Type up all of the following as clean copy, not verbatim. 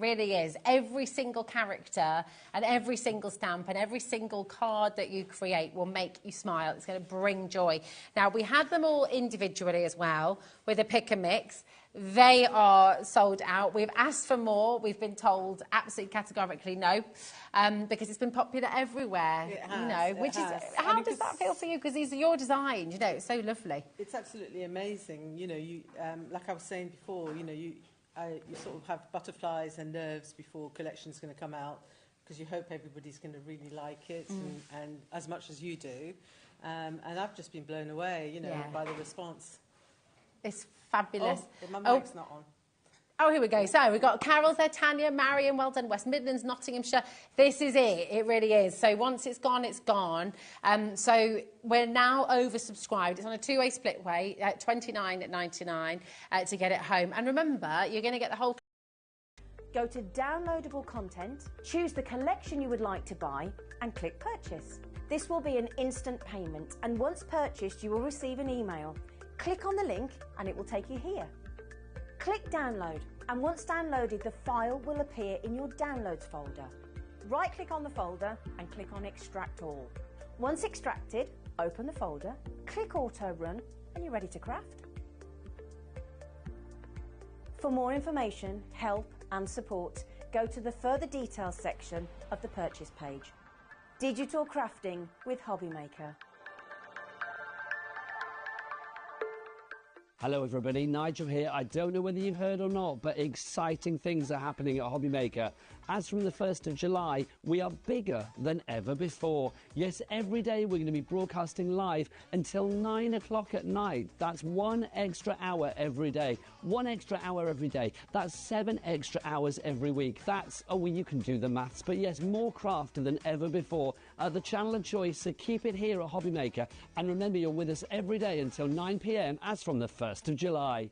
really is. Every single character and every single stamp and every single card that you create will make you smile. It's going to bring joy. Now, we had them all individually as well with a pick and mix. They are sold out. We've asked for more. We've been told absolutely categorically no, because it's been popular everywhere. It has, you know, which is how does that feel for you? Because these are your designs. You know, it's so lovely. It's absolutely amazing. You know, you like I was saying before. You know, you sort of have butterflies and nerves before collection's going to come out, because you hope everybody's going to really like it and as much as you do. And I've just been blown away, you know, by the response. It's fabulous. Oh, my mic's not on. Oh, here we go. So we've got Carol's there, Tanya, Marion, well done, West Midlands, Nottinghamshire. This is it. It really is. So once it's gone, it's gone. So we're now oversubscribed. It's on a two-way split way, $29.99 to get it home. And remember, you're going to get the whole... Go to downloadable content, choose the collection you would like to buy and click purchase. This will be an instant payment, and once purchased you will receive an email. Click on the link and it will take you here. Click download, and once downloaded the file will appear in your downloads folder. Right click on the folder and click on extract all. Once extracted, open the folder, click auto run and you're ready to craft. For more information, help and support, go to the further details section of the purchase page. Digital crafting with HobbyMaker. Hello everybody, Nigel here. I don't know whether you've heard or not, but exciting things are happening at HobbyMaker. As from the 1st of July, we are bigger than ever before. Yes, every day we're going to be broadcasting live until 9 o'clock at night. That's 1 extra hour every day. 1 extra hour every day. That's 7 extra hours every week. That's, oh, well, you can do the maths, but yes, more craft than ever before. The channel of choice, so keep it here at HobbyMaker. And remember, you're with us every day until 9 p.m. as from the 1st of July.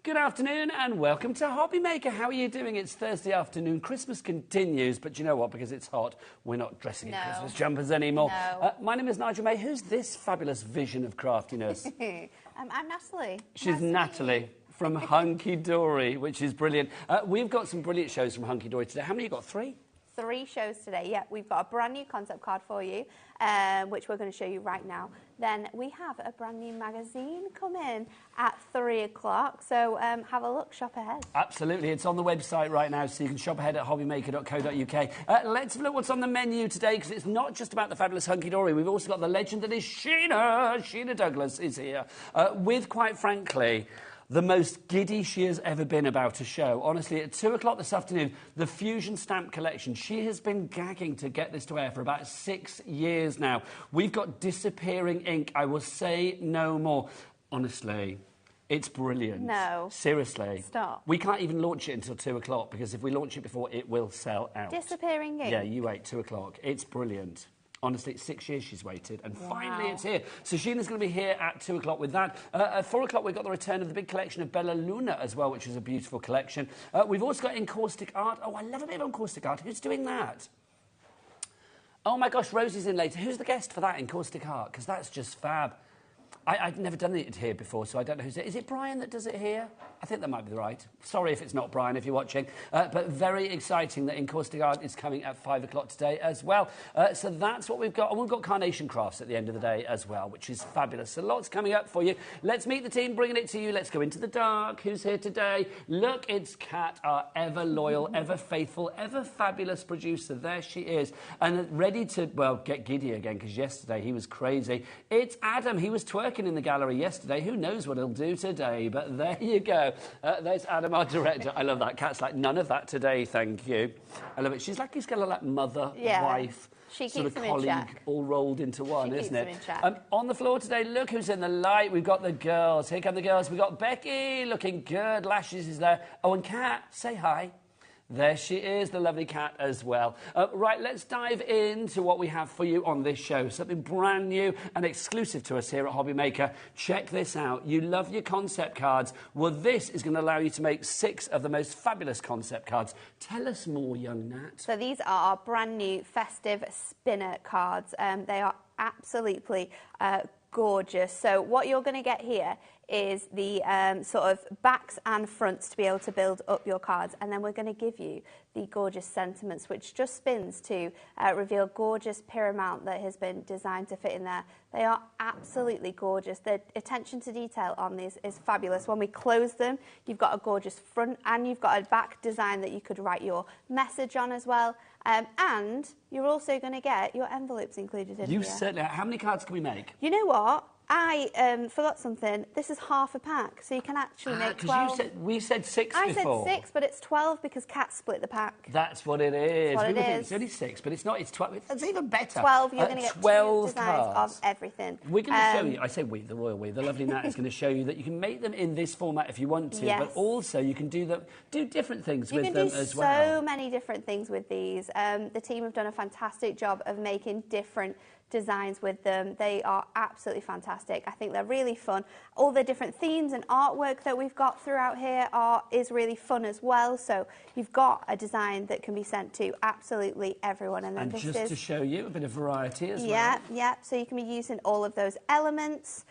Good afternoon and welcome to HobbyMaker. How are you doing? It's Thursday afternoon. Christmas continues, but you know what? Because it's hot, we're not dressing in Christmas jumpers anymore. No. My name is Nigel May. Who's this fabulous vision of craftiness? I'm Natalie. She's Natalie from Hunky Dory, which is brilliant. We've got some brilliant shows from Hunky Dory today. How many you got? 3? 3 shows today. Yeah, we've got a brand new concept card for you, which we're going to show you right now. Then we have a brand new magazine coming at 3 o'clock. So have a look, shop ahead. Absolutely. It's on the website right now, so you can shop ahead at hobbymaker.co.uk. Let's have a look what's on the menu today, because it's not just about the fabulous Hunky Dory. We've also got the legend that is Sheena. Sheena Douglas is here with, quite frankly, the most giddy she has ever been about a show. Honestly, at 2 o'clock this afternoon, the Fusion Stamp Collection. She has been gagging to get this to air for about 6 years now. We've got disappearing ink. I will say no more. Honestly, it's brilliant. No. Seriously. Stop. We can't even launch it until 2 o'clock, because if we launch it before, it will sell out. Disappearing ink? Yeah, you wait, 2 o'clock. It's brilliant. Honestly, it's 6 years she's waited, and finally it's here. So Sheena's going to be here at 2 o'clock with that. At 4 o'clock, we've got the return of the big collection of Bella Luna as well, which is a beautiful collection. We've also got Encaustic art. Oh, I love a bit of Encaustic art. Who's doing that? Oh, my gosh, Rosie's in later. Who's the guest for that Encaustic art? Because that's just fab. I've never done it here before, so I don't know who's it. Is it Brian that does it here? I think that might be right. Sorry if it's not Brian, if you're watching. But very exciting that Encaustic art is coming at 5 o'clock today as well. So that's what we've got. And we've got Carnation Crafts at the end of the day as well, which is fabulous. So lots coming up for you. Let's meet the team, bringing it to you. Let's go into the dark. Who's here today? Look, it's Kat, our ever loyal, ever faithful, ever fabulous producer. There she is. And ready to, well, get giddy again, because yesterday he was crazy. It's Adam. He was twerking working in the gallery yesterday. Who knows what he'll do today? But there you go. There's Adam, our director. I love that. Kat's like, none of that today, thank you. I love it. She's like he's got a like mother, wife, she sort keeps of them in colleague, check. all rolled into one, She isn't keeps it? them in check. On the floor today, look who's in the light. We've got the girls. Here come the girls. We've got Becky, looking good. Lashes is there. Oh, and Kat, say hi. There she is, the lovely Kat as well. Right, let's dive into what we have for you on this show. Something brand new and exclusive to us here at HobbyMaker. Check this out. You love your concept cards. Well, this is going to allow you to make 6 of the most fabulous concept cards. Tell us more, young Nat. So these are our brand new Festive spinner cards. They are absolutely gorgeous. So what you're going to get here is the sort of backs and fronts to be able to build up your cards, and then we're going to give you the gorgeous sentiments, which just spins to reveal gorgeous pyramid that has been designed to fit in there. They are absolutely gorgeous. The attention to detail on these is fabulous. When we close them, you've got a gorgeous front and you've got a back design that you could write your message on as well. And you're also going to get your envelopes included in here. You certainly. How many cards can we make? You know what? I forgot something. This is half a pack, so you can actually make 12. We said 6 I before. said 6, but it's 12 because Kat split the pack. That's what it is. That's what People it think is. it's only 6, but it's not. It's 12. It's even better. 12, you're going to get 12 2 designs cards. of everything. We're going to show you, I say we, the royal we, the lovely Nat is going to show you that you can make them in this format if you want to, Yes. but also you can do different things with them as You can do well. so many different things with these. The team have done a fantastic job of making different designs with them. They are absolutely fantastic. I think they're really fun. All the different themes and artwork that we've got throughout here is really fun as well. So you've got a design that can be sent to absolutely everyone. And then this just is, to show you a bit of variety as well. Yeah. So you can be using all of those elements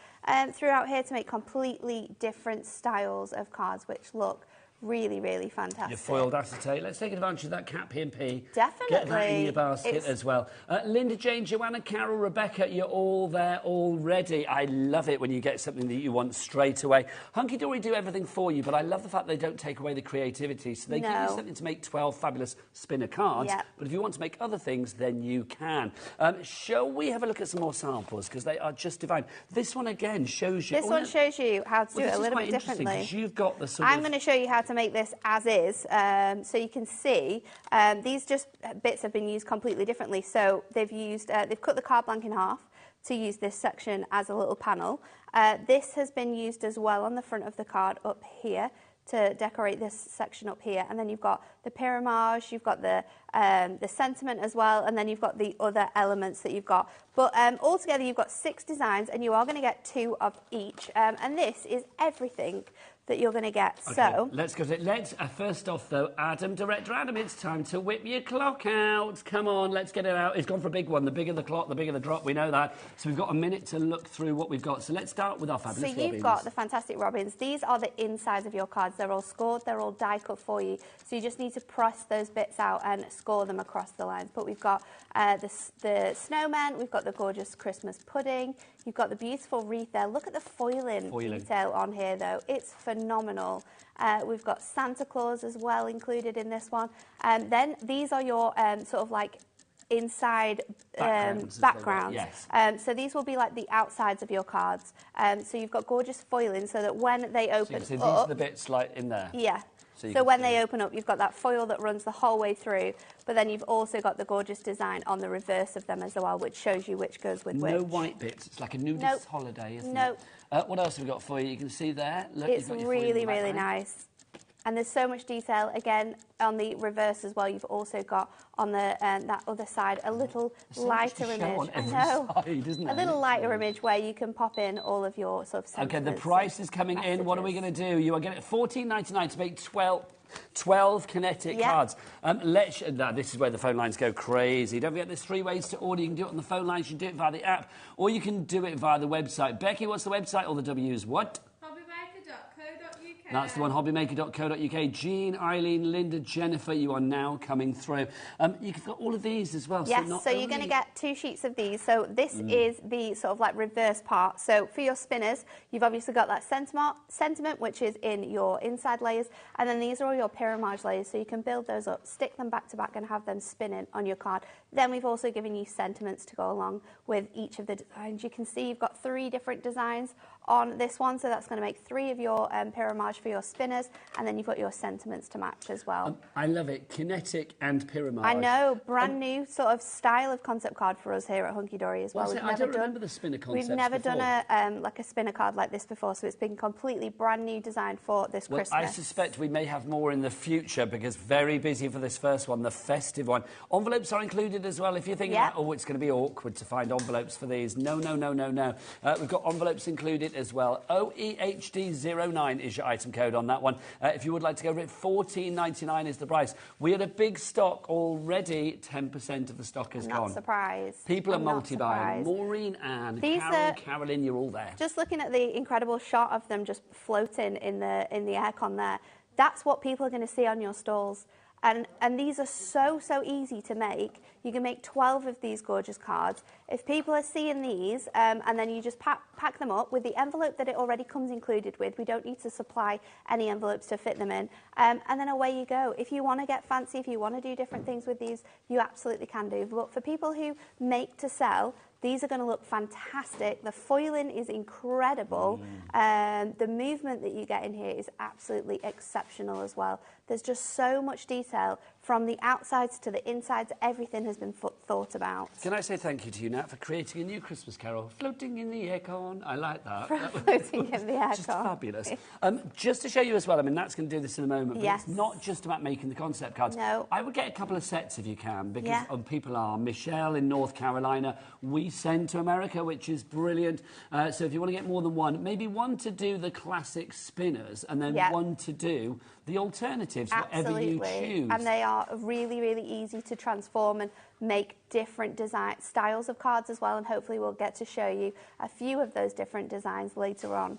throughout here to make completely different styles of cards, which look really, really fantastic. Your foiled acetate. Let's take advantage of that Cat P&P. Definitely. Get that in your basket as well. Linda, Jane, Joanna, Carol, Rebecca, you're all there already. I love it when you get something that you want straight away. Hunky Dory do everything for you, but I love the fact they don't take away the creativity. So they give you something to make 12 fabulous spinner cards. Yep. But if you want to make other things, then you can. Shall we have a look at some more samples? Because they are just divine. This one, again, shows you... This one shows you how to do it a little bit differently. You've got the sort I'm going to show you how to make this as is, so you can see these bits have been used completely differently. So they've cut the card blank in half to use this section as a little panel. This has been used as well on the front of the card up here to decorate this section up here, and then you've got the pyramid, you've got the sentiment as well, and then you've got the other elements that you've got. But altogether you've got 6 designs, and you are going to get 2 of each, and this is everything that you're going to get. Okay, so let's go to it. Let's first off though, Director Adam, it's time to whip your clock out. Come on, let's get it out. It's gone for a big one. The bigger the clock, the bigger the drop. We know that. So we've got a minute to look through what we've got. So let's start with our fabulous So you've robins. got the fantastic robins. These are the insides of your cards. They're all scored. They're all die cut for you. So you just need to press those bits out and score them across the lines. But we've got the snowman. We've got the gorgeous Christmas pudding. You've got the beautiful wreath there. Look at the foiling detail on here, though. It's phenomenal. We've got Santa Claus as well included in this one. Then these are your sort of like inside backgrounds. Yes. So these will be like the outsides of your cards. So you've got gorgeous foiling so that when they open so these up... are the bits like in there? Yeah. So when they open up, you've got that foil that runs the whole way through, but then you've also got the gorgeous design on the reverse of them as well, which shows you which goes with which. No white bits. It's like a nudist holiday, isn't it? What else have we got for you? You can see there. Look, it's really, really nice. And there's so much detail. Again, on the reverse as well, you've also got on the that other side a little lighter image. I know. Side, isn't a little lighter image where you can pop in all of your sort of sentiments. Okay, the price is coming in. What are we going to do? You are getting $14.99 to make 12 kinetic cards. This is where the phone lines go crazy. Don't forget there's 3 ways to order. You can do it on the phone lines, you can do it via the app, or you can do it via the website. Becky, what's the website? All the W's. What? HobbyMaker.co.uk. That's the one, hobbymaker.co.uk. Jean, Eileen, Linda, Jennifer, you are now coming through. You've got all of these as well. Yes, so you're going to get 2 sheets of these. So this is the sort of like reverse part. So for your spinners, you've obviously got that sentiment, which is in your inside layers. And then these are all your pyramage layers. So you can build those up, stick them back to back and have them spinning on your card. Then we've also given you sentiments to go along with each of the designs. You can see you've got 3 different designs on this one, so that's going to make 3 of your pyramage for your spinners, and then you've got your sentiments to match as well. I love it, kinetic and pyramage. I know, brand new sort of style of concept card for us here at Hunky Dory as well. I don't remember the spinner concept. We've never done a spinner card like this before, so it's been completely brand new design for this Christmas. I suspect we may have more in the future because very busy for this first one, the festive one. Envelopes are included as well. If you're thinking, oh, it's going to be awkward to find envelopes for these. No. We've got envelopes included as well. OEHD09 is your item code on that one. If you would like to go over it, $14.99 is the price. We had a big stock already. 10% of the stock is gone. Not surprised. People are multi-buying. Maureen, Anne, Carolyn, you're all there. Just looking at the incredible shot of them just floating in the aircon there, that's what people are going to see on your stalls. And these are so easy to make. You can make 12 of these gorgeous cards. If people are seeing these, and then you just pack them up with the envelope that it already comes included with. We don't need to supply any envelopes to fit them in. And then away you go. If you want to get fancy, if you want to do different things with these, you absolutely can do. But for people who make to sell, these are going to look fantastic. The foiling is incredible. The movement that you get in here is absolutely exceptional as well. There's just so much detail from the outsides to the insides. Everything has been thought about. Can I say thank you to you, Nat, for creating a new Christmas carol, Floating in the Aircon. I like that. Floating in the aircon. Just fabulous. Just to show you as well, I mean, Nat's going to do this in a moment, but it's not just about making the concept cards. No. I would get a couple of sets if you can, because people are. Michelle in North Carolina, we send to America, which is brilliant. So if you want to get more than one, maybe one to do the classic spinners, and then one to do the alternatives, whatever you choose. And they are really easy to transform and make different styles of cards as well, and hopefully we'll get to show you a few of those different designs later on.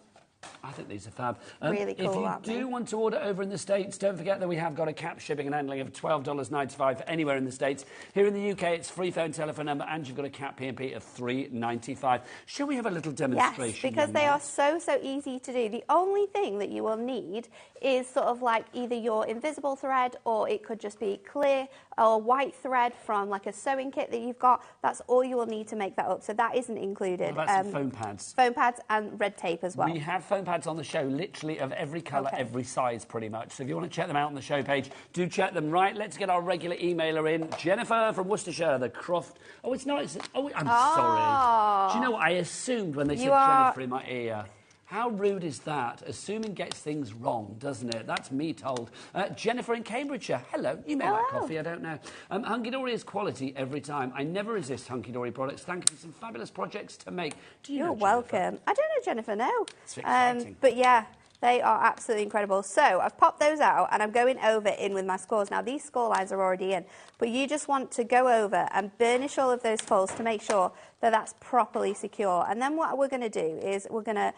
I think these are fab. Really cool, if you do want to order over in the States, don't forget that we have got a cap shipping and handling of $12.95 for anywhere in the States. Here in the UK, it's free phone telephone number, and you've got a cap P&P of $3.95. Shall we have a little demonstration? Yes, because they are so easy to do. The only thing that you will need is sort of like either your invisible thread, or it could just be clear or white thread from like a sewing kit that you've got. That's all you will need to make that up. So that isn't included. Well, that's some foam pads. Foam pads and red tape as well. We have foam pads on the show, literally of every colour, every size pretty much. So if you want to check them out on the show page, do check them. Right, let's get our regular emailer in. Jennifer from Worcestershire, the Croft. Oh, it's not. I'm sorry. Do you know what? I assumed when they said Jennifer in my ear. How rude is that? Assuming gets things wrong, doesn't it? That's me told. Jennifer in Cambridgeshire. Hello. You may like coffee, I don't know. Hunky Dory is quality every time. I never resist Hunky Dory products. Thank you for some fabulous projects to make. You're welcome. I don't know Jennifer, no. It's exciting. But yeah, they are absolutely incredible. So I've popped those out and I'm going over in with my scores. Now these score lines are already in, but you just want to go over and burnish all of those folds to make sure that that's properly secure. And then what we're going to do is we're going to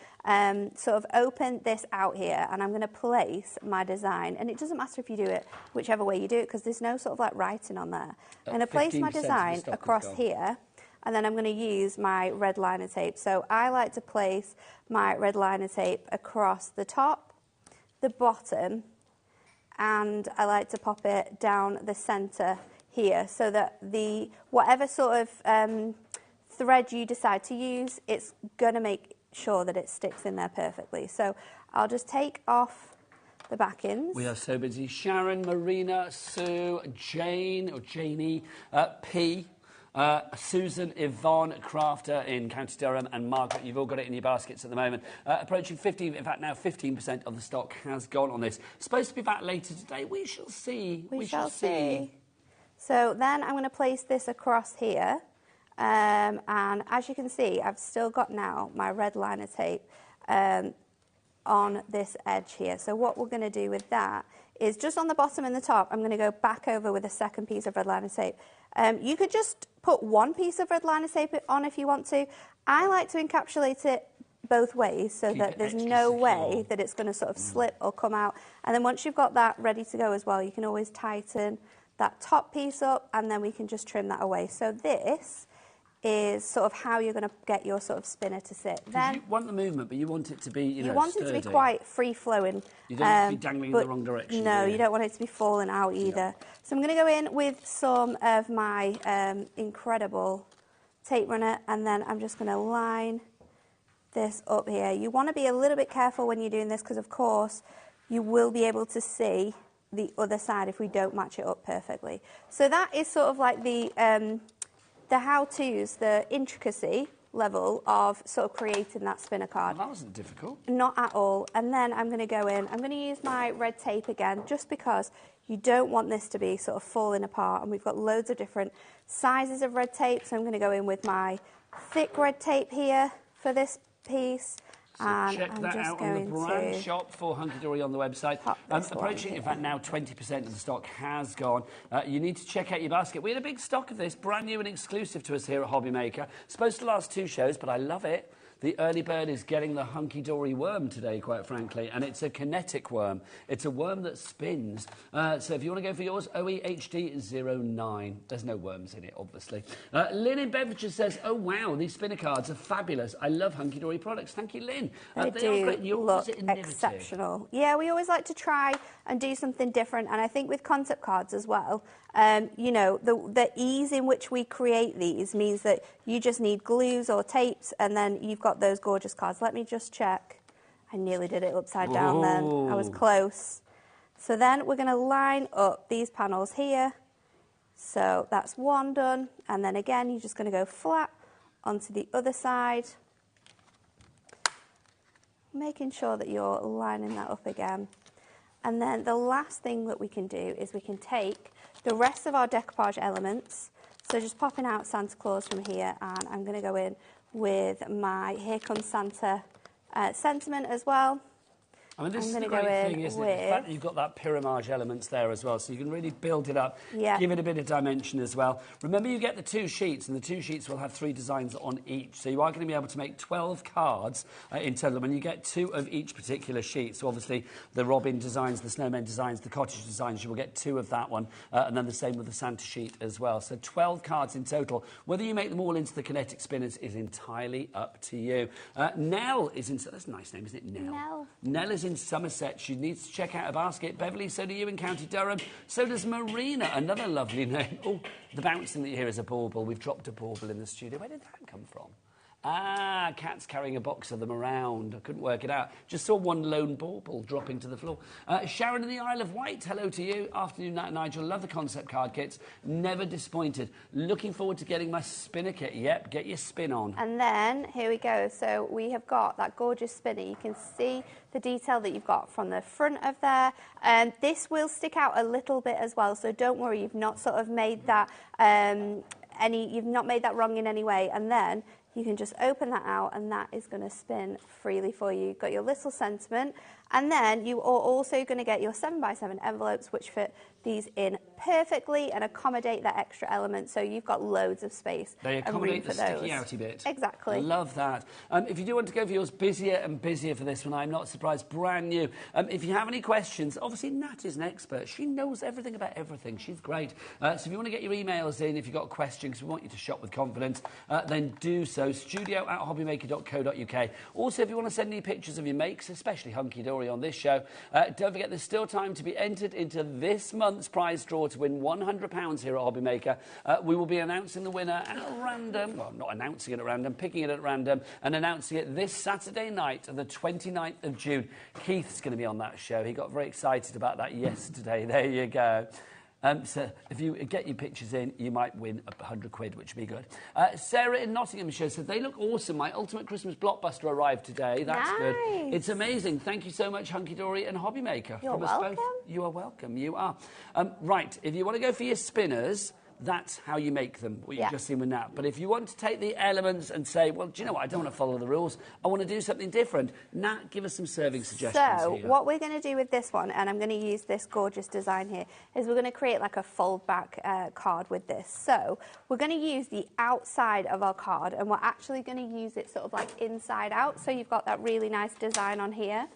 sort of open this out here, and I'm going to place my design. And it doesn't matter if you do it whichever way you do it, because there's no sort of like writing on there. I'm going to place my design across here. And then I'm going to use my red liner tape. So I like to place my red liner tape across the top, the bottom, and I like to pop it down the centre here, so that whatever sort of thread you decide to use, it's going to make sure that it sticks in there perfectly. So I'll just take off the backings. We are so busy. Sharon, Marina, Sue, Jane, or Janie, P. Susan, Yvonne, Crafter in County Durham, and Margaret, you've all got it in your baskets at the moment. Approaching 15, in fact now 15% of the stock has gone on this. Supposed to be back later today. We shall see. We shall see. So then I'm going to place this across here. And as you can see, I've still got now my red liner tape on this edge here. So what we're going to do with that is just on the bottom and the top, I'm going to go back over with a second piece of red liner tape. You could just put one piece of red liner tape on if you want to. I like to encapsulate it both ways so Keep that it there's extra no secure. way that it's going to sort of slip or come out. And then once you've got that ready to go as well, you can always tighten that top piece up, and then we can just trim that away. So this is sort of how you're going to get your sort of spinner to sit. Then you want the movement, but you want it to be, you know, want sturdy. it to be quite free-flowing. You don't want it to be dangling in the wrong direction. No, do you don't want it to be falling out either. So I'm going to go in with some of my incredible tape runner, and then I'm just going to line this up here. You want to be a little bit careful when you're doing this because, of course, you will be able to see the other side if we don't match it up perfectly. So that is sort of like the how-tos, the intricacy level of sort of creating that spinner card. Well, that wasn't difficult. Not at all. And then I'm going to go in. I'm going to use my red tape again, just because you don't want this to be sort of falling apart. And we've got loads of different sizes of red tape. So I'm going to go in with my thick red tape here for this piece. So and check I'm that just out on the going brand to shop for Hunky Dory on the website. pop this one Approaching, in here. fact, now 20% of the stock has gone. You need to check out your basket. We had a big stock of this, brand new and exclusive to us here at HobbyMaker. Supposed to last 2 shows, but I love it. The early bird is getting the Hunky Dory worm today, quite frankly, and it's a kinetic worm. It's a worm that spins. So if you want to go for yours, OEHD09. There's no worms in it, obviously. Lynn in Bedfordshire says, oh, wow, these spinner cards are fabulous. I love Hunky Dory products. Thank you, Lynn. They are do great. Yours look is innovative. exceptional. Yeah, we always like to try and do something different, and I think with concept cards as well, you know, the ease in which we create these means that you just need glues or tapes, and then you've got those gorgeous cards. Let me just check. I nearly did it upside down then. I was close. So then we're going to line up these panels here. So that's one done, and then again, you're just going to go flat onto the other side, making sure that you're lining that up again. And then the last thing that we can do is we can take the rest of our decoupage elements, so just popping out Santa Claus from here, and I'm going to go in with my Here Comes Santa sentiment as well. I mean, this is I'm the gonna great go thing, in isn't it? The fact that you've got that pyramage elements there as well, so you can really build it up, Yeah. give it a bit of dimension as well. Remember, you get the 2 sheets, and the 2 sheets will have 3 designs on each, so you are going to be able to make 12 cards in total, and you get 2 of each particular sheet. So obviously, the Robin designs, the Snowman designs, the Cottage designs, you will get 2 of that one, and then the same with the Santa sheet as well. So 12 cards in total. Whether you make them all into the kinetic spinners is entirely up to you. Nell is in... That's a nice name, isn't it? Nell. Nell is in Somerset. She needs to check out a basket. Beverly, so do you in County Durham. So does Marina, another lovely name. Oh, the bouncing that you hear is a bauble. We've dropped a bauble in the studio. Where did that come from? Ah, Kat's carrying a box of them around. I couldn't work it out. Just saw one lone bauble dropping to the floor. Sharon in the Isle of Wight, hello to you. Afternoon, Nigel. Love the concept card kits. Never disappointed. Looking forward to getting my spinner kit. Yep, get your spin on. And then, here we go. So we have got that gorgeous spinner. You can see the detail that you've got from the front of there. This will stick out a little bit as well, so don't worry, you've not sort of made that you've not made that wrong in any way. And then you can just open that out, and that is going to spin freely for you. You've got your little sentiment, and then you are also going to get your 7x7 envelopes, which fit these in perfectly and accommodate that extra element, so you've got loads of space. They and room accommodate for the sticky outy bit. Exactly. I love that. If you do want to go for yours, busier and busier for this one, I'm not surprised, brand new. If you have any questions, obviously Nat is an expert. She knows everything about everything. She's great. So if you want to get your emails in, if you've got a question, because we want you to shop with confidence, then do so. studio@hobbymaker.co.uk. Also, if you want to send any pictures of your makes, especially Hunky Dory on this show, don't forget there's still time to be entered into this month's prize draw to win £100 here at HobbyMaker. We will be announcing the winner at random. Well, not announcing it at random, picking it at random, and announcing it this Saturday night, the 29th of June. Keith's going to be on that show. He got very excited about that yesterday. There you go. So if you get your pictures in, you might win £100, which would be good. Sarah in Nottinghamshire said, they look awesome. My ultimate Christmas blockbuster arrived today. That's good. It's amazing. Thank you so much, Hunky Dory and HobbyMaker. You're from us welcome. both. You are welcome. You are. Right, if you want to go for your spinners, that's how you make them, what you've just seen with Nat. But if you want to take the elements and say, well, do you know what, I don't want to follow the rules, I want to do something different. Nat, give us some serving suggestions So here. what we're going to do with this one, and I'm going to use this gorgeous design here, is we're going to create like a fold back card with this. So we're going to use the outside of our card, and we're actually going to use it sort of like inside out. So you've got that really nice design on here.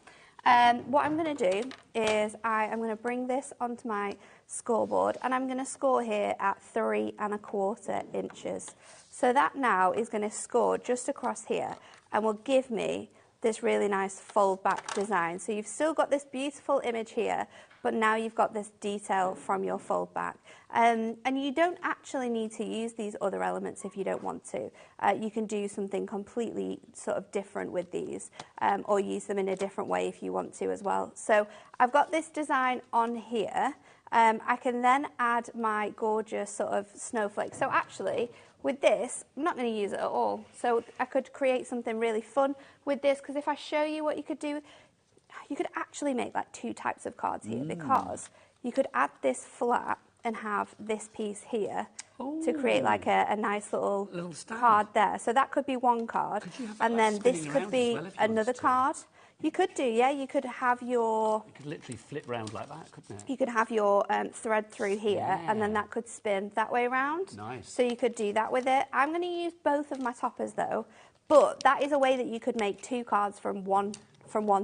What I'm going to do is I'm going to bring this onto my scoreboard, and I'm going to score here at 3 1/4 inches. So that now is going to score just across here and will give me this really nice fold back design. So you've still got this beautiful image here, but now you've got this detail from your fold back. And you don't actually need to use these other elements if you don't want to. You can do something completely sort of different with these, or use them in a different way if you want to as well. So I've got this design on here. I can then add my gorgeous sort of snowflake. So actually, with this, I'm not going to use it at all. So I could create something really fun with this, because if I show you what you could do, you could actually make like 2 types of cards here, because you could add this flat and have this piece here to create like a nice little card there. So that could be one card, and then this could be another card. You could do, yeah, you could have your... You could literally flip round like that, couldn't it? You could have your thread through here, and then that could spin that way around. Nice. So you could do that with it. I'm going to use both of my toppers though, but that is a way that you could make 2 cards from one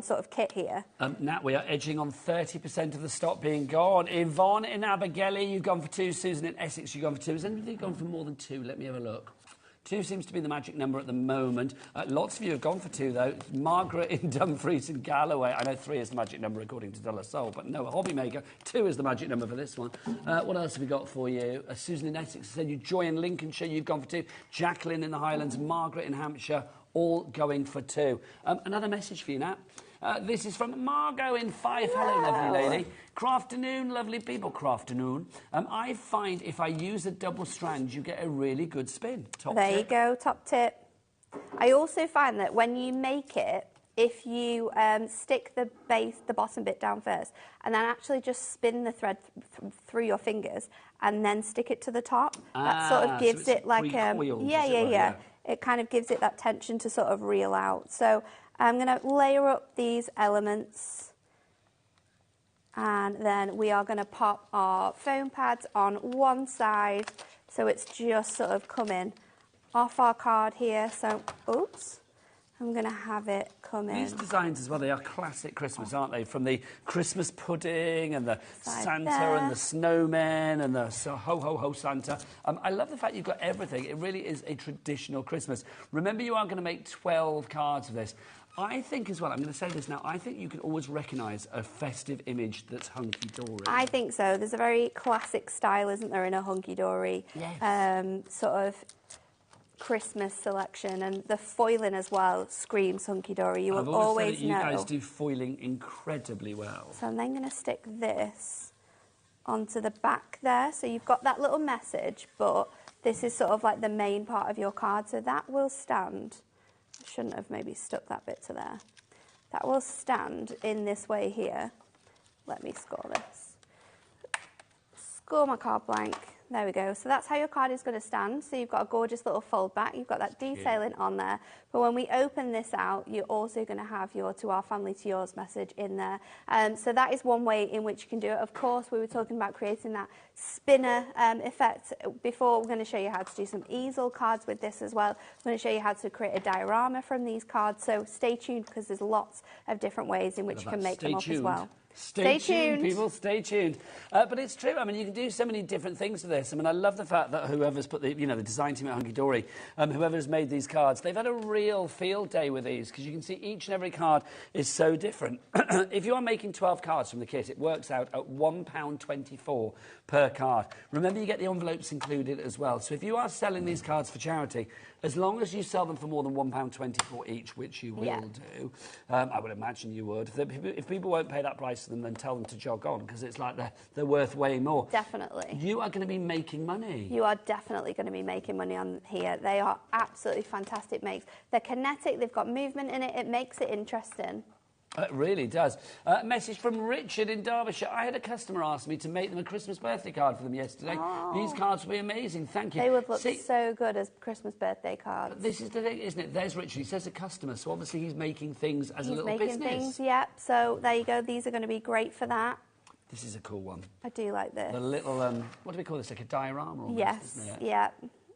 sort of kit here. Nat, we are edging on 30% of the stock being gone. Yvonne in Abergele, you've gone for 2. Susan in Essex, you've gone for 2. Has anybody gone for more than 2? Let me have a look. 2 seems to be the magic number at the moment. Lots of you have gone for 2, though. Margaret in Dumfries and Galloway. I know 3 is the magic number according to De La Soul, but no, a HobbyMaker. 2 is the magic number for this one. What else have we got for you? Susan in Essex said you. Joy in Lincolnshire, you've gone for 2. Jacqueline in the Highlands, Margaret in Hampshire, all going for 2. Another message for you, Nat. This is from Margot in Fife. Hello, lovely lady. Crafternoon, lovely people. Crafternoon. I find if I use a double strand, you get a really good spin. Top there tip. You go, top tip. I also find that when you make it, if you stick the bottom bit down first, and then actually just spin the thread through your fingers, and then stick it to the top, that sort of gives so it like yeah. It kind of gives it that tension to sort of reel out. So I'm going to layer up these elements, and then we are going to pop our foam pads on one side, so it's just sort of coming off our card here. So, oops, I'm going to have it come in. These designs as well, they are classic Christmas, aren't they? From the Christmas pudding and the Santa and the snowmen and the ho, ho, ho Santa. I love the fact you've got everything. It really is a traditional Christmas. Remember, you are going to make 12 cards of this. I think as well, I'm going to say this now, I think you can always recognise a festive image that's hunky-dory. I think so. There's a very classic style, isn't there, in a hunky-dory sort of Christmas selection, and the foiling as well screams hunky-dory. You will always know. You guys do foiling incredibly well. So I'm then going to stick this onto the back there. So you've got that little message, but this is sort of like the main part of your card. So that will stand. I shouldn't have maybe stuck that bit to there. That will stand in this way here. Let me score this. Score my card blank. There we go. So that's how your card is going to stand. So you've got a gorgeous little fold back. You've got that detailing on there. But when we open this out, you're also going to have your "To Our Family, to Yours" message in there. So that is one way in which you can do it. Of course, we were talking about creating that spinner effect before. We're going to show you how to do some easel cards with this as well. We're going to show you how to create a diorama from these cards. So stay tuned, because there's lots of different ways in which you can make them up as well. Stay tuned, people. Stay tuned. But it's true. I mean, you can do so many different things to this. I mean, I love the fact that whoever's put the design team at Hunky Dory, whoever's made these cards, they've had a real field day with these, because you can see each and every card is so different. If you are making 12 cards from the kit, it works out at £1.24 per card. Remember, you get the envelopes included as well. So if you are selling these cards for charity, as long as you sell them for more than £1.24 each, which you will do, I would imagine you would. If people won't pay that price for them, then tell them to jog on, because it's like they're worth way more. Definitely. You are going to be making money. You are definitely going to be making money on here. They are absolutely fantastic makes. They're kinetic, they've got movement in it. It makes it interesting. It really does. Message from Richard in Derbyshire. I had a customer ask me to make them a Christmas birthday card for them yesterday. Oh. These cards will be amazing. Thank you. They would look so good as Christmas birthday cards. This is the thing, isn't it? There's Richard. He says a customer, so obviously he's making things as a little making business. Things, yep. So there you go. These are going to be great for that. This is a cool one. I do like this. The little, what do we call this? Like a diorama almost, yes, isn't it? yeah.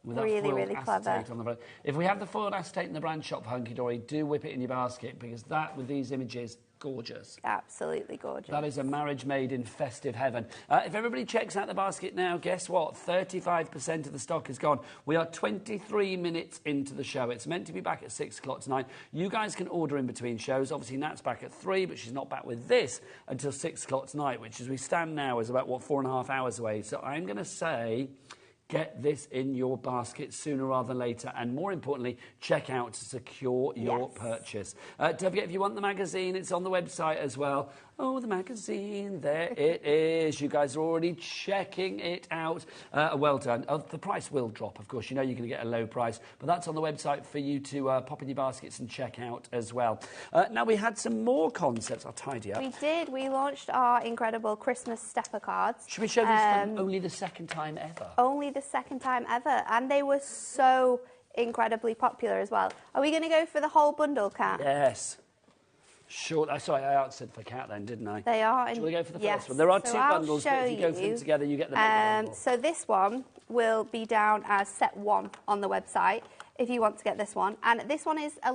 With that really, foiled really clever. acetate on the front. If we have the foiled acetate in the brand shop for Hunky Dory, do whip it in your basket, because that, with these images, gorgeous. Absolutely gorgeous. That is a marriage made in festive heaven. If everybody checks out the basket now, guess what? 35% of the stock is gone. We are 23 minutes into the show. It's meant to be back at 6 o'clock tonight. You guys can order in between shows. Obviously, Nat's back at 3, but she's not back with this until 6 o'clock tonight, which, as we stand now, is about, 4.5 hours away. So I'm going to say, get this in your basket sooner rather than later, and more importantly, check out to secure your purchase. Don't forget, if you want the magazine, it's on the website as well. Oh, the magazine, there it is. You guys are already checking it out. Well done. The price will drop, of course. You know you're going to get a low price, but that's on the website for you to pop in your baskets and check out as well. Now, we had some more concepts. I'll tidy up. We did. We launched our incredible Christmas stepper cards. Should we show these for only the second time ever? Only the second time ever. And they were so incredibly popular as well. Are we going to go for the whole bundle, Kat? Yes. Sure. Sorry, I answered for Kat then, didn't I? They are. Shall we go for the first one? There are two bundles, but if you go for them together, you get the bundle. So this one will be down as set 1 on the website if you want to get this one. And this one is a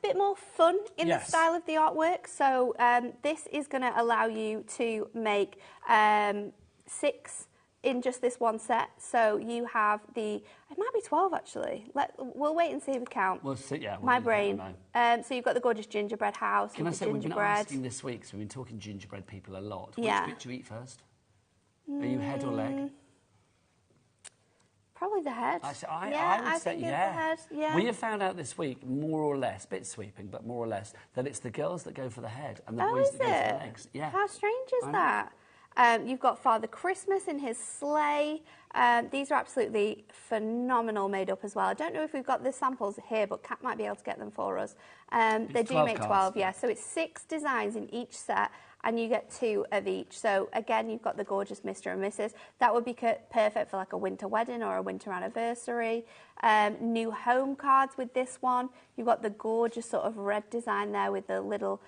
bit more fun in the style of the artwork. So this is going to allow you to make 6 in just this one set. So you have it might be 12 actually. We'll wait and see if we count. We'll see, yeah. My brain. So you've got the gorgeous gingerbread house. Can I say, we've been asking this week, so we've been talking gingerbread people a lot. Yeah. Which bit do you eat first? Are you head or leg? Probably the head. I would say, think it's the head. Yeah. We have found out this week, more or less, bit sweeping, but more or less, that it's the girls that go for the head and the boys that go for the legs. Yeah. How strange is that? You've got Father Christmas in his sleigh. These are absolutely phenomenal made up as well. I don't know if we've got the samples here, but Kat might be able to get them for us. They do make 12, yeah. So it's 6 designs in each set, and you get 2 of each. So again, you've got the gorgeous Mr. and Mrs. That would be perfect for like a winter wedding or a winter anniversary. New home cards with this one. You've got the gorgeous sort of red design there with the little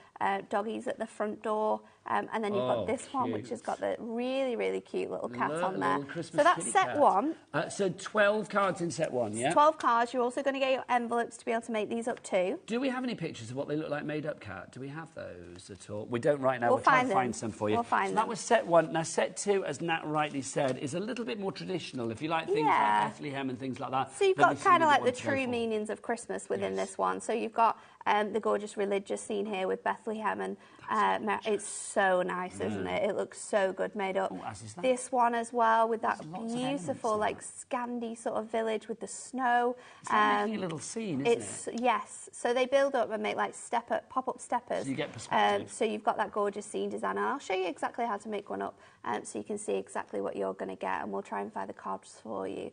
doggies at the front door. And then you've got this one, which has got the really, really cute little cats on there. So that's set 1. So 12 cards in set 1, yeah? 12 cards. You're also going to get your envelopes to be able to make these up too. Do we have any pictures of what they look like made up, Kat? Do we have those at all? We don't right now. We'll try to find some for you. We'll find them. That was set 1. Now, set 2, as Nat rightly said, is a little bit more traditional. If you like things like Bethlehem and things like that. So you've got kind of like the true meanings of Christmas within this one. So you've got the gorgeous religious scene here with Bethlehem, and it's so nice, isn't it? It looks so good made up. This one as well with that beautiful like Scandi sort of village with the snow. It's like making a little scene, isn't it? Yes. So they build up and make like pop-up steppers. So you get perspective. So you've got that gorgeous scene design, and I'll show you exactly how to make one up, so you can see exactly what you're going to get, and we'll try and find the cards for you.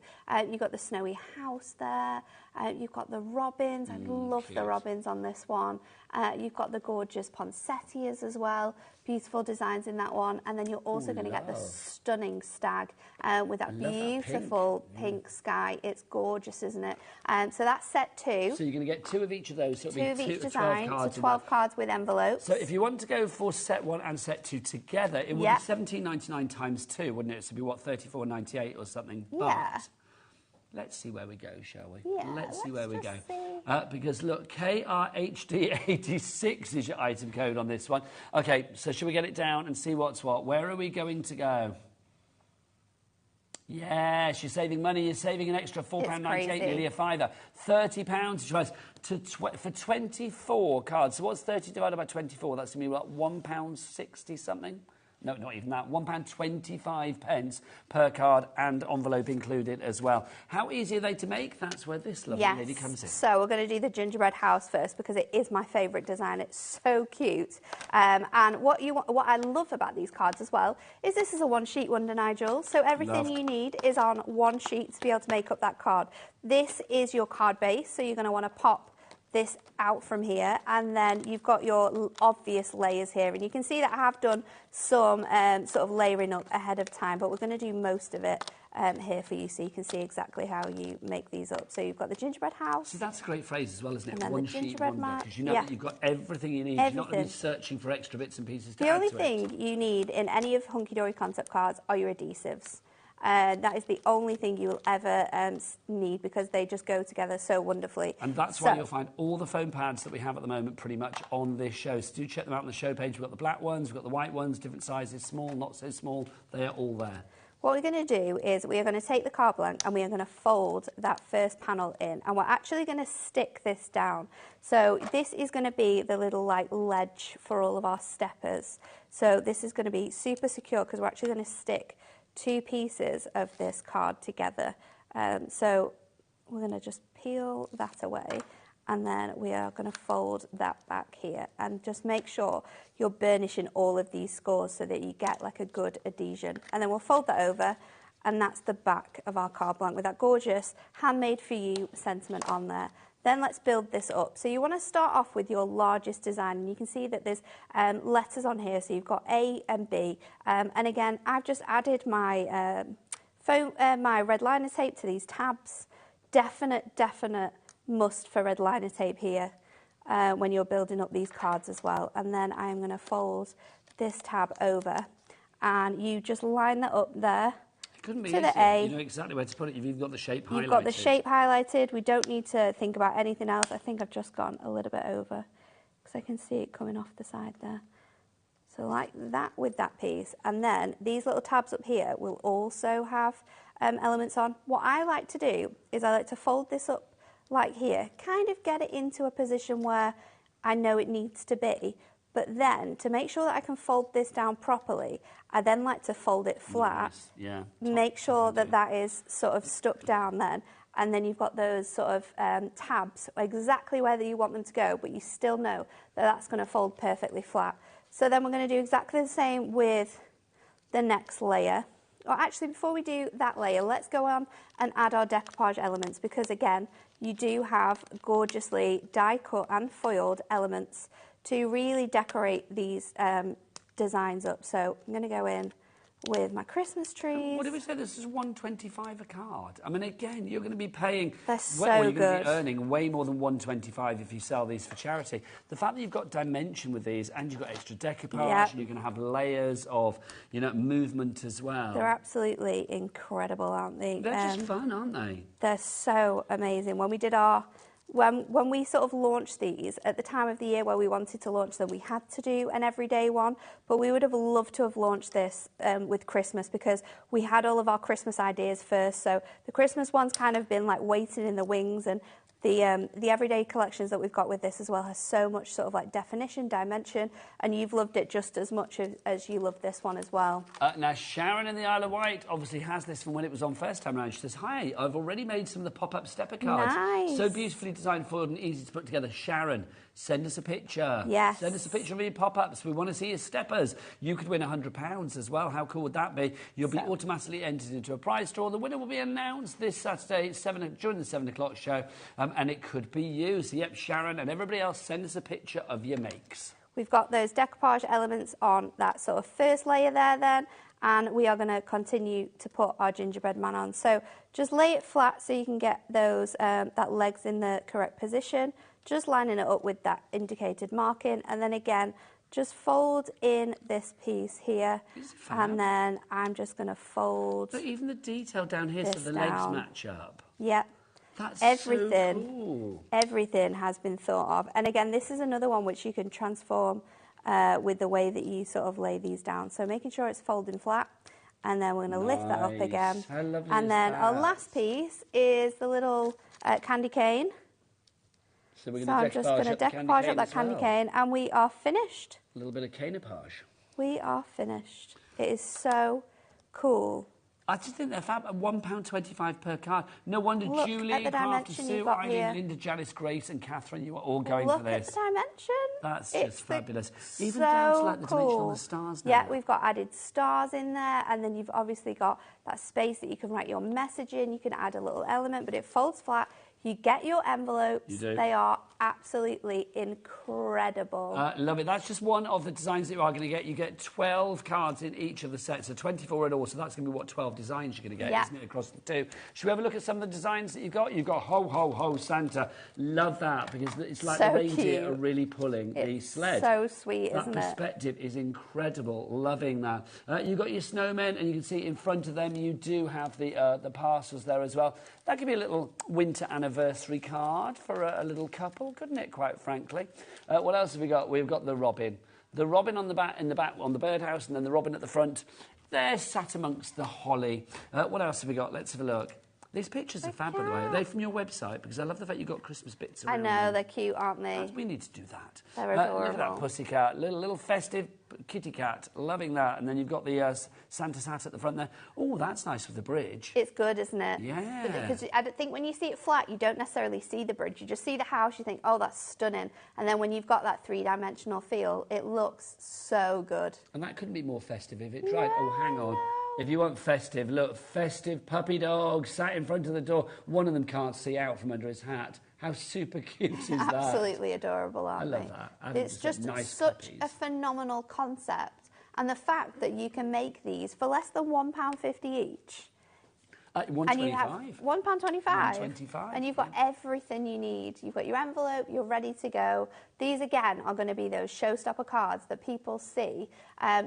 You've got the snowy house there. You've got the robins. I love the robins on this one. You've got the gorgeous poinsettias as well. Beautiful designs in that one. And then you're also going to get the stunning stag with that beautiful pink sky. It's gorgeous, isn't it? So that's set 2. So you're going to get 2 of each of those. So 2 of each design. 12 cards, so 12 cards with envelopes. So if you want to go for set 1 and set 2 together, it would be £17.99 times 2, wouldn't it? So it'd be, what, £34.98 or something? Yeah. But let's see where we go, shall we? Yeah, let's see where we go. See. Because, look, KRHD86 is your item code on this one. OK, so should we get it down and see what's what? Where are we going to go? Yes, you're saving money. You're saving an extra £4.98, nearly a fiver. £30 for 24 cards. So what's 30 divided by 24? That's going to be like £1.60 something. No, not even that. £1.25 per card and envelope included as well. How easy are they to make? That's where this lovely lady comes in. So we're going to do the gingerbread house first because it is my favourite design. It's so cute. And what I love about these cards as well is this is a one-sheet wonder, Nigel. So everything you need is on one sheet to be able to make up that card. This is your card base, so you're going to want to pop this out from here, and then you've got your obvious layers here, and you can see that I have done some sort of layering up ahead of time, but we're going to do most of it here for you, so you can see exactly how you make these up. So you've got the gingerbread house. So that's a great phrase as well, isn't it? And then One the sheet gingerbread wonder, mat. because you know that you've got everything you need. You're not going to be searching for extra bits and pieces to The add only to it. thing you need in any of Hunky Dory concept cards are your adhesives. That is the only thing you will ever need, because they just go together so wonderfully. And that's why you'll find all the foam pads that we have at the moment pretty much on this show. So do check them out on the show page. We've got the black ones, we've got the white ones, different sizes, small, not so small. They are all there. What we're going to do is we are going to take the card blank and we are going to fold that first panel in, and we're actually going to stick this down. So this is going to be the little like ledge for all of our steppers. So this is going to be super secure because we're actually going to stick 2 pieces of this card together. So we're going to just peel that away, and then we are going to fold that back here, and just make sure you're burnishing all of these scores so that you get like a good adhesion. And then we'll fold that over, and that's the back of our card blank with that gorgeous handmade for you sentiment on there. Then let's build this up. So you want to start off with your largest design, and you can see that there's letters on here. So you've got A and B, and again, I've just added my my red liner tape to these tabs. Definite must for red liner tape here when you're building up these cards as well. And then I'm going to fold this tab over, and you just line that up there. Couldn't be to easier. The A. You know exactly where to put it. You've even got the shape highlighted. You've got the shape highlighted. We don't need to think about anything else. I think I've just gone a little bit over because I can see it coming off the side there. So like that with that piece. And then these little tabs up here will also have elements on. What I like to do is I like to fold this up like here, kind of get it into a position where I know it needs to be. But then, to make sure that I can fold this down properly, I then like to fold it flat. Yes, yeah. Make sure that that is sort of stuck down then. And then you've got those sort of tabs exactly where you want them to go, but you still know that that's going to fold perfectly flat. So then we're going to do exactly the same with the next layer. Or actually, before we do that layer, let's go on and add our decoupage elements, because again, you do have gorgeously die cut and foiled elements to really decorate these designs up. So I'm going to go in with my Christmas trees. What did we say? This is $1.25 a card. I mean, again, you're going to be paying... They're so you're good. going to be earning way more than $1.25 if you sell these for charity. The fact that you've got dimension with these, and you've got extra decoupage, and you're going to have layers of, you know, movement as well. They're absolutely incredible, aren't they? They're just fun, aren't they? They're so amazing. When we did our... When we sort of launched these, at the time of the year where we wanted to launch them, we had to do an everyday one, but we would have loved to have launched this with Christmas, because we had all of our Christmas ideas first. So the Christmas one's kind of been like waiting in the wings, and the everyday collections that we've got with this as well has so much sort of like definition, dimension, and you've loved it just as much as you love this one as well. Now, Sharon in the Isle of Wight obviously has this from when it was on first time around. She says, hi, I've already made some of the pop-up stepper cards. Nice. So beautifully designed, foiled and easy to put together. Sharon, send us a picture. Yes. Send us a picture of your pop-ups. We want to see your steppers. You could win £100 as well. How cool would that be? You'll be automatically entered into a prize draw. The winner will be announced this Saturday during the 7 o'clock show, and it could be you. So, yep, Sharon and everybody else, send us a picture of your makes. We've got those decoupage elements on that sort of first layer there then, and we are going to continue to put our gingerbread man on. So just lay it flat so you can get those that legs in the correct position, just lining it up with that indicated marking, and then again, just fold in this piece here, and then I'm just going to fold. But even the detail down here so the legs match up. Yep. That's everything, so cool. Everything has been thought of. And again, this is another one which you can transform with the way that you sort of lay these down. So making sure it's folding flat, and then we're going to lift that up again. How lovely and is then that? Our last piece is the little candy cane. So we're I'm just going to decoupage up that candy cane, and we are finished. A little bit of canapage. We are finished. It is so cool. I just think they're fab. £1.25 per card. No wonder Look Julie, at the Crafter dimension Sue, you've got Eileen, here. Linda, Janice, Grace and Catherine, you are all going Look for this. at the dimension. That's It's just fabulous. Even so down to like the dimension on cool. the stars now. Yeah, we've got added stars in there, and then you've obviously got that space that you can write your message in. You can add a little element, but it folds flat. You get your envelopes. You do. They are absolutely incredible. Love it. That's just one of the designs that you are going to get. You get 12 cards in each of the sets, so 24 in all. So that's going to be, what, 12 designs you're going to get, isn't it, across the two? Should we have a look at some of the designs that you've got? You've got Ho, Ho, Ho, Santa. Love that, because it's like So the reindeer cute. are really pulling the sled. So sweet, that isn't it? perspective is incredible. Loving that. You've got your snowmen, and you can see in front of them you do have the parcels there as well. That could be a little winter anniversary card for a little couple, couldn't it, quite frankly? What else have we got? We've got the robin. The robin on the back, on the birdhouse, and then the robin at the front. They're sat amongst the holly. What else have we got? Let's have a look. These pictures are fab, by the way. Are they from your website? Because I love the fact you've got Christmas bits around I know, they're cute, aren't they? We need to do that. They're adorable. Look at that pussycat, little festive kitty cat. Loving that. And then you've got the Santa's hat at the front there. Oh, that's nice with the bridge. It's good, isn't it? Yeah. Because I don't think when you see it flat, you don't necessarily see the bridge. You just see the house, you think, oh, that's stunning. And then when you've got that three-dimensional feel, it looks so good. And that couldn't be more festive if it tried. Oh, hang on. If you want festive, look, festive puppy dog sat in front of the door. One of them can't see out from under his hat. How super cute is that? Absolutely adorable, aren't they? I love that. It's just nice such puppies. a phenomenal concept. And the fact that you can make these for less than £1.50 each. And you have £1.25. £1.25. And you've got everything you need. You've got your envelope, you're ready to go. These, again, are going to be those showstopper cards that people see.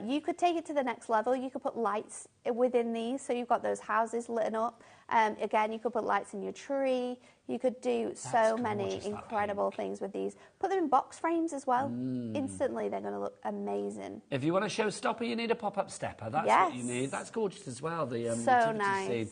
You could take it to the next level. You could put lights within these, so you've got those houses lit up. Again, you could put lights in your tree. You could do so many incredible things with these. Put them in box frames as well. Instantly, they're going to look amazing. If you want a showstopper, you need a pop-up stepper. That's what you need. That's gorgeous as well, the so nice. scene.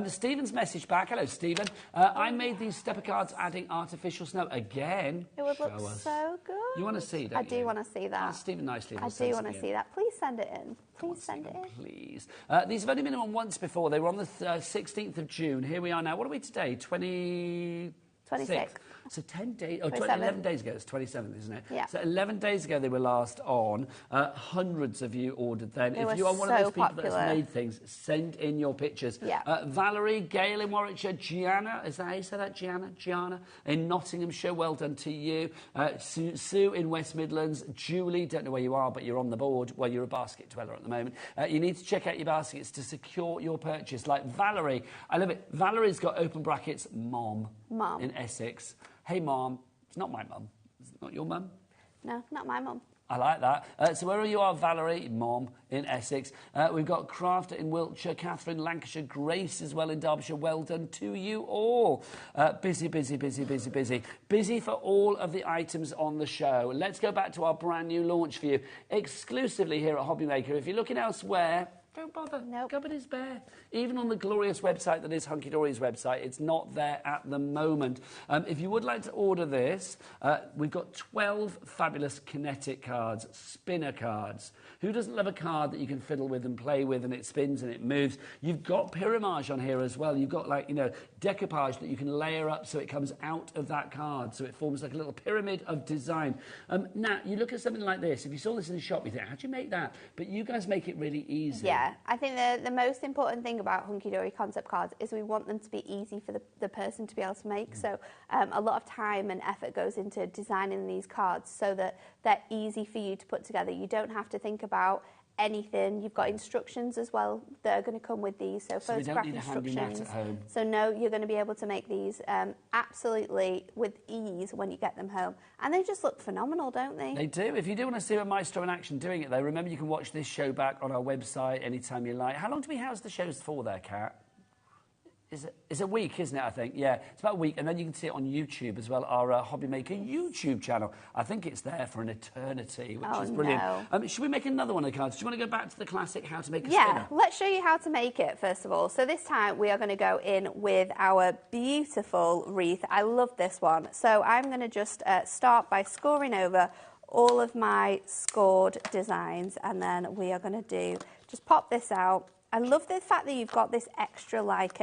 Stephen's message back. Hello, Stephen. I made these stepper cards adding artificial snow. Again, it would look so good. You want to see that? I do want to see that. Ask Stephen nicely. I do want to see that. Please send it in. Please send it in. Please. These have only been on once before. They were on the 16th of June. Here we are now. What are we today? 26. So 10 days, 11 days ago, it's 27th, isn't it? Yeah. So 11 days ago they were last on. Hundreds of you ordered then. They if you are one of those people that has made things, send in your pictures. Yeah. Valerie, Gail in Warwickshire, Gianna, is that how you say that? Gianna in Nottinghamshire, well done to you. Sue in West Midlands, Julie, don't know where you are, but you're on the board. Well, you're a basket dweller at the moment. You need to check out your baskets to secure your purchase. Like Valerie, I love it. Valerie's got open brackets, Mom. In Essex. Hey, Mom. It's not my mum. It's not your mum? No, not my mum. I like that. So wherever you are, Valerie, Mom, in Essex. We've got Crafter in Wiltshire, Catherine, Lancashire, Grace as well in Derbyshire. Well done to you all. Busy, busy, busy, busy, busy. Busy for all of the items on the show. Let's go back to our brand new launch for you, exclusively here at HobbyMaker. If you're looking elsewhere, don't bother. Nope. Cupboard is bare. Even on the glorious website that is Hunky Dory's website, it's not there at the moment. If you would like to order this, we've got 12 fabulous kinetic cards, spinner cards. Who doesn't love a card that you can fiddle with and play with and it spins and it moves? You've got pyramage on here as well. You've got, like, you know, decoupage that you can layer up so it comes out of that card, so it forms like a little pyramid of design. Now, you look at something like this. If you saw this in the shop, you think, how'd you make that? But you guys make it really easy. Yeah. I think the most important thing about Hunky Dory concept cards is we want them to be easy for the person to be able to make. So a lot of time and effort goes into designing these cards so that they're easy for you to put together. You don't have to think about anything. You've got instructions as well that are going to come with these. So photograph instructions. So no, you're going to be able to make these absolutely with ease when you get them home. And they just look phenomenal, don't they? They do. If you do want to see a maestro in action doing it, though, remember you can watch this show back on our website anytime you like. How long do we house the shows for there, Kat? It's a week, isn't it, I think? Yeah, it's about a week. And then you can see it on YouTube as well, our HobbyMaker YouTube channel. I think it's there for an eternity, which is brilliant. No. Should we make another one of the cards? Do you want to go back to the classic how to make a spinner? Yeah, let's show you how to make it, first of all. So this time we are going to go in with our beautiful wreath. I love this one. So I'm going to just start by scoring over all of my scored designs. And then we are going to just pop this out. I love the fact that you've got this extra, like,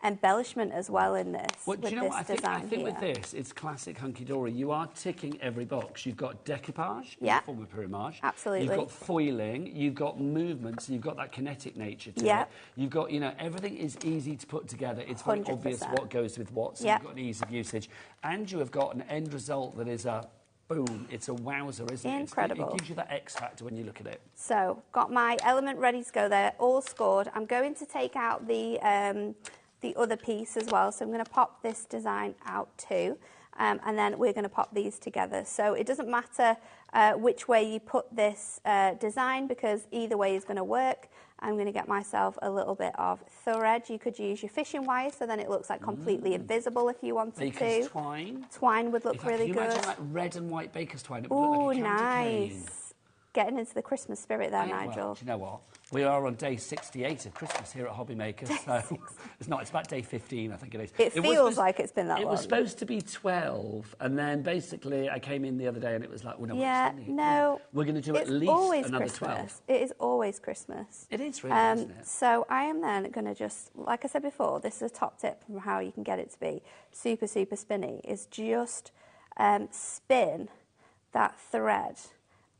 embellishment as well in this. Well, do you know what? I think with here. this, it's classic hunky-dory. You are ticking every box. You've got decoupage in Yeah. the form of pyramage. Absolutely. You've got foiling. You've got movements. You've got that kinetic nature to Yeah. it. You've got, you know, everything is easy to put together. It's very 100%. obvious what goes with what, so Yeah. you've got an ease of usage. And you have got an end result that is a boom. It's a wowzer, isn't it? Incredible. It gives you that X factor when you look at it. So, got my element ready to go there, all scored. I'm going to take out the other piece as well. So I'm going to pop this design out too. And then we're going to pop these together. So it doesn't matter which way you put this design, because either way is going to work. I'm going to get myself a little bit of thread. You could use your fishing wire, so then it looks like completely invisible if you wanted Baker's to. twine. Twine would look In fact, really can you good. imagine like red and white baker's twine? It would Oh, look like a candy cane. nice. Getting into the Christmas spirit there, Well, Nigel. do you know what? We are on day 68 of Christmas here at HobbyMaker, so it's not. It's about day 15, I think it is. It feels like it's been that long. It was supposed to be 12, and then basically I came in the other day and it was like, well, no, Yeah, no. we're going to do at It's least always another Christmas. 12. It is always Christmas. It is really, isn't it? So I am then going to just, like I said before, this is a top tip from how you can get it to be super, super spinny, is just spin that thread.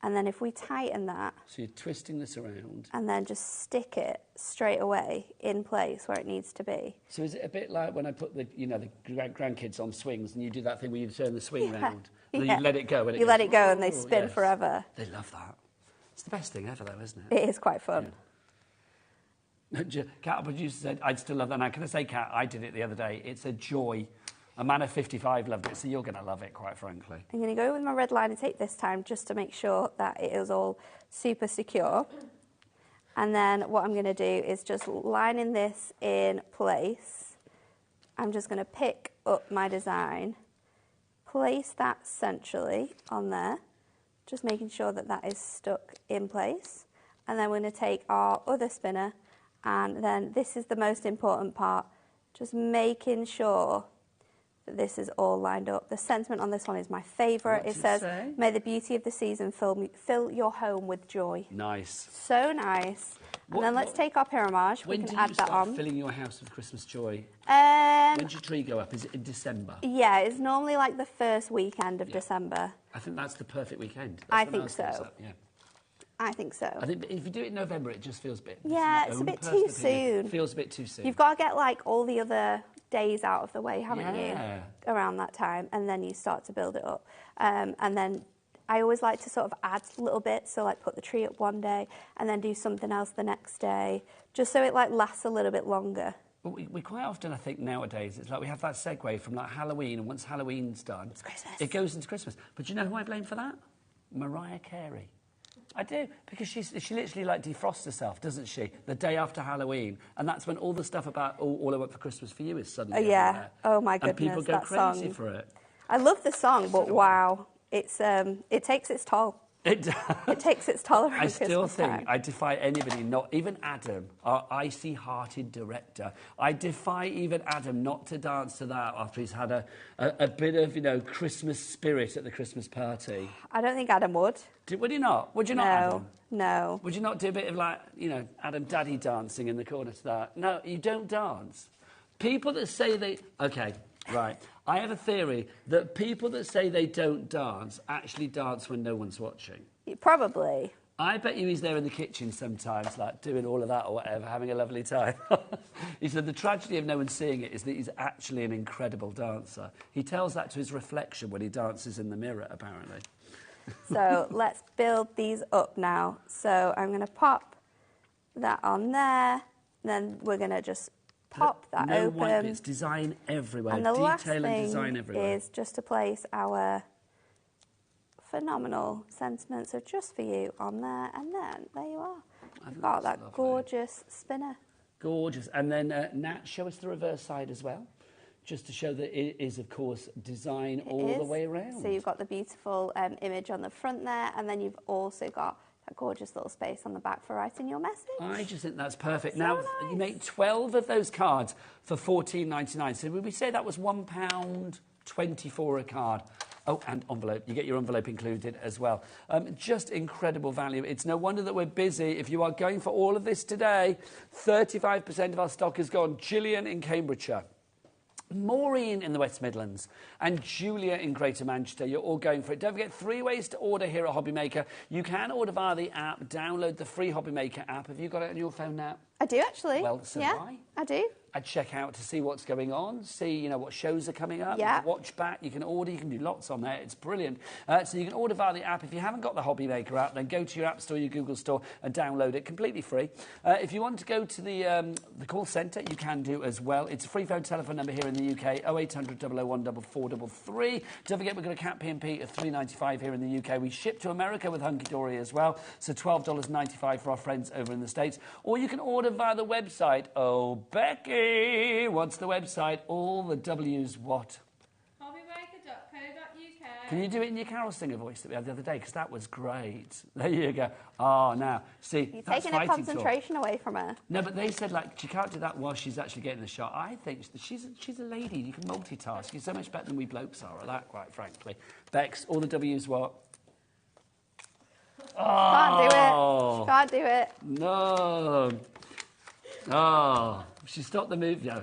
And then if we tighten that, So you're twisting this around. and then just stick it straight away in place where it needs to be. So is it a bit like when I put the, you know, the grandkids on swings and you do that thing where you turn the swing round and then you let it go and You let it go and they spin yes. forever. They love that. It's the best thing ever, though, isn't it? It is quite fun. Kat, our producer, said, I'd still love that. Now, can I say, Kat, I did it the other day. It's a joy. A man of 55 loved it, so you're going to love it, quite frankly. I'm going to go with my red liner tape this time just to make sure that it is all super secure. And then what I'm going to do is just lining this in place. I'm just going to pick up my design, place that centrally on there, just making sure that that is stuck in place. And then we're going to take our other spinner, and then this is the most important part, just making sure that this is all lined up. The sentiment on this one is my favourite. It says, "May the beauty of the season fill your home with joy." Nice. So nice. And then let's take our pyramage. We can add that on. When do you start filling your house with Christmas joy? When does your tree go up? Is it in December? Yeah, it's normally like the first weekend of December. I think that's the perfect weekend. That's I when think ours goes so. up, yeah. I think so. I think if you do it in November, it just feels a bit... Yeah, this is it's a my bit own too personal opinion. soon. Feels a bit too soon. You've got to get like all the other days out of the way, haven't Yeah. you? Around that time, and then you start to build it up. And then I always like to sort of add little bits, so like put the tree up one day and then do something else the next day, just so it like lasts a little bit longer. But we quite often, I think, nowadays, it's like we have that segue from like Halloween, and once Halloween's done, It's Christmas. it goes into Christmas. But do you know who I blame for that? Mariah Carey. I do, because she literally like defrosts herself, doesn't she? The day after Halloween, and that's when all the stuff about All I Want for Christmas for You is suddenly everywhere. Oh my goodness, and people go that crazy song. for it. I love the song, but wow, it's it takes its toll. It does. It takes its toll around I still Christmas think, time. I defy anybody, not even Adam, our icy-hearted director, I defy even Adam not to dance to that after he's had a bit of, you know, Christmas spirit at the Christmas party. I don't think Adam would. Would you not? Would you not, Adam? No. Would you not do a bit of like, you know, Adam Daddy dancing in the corner to that? No, you don't dance. People that say they... Okay, right. I have a theory that people that say they don't dance actually dance when no one's watching. Probably. I bet you he's there in the kitchen sometimes, like, doing all of that or whatever, having a lovely time. He said the tragedy of no one seeing it is that he's actually an incredible dancer. He tells that to his reflection when he dances in the mirror, apparently. So let's build these up now. So I'm going to pop that on there. Then we're going to just pop that no open. white bits, design everywhere, And the last detail and design thing everywhere. is just to place our phenomenal sentiment, so just for you on there, and then there you are. You've got that lovely. gorgeous spinner. Gorgeous. And then, Nat, show us the reverse side as well, just to show that it is, of course, design all the way around. So you've got the beautiful image on the front there, and then you've also got that gorgeous little space on the back for writing your message. I just think that's perfect. So now, nice. you make 12 of those cards for £14.99. So would we say that was £1.24 a card? Oh, and envelope. You get your envelope included as well. Just incredible value. It's no wonder that we're busy. If you are going for all of this today, 35% of our stock is gone. Gillian in Cambridgeshire, Maureen in the West Midlands, and Julia in Greater Manchester. You're all going for it. Don't forget, 3 ways to order here at HobbyMaker. You can order via the app. Download the free HobbyMaker app. Have you got it on your phone now? I do, actually. Well, so yeah, do I do. I'd check out to see what's going on, see, what shows are coming up. Yeah. You can watch back, you can order, you can do lots on there. It's brilliant. So you can order via the app. If you haven't got the HobbyMaker app, then go to your App Store, your Google Store, and download it completely free. If you want to go to the call centre, you can do as well. It's a free phone telephone number here in the UK, 0800 001 4433. Don't forget, we've got a Cat P&P of $3.95 here in the UK. We ship to America with Hunky Dory as well, so $12.95 for our friends over in the States. Or you can order via the website. Oh, Becky, what's the website? All the W's what? HobbyMaker.co.uk. Can you do it in your Carol Singer voice that we had the other day? Because that was great. There you go. Oh, now, see, You're that's taking her fighting concentration away from her. No, but they said, she can't do that while she's actually getting the shot. I think she's a lady. You can multitask. You're so much better than we blokes are at that, quite frankly. Bex, all the W's what? Oh. Can't do it. Can't do it. No. Oh, she stopped the move. Yeah,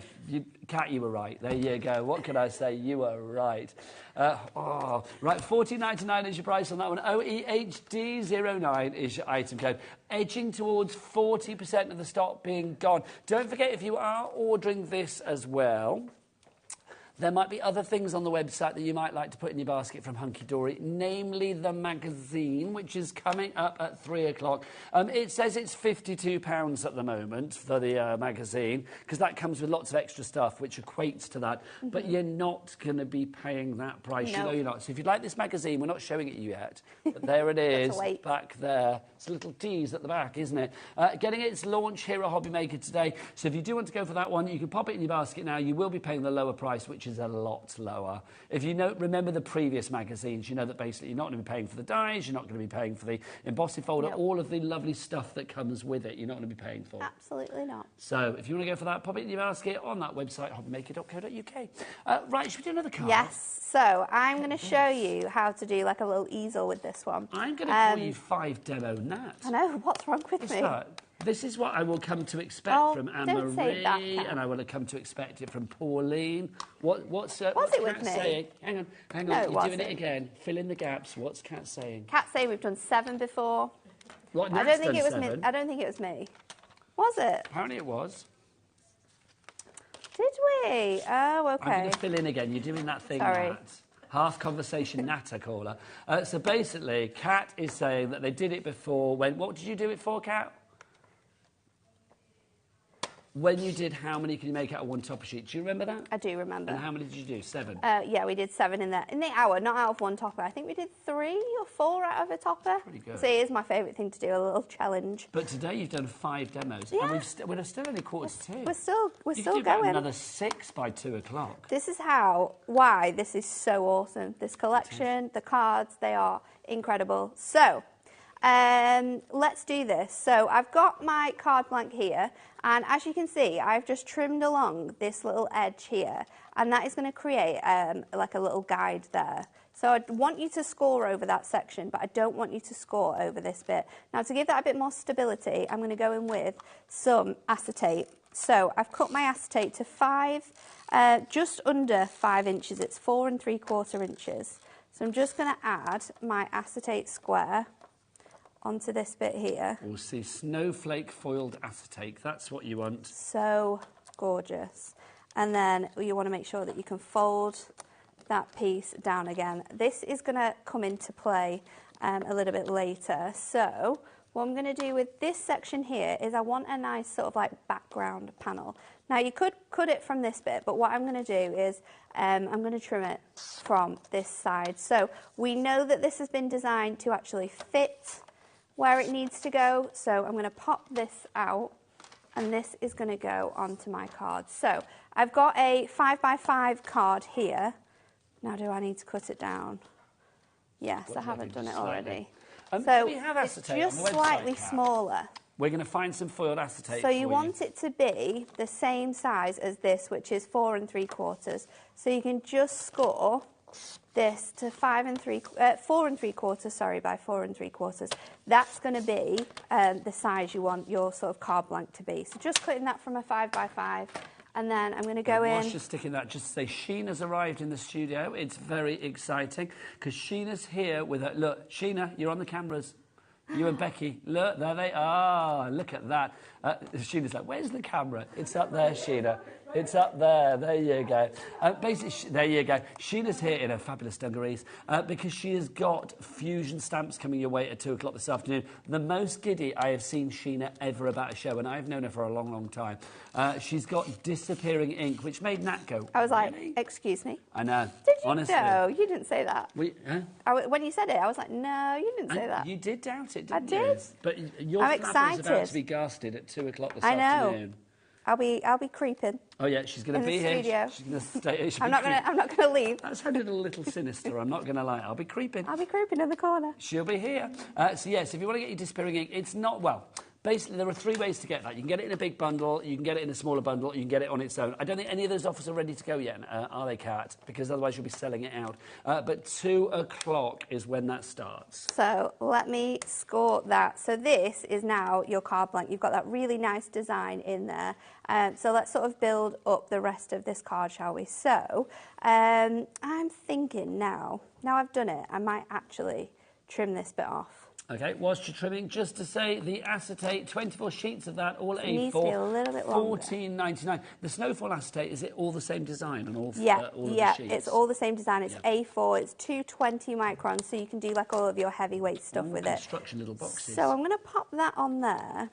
Kat, you were right. There you go. What can I say? You were right. Right, $14.99 is your price on that one. OEHD09 is your item code. Edging towards 40% of the stock being gone. Don't forget, if you are ordering this as well, there might be other things on the website that you might like to put in your basket from Hunky Dory, namely the magazine, which is coming up at 3 o'clock. It says it's £52 at the moment for the magazine, because that comes with lots of extra stuff, which equates to that. Mm-hmm. But you're not going to be paying that price. No. You know you're not. So if you'd like this magazine, we're not showing it you yet, but there it is, back there. It's a little tease at the back, isn't it? Getting its launch here at HobbyMaker today. So if you do want to go for that one, you can pop it in your basket now. You will be paying the lower price, which is a lot lower. If you remember the previous magazines, you know that basically you're not going to be paying for the dies, you're not going to be paying for the embossing folder, all of the lovely stuff that comes with it, you're not going to be paying for. Absolutely not. So if you want to go for that, pop it in your basket on that website, hobbymaker.co.uk. Right, should we do another card? Yes. So I'm going to show you how to do like a little easel with this one. I'm going to call you 5 Demo Nat. I know, what's wrong with me? This is what I will come to expect from Anne-Marie, and I will come to expect it from Pauline. What's Kat saying? Hang on, you're doing it again. Fill in the gaps. What's Kat saying? Kat saying we've done 7 before. What, I don't think it was me. I don't think it was me. Was it? Apparently it was. Did we? Oh, okay. I'm going to fill in again. You're doing that thing, Sorry. Nat. Half conversation Nat, I call her. So basically, Kat is saying that they did it before. What did you do it for, Kat? When you did how many can you make out of one topper sheet? Do you remember that? I do remember. And how many did you do? 7? Yeah, we did 7 in the hour, not out of one topper. I think we did 3 or 4 out of a topper. Pretty good. So it is my favourite thing to do, a little challenge. But today you've done 5 demos. Yeah. And we're still only quarter to 2. We're still you can do going. Another 6 by 2 o'clock. This is why this is so awesome. This collection, the cards, they are incredible. So, let's do this. So I've got my card blank here, and as you can see, I've just trimmed along this little edge here, and that is going to create like a little guide there. So I want you to score over that section, but I don't want you to score over this bit. Now, to give that a bit more stability, I'm going to go in with some acetate. So I've cut my acetate to just under 5 inches. It's 4 3/4 inches. So I'm just going to add my acetate square onto this bit here. We'll see snowflake foiled acetate. That's what you want. So gorgeous. And then you want to make sure that you can fold that piece down again. This is going to come into play a little bit later. So what I'm going to do with this section here is I want a nice sort of like background panel. Now you could cut it from this bit, but what I'm going to do is I'm going to trim it from this side. So we know that this has been designed to actually fit where it needs to go. So I'm going to pop this out, and this is going to go onto my card. So I've got a 5x5 card here. Now, do I need to cut it down? Yes, I haven't done it already. So we have it's just slightly smaller. We're going to find some foiled acetate. So you want it to be the same size as this, which is 4 3/4. So you can just score this to 4 3/4, sorry, by 4 3/4. That's going to be the size you want your sort of card blank to be. So just cutting that from a 5 by 5, and then I'm going to go in. Whilst you're sticking that, just to say Sheena's arrived in the studio. It's very exciting because Sheena's here with her. Look, Sheena, you're on the cameras. You and Becky, look, there they are. Look at that. Sheena's like, where's the camera? It's up there, Sheena. It's up there. There you go. Basically, there you go. Sheena's here in her fabulous dungarees because she has got fusion stamps coming your way at 2 o'clock this afternoon. The most giddy I have seen Sheena ever about a show, and I've known her for a long, long time. She's got disappearing ink, which made Nat go, I was like, really? excuse me? I know. Did you? Honestly. No, you didn't say that. When you said it, I was like, no, you didn't say that. You did doubt it, didn't I you? did. But your I'm flapper is about excited. to be gasted at 2 o'clock this I know. afternoon. I'll be creeping. Oh yeah, she's going to in be the here. studio. She's going to stay. I'm not gonna leave. That sounded a little sinister. I'm not going to lie. I'll be creeping. I'll be creeping in the corner. She'll be here. So yes, if you want to get your disappearing ink, it's not well. Basically, there are 3 ways to get that. You can get it in a big bundle, you can get it in a smaller bundle, you can get it on its own. I don't think any of those offers are ready to go yet, are they, Kat? Because otherwise you'll be selling it out. But 2 o'clock is when that starts. So let me score that. So this is now your card blank. You've got that really nice design in there. So let's sort of build up the rest of this card, shall we? So I'm thinking now I've done it, I might actually trim this bit off. Okay, whilst you're trimming, just to say the acetate, 24 sheets of that, all It needs to be a little bit A4, longer. $14.99. The Snowfall acetate, is it all the same design on all, all Yeah, of the sheets? it's all the same design. It's Yeah. A4, it's 220 microns, so you can do like all of your heavyweight stuff with it. Construction little boxes. So I'm going to pop that on there.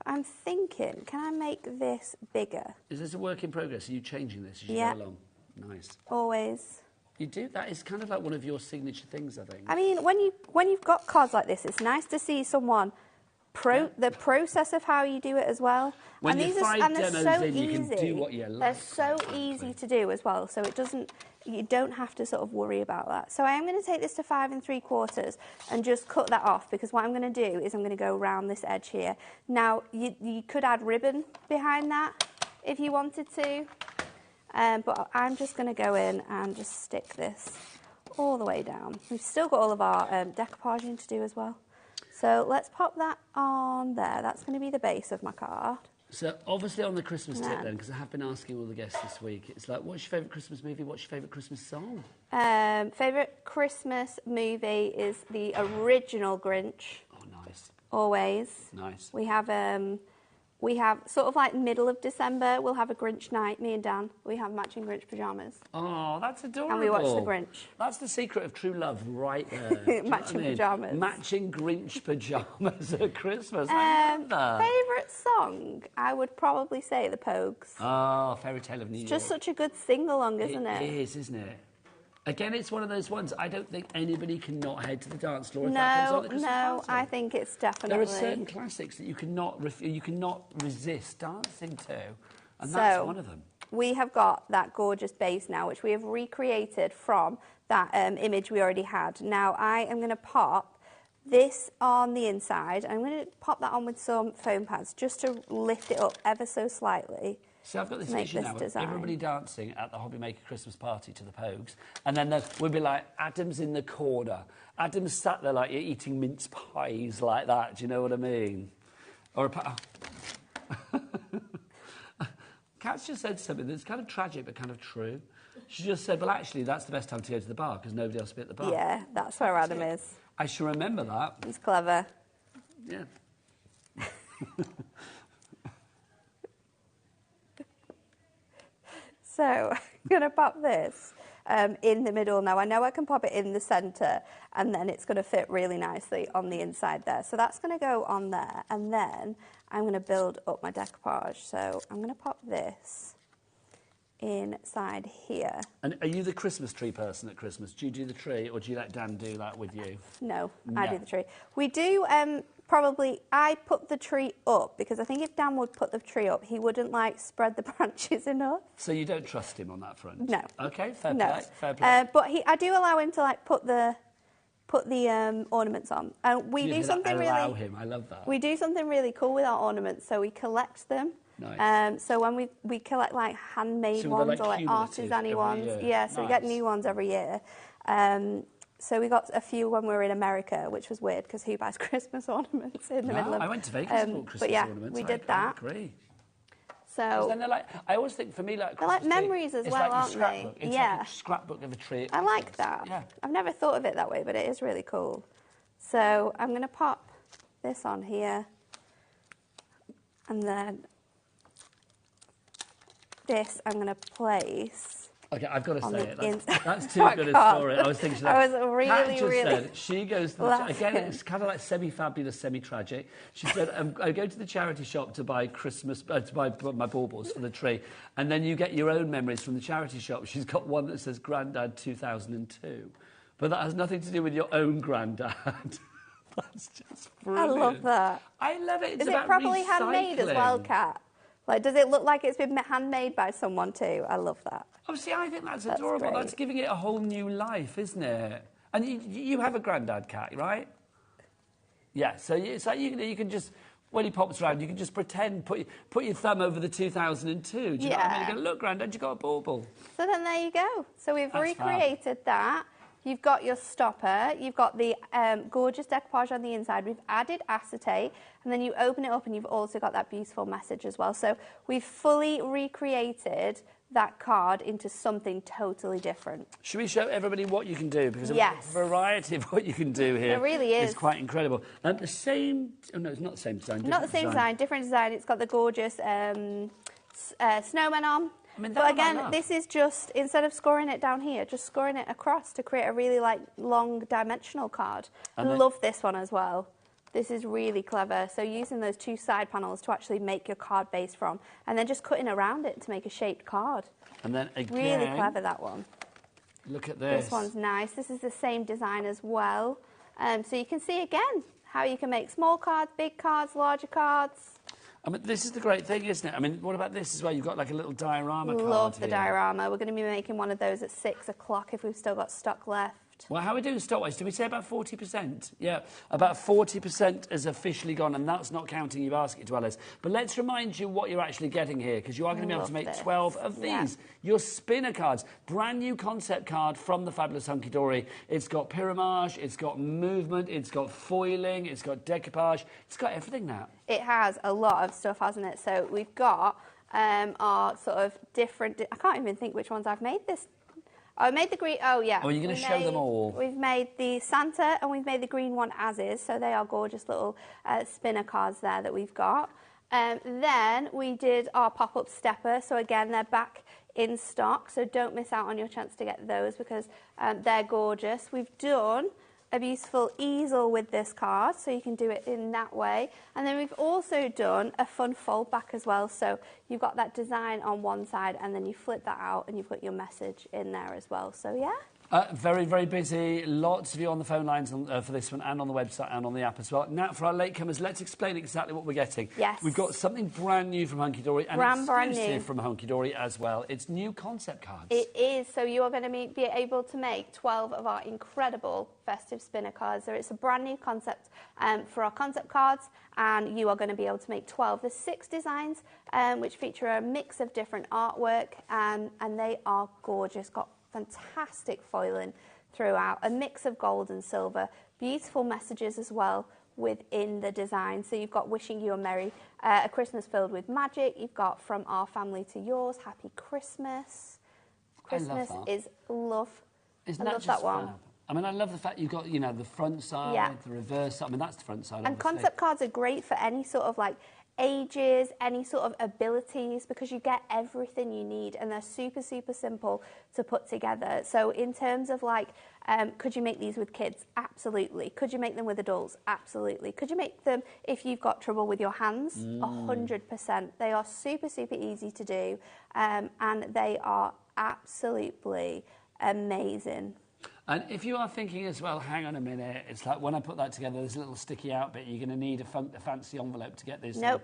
I'm thinking, can I make this bigger? Is this a work in progress? Are you changing this as you Yeah. go along? Nice. Always. You do? That is kind of like one of your signature things, I think. I mean, when you've got cards like this, it's nice to see someone the process of how you do it as well. When and you're these 5 are, and they're demos so in, easy. you can do what you like. They're so Exactly. easy to do as well, so you don't have to sort of worry about that. So I am going to take this to 5 3/4 and just cut that off, because what I'm going to do is I'm going to go around this edge here. Now, you could add ribbon behind that if you wanted to, but I'm just going to go in and just stick this all the way down. We've still got all of our decoupaging to do as well. So let's pop that on there. That's going to be the base of my card. So obviously on the Christmas tip Yeah. then, because I have been asking all the guests this week, it's like, what's your favourite Christmas movie? What's your favourite Christmas song? Favourite Christmas movie is the original Grinch. Oh, nice. Always. Nice. We have sort of like middle of December, we'll have a Grinch night, me and Dan. We have matching Grinch pyjamas. Oh, that's adorable. And we watch The Grinch. That's the secret of true love right there. Do you know what Matching I mean? pyjamas. Matching Grinch pyjamas at Christmas. I love that. Favourite song? I would probably say The Pogues. Oh, Fairy Tale of New York. Just such a good sing-along, isn't It it? is, isn't it? Again, it's one of those ones, I don't think anybody can not head to the dance floor if that comes on at the Christmas No, party. I think it's There definitely... are certain classics that you cannot resist dancing to, and So, that's one of them. We have got that gorgeous base now, which we have recreated from that image we already had. Now, I am going to pop this on the inside. I'm going to pop that on with some foam pads just to lift it up ever so slightly. So I've got this Make vision this now of design. everybody dancing at the HobbyMaker Christmas party to the Pogues, and then we'll be like, Adam's in the corner. Adam's sat there like you're eating mince pies like that, do you know what I mean? Or Kat's just said something that's kind of tragic but kind of true. She just said, well, actually, that's the best time to go to the bar because nobody else will be at the bar. Yeah, that's where Adam is. I shall remember that. He's clever. Yeah. So I'm going to pop this in the middle now. I know I can pop it in the centre, and then it's going to fit really nicely on the inside there. So that's going to go on there, and then I'm going to build up my decoupage. So I'm going to pop this inside here. And are you the Christmas tree person at Christmas? Do you do the tree, or do you let Dan do that with you? No, I No. do the tree. We do I put the tree up, because I think if Dan would put the tree up, he wouldn't like spread the branches enough. So you don't trust him on that front? No. Okay, fair No. play, fair play. But I do allow him to like put the ornaments on. And we You do did something allow really him, I love that. we do something really cool with our ornaments. So we collect them Nice. So when we collect like handmade So they're, ones like, or like cumulative artisan-y every ones. year. Yeah, so we get Nice. new ones every year. So we got a few when we were in America, which was weird because who buys Christmas ornaments in the middle of... I went to Vegas and bought Christmas but yeah, ornaments. we did that. I agree. 'Cause then they're like, I always think for me, like they're like Christmas tree, memories as it's well, like a aren't scrapbook. they? It's Yeah. like a scrapbook of a tree. I like that. Yeah. I've never thought of it that way, but it is really cool. So I'm going to pop this on here. And then this I'm going to place... Okay, I've got to on say the it. inside. That's too good a story. I was thinking that. I was really, Kat just really said she goes to the again. laughing. It's kind of like semi-fabulous, semi-tragic. She said, "I go to the charity shop to buy Christmas, to buy my baubles for the tree, and then you get your own memories from the charity shop." She's got one that says "Grandad 2002," but that has nothing to do with your own granddad. That's just brilliant. I love that. I love it. It's Is it about properly handmade as well, recycling. Kat? Like, does it look like it's been handmade by someone too? I love that. Oh, see, I think that's That's adorable. great. That's giving it a whole new life, isn't it? And you have a granddad cat, right? Yeah, so it's like you can just, when he pops around, you can just pretend, put your thumb over the 2002. Do you know what I mean? You go, look, granddad, you got a bauble. So then there you go. So we've That's recreated that. You've got your stopper. You've got the gorgeous decoupage on the inside. We've added acetate. And then you open it up and you've also got that beautiful message as well. So we've fully recreated that card into something totally different. Should we show everybody what you can do? Because the variety of what you can do here It really is. quite incredible. The same... Oh, no, it's not the same design. Not the same design, different design. It's got the gorgeous snowmen on. I mean, But again, this is just, instead of scoring it down here, just scoring it across to create a really long dimensional card. I love this one as well. This is really clever. So using those two side panels to actually make your card base from, and then just cutting around it to make a shaped card. And then again... Really clever, that one. Look at this. This one's nice. This is the same design as well. So you can see again how you can make small cards, big cards, larger cards. I mean, this is the great thing, isn't it? I mean, what about this as well? You've got like a little diorama card Love the here. diorama. We're going to be making one of those at 6 o'clock if we've still got stock left. Well, how are we doing stock-wise? Did we say about 40%? Yeah, about 40% has officially gone, and that's not counting your basket dwellers. But let's remind you what you're actually getting here, because you are going to be able to make 12 of these. Yeah. Your spinner cards, brand new concept card from the fabulous Hunky Dory. It's got pyramage, it's got movement, it's got foiling, it's got decoupage. It's got everything now. It has a lot of stuff, hasn't it? So we've got our sort of different... I can't even think which ones I've made this... I made the green... Oh, yeah. Oh, you're going to show them all? We've made the Santa and we've made the green one as is. So they are gorgeous little spinner cards there that we've got. Then we did our pop-up stepper. So, again, they're back in stock. So don't miss out on your chance to get those because they're gorgeous. We've done a beautiful easel with this card, so you can do it in that way. And then we've also done a fun fold back as well. So you've got that design on one side and then you flip that out and you've got your message in there as well. So yeah. Very, very busy. Lots of you on the phone lines for this one and on the website and on the app as well. Now, for our latecomers, let's explain exactly what we're getting. Yes. We've got something brand new from Hunky Dory and Brand exclusive new from Hunky Dory as well. It's new concept cards. It is. So you are going to be able to make 12 of our incredible festive spinner cards. So it's a brand new concept for our concept cards, and you are going to be able to make 12. There's 6 designs which feature a mix of different artwork, and they are gorgeous. Got fantastic foiling throughout, a mix of gold and silver, beautiful messages as well within the design. So you've got wishing you a Christmas filled with magic. You've got from our family to yours, happy Christmas. Christmas is love. Isn't I that love just that one. fab? I mean, I love the fact you've got, the front side, the reverse side. I mean, that's the front side, And obviously. concept cards are great for any sort of like ages, any sort of abilities, because you get everything you need and they're super, super simple to put together. So in terms of like, could you make these with kids? Absolutely. Could you make them with adults? Absolutely. Could you make them if you've got trouble with your hands? 100%. They are super, super easy to do, and they are absolutely amazing. And if you are thinking as well, hang on a minute, it's like when I put that together, there's a little sticky out bit, you're going to need a fancy envelope to get this. Nope.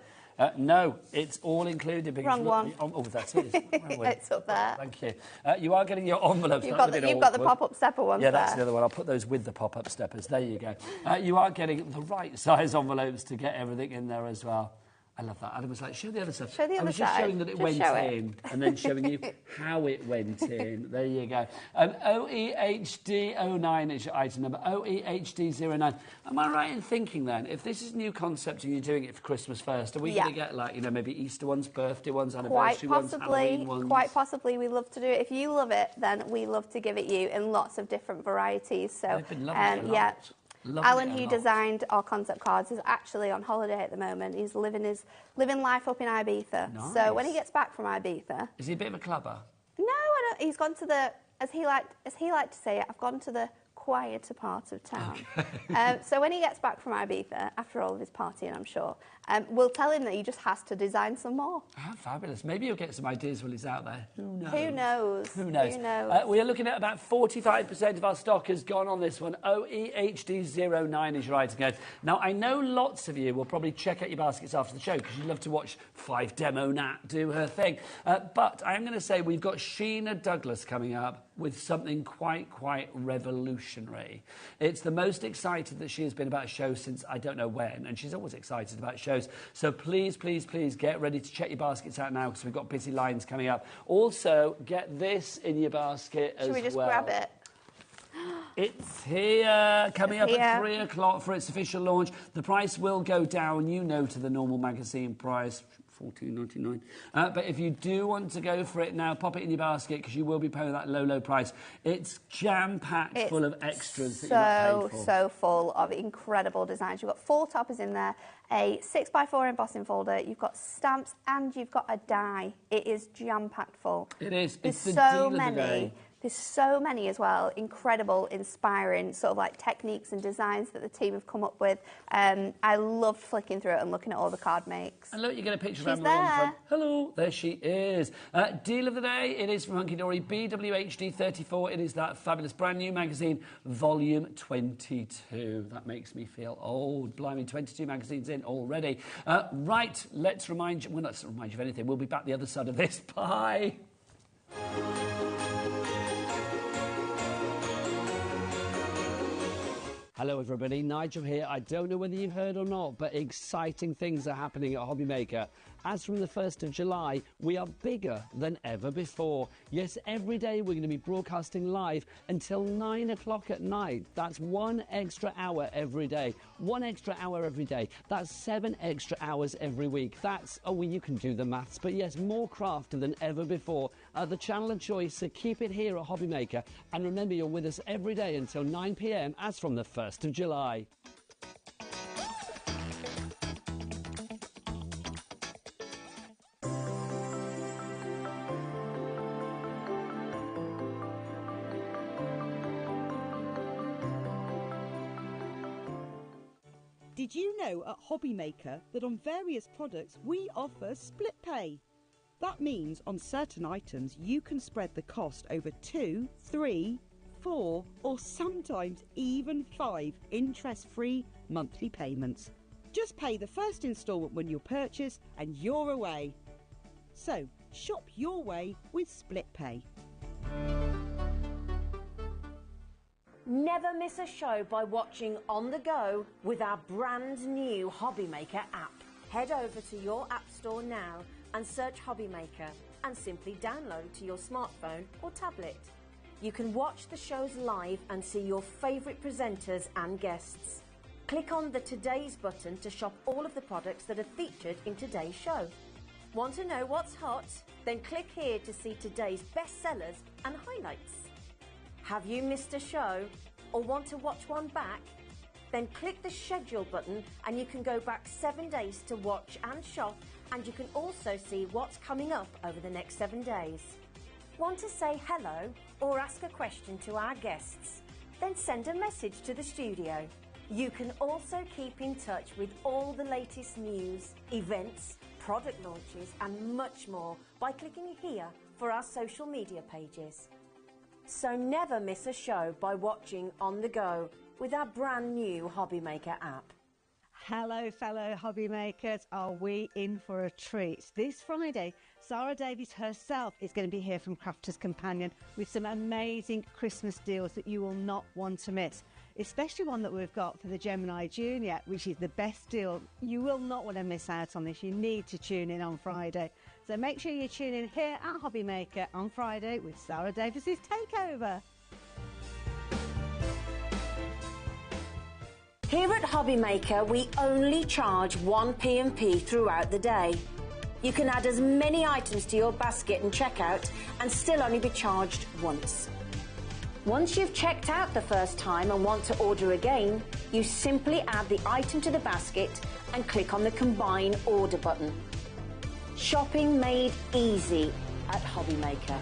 No, it's all included. Because Wrong one. Oh, that's it. It's up there. Thank you. You are getting your envelopes. You've got the pop-up stepper ones Yeah, there. that's the other one. I'll put those with the pop-up steppers. There you go. You are getting the right size envelopes to get everything in there as well. I love that. Adam was like, show the other side. Show the I other was just side. showing that it Just went show it. in and then showing you how it went in. There you go. OEHD09 is your item number. OEHD09. Am I right in thinking then, if this is a new concept and you're doing it for Christmas first, are we going to get like, you know, maybe Easter ones, birthday ones, anniversary ones, Halloween ones? Quite possibly. We love to do it. If you love it, then we love to give it you in lots of different varieties. So, I've been loving it a lot. Alan, who designed our concept cards, is actually on holiday at the moment. He's living life up in Ibiza. Nice. So when he gets back from Ibiza, Is he a bit of a clubber? no, I don't. He's gone to the, as he liked to say it, I've gone to the quieter part of town. So when he gets back from Ibiza, after all of his partying, I'm sure, we'll tell him that he just has to design some more. How fabulous. Maybe he'll get some ideas while he's out there. Who knows? Who knows? Who knows? Who knows? We are looking at about 45% of our stock has gone on this one. OEHD09 is your item code. Now, I know lots of you will probably check out your baskets after the show because you love to watch 5 Demo Nat do her thing. But I'm going to say we've got Sheena Douglas coming up with something quite revolutionary. It's the most excited that she has been about a show since I don't know when, and she's always excited about shows. So please get ready to check your baskets out now because we've got busy lines coming up. Also, get this in your basket as well. Should we just grab it? It's here, coming up at 3 o'clock for its official launch. The price will go down, you know, to the normal magazine price, $14.99. But if you do want to go for it now, pop it in your basket because you will be paying that low price. It's jam-packed full of extras that you're not paid for. So full of incredible designs. You've got 4 toppers in there, a 6x4 embossing folder, you've got stamps, and you've got a die. It is jam-packed full. It is. There's It's the so deal of the many. day. There's so many as well, incredible, inspiring sort of like techniques and designs that the team have come up with. I loved flicking through it and looking at all the card makes. And look, you get a picture of She's Emily on the there. front. Hello, there she is. Deal of the day, it is from Hunky Dory, BWHD34. It is that fabulous brand new magazine, volume 22. That makes me feel old. Blimey, 22 magazines in already. Right, let's remind you, well, let's remind you of anything. We'll be back the other side of this. Bye. Hello everybody, Nigel here. I don't know whether you've heard or not, but exciting things are happening at HobbyMaker. As from the 1st of July, we are bigger than ever before. Yes, every day we're going to be broadcasting live until 9 o'clock at night. That's 1 extra hour every day. 1 extra hour every day. That's 7 extra hours every week. That's, oh, well, you can do the maths, but yes, more craft than ever before. The channel of choice, so keep it here at HobbyMaker. And remember, you're with us every day until 9 p.m. as from the 1st of July. Did you know at HobbyMaker that on various products we offer split pay? That means on certain items you can spread the cost over 2, 3, 4 or sometimes even 5 interest-free monthly payments. Just pay the first instalment when you purchase and you're away. So shop your way with split pay. Never miss a show by watching on the go with our brand new HobbyMaker app. Head over to your app store now and search HobbyMaker and simply download it to your smartphone or tablet. You can watch the shows live and see your favourite presenters and guests. Click on the Today's button to shop all of the products that are featured in today's show. Want to know what's hot? Then click here to see today's bestsellers and highlights. Have you missed a show or want to watch one back? Then click the schedule button and you can go back 7 days to watch and shop, and you can also see what's coming up over the next 7 days. Want to say hello or ask a question to our guests? Then send a message to the studio. You can also keep in touch with all the latest news, events, product launches and much more by clicking here for our social media pages. So never miss a show by watching on the go with our brand new HobbyMaker app. Hello, fellow hobby makers. Are we in for a treat? This Friday, Sarah Davies herself is going to be here from Crafter's Companion with some amazing Christmas deals that you will not want to miss. especially one that we've got for the Gemini Junior, which is the best deal. You will not want to miss out on this. You need to tune in on Friday. So make sure you tune in here at HobbyMaker on Friday with Sarah Davis's Takeover. Here at HobbyMaker, we only charge 1 P&P throughout the day. You can add as many items to your basket and checkout and still only be charged once. Once you've checked out the first time and want to order again, you simply add the item to the basket and click on the Combine Order button. Shopping made easy at HobbyMaker.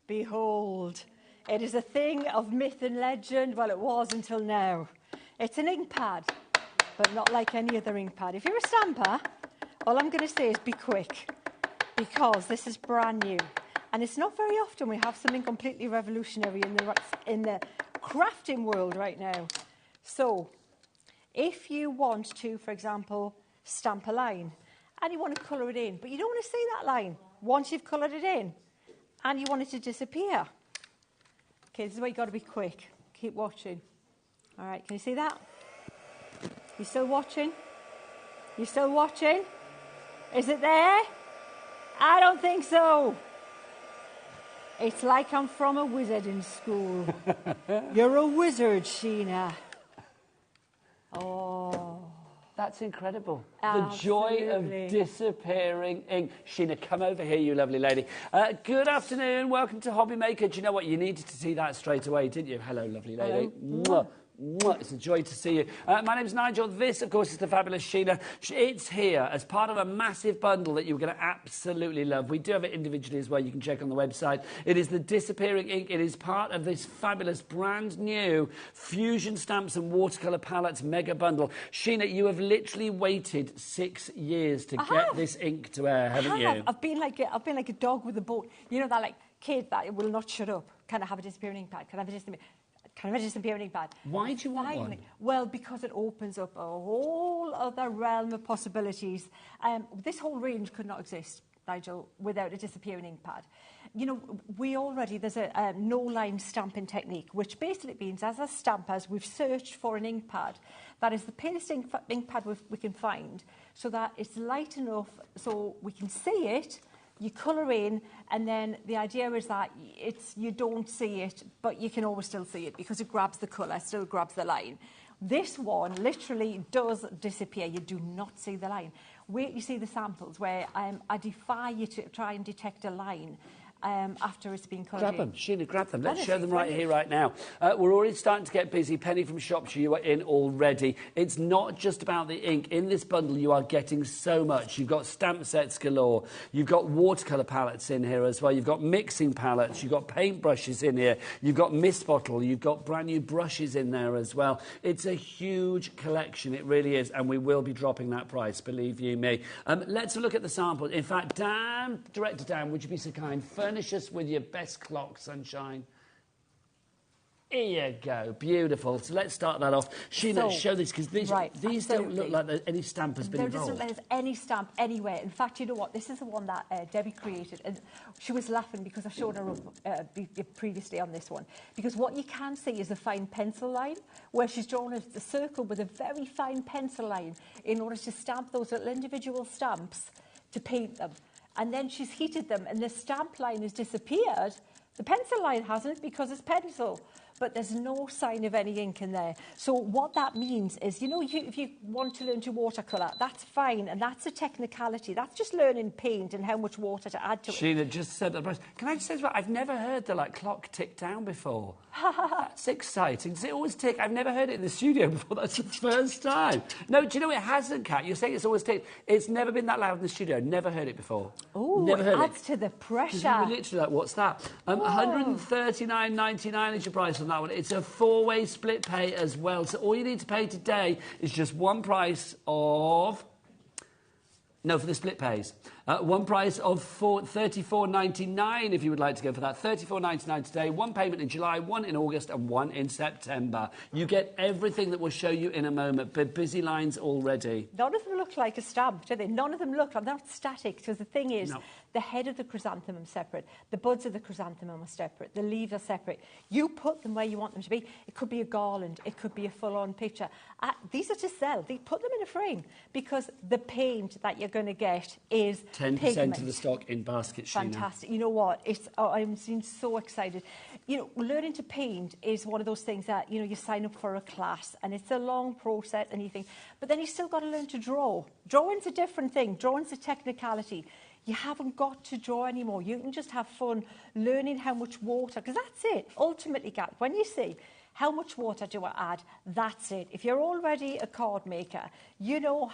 Behold, it is a thing of myth and legend. Well, it was until now. It's an ink pad, but not like any other ink pad. If you're a stamper, all I'm going to say is be quick, because this is brand new. And it's not very often we have something completely revolutionary in the crafting world right now. So, if you want to, for example, stamp a line, and you want to colour it in, but you don't want to see that line once you've coloured it in, and you want it to disappear. Okay, this is where you've got to be quick. Keep watching. All right, can you see that? You still watching? You still watching? Is it there? I don't think so. It's like I'm from a wizarding school. You're a wizard, Sheena. Oh. That's incredible. Absolutely. The joy of disappearing ink. Sheena, come over here, you lovely lady. Good afternoon. Welcome to HobbyMaker. Do you know what? You needed to see that straight away, didn't you? Hello, lovely lady. Hello. Mwah. It's a joy to see you. My name's Nigel. This, of course, is the fabulous Sheena. It's here as part of a massive bundle that you're going to absolutely love. We do have it individually as well. You can check on the website. It is the Disappearing Ink. It is part of this fabulous brand new Fusion Stamps and Watercolor Palettes mega bundle. Sheena, you have literally waited 6 years to get this ink to air, haven't you? I've been like a dog with a bone. You know that like kid that will not shut up. Can I have a disappearing ink pad? Can I have a disappearing ink pad? Why do you want one? Well, because it opens up a whole other realm of possibilities. This whole range could not exist, Nigel, without a disappearing ink pad. You know, there's a no-line stamping technique, which basically means as stampers, we've searched for an ink pad that is the palest ink pad we can find, so that it's light enough so we can see it. You colour in, and then the idea is that you don't see it, but you can always still see it because it grabs the colour, still grabs the line. This one literally does disappear. You do not see the line. Wait, you see the samples where I defy you to try and detect a line after it's been coloured. Grab them, Sheena, grab them. Let's show them right here, right now. We're already starting to get busy. Penny from Shropshire, you are in already. It's not just about the ink. In this bundle, you are getting so much. You've got stamp sets galore. You've got watercolour palettes in here as well. You've got mixing palettes. You've got paint brushes in here. You've got mist bottle. You've got brand new brushes in there as well. It's a huge collection. It really is. And we will be dropping that price, believe you me. Let's have a look at the samples. In fact, Dan, Director Dan, would you be so kind? Furnish us with your best clock, sunshine. Here you go, beautiful. So let's start that off. Sheena, show this, because these don't look like any stamp has been involved. There doesn't look like there's any stamp anywhere. In fact, you know what? This is the one that Debbie created, and she was laughing because I showed her previously on this one. Because what you can see is a fine pencil line, where she's drawn a circle with a very fine pencil line in order to stamp those little individual stamps to paint them. And then she's heated them, and the stamp line has disappeared. The pencil line hasn't, because it's pencil. But there's no sign of any ink in there. So what that means is, you know, if you want to learn to watercolour, that's fine, and that's a technicality. That's just learning paint and how much water to add to it. Sheena just said that. Can I just say, I've never heard the clock tick down before. That's exciting. Does it always tick? I've never heard it in the studio before. That's the first time. No, do you know it hasn't, Kat? You're saying it's always ticked. It's never been that loud in the studio. Never heard it before. Oh, it adds to the pressure. You're literally like, what's that? $139.99 is your price on that one. It's a 4-way split pay as well. So all you need to pay today is just one price of No, for the split pays. One price of $34.99 if you would like to go for that. $34.99 today, one payment in July, one in August and one in September. You get everything that we'll show you in a moment, but busy lines already. None of them look like a stamp, do they? None of them look like, they're not static, because the thing is, the head of the chrysanthemum is separate, the buds of the chrysanthemum are separate, the leaves are separate. You put them where you want them to be. It could be a garland, it could be a full-on picture. These are to sell. They put them in a frame because the paint that you're going to get is 10% pigment. of the stock in basket, Sheena. Fantastic. You know what? I'm so excited. You know, learning to paint is one of those things that, you know, you sign up for a class and it's a long process and you think, but then you still got to learn to draw. Drawing's a different thing. Drawing's a technicality. You haven't got to draw anymore. You can just have fun learning how much water, because that's it. Ultimately, Kat, when you see how much water do I add, that's it. If you're already a card maker, you know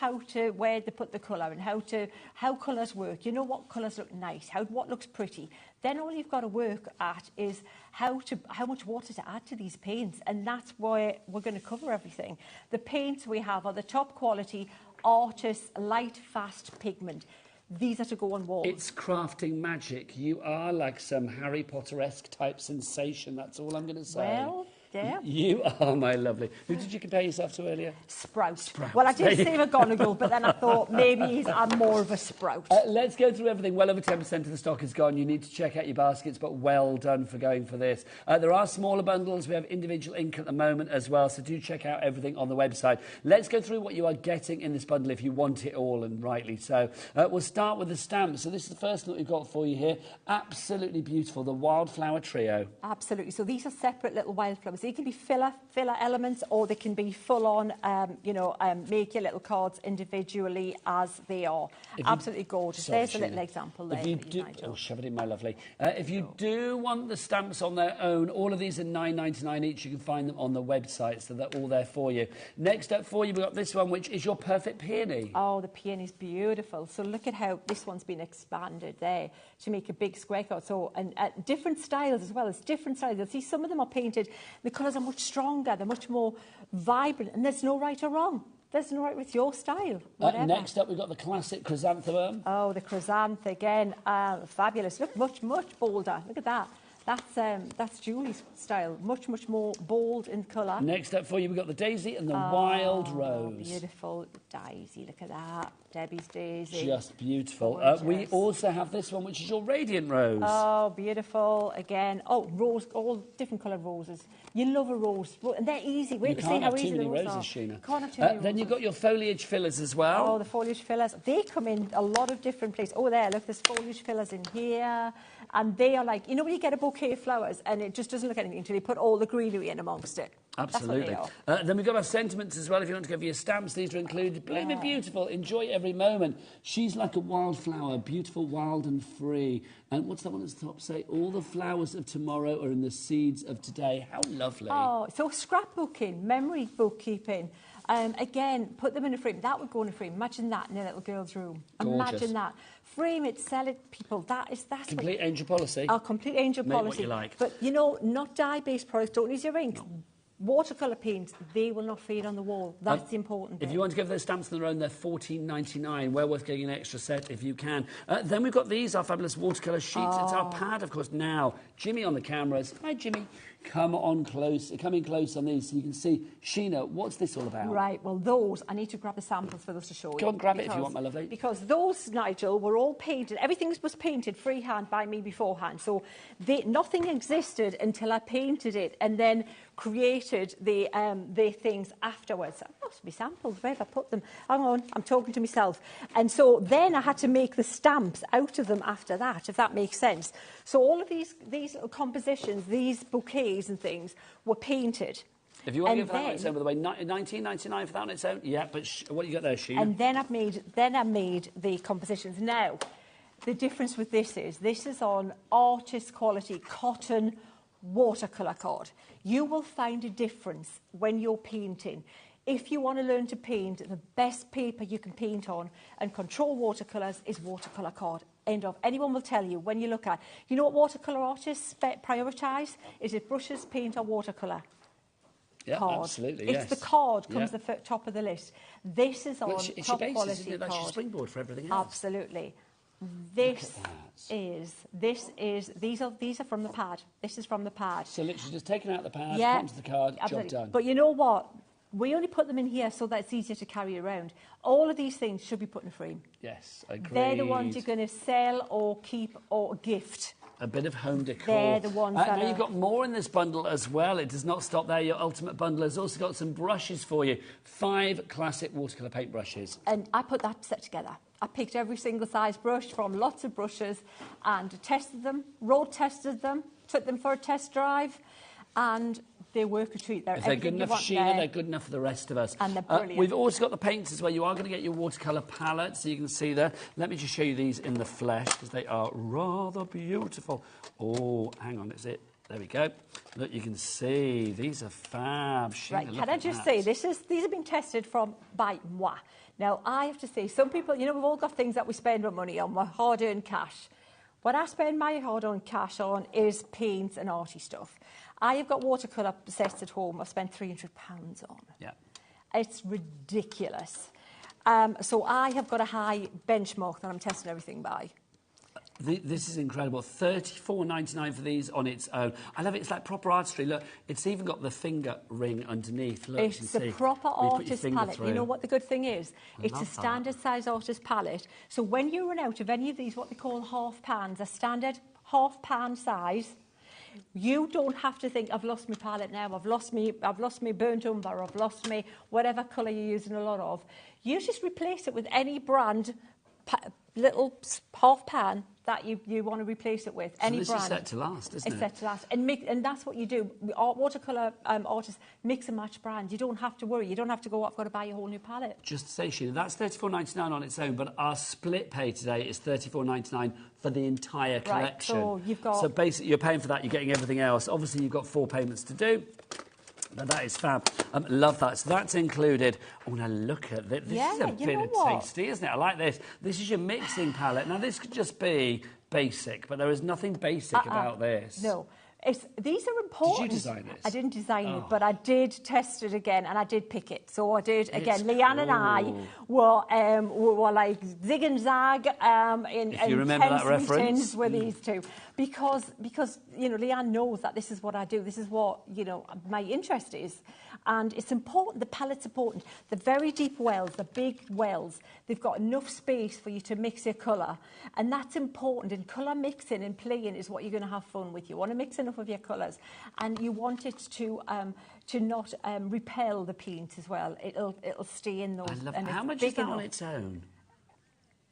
where to put the colour and how colours work. You know what colours look nice, what looks pretty. Then all you've got to work at is how much water to add to these paints, and that's why we're going to cover everything. The paints we have are the top quality, artist, light, fast pigment. These are to go on walls. It's crafting magic. You are like some Harry Potter-esque type sensation. That's all I'm going to say. Well, yeah. You are my lovely. Who did you compare yourself to earlier? Sprout. Well, I did say McGonagall, but then I thought maybe I'm more of a Sprout. Let's go through everything. Well over 10% of the stock is gone. You need to check out your baskets, but well done for going for this. There are smaller bundles. We have individual ink at the moment as well, so do check out everything on the website. Let's go through what you are getting in this bundle if you want it all, and rightly so. We'll start with the stamps. So this is the first one that we've got for you here. Absolutely beautiful, the Wildflower Trio. Absolutely. So these are separate little wildflowers. They can be filler elements, or they can be full-on, make your little cards individually as they are. Absolutely gorgeous. Sorry, There's a Sheena. little example there. Shove it in, my lovely. If you do want the stamps on their own, all of these are $9.99 each. You can find them on the website, so they're all there for you. Next up for you, we've got this one, which is your perfect peony. Oh, the peony's beautiful. So look at how this one's been expanded there to make a big square card. So, and different styles as well. It's different styles. You'll see some of them are painted. The colours are much stronger. They're much more vibrant. And there's no right or wrong. There's no right with your style. Whatever. Next up, we've got the classic chrysanthemum. Oh, the chrysanth again. Fabulous. Look, much bolder. Look at that. That's Julie's style. Much more bold in colour. Next up for you, we've got the daisy and the wild rose. Beautiful daisy. Look at that. Debbie's daisy. Just beautiful. We also have this one, which is your radiant rose. Oh, beautiful. Again. Oh, rose, all different coloured roses. You love a rose. And they're easy. Wait to see how easy the roses are. Sheena. Can't have too many Then you've got your foliage fillers as well. Oh, the foliage fillers. They come in a lot of different places. Oh, there, look, there's foliage fillers in here. And they are like, you know when you get a bouquet of flowers and it just doesn't look anything until you put all the greenery in amongst it? Absolutely. Then we've got our sentiments as well. If you want to go for your stamps, these are included. Blooming beautiful. Enjoy every moment. She's like a wildflower, beautiful, wild and free. And what's that one at the top say? All the flowers of tomorrow are in the seeds of today. How lovely. Oh, so scrapbooking, memory bookkeeping. Again, put them in a frame. That would go in a frame. Imagine that in a little girl's room. Gorgeous. Imagine that. Frame it, sell it, people. That's complete angel policy. Our complete angel Make policy. what you like. But, you know, not dye-based products. Don't use your ink. No. Watercolour paints, they will not fade on the wall. That's the important bit. If you want to give those stamps on their own, they're $14.99. Well worth getting an extra set if you can. Then we've got these, our fabulous watercolour sheets. It's our pad, of course. Now, Jimmy on the cameras. Hi, Jimmy. Come in close on these so you can see. Sheena, what's this all about? Right, well, those, I need to grab the samples for those to show you. Go on, grab it if you want, my lovely. Because those, Nigel, were all painted. Everything was painted freehand by me beforehand. So nothing existed until I painted it and then created the things afterwards. That must be samples. Where have I put them? Hang on, I'm talking to myself. And so then I had to make the stamps out of them after that, if that makes sense. So all of these little compositions, these bouquets and things were painted. If you want to give that on its own, by the way, $19.99 for that on its own. Yeah, but what you got there, Sheena? And then I made the compositions. Now, the difference with this is on artist quality cotton watercolour card. You will find a difference when you're painting. If you want to learn to paint, the best paper you can paint on and control watercolours is watercolour card. End of. Anyone will tell you when you look at, you know what watercolour artists prioritise? Is it brushes, paint or watercolour? Yeah, card. absolutely, It's yes. the card comes Yeah. the top of the list. This is on Well, it's your top basis, quality isn't it? That's your card. springboard for everything else. Absolutely. Look at These are from the pad. This is from the pad. So literally just taking out the pad, Yeah, onto the card, absolutely. job done. But you know what? We only put them in here so that it's easier to carry around. All of these things should be put in a frame. Yes, agreed. They're the ones you're going to sell or keep or gift. A bit of home decor. They're the ones that now are... you've got more in this bundle as well. It does not stop there. Your ultimate bundle has also got some brushes for you. 5 classic watercolour paint brushes. And I put that set together. I picked every single size brush from lots of brushes and tested them, road tested them, took them for a test drive, and they work a treat. If they're good enough for Sheena, they're good enough for the rest of us. And they're brilliant. We've also got the paints as well. You are going to get your watercolour palette, so you can see there. Let me just show you these in the flesh, because they are rather beautiful. Oh, hang on, is it? There we go. Look, you can see these are fab. Sheena, Right, look can I at just that. say, these have been tested by moi. Now, I have to say, some people, you know, we've all got things that we spend our money on, our hard-earned cash. What I spend my hard-earned cash on is paints and arty stuff. I have got watercolour sets at home I've spent £300 on. Yeah. It's ridiculous. So I have got a high benchmark that I'm testing everything by. This is incredible. $34.99 for these on its own. I love it. It's like proper artistry. Look, it's even got the finger ring underneath. Look, It's you the see. proper Where you put your artist finger palette. through. You know what the good thing is? It's love a that. standard size artist palette. So when you run out of any of these, what they call half pans, a standard half pan size, you don't have to think, I've lost my palette now, I've lost me burnt umber, I've lost me whatever colour you're using a lot of. You just replace it with any brand little half pan that you want to replace it with. So Any this brand. is set to last, isn't It's it? set to last. And that's what you do. Watercolour artists mix and match brands. You don't have to worry. You don't have to go, I've got to buy a whole new palette. Just to say, Sheena, that's $34.99 on its own, but our split pay today is $34.99 for the entire collection. so you've got... So basically, you're paying for that, you're getting everything else. Obviously, you've got 4 payments to do. But that is fab. Love that. So that's included. Oh, now look at this. This is a bit of tasty, isn't it? I like this. This is your mixing palette. Now, this could just be basic, but there is nothing basic about this. No. These are important. Did you design this? I didn't design it, but I did test it again, and I did pick it. So I did again. Leanne and I were like zig and zag in If you remember that reference. meetings with these two, because you know Leanne knows that this is what I do. This is what my interest is, and it's important. The palette's important. The very deep wells, the big wells, they've got enough space for you to mix your colour, and that's important. And colour mixing and playing is what you're going to have fun with. You want to mix enough of your colours, and you want it to not repel the paint as well. It'll stay in those. I love and How it's much big is that enough. on its own?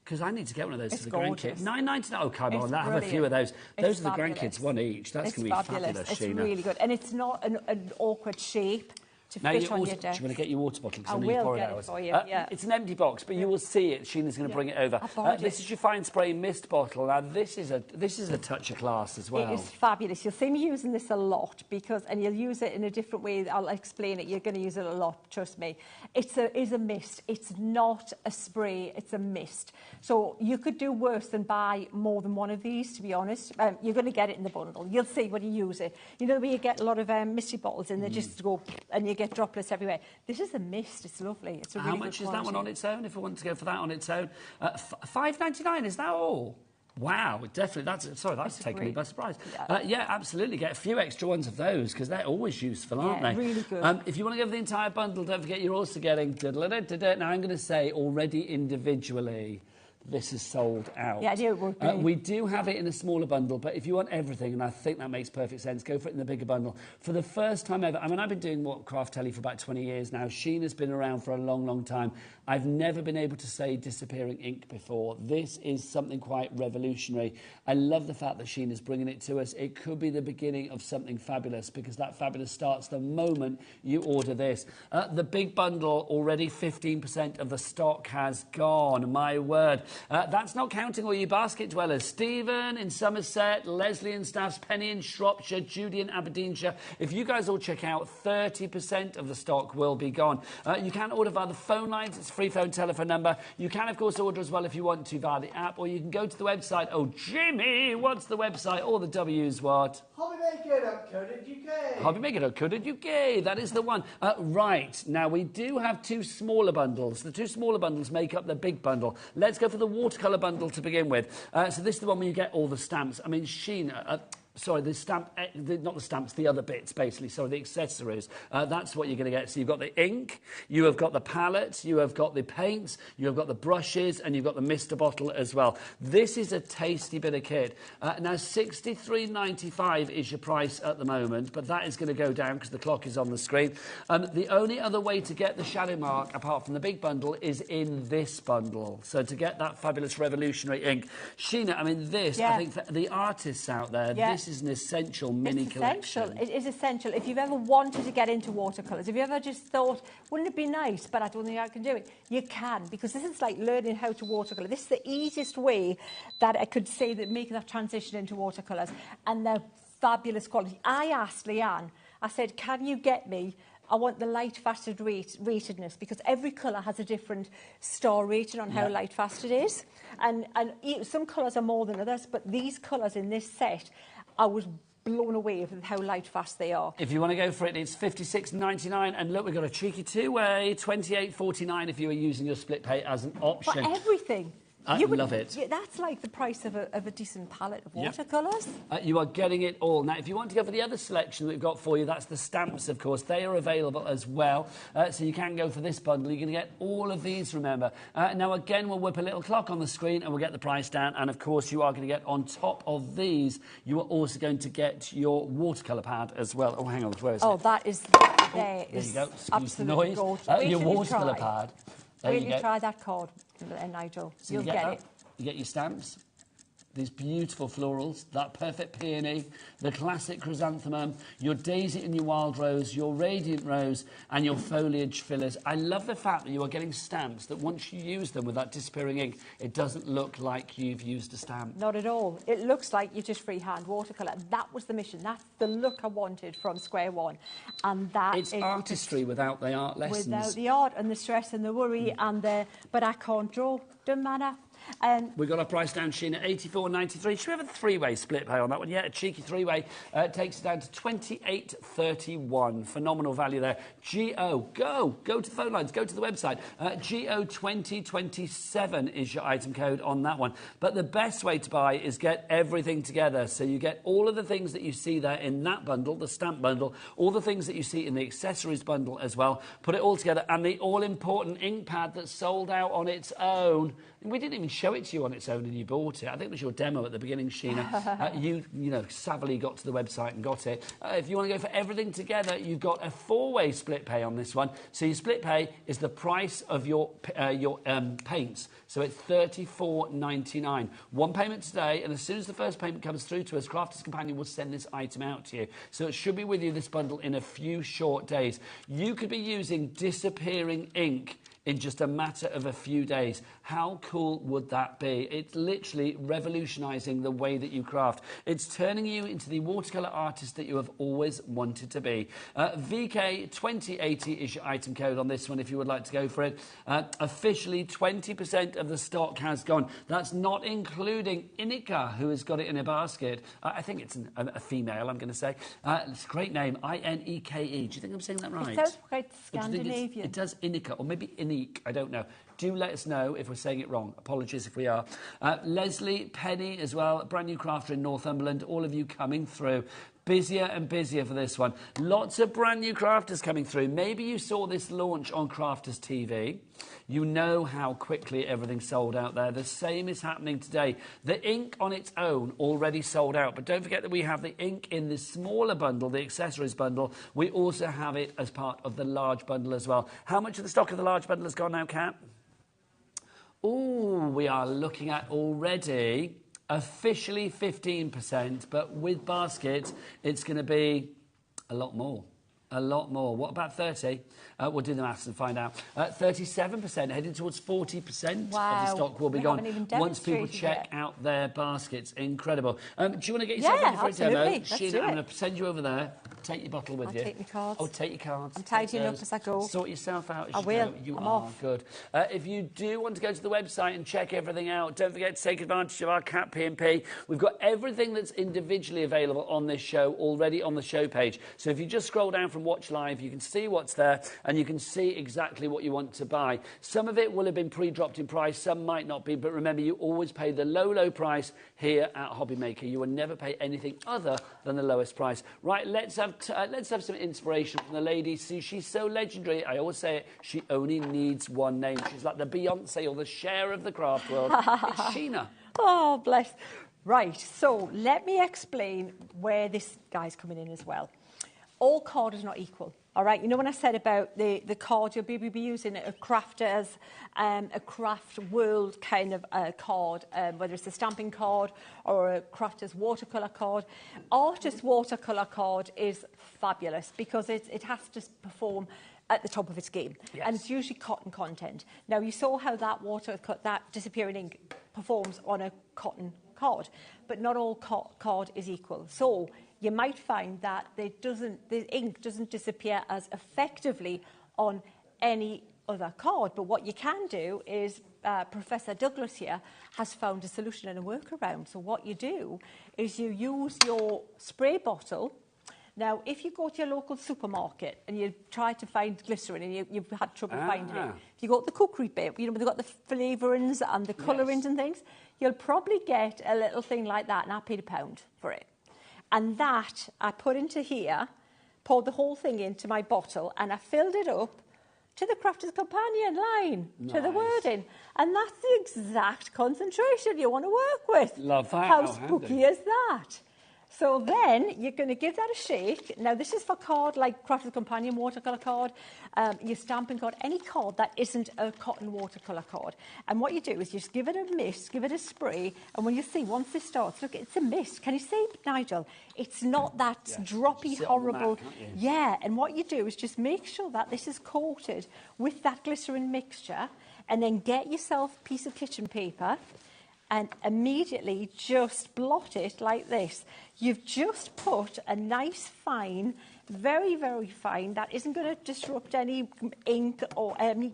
Because I need to get one of those It's for the gorgeous. grandkids. $9.99. Oh, come It's on, have a few of those. brilliant. Those are the Fabulous. grandkids, one each. That's going to be fabulous, It's Sheena. really good, and it's not an awkward shape to Now, fit on do your you desk. want to get your water bottle? 'Cause I know you will pour get out. it for you, yeah. It's an empty box, but you will see it. Sheena's going to bring it over. I borrowed This it. is your fine spray mist bottle. Now, this is a touch of class as well. It is fabulous. You'll see me using this a lot and you'll use it in a different way. I'll explain it. You're going to use it a lot, trust me. It is a mist. It's not a spray. It's a mist. So you could do worse than buy more than one of these, to be honest. You're going to get it in the bundle. You'll see when you use it. You know where you get a lot of misty bottles and they just go and you get droplets everywhere. This is a mist. It's lovely. It's a really How good much is that one quality. on its own, if I want to go for that on its own? $5.99, is that all? Wow, definitely. That's taken me by surprise. Yeah, absolutely. Get a few extra ones of those because they're always useful, aren't they? Really good. If you want to go for the entire bundle, don't forget you're also getting... Now, I'm going to say already individually... This is sold out. Yeah, I knew it would be. We do have it in a smaller bundle, but if you want everything, and I think that makes perfect sense, go for it in the bigger bundle. For the first time ever, I mean, I've been doing craft telly for about 20 years now. Sheena's been around for a long, long time. I've never been able to say disappearing ink before. This is something quite revolutionary. I love the fact that Sheena's bringing it to us. It could be the beginning of something fabulous because that fabulous starts the moment you order this. The big bundle, already 15% of the stock has gone. My word. That's not counting all you basket dwellers. Stephen in Somerset, Leslie in Staffs, Penny in Shropshire, Judy in Aberdeenshire. If you guys all check out, 30% of the stock will be gone. You can order via the phone lines. It's a free phone telephone number. You can, of course, order as well if you want to via the app, or you can go to the website. Oh, Jimmy, what's the website? All the W's what? HobbyMaker.co.uk. HobbyMaker.co.uk. That is the one. Right. Now, we do have two smaller bundles. The two smaller bundles make up the big bundle. Let's go for the watercolour bundle to begin with. So this is the one where you get all the stamps. I mean, Sheena... sorry, the stamp, not the stamps, the other bits, basically. Sorry, the accessories. That's what you're going to get. So you've got the ink, you have got the palette, you have got the paints, you have got the brushes, and you've got the mister bottle as well. This is a tasty bit of kit. Now, $63.95 is your price at the moment, but that is going to go down because the clock is on the screen. The only other way to get the shadow mark, apart from the big bundle, is in this bundle. So to get that fabulous revolutionary ink. Sheena, I mean, this, I think for the artists out there, this is an essential mini collection. It is essential. If you've ever wanted to get into watercolours, if you ever just thought, wouldn't it be nice, but I don't think I can do it, you can, because this is like learning how to watercolour. This is the easiest way that I could say that making that transition into watercolours, and they're fabulous quality. I asked Leanne, I said, can you get me, I want the light fasted ratedness, because every colour has a different star rating on how light fast it is. And some colours are more than others, but these colours in this set, I was blown away with how light fast they are. If you want to go for it, it's $56.99. And look, we've got a cheeky two-way, $28.49 if you are using your split pay as an option. For everything. I love it. That's like the price of a decent palette of watercolours. You are getting it all. Now, if you want to go for the other selection that we've got for you, that's the stamps, of course. They are available as well. So you can go for this bundle. You're going to get all of these, remember. Now, again, we'll whip a little clock on the screen and we'll get the price down. And, of course, you are going to get, on top of these, you are also going to get your watercolour pad as well. Oh, hang on. Where is it? That is... There you go. Excuse the noise. Your watercolour pad. There you go. Try that card, Nigel. So You'll get it. You get your stamps, these beautiful florals, that perfect peony, the classic chrysanthemum, your daisy and your wild rose, your radiant rose, and your foliage fillers. I love the fact that you are getting stamps that once you use them with that disappearing ink, it doesn't look like you've used a stamp. Not at all. It looks like you just freehand watercolour. That was the mission. That's the look I wanted from square one. And that it's artistry without the art lessons. Without the art and the stress and the worry and the... But I can't draw. Doesn't matter. We've got our price down, Sheena, $84.93. Should we have a three-way split pay on that one? Yeah, a cheeky three-way. Takes it down to $28.31. Phenomenal value there. Go to the phone lines, go to the website. GO2027 is your item code on that one. But the best way to buy is get everything together. So you get all of the things that you see there in that bundle, the stamp bundle, all the things that you see in the accessories bundle as well. Put it all together, and the all-important ink pad that's sold out on its own. We didn't even show it to you on its own and you bought it. I think it was your demo at the beginning, Sheena. You savvily got to the website and got it. If you want to go for everything together, you've got a four-way split pay on this one. So your split pay is the price of your paints. So it's $34.99. One payment today, and as soon as the first payment comes through to us, Crafters Companion will send this item out to you. So it should be with you, this bundle, in a few short days. You could be using disappearing ink in just a matter of a few days. How cool would that be? It's literally revolutionising the way that you craft. It's turning you into the watercolour artist that you have always wanted to be. VK2080 is your item code on this one if you would like to go for it. Officially, 20% of the stock has gone. That's not including Inika, who has got it in a basket. I think it's a female, I'm going to say. It's a great name, I-N-E-K-E. Do you think I'm saying that right? It sounds quite Scandinavian. It does Inika, or maybe Inik. I don't know. Do let us know if we're saying it wrong. Apologies if we are. Leslie, Penny as well, brand new crafter in Northumberland. All of you coming through. Busier and busier for this one. Lots of brand new crafters coming through. Maybe you saw this launch on Crafters TV. You know how quickly everything sold out there. The same is happening today. The ink on its own already sold out. But don't forget that we have the ink in the smaller bundle, the accessories bundle. We also have it as part of the large bundle as well. How much of the stock of the large bundle has gone now, Kat? Oh, we are looking at already... officially 15%, but with basket, it's going to be a lot more. A lot more. What about 30? We'll do the maths and find out. 37%, heading towards 40% of the stock will be gone once people check out their baskets. Incredible. Do you want to get yourself ready for a demo? Sheena, I'm going to send you over there. Take your bottle with you. I'll take my cards. Oh, take your cards. I'm tidying up as I go. Sort yourself out as I you will. go. You I'm are off. good. If you do want to go to the website and check everything out, don't forget to take advantage of our Cat P&P. We've got everything that's individually available on this show already on the show page. So if you just scroll down from Watch Live, you can see what's there and you can see exactly what you want to buy. Some of it will have been pre-dropped in price, some might not be, but remember, you always pay the low price here at HobbyMaker. You will never pay anything other than the lowest price. Right, let's have some inspiration from the lady. See, she's so legendary. I always say it, she only needs one name. She's like the Beyonce or the Cher of the craft world. It's Sheena. Oh, bless. Right, so let me explain where this guy's coming in as well. All card is not equal. All right, you know when I said about the card you'll be using a crafter's, a craft world kind of card, whether it's a stamping card or a crafter's watercolor card. Artist watercolor card is fabulous because it has to perform at the top of its game. Yes. And it's usually cotton content. Now, you saw how that disappearing ink performs on a cotton card, but not all card is equal. So you might find that the ink doesn't disappear as effectively on any other card. But what you can do is, Professor Douglas here has found a solution and a workaround. So what you do is you use your spray bottle. Now, if you go to your local supermarket and you try to find glycerin and you've had trouble finding it, if you go to the cookery bit, you know, they've got the flavourings and the colourings and things, you'll probably get a little thing like that, and I paid £1 for it. And that I put into here, poured the whole thing into my bottle, and I filled it up to the Crafter's Companion line, to the wording. And that's the exact concentration you want to work with. Love that. How spooky is that? So then you're going to give that a shake. Now, this is for card like Crafter's Companion watercolour card, your stamping card, any card that isn't a cotton watercolour card. And what you do is you just give it a mist, give it a spray, and when you see, once this starts, look, it's a mist. Can you see, Nigel? It's not that droppy, horrible... Yeah, and what you do is just make sure that this is coated with that glycerin mixture, and then get yourself a piece of kitchen paper and immediately just blot it like this. You've just put a nice fine, very, very fine, that isn't going to disrupt any ink or any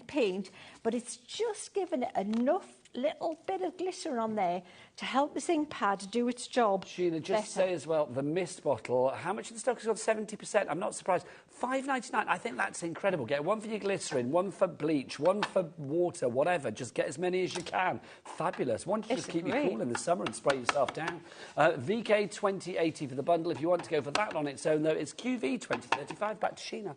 paint, but it's just given it enough little bit of glycerin on there to help this ink pad do its job. Sheena, just say as well, the mist bottle, how much of the stock is on 70%? I'm not surprised. $5.99, I think that's incredible. Get one for your glycerin, one for bleach, one for water, whatever. Just get as many as you can. Fabulous. One to just keep you cool in the summer and spray yourself down. VK 2080 for the bundle. If you want to go for that on its own, though, it's QV 2035. Back to Sheena.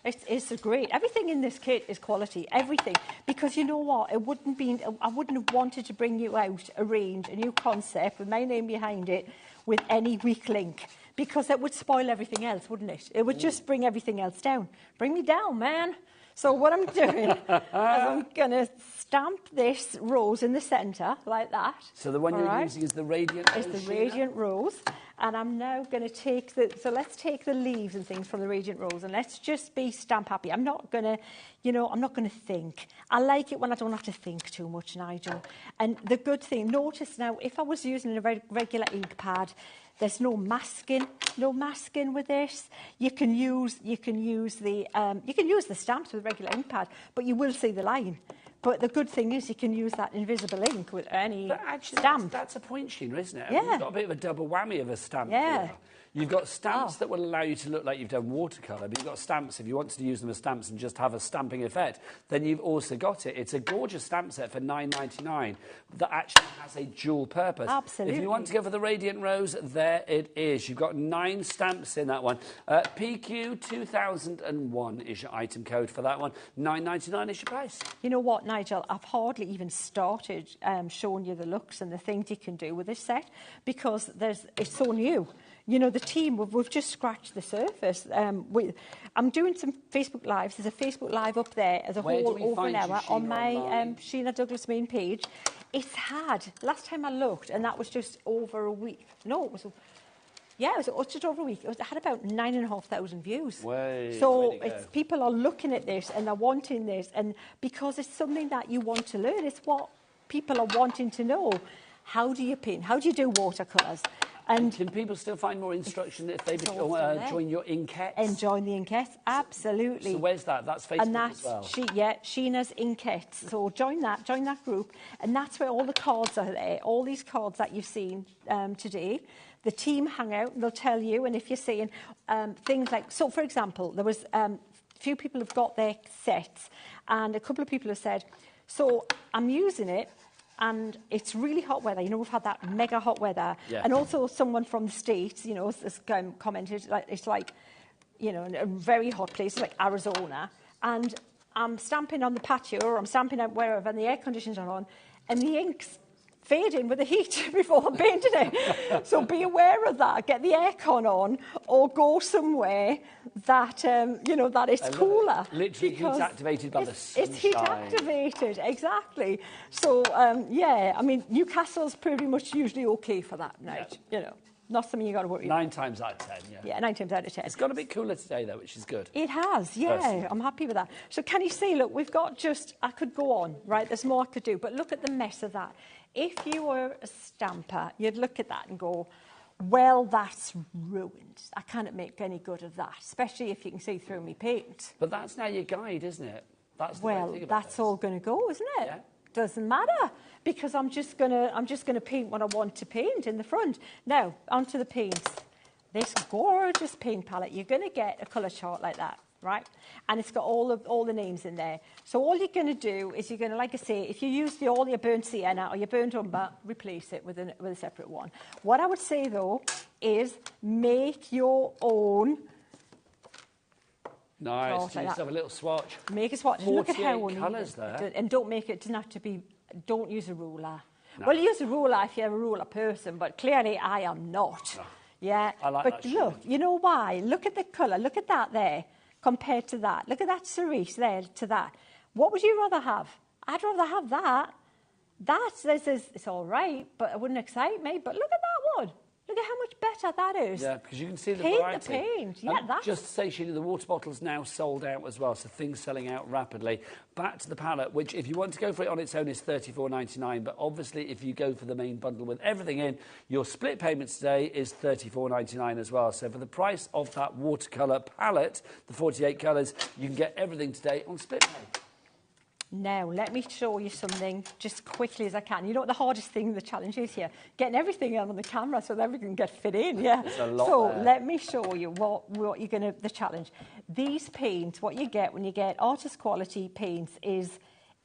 It's great. Everything in this kit is quality. Everything. Because you know what? I wouldn't have wanted to bring you out a range, a new concept with my name behind it, with any weak link. Because that would spoil everything else, wouldn't it? It would just bring everything else down. Bring me down, man. So what I'm doing is I'm going to stamp this rose in the centre, like that. So the one you're using is the Radiant Rose? It's the Radiant Rose. And I'm now going to take so let's take the leaves and things from the Radiant Rose and let's just be stamp happy. I'm not going to, I'm not going to think. I like it when I don't have to think too much, Nigel. And the good thing, notice now, if I was using a regular ink pad, there's no masking with this. You can use the stamps with regular ink pad, but you will see the line. But the good thing is you can use that invisible ink with any stamp. That's a point, Sheena, isn't it? Yeah. You've got a bit of a double whammy of a stamp here. You've got stamps that will allow you to look like you've done watercolour, but you've got stamps, if you wanted to use them as stamps and just have a stamping effect, then you've also got it. It's a gorgeous stamp set for $9.99 that actually has a dual purpose. Absolutely. If you want to go for the Radiant Rose, there it is. You've got 9 stamps in that one. PQ 2001 is your item code for that one. $9.99 is your price. You know what, Nigel? I've hardly even started showing you the looks and the things you can do with this set because it's so new. You know, the team, we've just scratched the surface. I'm doing some Facebook Lives. There's a Facebook Live up there as a whole over an hour on my Sheena Douglas main page. It's had, last time I looked, and that was just over a week. No, it was Yeah, it was just over a week. It had about 9,500 views. Way So to go. it's, people are looking at this and they're wanting this, and because it's something that you want to learn, it's what people are wanting to know. How do you paint? How do you do watercolours? And can people still find more instruction if they all still there. join your Inkettes? And join the Inkets, absolutely. So where's that? That's Facebook And that's, as well. Sheena's Inkets. So join that group, and that's where all the cards are there. All these cards that you've seen today. The team hang out and they'll tell you, and if you're seeing things like, so for example, there was a few people have got their sets, and a couple of people have said, so I'm using it, and it's really hot weather. You know, we've had that mega hot weather. Yeah. And also someone from the States, you know, has commented, like, it's like, you know, a very hot place, like Arizona. And I'm stamping on the patio, or I'm stamping out wherever, and the air conditioners are on, and the ink's fading with the heat before I'm painting it. So be aware of that. Get the aircon on, or go somewhere that, you know, that it's cooler. Literally heat activated by the sunshine. It's heat activated, exactly. So, yeah, I mean, Newcastle's pretty much usually okay for that night, you know. Not something you got to worry about. 9 times out of 10, yeah. Yeah, 9 times out of 10. It's got a bit cooler today, though, which is good. It has, yeah. Personally. I'm happy with that. So can you see, look, we've got just, I could go on, right? There's more I could do, but look at the mess of that. If you were a stamper, you'd look at that and go, well, that's ruined. I can't make any good of that, especially if you can see through me paint. But that's now your guide, isn't it? That's the great Well, thing about that's this. all going to go, isn't it? Yeah. Doesn't matter, because I'm just gonna paint what I want to paint in the front. Now, onto the paints. This gorgeous paint palette, you're going to get a colour chart like that, right? And it's got all the names in there. So all you're going to do is you're going to, like I say, if you use all your burnt sienna or your burnt umber, replace it with a separate one. What I would say though is make your own. Nice. Like You just that. have a little swatch. Make a swatch. Look at how 48 colours there. And don't make it, doesn't have to be, don't use a ruler. No. Well, use a ruler if you're a ruler person, but clearly I am not. No. Yeah. I like but that look, you know why? Look at the colour. Look at that there compared to that. Look at that cerise there to that. What would you rather have? I'd rather have that. It's all right, but it wouldn't excite me. But look at that one. Look at how much better that is. Yeah, because you can see the paint variety. The paint, yeah, and that's... just to say, Sheila, the water bottle's now sold out as well, so things selling out rapidly. Back to the palette, which if you want to go for it on its own is $34.99, but obviously if you go for the main bundle with everything in, your split payment today is $34.99 as well. So for the price of that watercolour palette, the 48 colours, you can get everything today on split pay. Now, let me show you something just quickly as I can. You know what the hardest thing, the challenge is here? Getting everything on the camera so that everything can get fit in, yeah? There's a lot so there. let me show you what you're going to, the challenge. These paints, what you get when you get artist quality paints is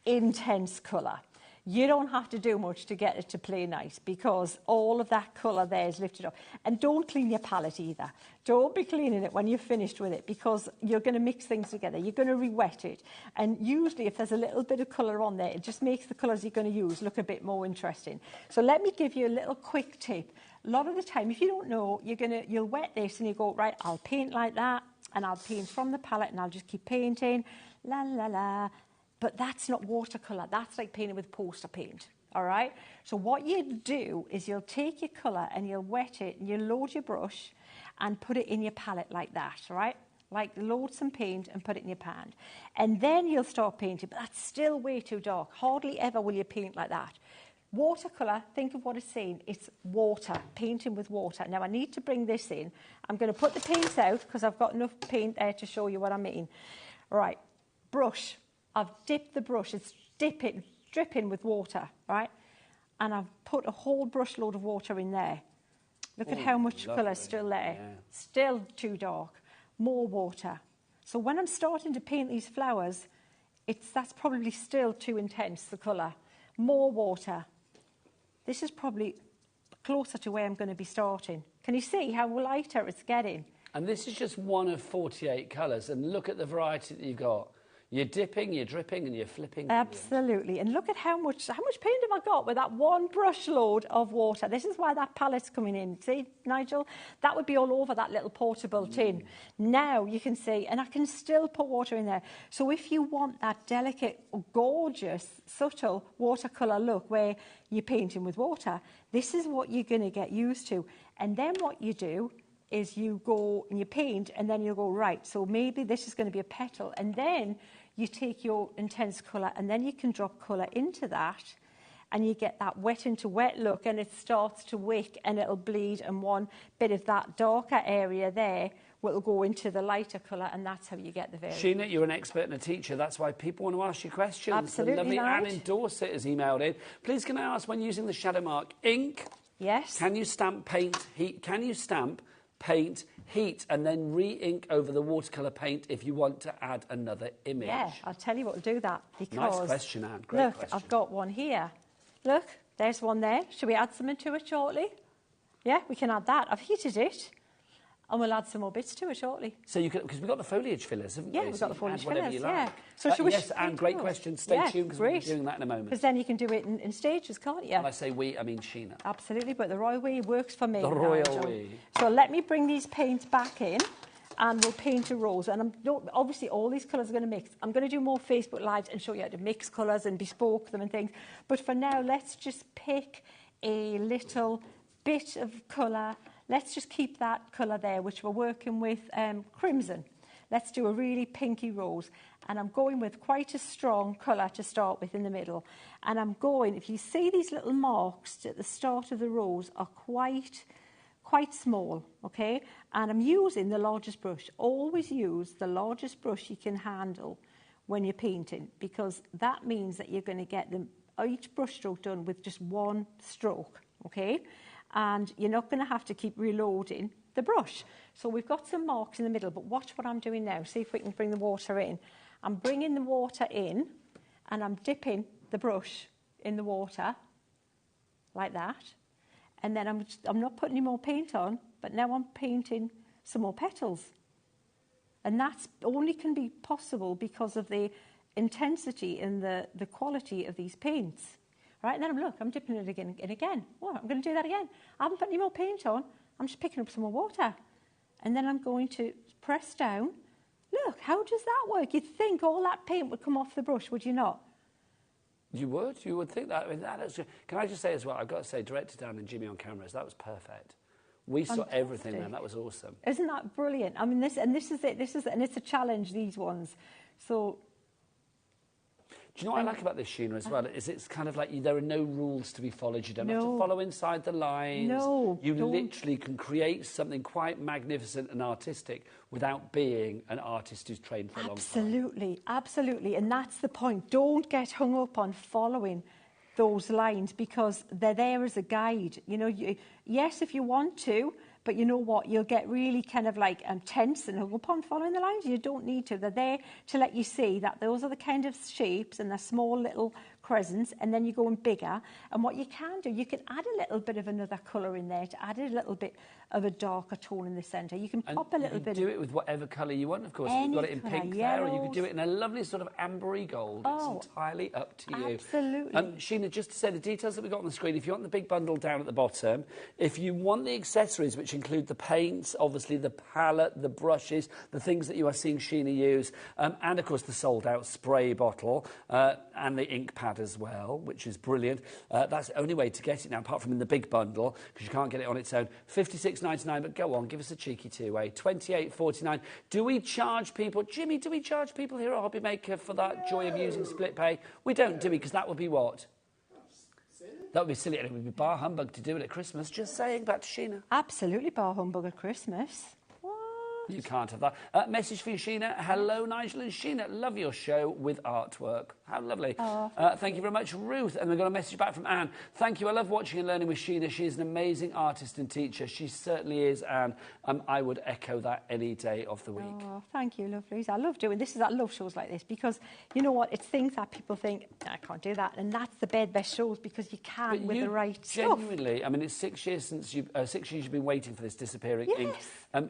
intense colour. You don't have to do much to get it to play nice because all of that colour there is lifted up. And don't clean your palette either. Don't be cleaning it when you're finished with it because you're going to mix things together. You're going to re-wet it. And usually if there's a little bit of colour on there, it just makes the colours you're going to use look a bit more interesting. So let me give you a little quick tip. A lot of the time, if you don't know, you'll wet this and you go, right, I'll paint like that and I'll paint from the palette and I'll just keep painting, la, la, la. But that's not watercolour. That's like painting with poster paint, all right? So what you do is you'll take your colour and you'll wet it and you'll load your brush and put it in your palette like that, all right? Like load some paint and put it in your pan. And then you'll start painting, but that's still way too dark. Hardly ever will you paint like that. Watercolour, think of what it's saying. It's water, painting with water. Now, I need to bring this in. I'm going to put the paints out because I've got enough paint there to show you what I mean. All right, brush. I've dipped the brush, it's dripping with water, right? And I've put a whole brush load of water in there. Look at how much colour is still there. Yeah. Still too dark. More water. So when I'm starting to paint these flowers, that's probably still too intense, the colour. More water. This is probably closer to where I'm going to be starting. Can you see how lighter it's getting? And this is just one of 48 colours, and look at the variety that you've got. You're dipping, you're dripping, and you're flipping. Absolutely. And look at how much paint have I got with that one brush load of water. This is why that palette's coming in. See, Nigel? That would be all over that little portable tin. Now you can see, and I can still put water in there. So if you want that delicate, gorgeous, subtle watercolour look where you're painting with water, this is what you're going to get used to. And then what you do is you go and you paint, and then you go, right, so maybe this is going to be a petal, and then you take your intense colour, and then you can drop colour into that, and you get that wet into wet look, and it starts to wick, and it'll bleed, and one bit of that darker area there will go into the lighter colour, and that's how you get the variation. Sheena, you're an expert and a teacher. That's why people want to ask you questions. Absolutely The lovely right. Anne in Dorset has emailed in. Please, can I ask, when using the shadow mark ink, Yes. can you stamp, paint, heat? Can you stamp, paint, heat, and then re-ink over the watercolour paint if you want to add another image? Yeah, I'll tell you what will do that, because... Nice question, Anne. Great look, question. I've got one here. Look, there's one there. Should we add something to it shortly? Yeah, we can add that. I've heated it, and we'll add some more bits to it shortly. So you can, because we've got the foliage fillers, haven't we? Yeah, we've got the you can add foliage whatever fillers, you like. yeah. So should we yes, Anne, great question. Stay tuned, because we'll be doing that in a moment. Because then you can do it in stages, can't you? When I say we, I mean Sheena. Absolutely, but the royal way works for me. The now, royal Joe. way. So let me bring these paints back in, and we'll paint a rose. And obviously all these colours are going to mix. I'm going to do more Facebook Lives and show you how to mix colours and bespoke them and things. But for now, let's just pick a little bit of colour. Let's just keep that colour there, which we're working with crimson. Let's do a really pinky rose. And I'm going with quite a strong colour to start with in the middle. And I'm going, if you see these little marks at the start of the rose are quite small, okay? And I'm using the largest brush. Always use the largest brush you can handle when you're painting, because that means that you're going to get each brush stroke done with just one stroke, okay? And you're not going to have to keep reloading the brush. So we've got some marks in the middle, but watch what I'm doing now. See if we can bring the water in. I'm bringing the water in, and I'm dipping the brush in the water, like that. And then I'm not putting any more paint on, but now I'm painting some more petals. And that's only can be possible because of the intensity and the quality of these paints. Right, and then look, I'm dipping it again and again. Well, I'm going to do that again. I haven't put any more paint on. I'm just picking up some more water. And then I'm going to press down. Look, how does that work? You'd think all that paint would come off the brush, would you not? You would think that. I mean, can I just say as well, I've got to say, Director Dan and Jimmy on cameras, that was perfect. We saw everything then, that was awesome. Isn't that brilliant? I mean, this is it, and it's a challenge, these ones. So... Do you know what I like about this, Sheena, as well? Is it's kind of like there are no rules to be followed. You don't have to follow inside the lines. No, you literally can create something quite magnificent and artistic without being an artist who's trained for a long time. Absolutely, absolutely. And that's the point. Don't get hung up on following those lines, because they're there as a guide. You know, yes, if you want to, but you know what? You'll get really kind of like tense and hung up on following the lines. You don't need to. They're there to let you see that those are the kind of shapes, and they're small little crescents, and then you're going bigger. And what you can do, you can add a little bit of another colour in there to add a little bit of a darker tone in the centre. You can pop a little bit. You can do it with whatever colour you want, of course. You've got it in pink there, or you could do it in a lovely sort of ambery gold. It's entirely up to you. Absolutely. Sheena, just to say the details that we got on the screen, if you want the big bundle down at the bottom, if you want the accessories, which include the paints, obviously the palette, the brushes, the things that you are seeing Sheena use, and of course the sold-out spray bottle, and the ink pad as well, which is brilliant. That's the only way to get it now, apart from in the big bundle, because you can't get it on its own. $56.99, but go on, give us a cheeky two-way. $28.49. Do we charge people, Jimmy, do we charge people here at HobbyMaker for that joy of using split pay? We don't, do we? Because that would be what? That would be silly, and it would be bar humbug to do it at Christmas. Just saying, back to Sheena. Absolutely bar humbug at Christmas. You can't have that. Message for you, Sheena. Hello, Nigel and Sheena. Love your show with artwork. How lovely. Thank you very much, Ruth. And we've got a message back from Anne. Thank you. I love watching and learning with Sheena. She is an amazing artist and teacher. She certainly is, Anne. I would echo that any day of the week. Oh, thank you, lovelies. I love doing this. I love shows like this, because you know what? It's things that people think, I can't do that. And that's the best shows, because you can with the right stuff. Genuinely, I mean, it's 6 years since you, 6 years you've been waiting for this disappearing ink.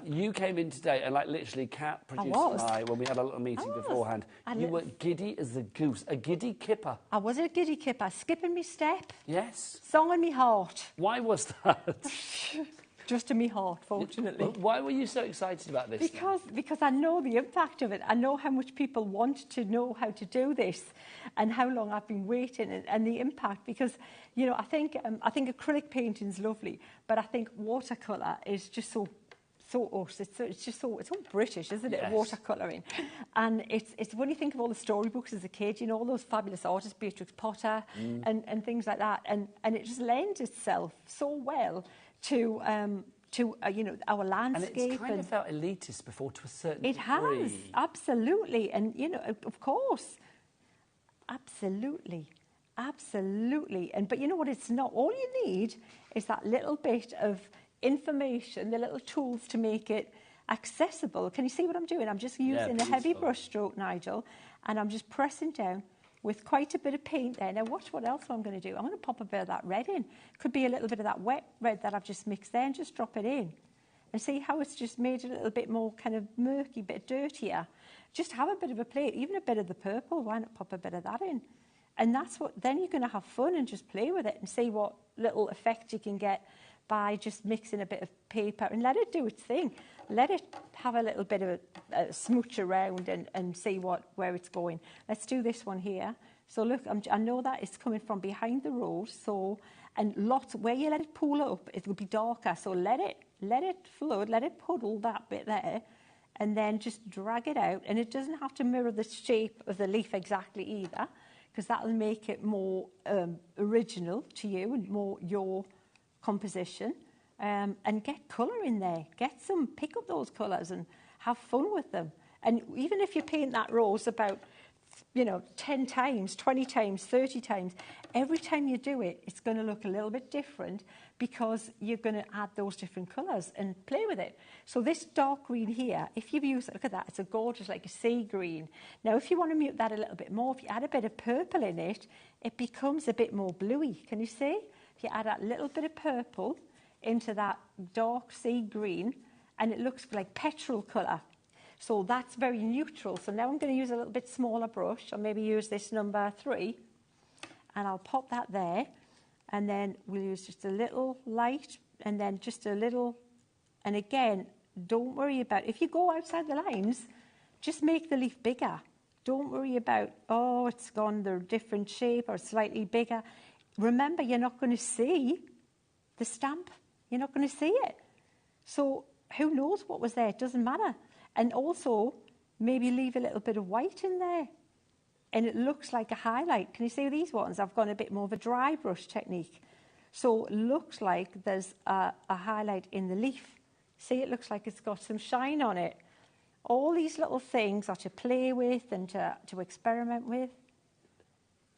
You came in today, and like literally, Kat, producer, and I, when we had a little meeting beforehand, you were giddy as a goose, a giddy kipper. I was a giddy kipper, skipping me step. Yes. Song in me heart. Why was that? Just in me heart, fortunately. Why were you so excited about this? Because I know the impact of it. I know how much people want to know how to do this, and how long I've been waiting, and the impact. Because, you know, I think acrylic painting is lovely, but I think watercolour is just so so us. It's just so, it's all British, isn't it? Yes. Watercolouring. And it's when you think of all the storybooks as a kid, you know, all those fabulous artists, Beatrix Potter and things like that. And it just lends itself so well to you know, our landscape. And it's kind of felt elitist before to a certain It degree. has, absolutely. And, you know, of course, absolutely. But you know what, it's not. All you need is that little bit of information, the little tools to make it accessible. Can you see what I'm doing? I'm just using a heavy brush stroke, Nigel, and I'm just pressing down with quite a bit of paint there. Now watch what else I'm going to do. I'm going to pop a bit of that red in. Could be a little bit of that wet red that I've just mixed there, and just drop it in. And see how it's just made it a little bit more kind of murky, a bit dirtier. Just have a bit of a play, even a bit of the purple. Why not pop a bit of that in? And that's what, then you're going to have fun and just play with it and see what little effect you can get by just mixing a bit of paper and let it do its thing. Let it have a little bit of a smooch around and see where it's going. Let's do this one here. So look, I know that it's coming from behind the rose. So, and lots, where you let it pool up, it will be darker. So let it flood, let it puddle that bit there, and then just drag it out. And it doesn't have to mirror the shape of the leaf exactly either, because that will make it more original to you and more your composition. And get colour in there. Pick up those colours and have fun with them. And even if you paint that rose about, you know, 10 times, 20 times, 30 times, every time you do it, it's going to look a little bit different because you're going to add those different colours and play with it. So this dark green here, if you've used, look at that, it's a gorgeous, like a sea green. Now, if you want to mute that a little bit more, if you add a bit of purple in it, it becomes a bit more bluey. Can you see? If you add that little bit of purple into that dark sea green, and it looks like petrol colour. So that's very neutral. So now I'm going to use a little bit smaller brush. I'll maybe use this number 3, and I'll pop that there. And then we'll use just a little light, and then just a little. And again, don't worry about, if you go outside the lines, just make the leaf bigger. Don't worry about, oh, it's gone the different shape or slightly bigger. Remember, you're not going to see the stamp. You're not going to see it. So who knows what was there? It doesn't matter. And also, maybe leave a little bit of white in there. And it looks like a highlight. Can you see these ones? I've gone a bit more of a dry brush technique. So it looks like there's a highlight in the leaf. See, it looks like it's got some shine on it. All these little things are to play with and to experiment with.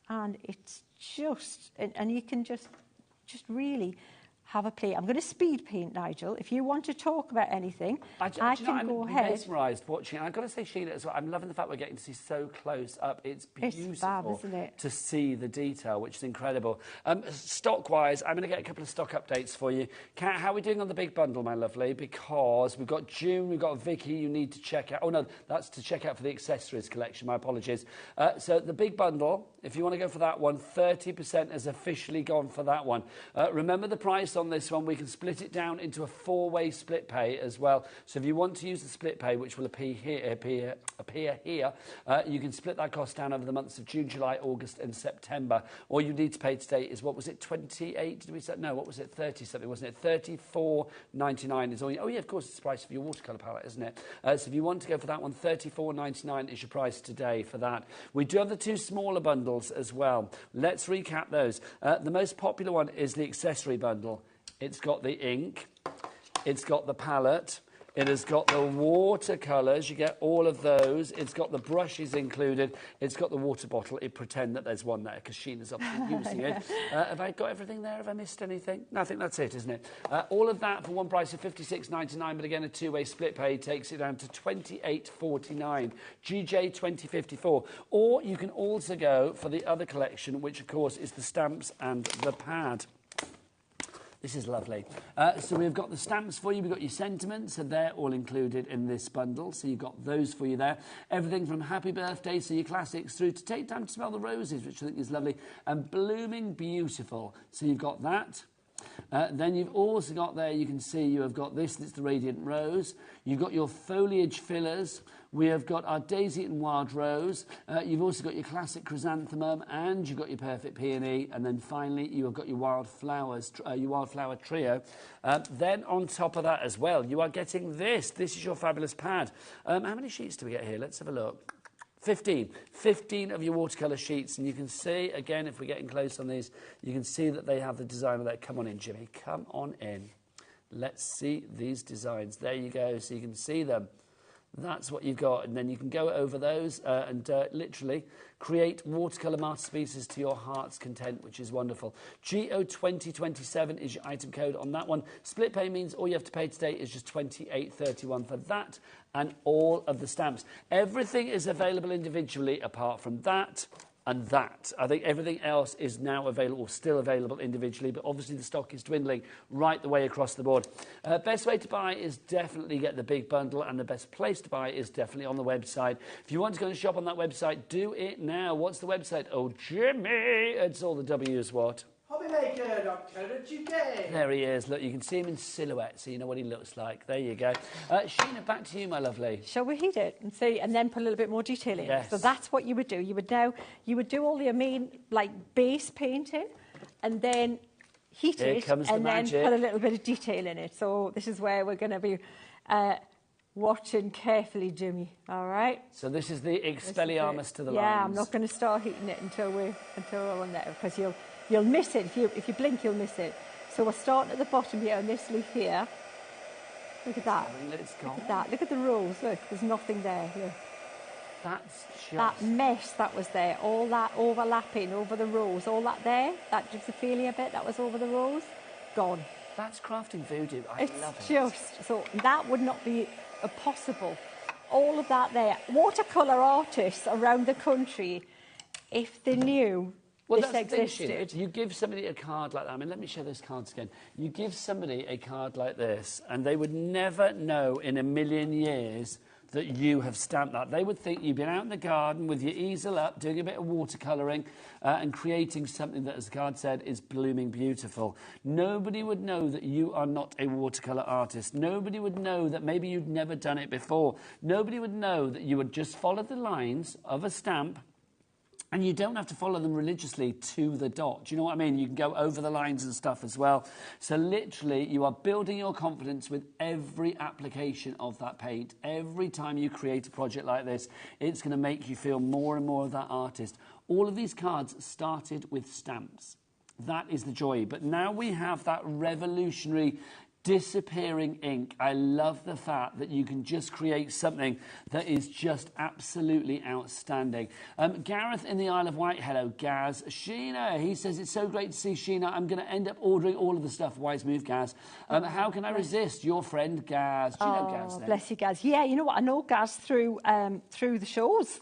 And it's just, and you can just really have a play. I'm going to speed paint, Nigel. If you want to talk about anything, I can go ahead. I'm mesmerised watching. I've got to say, Sheila, as well, I'm loving the fact we're getting to see so close up. It's beautiful, it's fab, isn't it? To see the detail, which is incredible. Stock-wise, I'm going to get a couple of stock updates for you. Kat, how are we doing on the big bundle, my lovely? Because we've got June, we've got Vicky, you need to check out. Oh, no, that's to check out for the accessories collection. My apologies. So the big bundle, if you want to go for that one, 30% has officially gone for that one. Remember the price on this one, we can split it down into a 4-way split pay as well. So if you want to use the split pay, which will appear here, you can split that cost down over the months of June, July, August and September. All you need to pay today is, what was it, 28? Did we say? No, what was it, 30 something, wasn't it? $34.99 is all you, oh yeah, of course, it's the price of your watercolour palette, isn't it? So if you want to go for that one, $34.99 is your price today for that. We do have the 2 smaller bundles as well. Let's recap those. The most popular one is the accessory bundle. It's got the ink, it's got the palette, it has got the watercolours, you get all of those, it's got the brushes included, it's got the water bottle. It pretend that there's one there because Sheena's obviously using it. Have I got everything there? Have I missed anything? No, I think that's it, isn't it? All of that for one price of $56.99, but again a 2-way split pay takes it down to $28.49, GJ 2054. Or you can also go for the other collection, which of course is the stamps and the pad. This is lovely. So we've got the stamps for you. We've got your sentiments, and they're all included in this bundle. So you've got those for you there. Everything from happy birthday, so your classics, through to take time to smell the roses, which I think is lovely, and blooming beautiful. So you've got that. Then you've also got there, you can see you have got this, that's the Radiant Rose. You've got your foliage fillers. We have got our Daisy and Wild Rose. You've also got your classic chrysanthemum, and you've got your perfect peony. And then finally, you have got your wildflowers, your wildflower trio. Then on top of that as well, you are getting this. This is your fabulous pad. How many sheets do we get here? Let's have a look. 15 of your watercolour sheets, and you can see, again, if we're getting close on these, you can see that they have the design of that. Come on in, Jimmy, come on in. Let's see these designs. There you go, so you can see them. That's what you've got, and then you can go over those and literally create watercolour masterpieces to your heart's content, which is wonderful. GO2027 is your item code on that one. Split pay means all you have to pay today is just $28.31 for that and all of the stamps. Everything is available individually apart from that and that. I think everything else is now available, still available individually, but obviously the stock is dwindling right the way across the board. Best way to buy is definitely get the big bundle, and the best place to buy is definitely on the website. If you want to go and shop on that website, do it now. What's the website? Oh, Jimmy, it's all the W's what? HobbyMaker.co.uk. There he is. Look, you can see him in silhouette, so you know what he looks like. There you go. Sheena, back to you, my lovely. Shall we heat it and see, and then put a little bit more detail in? Yes. So that's what you would do. You would do all your main base painting, and then heat Here it, comes the and then magic. put a little bit of detail in it. So this is where we're going to be watching carefully, Jimmy. All right. So this is the Expelliarmus to the lines. Yeah, I'm not going to start heating it until we're on there, because you'll miss it. If you blink, you'll miss it. So we're starting at the bottom here on this leaf here. Look at that. Look at that. Look at the rose. Look, there's nothing there. Look. That's just... That mesh that was there, all that overlapping over the rose, all that there, that Gypsophilia bit that was over the rose, gone. That's crafting voodoo. I love it. It's just, so that would not be possible. All of that there. Watercolour artists around the country, if they knew this existed. You give somebody a card like that. I mean, let me show those cards again. You give somebody a card like this, and they would never know in a million years that you have stamped that. They would think you've been out in the garden with your easel up, doing a bit of watercolouring and creating something that, as the card said, is blooming beautiful. Nobody would know that you are not a watercolour artist. Nobody would know that maybe you'd never done it before. Nobody would know that you would just follow the lines of a stamp, and you don't have to follow them religiously to the dot. Do you know what I mean? You can go over the lines and stuff as well. So literally, you are building your confidence with every application of that paint. Every time you create a project like this, it's going to make you feel more and more of that artist. All of these cards started with stamps. That is the joy. But now we have that revolutionary disappearing ink. I love the fact that you can just create something that is just absolutely outstanding. Gareth in the Isle of Wight, hello Gaz. Sheena, he says, it's so great to see Sheena. I'm going to end up ordering all of the stuff. Wise move, Gaz. How can I resist? Your friend Gaz. Do you know Gaz then? Bless you, Gaz. Yeah, you know what? I know Gaz through the shows,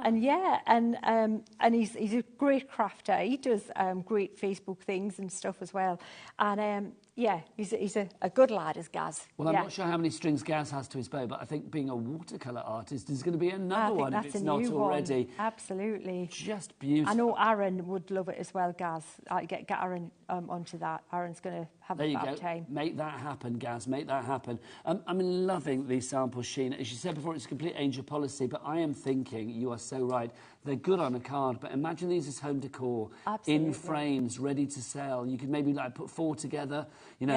and he's a great crafter. He does great Facebook things and stuff as well. And yeah, he's a good lad, is Gaz. Well, I'm not sure how many strings Gaz has to his bow, but I think being a watercolour artist is going to be another one if it's not already. One. Absolutely. Just beautiful. I know Aaron would love it as well, Gaz. Get Aaron onto that. Aaron's going to have a bad time. Make that happen, Gaz. Make that happen. I'm loving these samples, Sheena. As you said before, it's a complete angel policy, but I am thinking, you are so right, they're good on a card, but imagine these as home decor. Absolutely. In frames, ready to sell. You could maybe put 4 together,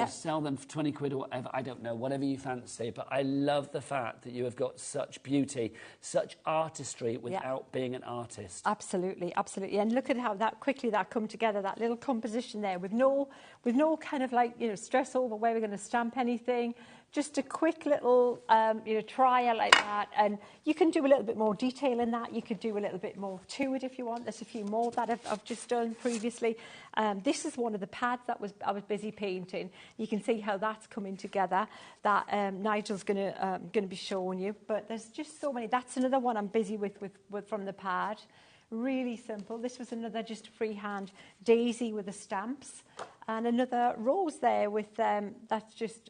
sell them for 20 quid or whatever. I don't know, whatever you fancy. But I love the fact that you have got such beauty, such artistry without being an artist. Absolutely, absolutely. And look at how that quickly that come together, that little composition there with no kind of stress over where we're going to stamp anything. Just a quick little, trial like that. And you can do a little bit more detail in that. You could do a little bit more to it if you want. There's a few more that I've just done previously. This is one of the pads that I was busy painting. You can see how that's coming together. That Nigel's going to be showing you. But there's just so many. That's another one I'm busy with from the pad. Really simple. This was another just freehand daisy with the stamps. And another rose there with that's just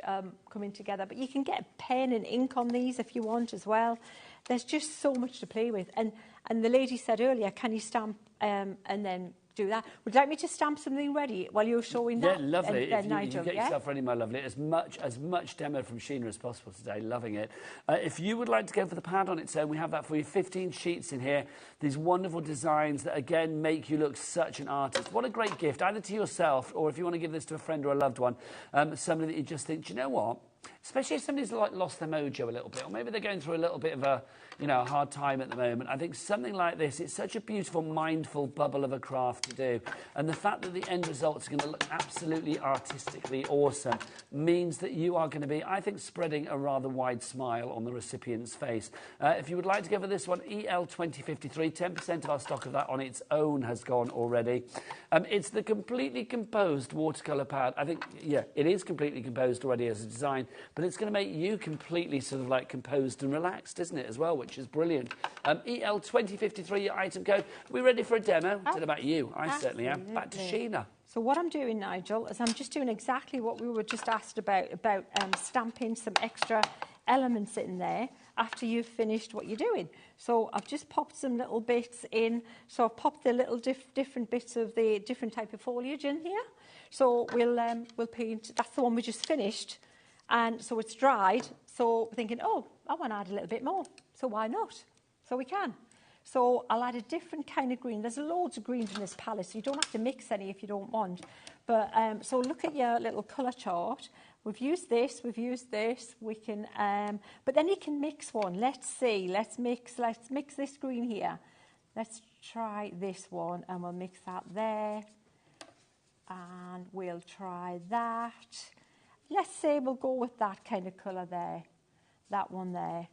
coming together. But you can get a pen and ink on these if you want as well. There's just so much to play with. And the lady said earlier, can you stamp and then do that. Would you like me to stamp something ready while you're showing that? Yeah, lovely. Then, If Nigel, you get yourself ready, my lovely. As much demo from Sheena as possible today. Loving it. If you would like to go for the pad on its own, we have that for you. 15 sheets in here. These wonderful designs that, again, make you look such an artist. What a great gift, either to yourself or if you want to give this to a friend or a loved one, somebody that you just think, do you know what? Especially if somebody's like lost their mojo a little bit, or maybe they're going through a little bit of a hard time at the moment. I think something like this, it's such a beautiful, mindful bubble of a craft to do. And the fact that the end result's going to look absolutely artistically awesome means that you are going to be, I think, spreading a rather wide smile on the recipient's face. If you would like to go for this one, EL2053, 10% of our stock of that on its own has gone already. It's the completely composed watercolour pad. I think, yeah, it is completely composed already as a design, but it's going to make you completely sort of like composed and relaxed, isn't it, as well, which is brilliant. EL2053, your item code. Are we ready for a demo? I don't know about you. I certainly am. Back to Sheena. So what I'm doing, Nigel, is I'm just doing exactly what we were just asked about stamping some extra elements in there after you've finished what you're doing. So I've just popped some little bits in. So I've popped the little different bits of the different type of foliage in here. So we'll paint. That's the one we just finished. And so it's dried. So we're thinking, oh, I want to add a little bit more. So why not? So we can. So I'll add a different kind of green. There's loads of greens in this palette, so you don't have to mix any if you don't want. But so look at your little colour chart. We've used this, we can, but then you can mix one. Let's see, let's mix this green here. Let's try this one and we'll mix that there. And we'll try that. Let's say we'll go with that kind of colour there, that one there.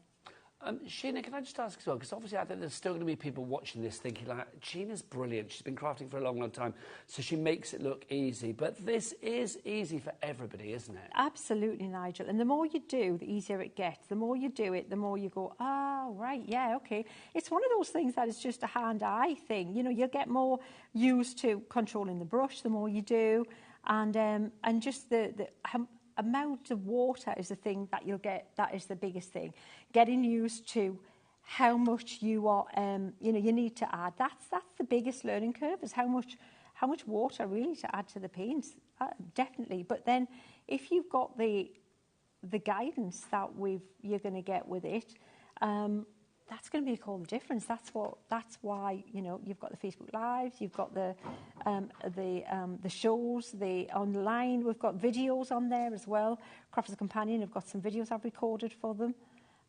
Sheena, can I just ask as well, because obviously I think there's still going to be people watching this thinking like, Sheena's brilliant, she's been crafting for a long, long time, so she makes it look easy. But this is easy for everybody, isn't it? Absolutely, Nigel. And the more you do, the easier it gets. The more you do it, the more you go, oh, right, yeah, okay. It's one of those things that is just a hand-eye thing. You know, you'll get more used to controlling the brush the more you do. And just the amount of water is the thing that you'll get. That is the biggest thing. Getting used to how much you are, you need to add. That's the biggest learning curve, is how much water really to add to the paints. Definitely. But then, if you've got the guidance that you're going to get with it, that's going to make all the difference. That's why you've got the Facebook Lives, you've got the shows, the online. We've got videos on there as well. Crafters Companion have got some videos I've recorded for them.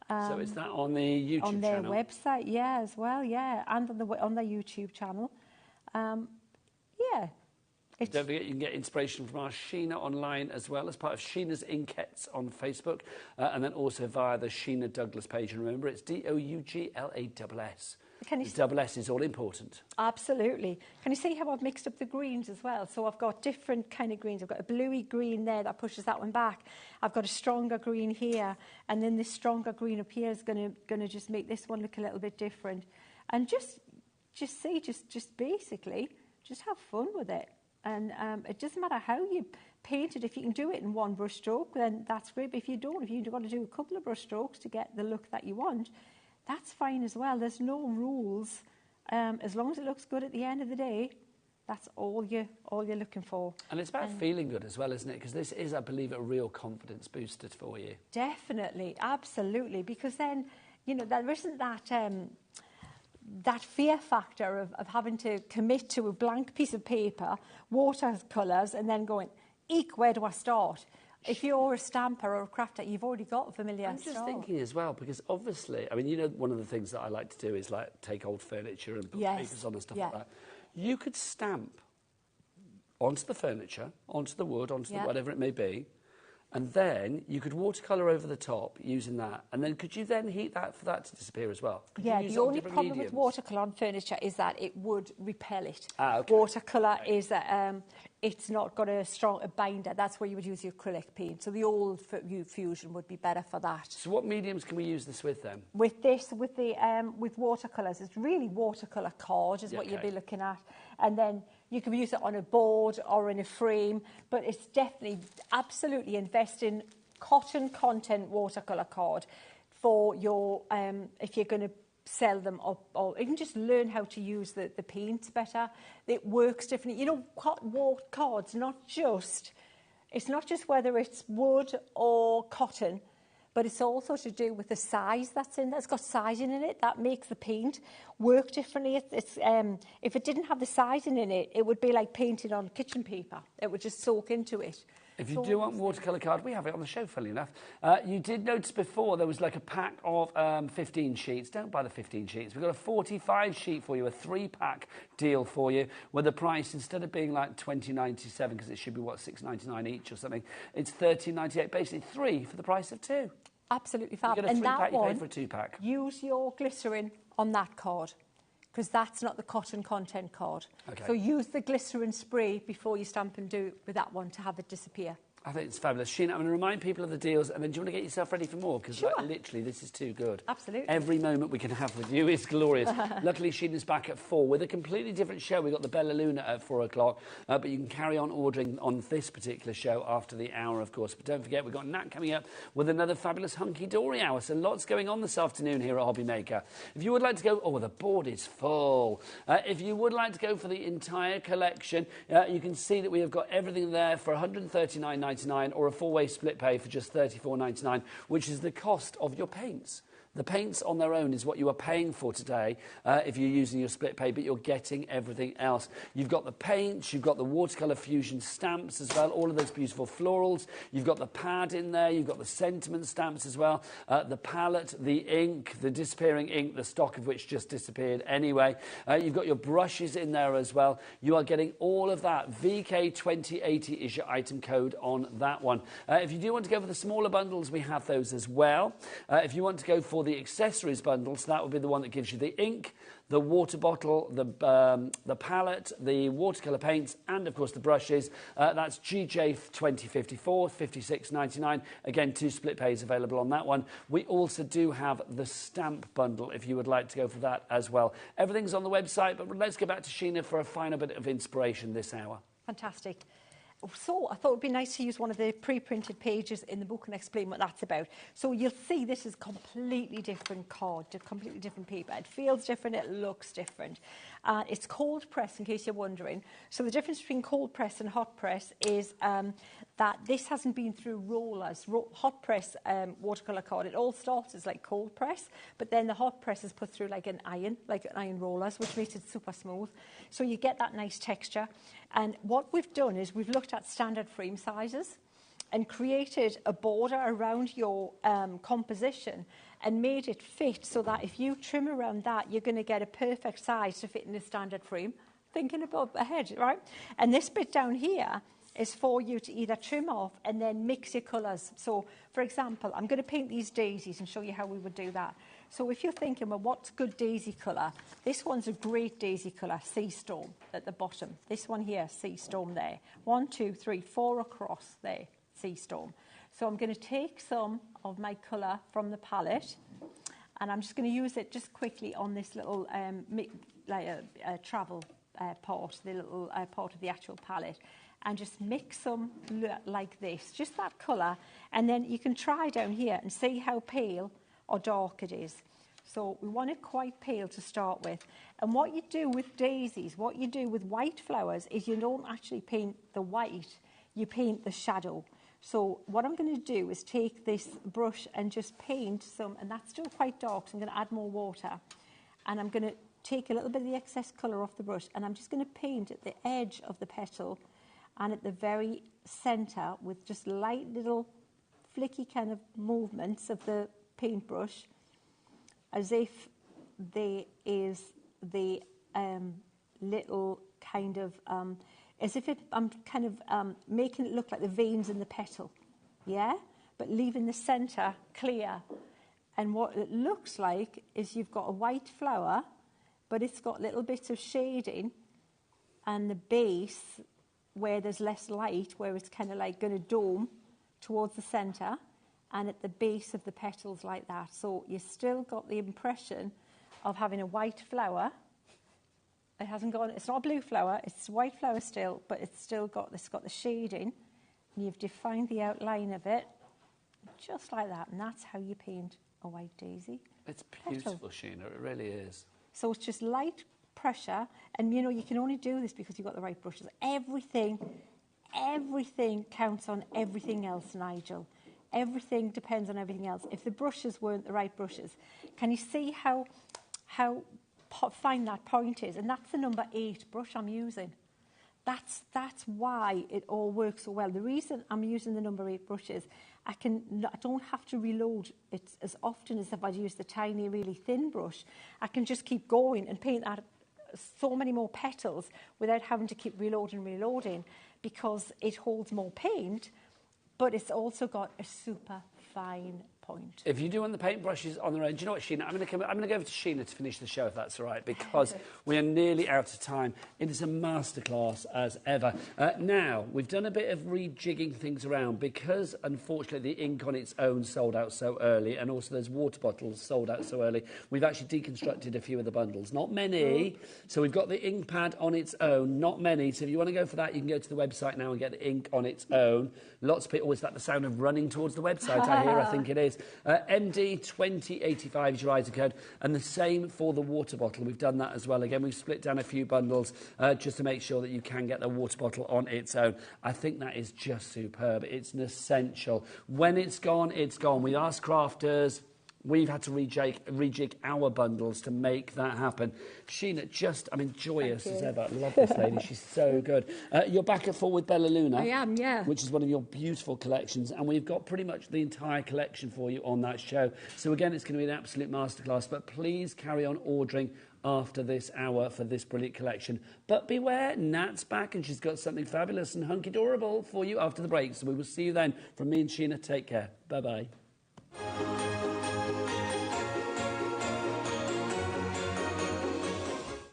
So is that on the YouTube channel? On their website, yeah, as well, yeah, and on their YouTube channel. Yeah. Don't forget, you can get inspiration from our Sheena online as well as part of Sheena's Inkets on Facebook, and then also via the Sheena Douglas page. And remember, it's DOUGLASS. The double S is all important. Absolutely. Can you see how I've mixed up the greens as well? So I've got different kind of greens. I've got a bluey green there that pushes that one back. I've got a stronger green here, and then this stronger green up here is going to just make this one look a little bit different. And just basically, just have fun with it. And it doesn't matter how you paint it. If you can do it in one brush stroke, then that's great. But if you don't, if you've got to do a couple of brush strokes to get the look that you want, that's fine as well. There's no rules. As long as it looks good at the end of the day, that's all you're looking for. And it's about feeling good as well, isn't it? Because this is, I believe, a real confidence booster for you. Definitely, absolutely. Because then, there isn't that fear factor of having to commit to a blank piece of paper, watercolours, and then going, eek, where do I start? If you're a stamper or a crafter, you've already got a familiar I'm just thinking as well, because obviously, I mean, one of the things that I like to do is like take old furniture and put papers on and stuff like that. You could stamp onto the furniture, onto the wood, onto the whatever it may be, and then you could watercolour over the top using that. And then could you then heat that for that to disappear as well? Could you use the only problem with watercolour on furniture is that it would repel it. Okay. Watercolour is that it's not got a strong binder. That's where you would use your acrylic paint. So the old Fusion would be better for that. So what mediums can we use this with then? With this, with watercolours, it's really watercolour card is what you'll be looking at. And then you can use it on a board or in a frame, but it's definitely, absolutely invest in cotton content watercolour card for your, if you're going to sell them or even just learn how to use the paint better. It works differently. You know, card's it's not just whether it's wood or cotton, but it's also to do with the size that's in there. It's got sizing in it that makes the paint work differently. If it didn't have the sizing in it, it would be like painting on kitchen paper. It would just soak into it. If you do want watercolour card, we have it on the show, funnily enough. You did notice before there was like a pack of 15 sheets. Don't buy the 15 sheets. We've got a 45 sheet for you, a 3-pack deal for you, where the price, instead of being like $20.97, because it should be, what, $6.99 each or something, it's $13.98, basically 3 for the price of 2. Absolutely fab. You get a 3-pack, you pay for a 2-pack. Use your glycerin on that card, because that's not the cotton content card. Okay. So use the glycerin spray before you stamp and do with that one to have it disappear. I think it's fabulous. Sheena, I'm going to remind people of the deals, and then do you want to get yourself ready for more? Because sure. literally, this is too good. Absolutely. Every moment we can have with you is glorious. Luckily, Sheena's back at 4 with a completely different show. We've got the Bella Luna at 4 o'clock, but you can carry on ordering on this particular show after the hour, of course. But don't forget, we've got Nat coming up with another fabulous hunky-dory hour. So lots going on this afternoon here at HobbyMaker. If you would like to go... Oh, the board is full. If you would like to go for the entire collection, you can see that we have got everything there for $139.99 or a 4-way split pay for just $34.99, which is the cost of your paints. The paints on their own is what you are paying for today if you're using your split pay, but you're getting everything else. You've got the paints, you've got the watercolour fusion stamps as well, all of those beautiful florals. You've got the pad in there, you've got the sentiment stamps as well, the palette, the ink, the disappearing ink, the stock of which just disappeared anyway. You've got your brushes in there as well. You are getting all of that. VK2080 is your item code on that one. If you do want to go for the smaller bundles, we have those as well. If you want to go for the accessories bundles, that will be the one that gives you the ink, the water bottle, the palette, the watercolour paints, and of course the brushes. That's GJ2054, $56.99. Again, 2 split pays available on that one. We also do have the stamp bundle if you would like to go for that as well. Everything's on the website, but let's go back to Sheena for a final bit of inspiration this hour. Fantastic. So I thought it would be nice to use one of the pre-printed pages in the book and explain what that's about. So you'll see this is completely different card, completely different paper. It feels different, it looks different. It's cold press, in case you're wondering. So the difference between cold press and hot press is that this hasn't been through rollers. Hot press watercolour card, it all starts as like cold press, but then the hot press is put through like an iron rollers, which makes it super smooth. So you get that nice texture. And what we've done is we've looked at standard frame sizes and created a border around your composition and made it fit so that if you trim around that, you're going to get a perfect size to fit in a standard frame. Thinking above ahead, right? And this bit down here is for you to either trim off and then mix your colours. So, for example, I'm going to paint these daisies and show you how we would do that. So if you're thinking, well, what's good daisy colour? This one's a great daisy colour, Sea Storm at the bottom. This one here, Sea Storm there. 1, 2, 3, 4 across there, Sea Storm. So I'm going to take some of my colour from the palette and I'm just going to use it just quickly on this little travel part, the little part of the actual palette, and just mix them like this, just that colour, and then you can try down here and see how pale or dark it is. So we want it quite pale to start with. And what you do with daisies, what you do with white flowers is you don't actually paint the white, you paint the shadow. So what I'm going to do is take this brush and just paint some, and that's still quite dark, so I'm going to add more water. And I'm going to take a little bit of the excess colour off the brush, and I'm just going to paint at the edge of the petal and at the very centre with just light little flicky kind of movements of the paintbrush, as if there is the little kind of, as if I'm kind of making it look like the veins in the petal, yeah? But leaving the centre clear. And what it looks like is you've got a white flower, but it's got little bits of shading, and the base where there's less light, where it's kind of like going to dome towards the centre, and at the base of the petals like that. So you still got the impression of having a white flower. It hasn't gone, it's not a blue flower, it's a white flower still, but it's still got, it's got the shading, and you've defined the outline of it, just like that, and that's how you paint a white daisy. It's beautiful, Sheena, it really is. So it's just light pressure, and you know, you can only do this because you've got the right brushes. Everything counts on everything else, Nigel. Everything depends on everything else. If the brushes weren't the right brushes, can you see how fine that point is? And that's the number 8 brush I'm using. That's why it all works so well. The reason I'm using the number 8 brushes, I don't have to reload it as often as if I'd use the tiny, really thin brush. I can just keep going and paint that so many more petals without having to keep reloading, because it holds more paint, but it's also got a super fine point. If you do want the paintbrushes on their own, do you know what, Sheena? I'm going to go over to Sheena to finish the show, if that's all right, because we are nearly out of time. It is a masterclass as ever. Now, we've done a bit of rejigging things around because, unfortunately, the ink on its own sold out so early, and also those water bottles sold out so early. We've actually deconstructed a few of the bundles. Not many. So we've got the ink pad on its own. Not many. So if you want to go for that, you can go to the website now and get the ink on its own. Lots of people always like the sound of running towards the website, I think it is. MD2085 is your ISA code, and the same for the water bottle. We've done that as well. Again, we've split down a few bundles just to make sure that you can get the water bottle on its own. I think that is just superb. It's an essential. When it's gone, it's gone. We asked crafters. We've had to rejig our bundles to make that happen. Sheena, joyous as ever. I love this lady. She's so good. You're back at full with Bella Luna. I am, yeah. Which is one of your beautiful collections. And we've got pretty much the entire collection for you on that show. So again, it's going to be an absolute masterclass. But please carry on ordering after this hour for this brilliant collection. But beware, Nat's back and she's got something fabulous and hunky-dorable for you after the break. So we will see you then. From me and Sheena, take care. Bye-bye.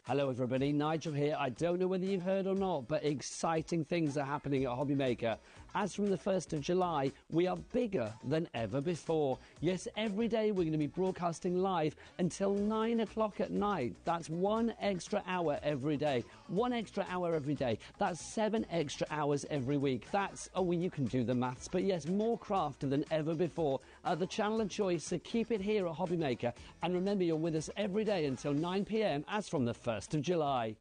Hello everybody, Nigel here. I don't know whether you've heard or not, but exciting things are happening at HobbyMaker. As from the 1st of July, we are bigger than ever before. Yes, every day we're going to be broadcasting live until 9 o'clock at night. That's 1 extra hour every day. 1 extra hour every day. That's 7 extra hours every week. That's, you can do the maths, but yes, more craft than ever before. The channel of choice, so keep it here at HobbyMaker. And remember, you're with us every day until 9 p.m. as from the 1st of July.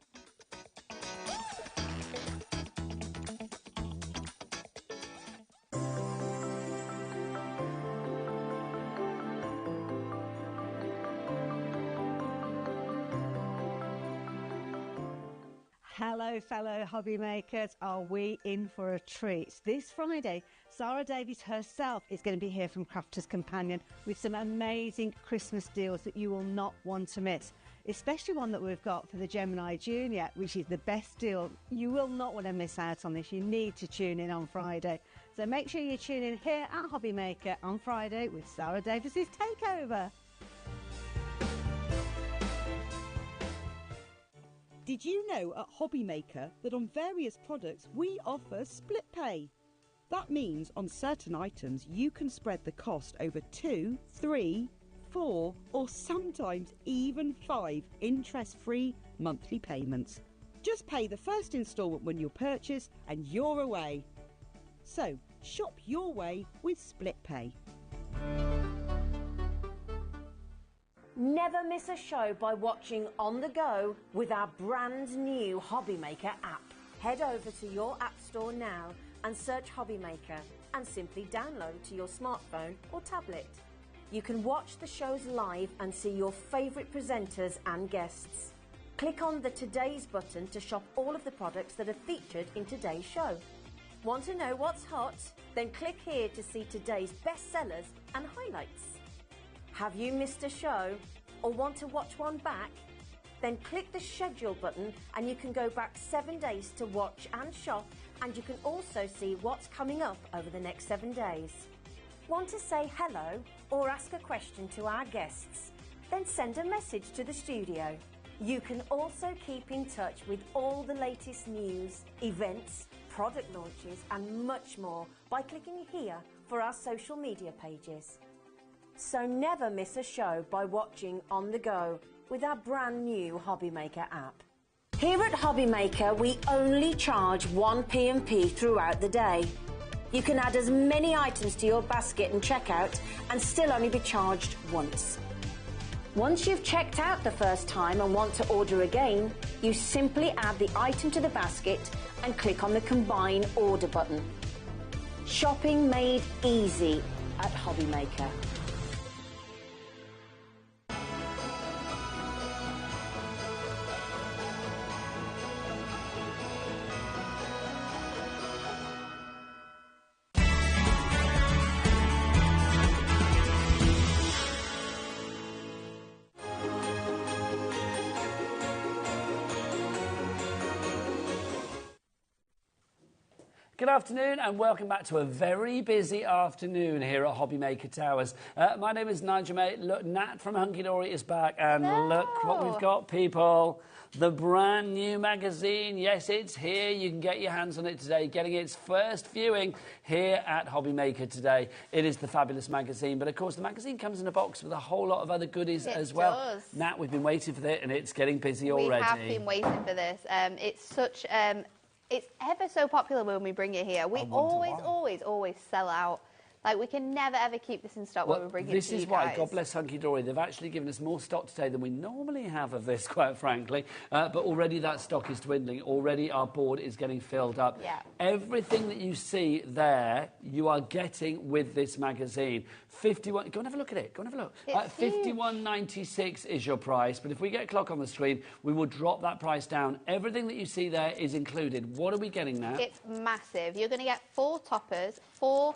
Hello, fellow hobby makers. Are we in for a treat? This Friday, Sarah Davies herself is going to be here from Crafter's Companion with some amazing Christmas deals that you will not want to miss, especially one that we've got for the Gemini Junior, which is the best deal. You will not want to miss out on this. You need to tune in on Friday. So make sure you tune in here at HobbyMaker on Friday with Sarah Davies' Takeover. Did you know at HobbyMaker that on various products we offer split pay? That means on certain items you can spread the cost over 2, 3, 4 or sometimes even 5 interest-free monthly payments. Just pay the first instalment when you purchase and you're away. So shop your way with split pay. Never miss a show by watching on the go with our brand new HobbyMaker app. Head over to your app store now and search HobbyMaker and simply download to your smartphone or tablet. You can watch the shows live and see your favourite presenters and guests. Click on the Today's button to shop all of the products that are featured in today's show. Want to know what's hot? Then click here to see today's bestsellers and highlights. Have you missed a show or want to watch one back? Then click the schedule button and you can go back 7 days to watch and shop, and you can also see what's coming up over the next 7 days. Want to say hello or ask a question to our guests? Then send a message to the studio. You can also keep in touch with all the latest news, events, product launches and much more by clicking here for our social media pages. So never miss a show by watching on the go with our brand new HobbyMaker app. Here at HobbyMaker, we only charge 1 P&P throughout the day. You can add as many items to your basket and checkout and still only be charged once. Once you've checked out the first time and want to order again, you simply add the item to the basket and click on the Combine Order button. Shopping made easy at HobbyMaker. Good afternoon and welcome back to a very busy afternoon here at HobbyMaker Towers. My name is Nigel May. Look, Nat from Hunky Dory is back and look what we've got, people. The brand new magazine. Yes, it's here. You can get your hands on it today, getting its first viewing here at HobbyMaker today. It is the fabulous magazine, but of course the magazine comes in a box with a whole lot of other goodies as well. It does. Nat, we've been waiting for it and it's getting busy already. We have been waiting for this. It's such... It's ever so popular when we bring it here. We always sell out. Like, we can never, ever keep this in stock when we bring it to you guys. This is why, God bless Hunky Dory, they've actually given us more stock today than we normally have of this, quite frankly. But already that stock is dwindling. Already our board is getting filled up. Yeah. Everything that you see there, you are getting with this magazine. 51. Go and have a look at it. Go and have a look. $51.96 is your price. But if we get a clock on the screen, we will drop that price down. Everything that you see there is included. What are we getting now? It's massive. You're going to get 4 toppers, 4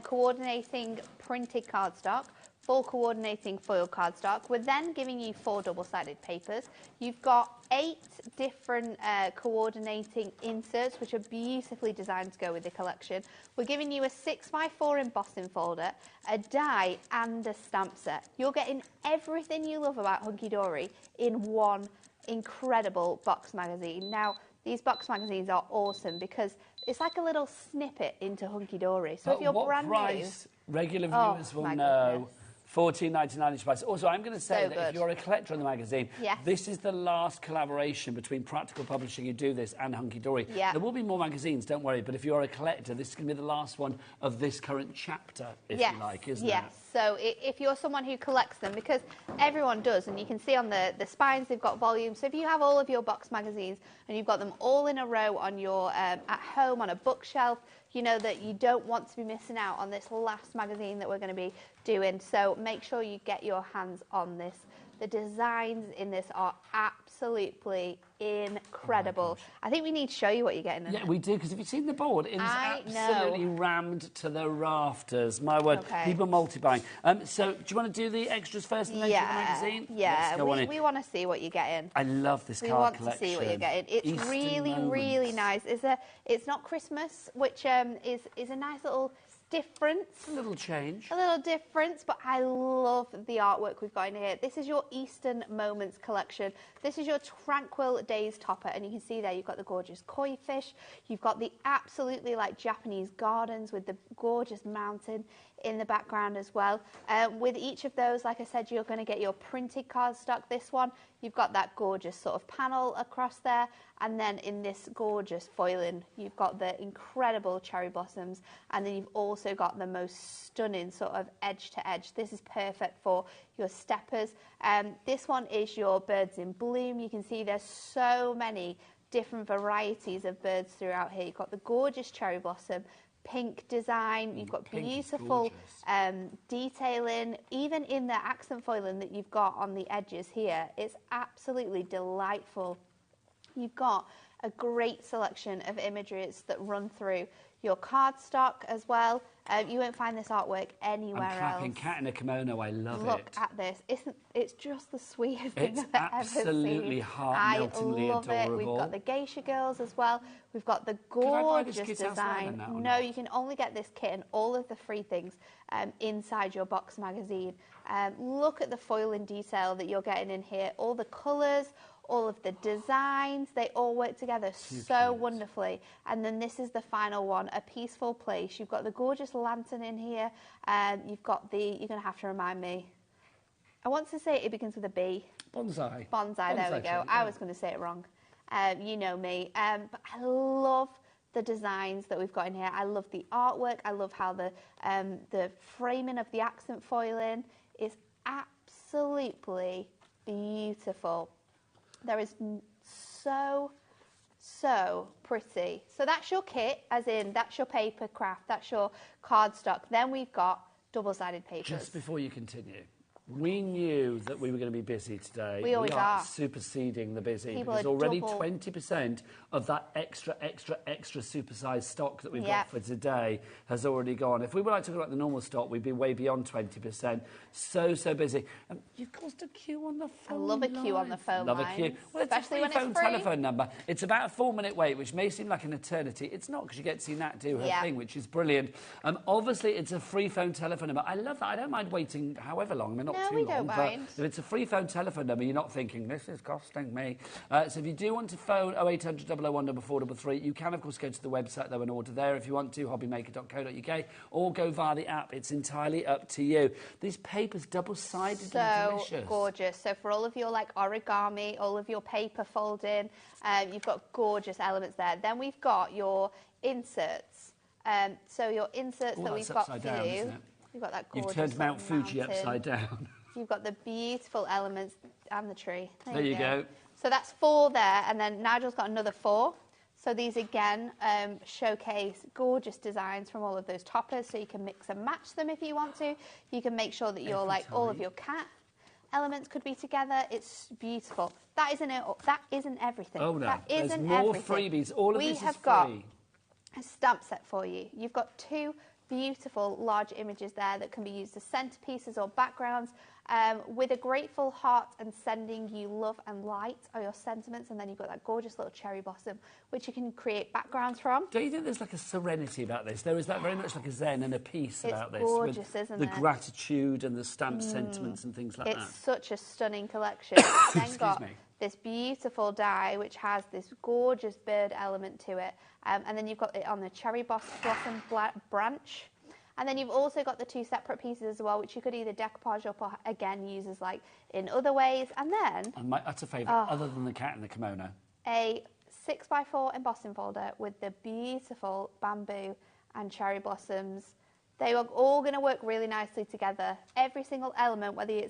coordinating printed cardstock, 4 coordinating foil cardstock. We're then giving you 4 double-sided papers. You've got 8 different coordinating inserts, which are beautifully designed to go with the collection. We're giving you a 6x4 embossing folder, a die and a stamp set. You're getting everything you love about Hunky Dory in one incredible box magazine. Now, these box magazines are awesome because it's like a little snippet into Hunky Dory. So but if you're what brand price regular viewers will know? $14.99 each price. Also, I'm going to say that if you're a collector of the magazine, this is the last collaboration between Practical Publishing, who do this, and Hunky Dory. Yeah. There will be more magazines, don't worry, but if you're a collector, this is going to be the last one of this current chapter, if you like, isn't it? Yes, so if you're someone who collects them, because everyone does, and you can see on the spines they've got volumes, so if you have all of your box magazines and you've got them all in a row on your at home on a bookshelf, you know that you don't want to be missing out on this last magazine that we're going to be doing. So make sure you get your hands on this. The designs in this are absolutely incredible. I think we need to show you what you're getting. Yeah, we do, because have you seen the board? It is absolutely rammed to the rafters. My word, people multi-buying. So do you want to do the extras first and then do the magazine? Yeah, we want to see what you're getting. I love this card collection. We want to see what you're getting. It's Easter really, moments. really nice. It's not Christmas, which is a nice little difference. A little change. A little difference, but I love the artwork we've got in here. This is your Eastern Moments collection. This is your Tranquil Days topper, and you can see there you've got the gorgeous koi fish. You've got the absolutely like Japanese gardens with the gorgeous mountain in the background as well. With each of those, like I said, you're going to get your printed cardstock. This one, you've got that gorgeous sort of panel across there, and then in this gorgeous foiling, you've got the incredible cherry blossoms, and then you've also got the most stunning sort of edge to edge. This is perfect for your steppers. This one is your birds in bloom. You can see there's so many different varieties of birds throughout here. You've got the gorgeous cherry blossom, pink design, you've got beautiful detailing, even in the accent foiling that you've got on the edges here. It's absolutely delightful. You've got a great selection of images that run through your cardstock as well. You won't find this artwork anywhere else. I'm clapping cat in a kimono. I love it. Look at this. It's just the sweetest thing It's I've ever seen. absolutely heart-meltingly I love adorable. it. We've got the geisha girls as well. We've got the gorgeous design. No, you can only get this kit and all of the free things inside your box magazine. Look at the foiling detail that you're getting in here. All the colours, all of the designs, they all work together so wonderfully. And then this is the final one, A Peaceful Place. You've got the gorgeous lantern in here. You've got you're going to have to remind me. I want to say it begins with a B. Bonsai. Bonsai, there we go. I was going to say it wrong. You know me. But I love the designs that we've got in here. I love the artwork. I love how the framing of the accent foiling is absolutely absolutely beautiful. There is so pretty. So that's your kit, as in that's your paper craft, that's your cardstock. Then we've got double-sided papers. Just before you continue, we knew that we were going to be busy today. We always are. Superseding the busy. People because are already double- 20% of that extra supersized stock that we've Yep. got for today has already gone. If we were like talking about the normal stock, we'd be way beyond 20%. So busy. You've caused a queue on the phone. I love a queue on the phone Love lines, a queue. Well, especially when it's a it's free free. phone telephone number. It's about a 4-minute wait, which may seem like an eternity. It's not, because you get to see Nat do her Yeah. thing, which is brilliant. Obviously, it's a free phone telephone number. I love that. I don't mind waiting however long. I mean, not No, too we long. don't but mind. if it's a free phone telephone number, you're not thinking, this is costing me. So if you do want to phone 0800 001 433, you can, of course, go to the website, though, and order there if you want to, hobbymaker.co.uk, or go via the app. It's entirely up to you. These papers, double-sided and So delicious. gorgeous. So for all of your like origami, all of your paper folding, you've got gorgeous elements there. Then we've got your inserts. So your inserts that we've got for upside down, you. isn't it? You've got that gorgeous You've turned Mount little Fuji mountain. upside down. You've got the beautiful elements and the tree. There you go. So that's 4 there, and then Nigel's got another 4. So these again showcase gorgeous designs from all of those toppers. So you can mix and match them if you want to. You can make sure that you're Every like all of time. your cat elements could be together. It's beautiful. That isn't it. That isn't everything. Oh, no. That There's isn't more everything. freebies. All of we this is have got free. a stamp set for you. You've got 2 beautiful large images there that can be used as centerpieces or backgrounds, with a grateful heart and sending you love and light are your sentiments, and then you've got that gorgeous little cherry blossom which you can create backgrounds from. Don't you think there's like a serenity about this? There is that very much like a zen and a peace It's about this. gorgeous, with isn't the it? gratitude and the stamp sentiments and things like It's that. such a stunning collection. It's then Excuse got me. this beautiful die which has this gorgeous bird element to it, and then you've got it on the cherry blossom branch. And then you've also got the 2 separate pieces as well, which you could either decoupage up or, again, use as, like, in other ways. And then And my utter favourite, other than the cat and the kimono. a 6x4 embossing folder with the beautiful bamboo and cherry blossoms. They are all going to work really nicely together. Every single element, whether you're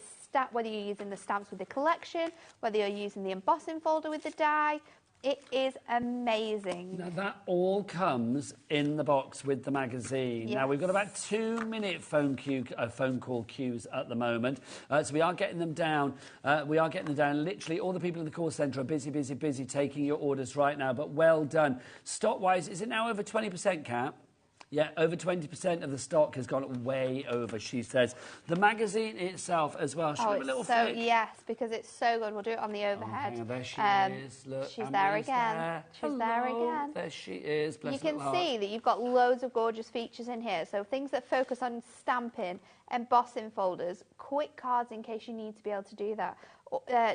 using the stamps with the collection, whether you're using the embossing folder with the die, it is amazing. Now, that all comes in the box with the magazine. Yes. Now, we've got about 2-minute phone call queues at the moment. So we are getting them down. Literally, all the people in the call centre are busy taking your orders right now. But well done. Stock-wise, is it now over 20%, Kat? Yeah, over 20% of the stock has gone way over, she says. The magazine itself as well. Should we have a little flick? Yes, because it's so good. We'll do it on the Oh, overhead. hang on, there she is. Look, She's there Emily's again. there. She's there Hello. again. There she is. Bless You her can little heart. see that you've got loads of gorgeous features in here. So things that focus on stamping, embossing folders, quick cards in case you need to be able to do that.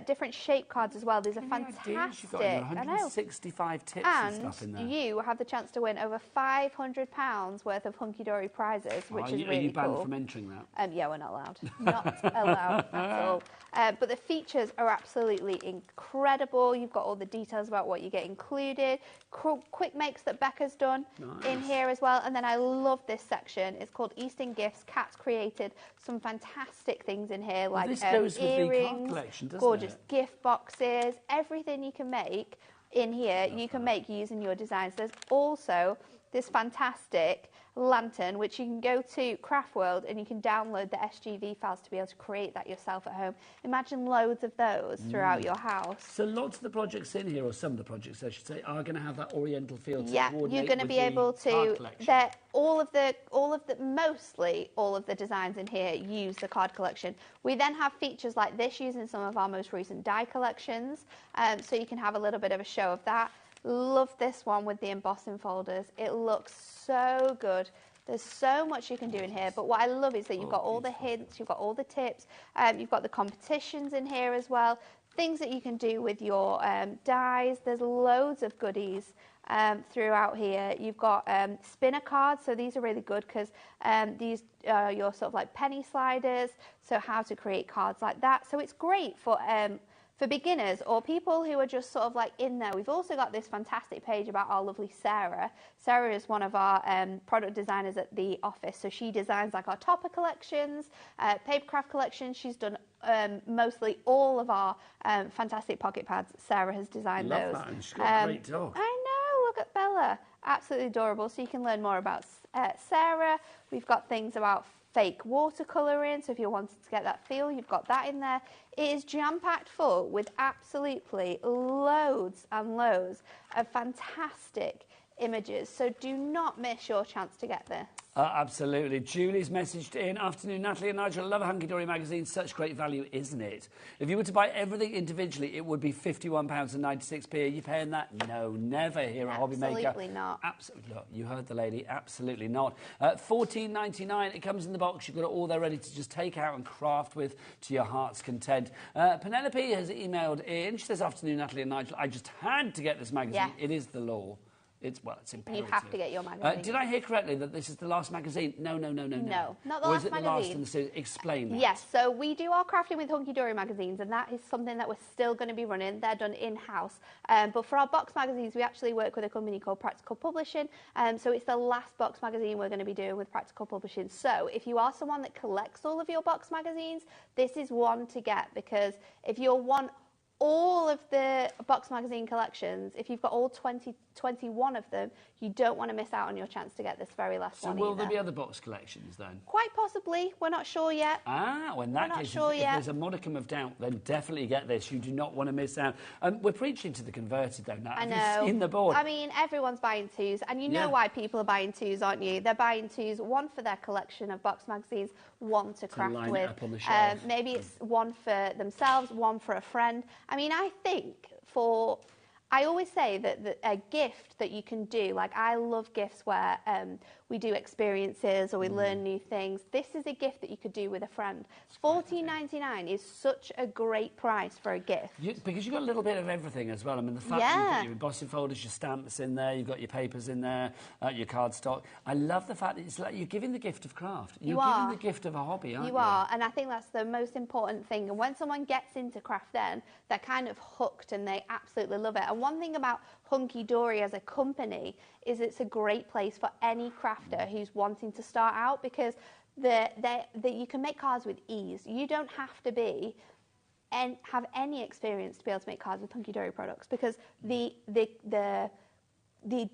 Different shape cards as well. These are fantastic. You've got your I know. 165 tips and stuff in there. And you have the chance to win over £500 worth of hunky-dory prizes, which is really cool. Are you banned from entering that? Yeah, we're not allowed. Not allowed at all. But the features are absolutely incredible. You've got all the details about what you get included. Quick makes that Becca's done in here as well. And then I love this section. It's called Eastern Gifts. Kat's created some fantastic things in here, like this goes with the card earrings, collection, doesn't gorgeous it? gift boxes, everything you can make in here, you can make using your designs. There's also this fantastic lantern, which you can go to Craft World and you can download the SGV files to be able to create that yourself at home. Imagine loads of those throughout your house. So lots of the projects in here, or some of the projects, I should say, are going to have that oriental feel to Yeah, coordinate you're going to with be the able card to. collection. Mostly all of the designs in here use the card collection. We then have features like this using some of our most recent die collections, so you can have a little bit of a show of that. Love this one with the embossing folders. It looks so good. There's so much you can do in here, but what I love is that you've got all the hints, you've got all the tips, you've got the competitions in here as well, things that you can do with your dies. There's loads of goodies throughout here. You've got spinner cards, so these are really good because these are your sort of like penny sliders, so how to create cards like that. So it's great for for beginners or people who are just sort of like in there, we've also got this fantastic page about our lovely Sarah. Sarah is one of our product designers at the office, so she designs like our topper collections, papercraft collections. She's done mostly all of our fantastic pocket pads. Sarah has designed those. Love that, and she's got a great dog. I know, look at Bella. Absolutely adorable. So you can learn more about Sarah. We've got things about fake watercolouring, so if you wanted to get that feel, you've got that in there. It is jam-packed full with absolutely loads and loads of fantastic images, so do not miss your chance to get this. Absolutely. Julie's messaged in, afternoon, Natalie and Nigel, I love a Hunky Dory magazine, such great value, isn't it? If you were to buy everything individually, it would be £51.96. Are you paying that? No, never here at HobbyMaker. Absolutely not. Absolutely. Look, you heard the lady, absolutely not. $14.99, it comes in the box, you've got it all there ready to just take out and craft with to your heart's content. Penelope has emailed in, she says, afternoon, Natalie and Nigel, I just had to get this magazine. Yes. It is the law. It's imperative. You have to get your magazine. Did I hear correctly that this is the last magazine? No. No, not the or last is it the last in the series? Explain that. Yes, so we do our crafting with Hunky Dory magazines, and that is something that we're still going to be running. They're done in-house. But for our box magazines, we actually work with a company called Practical Publishing. So it's the last box magazine we're going to be doing with Practical Publishing. So if you are someone that collects all of your box magazines, this is one to get, because if you want all of the box magazine collections, if you've got all 21 of them, you don't want to miss out on your chance to get this very last one. So will there be other box collections then? Quite possibly. We're not sure yet. Well, in that case, if there's a modicum of doubt, then definitely get this. You do not want to miss out. We're preaching to the converted, though, Nat. I know. Have you seen the board? I mean, everyone's buying twos, and you know why people are buying twos, aren't you? They're buying twos, one for their collection of box magazines, one to craft line with. it up on the shelf. Maybe it's one for themselves, one for a friend. I mean, I think I always say that a gift that you can do, like I love gifts where we do experiences or we learn new things. This is a gift that you could do with a friend. $14.99 is such a great price for a gift. Because you've got a little bit of everything as well. I mean, the fact that you've got your embossing folders, your stamps in there, you've got your papers in there, your cardstock. I love the fact that it's like you're giving the gift of craft. You're giving the gift of a hobby, aren't you? You are, and I think that's the most important thing. And when someone gets into craft then, they're kind of hooked and they absolutely love it. And one thing about Hunky Dory as a company is it's a great place for any crafter who's wanting to start out, because you can make cards with ease. You don't have to be and have any experience to be able to make cards with Hunky Dory products, because the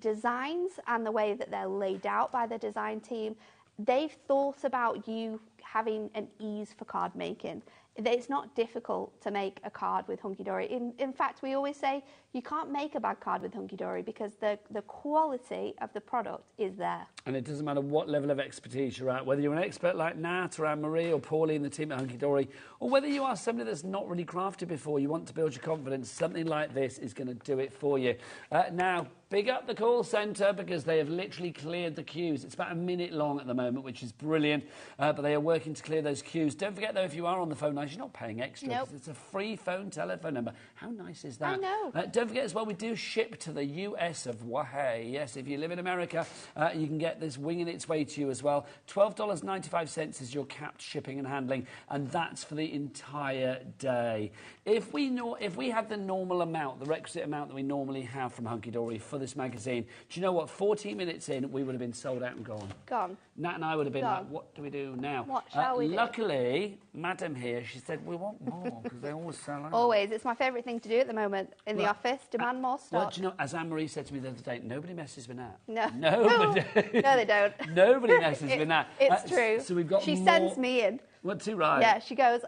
designs and the way that they're laid out by the design team, they've thought about you having an ease for card making. It's not difficult to make a card with Hunky Dory. In fact, we always say you can't make a bad card with Hunky Dory because the quality of the product is there. And it doesn't matter what level of expertise you're at, whether you're an expert like Nat or Anne-Marie or Paulie and the team at Hunky Dory, or whether you are somebody that's not really crafted before, you want to build your confidence, something like this is going to do it for you. Now, big up the call centre, because they have literally cleared the queues. It's about a minute long at the moment, which is brilliant, but they are working to clear those queues. Don't forget, though, if you are on the phone lines, you're not paying extra. Nope. It's a free phone telephone number. How nice is that? I know. Don't forget as well, we do ship to the US of Wahey. Yes, if you live in America, you can get this winging its way to you as well. $12.95 is your capped shipping and handling, and that's for the entire day. If we had the normal amount, the requisite amount that we normally have from Hunky Dory for this magazine, do you know what? 14 minutes in, we would have been sold out and gone. Gone. Nat and I would have been like, what do we do now? What shall we do? Luckily, Madam here, she said, we want more, because they always sell out. Always. It's my favourite thing to do at the moment in the office, demand more stock. Well, do you know, as Anne-Marie said to me the other day, nobody messes with Nat. No. Nobody. No, they don't. Nobody messes with Nat. It's true. So we've got She sends me in. What, too right? Yeah, she goes,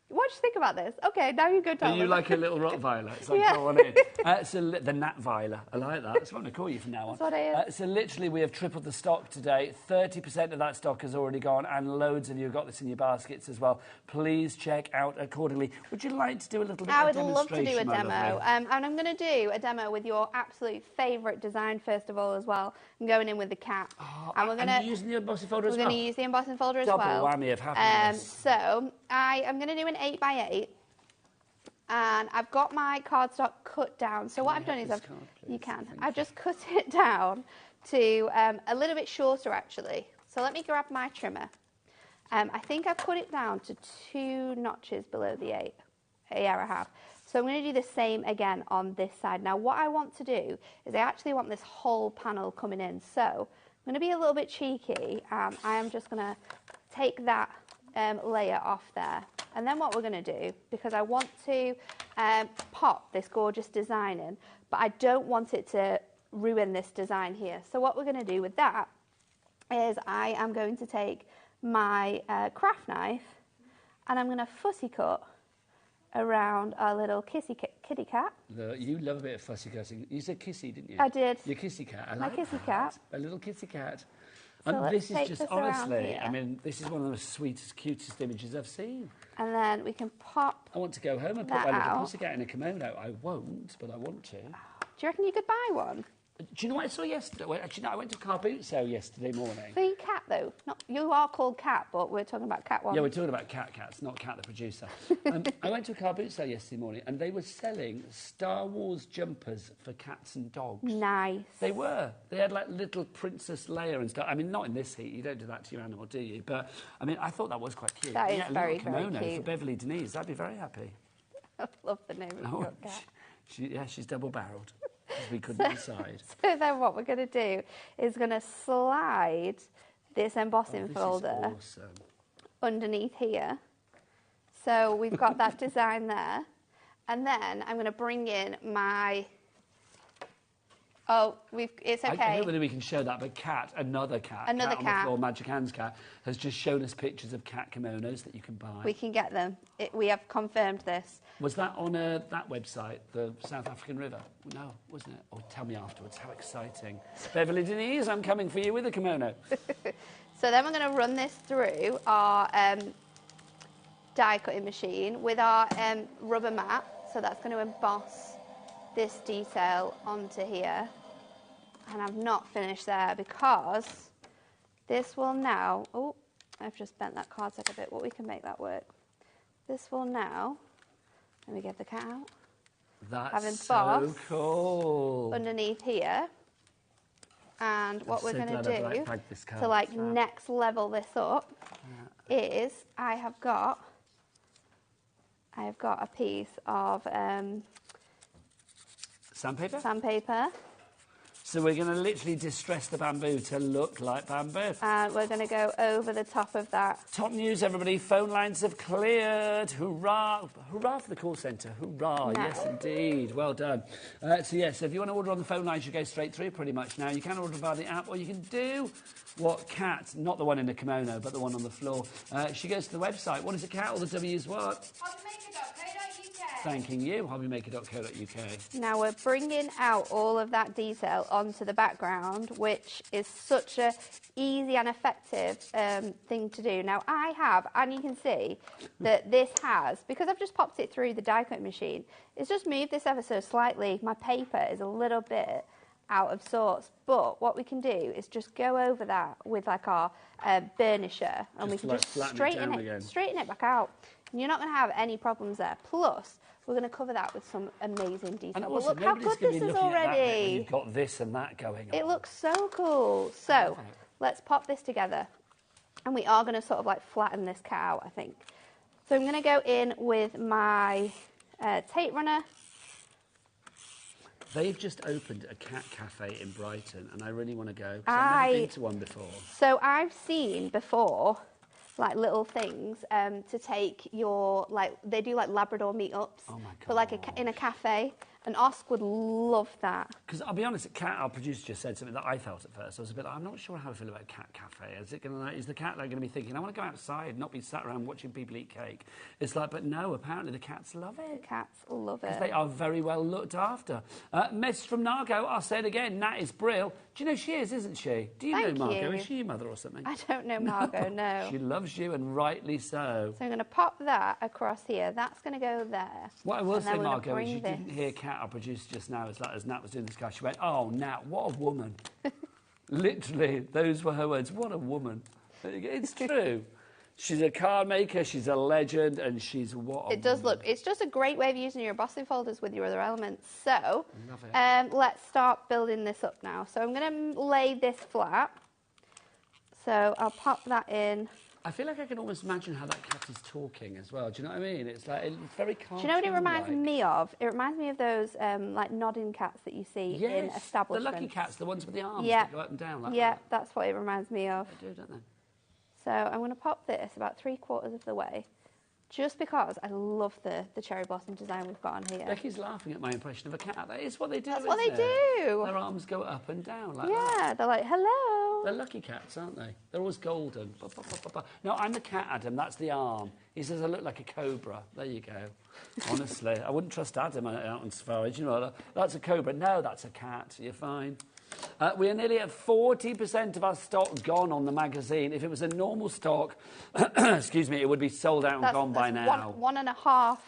what do you think about this? Okay, now you go tell Are you them. like a little Rottweiler? It's like, Yeah. go on in. So the Natveiler. I like that. That's what I'm going to call you from now on. That's what I am. So literally, we have tripled the stock today. 30% of that stock has already gone, and loads of you have got this in your baskets as well. Please check out accordingly. Would you like to do a little bit I of would love to do a demonstration, my demo. lovely? And I'm going to do a demo with your absolute favourite design, first of all, as well. I'm going in with the cat. And you're using the embossing folder as well? We're going to use the embossing folder as Double well. whammy of happiness. So I am going to do an 8x8. And I've got my cardstock cut down. So what I've done is I've just cut it down to a little bit shorter, actually. So let me grab my trimmer. I think I've cut it down to 2 notches below the 8. Yeah, I have. So I'm going to do the same again on this side. Now what I want to do is I actually want this whole panel coming in. So I'm going to be a little bit cheeky. I am just going to take that layer off there. And then what we're going to do, because I want to pop this gorgeous design in, but I don't want it to ruin this design here. So what we're going to do with that is I am going to take my craft knife and I'm going to fussy cut around our little kitty cat. You love a bit of fussy cutting. You said kissy, didn't you? I did. Your kissy cat. I My like kissy that. cat. A little kissy cat. So And this is take just, this around honestly, here. I mean, this is one of the sweetest, cutest images I've seen. And then we can pop. I want to go home and put that my little out. pussycat in a kimono. I won't, but I want to. Do you reckon you could buy one? Do you know what I saw yesterday? Well, actually, no, I went to a car boot sale yesterday morning. For your cat, though. Not, you are called Cat, but we're talking about Cat one. Yeah, we're talking about cats, not Cat the producer. I went to a car boot sale yesterday morning and they were selling Star Wars jumpers for cats and dogs. Nice. They were. They had like little Princess Leia and stuff. I mean, not in this heat. You don't do that to your animal, do you? But, I mean, I thought that was quite cute. That is yeah, a very, little very kimono cute. for Beverly Denise. I'd be very happy. I love the name of your cat. She's double-barreled. Because we couldn't decide. So then what we're going to do is going to slide this embossing This folder is awesome. underneath here. So we've got that design there. And then I'm going to bring in my... Oh, it's okay. I don't know whether we can show that, but another cat Another on the cat. floor, Magic Hands cat, has just shown us pictures of cat kimonos that you can buy. We can get them. We have confirmed this. Was that on that website, the South African River? No, wasn't it? Oh, tell me afterwards. How exciting. Beverly Denise, I'm coming for you with a kimono. So then we're going to run this through our die cutting machine with our rubber mat. So that's going to emboss this detail onto here. And I've not finished there because this will now... Oh, I've just bent that cardstock a bit, but we can make that work. This will now... Let me get the cat out. That's so cool. Underneath here. And what we're going to do to like next level this up is I have got a piece of sandpaper. So we're going to literally distress the bamboo to look like bamboo. And we're going to go over the top of that. Top news, everybody. Phone lines have cleared. Hurrah. Hurrah for the call centre. Hurrah. No. Yes, indeed. Well done. So if you want to order on the phone lines, you go straight through pretty much now. You can order via the app, or you can do what Kat, not the one in the kimono, but the one on the floor. She goes to the website. What is it, Kat? All the W's what? HobbyMaker.co.uk. Thanking you. HobbyMaker.co.uk. Now we're bringing out all of that detail onto the background, which is such a easy and effective thing to do. Now I have, and you can see that this has, because I've just popped it through the die cutting machine, it's just moved this ever so slightly. My paper is a little bit out of sorts, but what we can do is just go over that with like our burnisher, and we can just straighten it back out. And you're not going to have any problems there. Plus, we're going to cover that with some amazing detail. And But also, look how good this is already. You've got this and that going on. It looks so cool. So let's pop this together. And we are going to sort of like flatten this cat out, I think. So I'm going to go in with my tape runner. They've just opened a cat cafe in Brighton, and I really want to go, because I've never been to one before. So I've seen before, like little things to take your, like, they do like Labrador meetups. Oh my God. But like in a cafe. And Osk would love that. Because I'll be honest, our producer just said something that I felt at first. I was a bit like, I'm not sure how I feel about cat cafe. Is the cat like, going to be thinking, I want to go outside, not be sat around watching people eat cake? It's like, but no, apparently the cats love it. The cats love it. Because they are very well looked after. Message from Margot, I'll say it again, Nat is brill. Do you know she is, isn't she? Do you know Margot? Is she your mother or something? I don't know Margot, no. She loves you, and rightly so. So I'm going to pop that across here. That's going to go there. What I will say, Margot, is you didn't hear Kat, our producer, just now, as Nat was doing this guy. She went, oh, Nat, what a woman. Literally, those were her words. What a woman. It's true. She's a card maker, she's a legend, and she's what a It does woman. look, it's just a great way of using your embossing folders with your other elements. So, Love it. let's start building this up now. So I'm going to lay this flat. So I'll pop that in I feel like I can almost imagine how that cat is talking as well. Do you know what I mean? It's like, it's very calm. Do you know what it reminds me of? It reminds me of those like nodding cats that you see in establishments. The lucky cats, the ones with the arms that go up and down like that. Yeah, that's what it reminds me of. They do, don't they? So I'm going to pop this about 3/4 of the way, just because I love the cherry blossom design we've got on here. Becky's laughing at my impression of a cat. That is what they do. That's what they do. Their arms go up and down like that. Yeah, they're like, hello. They're lucky cats, aren't they? They're always golden. No, I'm the cat, Adam. That's the arm. He says I look like a cobra. There you go. Honestly, I wouldn't trust Adam out on safari. You know, that's a cobra. No, that's a cat. You're fine. We are nearly at 40% of our stock gone on the magazine. If it was a normal stock, excuse me, it would be sold out and gone by now. One and a half.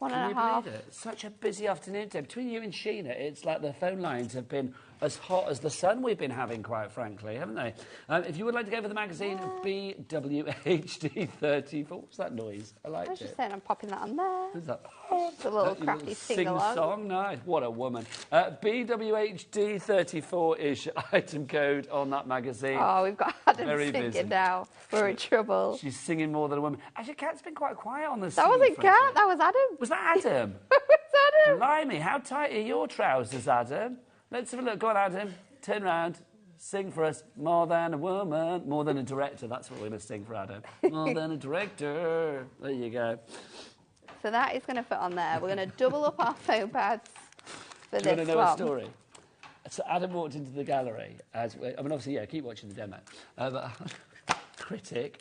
Can you believe it? Such a busy afternoon today. Between you and Sheena, it's like the phone lines have been as hot as the sun we've been having, quite frankly, haven't they? If you would like to go for the magazine, BWHD 34. What's that noise? I liked it. I was just saying I'm popping that on there. Who's that? It's a little crafty sing-along. Sing-song, nice. What a woman. BWHD 34-ish item code on that magazine. Oh, we've got Adam Very singing busy. now. We're in trouble. She's singing more than a woman. Actually, Kat's been quite quiet on this. That wasn't Kat, that was Adam. Was that Adam? That was Adam. Blimey, how tight are your trousers, Adam? Let's have a look. Go on, Adam. Turn round. Sing for us. More than a woman. More than a director. That's what we're going to sing for Adam. More than a director. There you go. So that is going to fit on there. We're going to double up our foam pads for this one. Do you want to know a story? So Adam walked into the gallery. Obviously, yeah, keep watching the demo. But critic.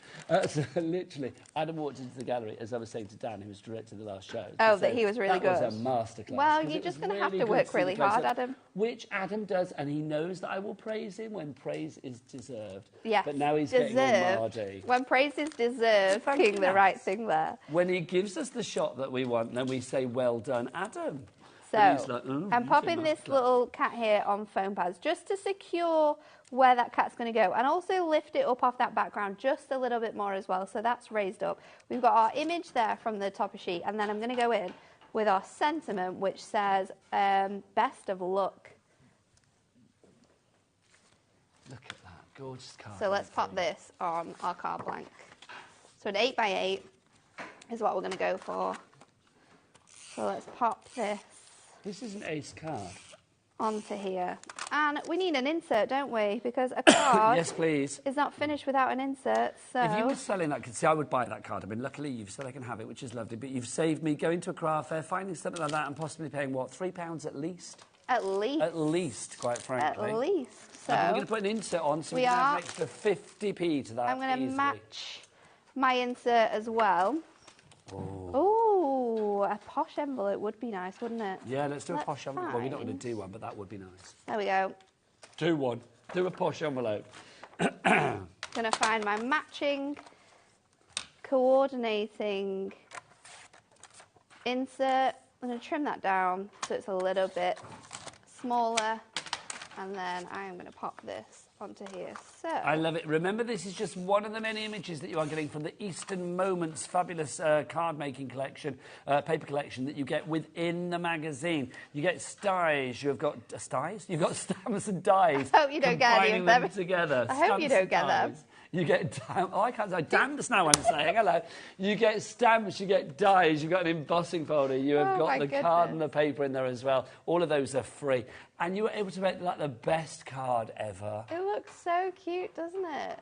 So literally, Adam walked into the gallery, as I was saying to Dan, who was directing the last show. Oh, that he was really good. That was a masterclass. Well, you're just going to have to work really hard, Adam. Which Adam does, and he knows that I will praise him when praise is deserved. Yes, but now he's getting all mardy. When praise is deserved, king the right thing there. When he gives us the shot that we want, then we say, well done, Adam. So, like, I'm popping this little cat here on foam pads just to secure where that cat's going to go, and also lift it up off that background just a little bit more as well, so that's raised up. We've got our image there from the top of sheet, and then I'm going to go in with our sentiment, which says, best of luck. Look at that, gorgeous card. So let's pop this on our card blank. So an 8x8 is what we're going to go for. So let's pop this. This is an ace card. Onto here. And we need an insert, don't we? Because a card yes, please. is not finished without an insert, so... If you were selling that, see, I would buy that card. I mean, luckily you've said I can have it, which is lovely, but you've saved me going to a craft fair, finding something like that and possibly paying, what, £3 at least? At least. At least, quite frankly. At least. So we're going to put an insert on, so we can add an extra 50p to that. I'm going to match my insert as well. Oh, a posh envelope would be nice, wouldn't it? Yeah, let's do a posh envelope. Well, we're not going to do one, but that would be nice. There we go. Do one. Do a posh envelope. Going to find my matching, coordinating insert. I'm going to trim that down so it's a little bit smaller, and then I am going to pop this onto here. So I love it. Remember, this is just one of the many images that you are getting from the Eastern Moments fabulous card making collection, paper collection that you get within the magazine. You get styes. You've got styes. You've got stamps and dies. I hope you don't get any of them together. I hope you don't get them. You get I can't say stamps now. I'm saying hello. You get stamps. You get dies. You've got an embossing folder. You have got the card and the paper in there as well. All of those are free, and you were able to make like the best card ever. It looks so cute, doesn't it?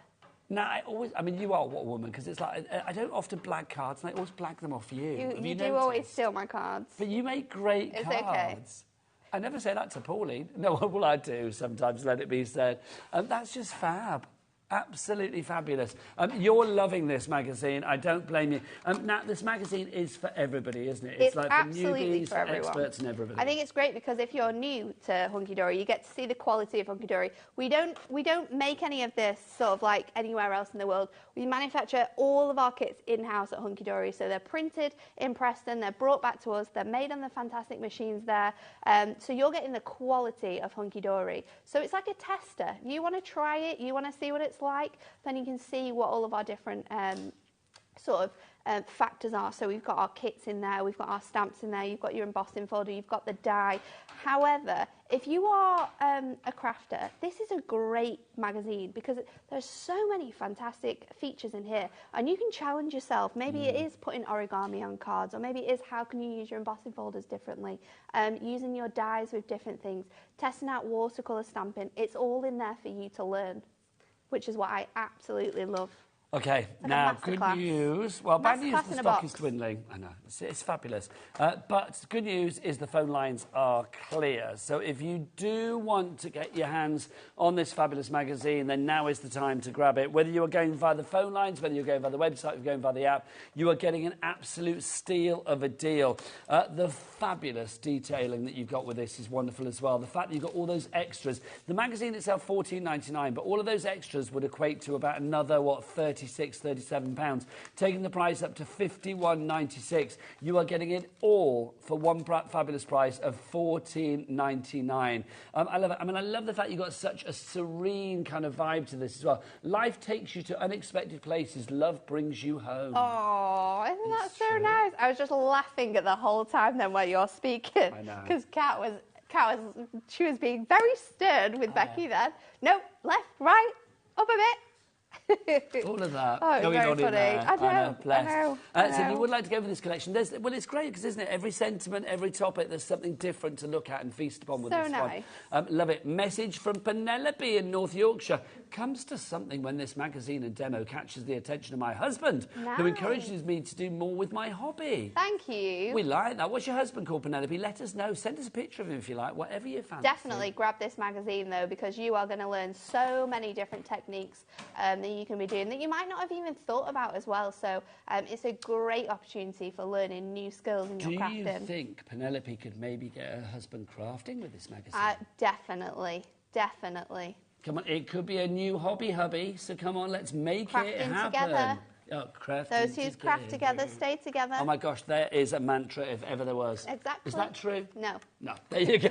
Now, I mean, you are what a woman, because it's like, I don't often blag cards, and I always blag them off you. You do always steal my cards. But you make great cards. Okay. I never say that to Pauline. No, well, I do sometimes, let it be said. That's just fab. Absolutely fabulous. You're loving this magazine. I don't blame you. Now, this magazine is for everybody, isn't it? It's like absolutely for newbies, for experts and everybody. I think it's great because if you're new to Hunky Dory, you get to see the quality of Hunky Dory. We don't make any of this sort of like anywhere else in the world. We manufacture all of our kits in-house at Hunky Dory. So they're printed in Preston, they're brought back to us, they're made on the fantastic machines there. So you're getting the quality of Hunky Dory. So it's like a tester. You want to try it, you want to see what it's like, then you can see what all of our different sort of factors are. So we've got our kits in there, we've got our stamps in there, you've got your embossing folder, you've got the die. However, if you are a crafter, this is a great magazine because there's so many fantastic features in here, and you can challenge yourself. Maybe it is putting origami on cards, or maybe it is how can you use your embossing folders differently, using your dies with different things, testing out watercolor stamping. It's all in there for you to learn, which is what I absolutely love. Okay, Like now good news. Well, bad news, the stock is dwindling. I know, it's fabulous. But good news is the phone lines are clear. So if you do want to get your hands on this fabulous magazine, then now is the time to grab it. Whether you're going via the phone lines, whether you're going via the website, you're going via the app, you are getting an absolute steal of a deal. The fabulous detailing that you've got with this is wonderful as well. The fact that you've got all those extras. The magazine itself, $14.99, but all of those extras would equate to about another, £37, taking the price up to $51.96. You are getting it all for one fabulous price of $14.99. I love it. I mean, I love the fact you've got such a serene kind of vibe to this as well. Life takes you to unexpected places. Love brings you home. Oh, isn't that so nice? I was just laughing at the whole time then while you're speaking. I know. Because she was being very stern with Becky then. No, left, right, up a bit. All of that Oh, going very on funny. in there. I know, bless. I know, So if you would like to go for this collection, well, it's great because, isn't it? Every sentiment, every topic, there's something different to look at and feast upon with So this nice. one. Love it. Message from Penelope in North Yorkshire. Comes to something when this magazine and demo catches the attention of my husband, who encourages me to do more with my hobby. Thank you. We like that. What's your husband called, Penelope? Let us know. Send us a picture of him if you like, whatever you fancy. Definitely grab this magazine though, because you are going to learn so many different techniques that you can be doing that you might not have even thought about as well. So it's a great opportunity for learning new skills in your crafting. Do you think Penelope could maybe get her husband crafting with this magazine? Definitely. Come on, it could be a new hobby, hubby. So come on, let's make it Crafting happen. together. Oh, crafting Those who craft together stay together. Oh my gosh, there is a mantra if ever there was. Exactly. Is that true? No. No. There you go.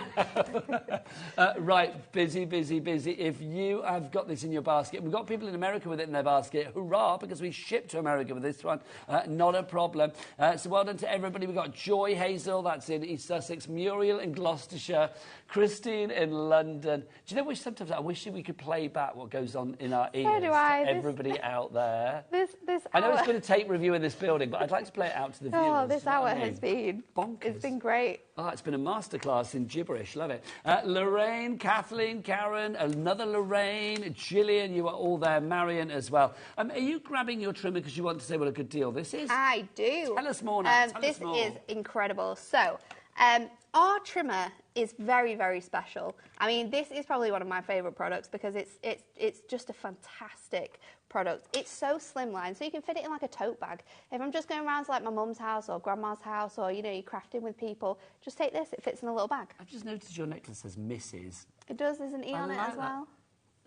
Right, busy. If you have got this in your basket, we've got people in America with it in their basket. Hurrah, because we ship to America with this one. Not a problem. So well done to everybody. We've got Joy Hazel, that's in East Sussex, Muriel in Gloucestershire, Christine in London. Do you know, sometimes I wish we could play back what goes on in our ears do I. to everybody out there. This I know hour... it's been a tape review in this building, but I'd like to play it out to the viewers. Oh, this hour has been bonkers. It's been great. Oh, it's been a masterclass in gibberish. Love it. Lorraine, Kathleen, Karen, another Lorraine, Gillian, you are all there. Marion as well. Are you grabbing your trimmer because you want to say what a good deal this is? I do. Tell us more now. This is incredible. So, our trimmer is very, very special. I mean, this is probably one of my favourite products because it's just a fantastic product. It's so slimline, so you can fit it in like a tote bag. If I'm just going around to like my mum's house or grandma's house, or, you know, you're crafting with people, just take this, it fits in a little bag. I've just noticed your necklace says Mrs. It does, there's an E on it as well.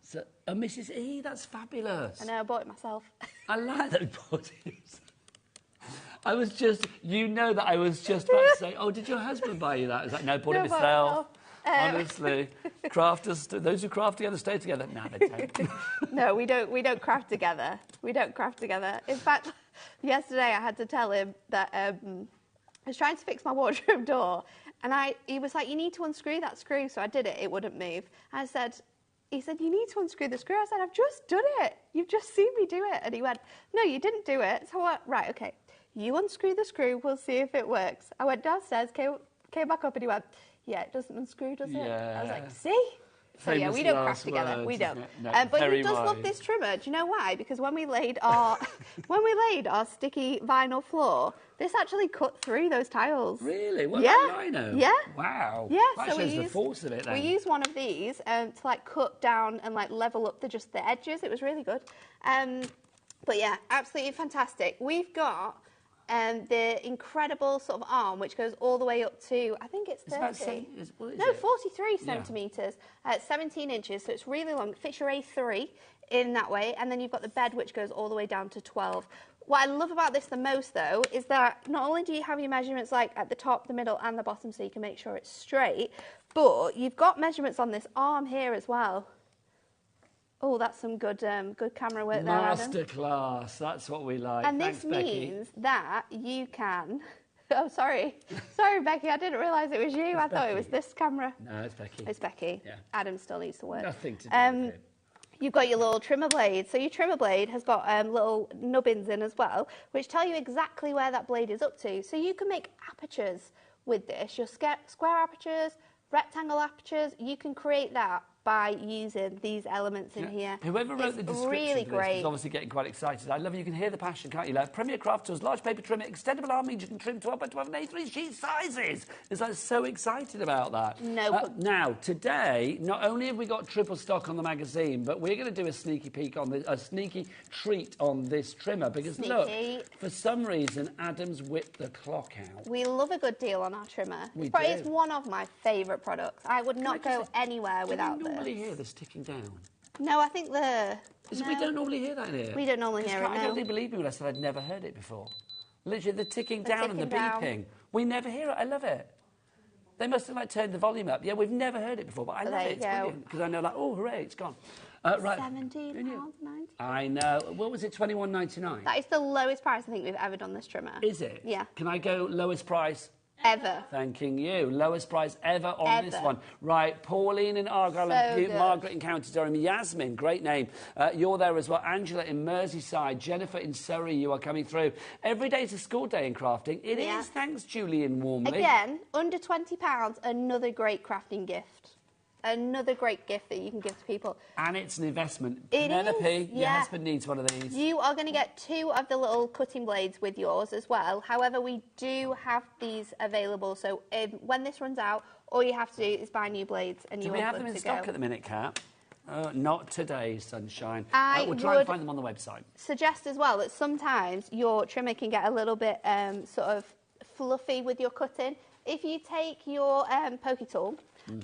So, a Mrs. E, that's fabulous. I know, I bought it myself. I like that you bought it. I was just, you know that I was just about to say, oh, did your husband buy you that? I was like, no, bought it myself. Honestly, crafters, those who craft together stay together. No, they don't. No, we don't craft together. We don't craft together. In fact, yesterday I had to tell him that I was trying to fix my wardrobe door, and he was like, you need to unscrew that screw. So I did it. It wouldn't move. He said, you need to unscrew the screw. I said, I've just done it. You've just seen me do it. And he went, no, you didn't do it. So I went, right, okay. You unscrew the screw. We'll see if it works. I went downstairs, came back up, and he went, yeah, it doesn't unscrew, does it? I was like, see? So yeah, we don't craft together. We don't. No, but he does love this trimmer. Do you know why? Because when we laid our sticky vinyl floor, this actually cut through those tiles. Really? What about lino? Yeah. Wow. Yeah. That shows the force of it then. We used one of these to like cut down and like level up just the edges. It was really good. But yeah, absolutely fantastic. We've got the incredible sort of arm, which goes all the way up to, I think it's 30. 43 centimetres, 17 inches, so it's really long. It fits your A3 in that way, and then you've got the bed, which goes all the way down to 12. What I love about this the most, though, is that not only do you have your measurements like at the top, the middle, and the bottom, so you can make sure it's straight, but you've got measurements on this arm here as well. Oh, Oh, that's some good good camera work there, Adam. Masterclass. That's what we like. And Thanks, this Becky. means that you can... Oh, sorry. Sorry, Becky, I didn't realise it was you. I thought it was this camera. No, it's Becky. It's Becky. Yeah. Adam still needs to work. Nothing to do with it. You've got your little trimmer blade. So your trimmer blade has got little nubbins in as well, which tell you exactly where that blade is up to. So you can make apertures with this. Your square apertures, rectangle apertures, you can create that by using these elements in here. Whoever wrote the description really for this great. was obviously getting quite excited. I love it. You can hear the passion, can't you? Like Premier Craft Tools, large paper trimmer, extendable arm, medium trim, 12 by 12 and A3 sheet sizes. It's like so excited about that. No. Now, today, not only have we got triple stock on the magazine, but we're going to do a sneaky peek on a sneaky treat on this trimmer because look, for some reason, Adam's whipped the clock out. We love a good deal on our trimmer. We It's do. one of my favourite products. I would not go anywhere without Do this. we normally hear this ticking down? No, I think We don't normally hear that in here. We don't normally hear it, I no. don't think believe me when I said I'd never heard it before. Literally, the ticking down and the ticking down. beeping. We never hear it. I love it. They must have like turned the volume up. Yeah, we've never heard it before, but I love there it. you It's go. brilliant because I know, like, oh, hooray, it's gone. Right. £17.90. I know. What was it? $21.99. That is the lowest price I think we've ever done this trimmer. Is it? Yeah. Can I go lowest price? Ever. Thanking you. Lowest price ever on this one. Right, Pauline in Argyle and Butte, good. Margaret in County Durham, Yasmin, great name. You're there as well. Angela in Merseyside, Jennifer in Surrey, you are coming through. Every day's a school day in crafting. It is. Thanks, Julian, warmly. Again, under £20, another great crafting gift. Another great gift that you can give to people. And it's an investment. It Penelope, is, your husband needs one of these. You are going to get 2 of the little cutting blades with yours as well. However, we do have these available. So when this runs out, all you have to do is buy new blades and Do you're we have good them in to stock go. at the minute, Kat? Not today, sunshine. I we'll try and would find them on the website. Suggest as well that sometimes your trimmer can get a little bit sort of fluffy with your cutting. If you take your pokey tool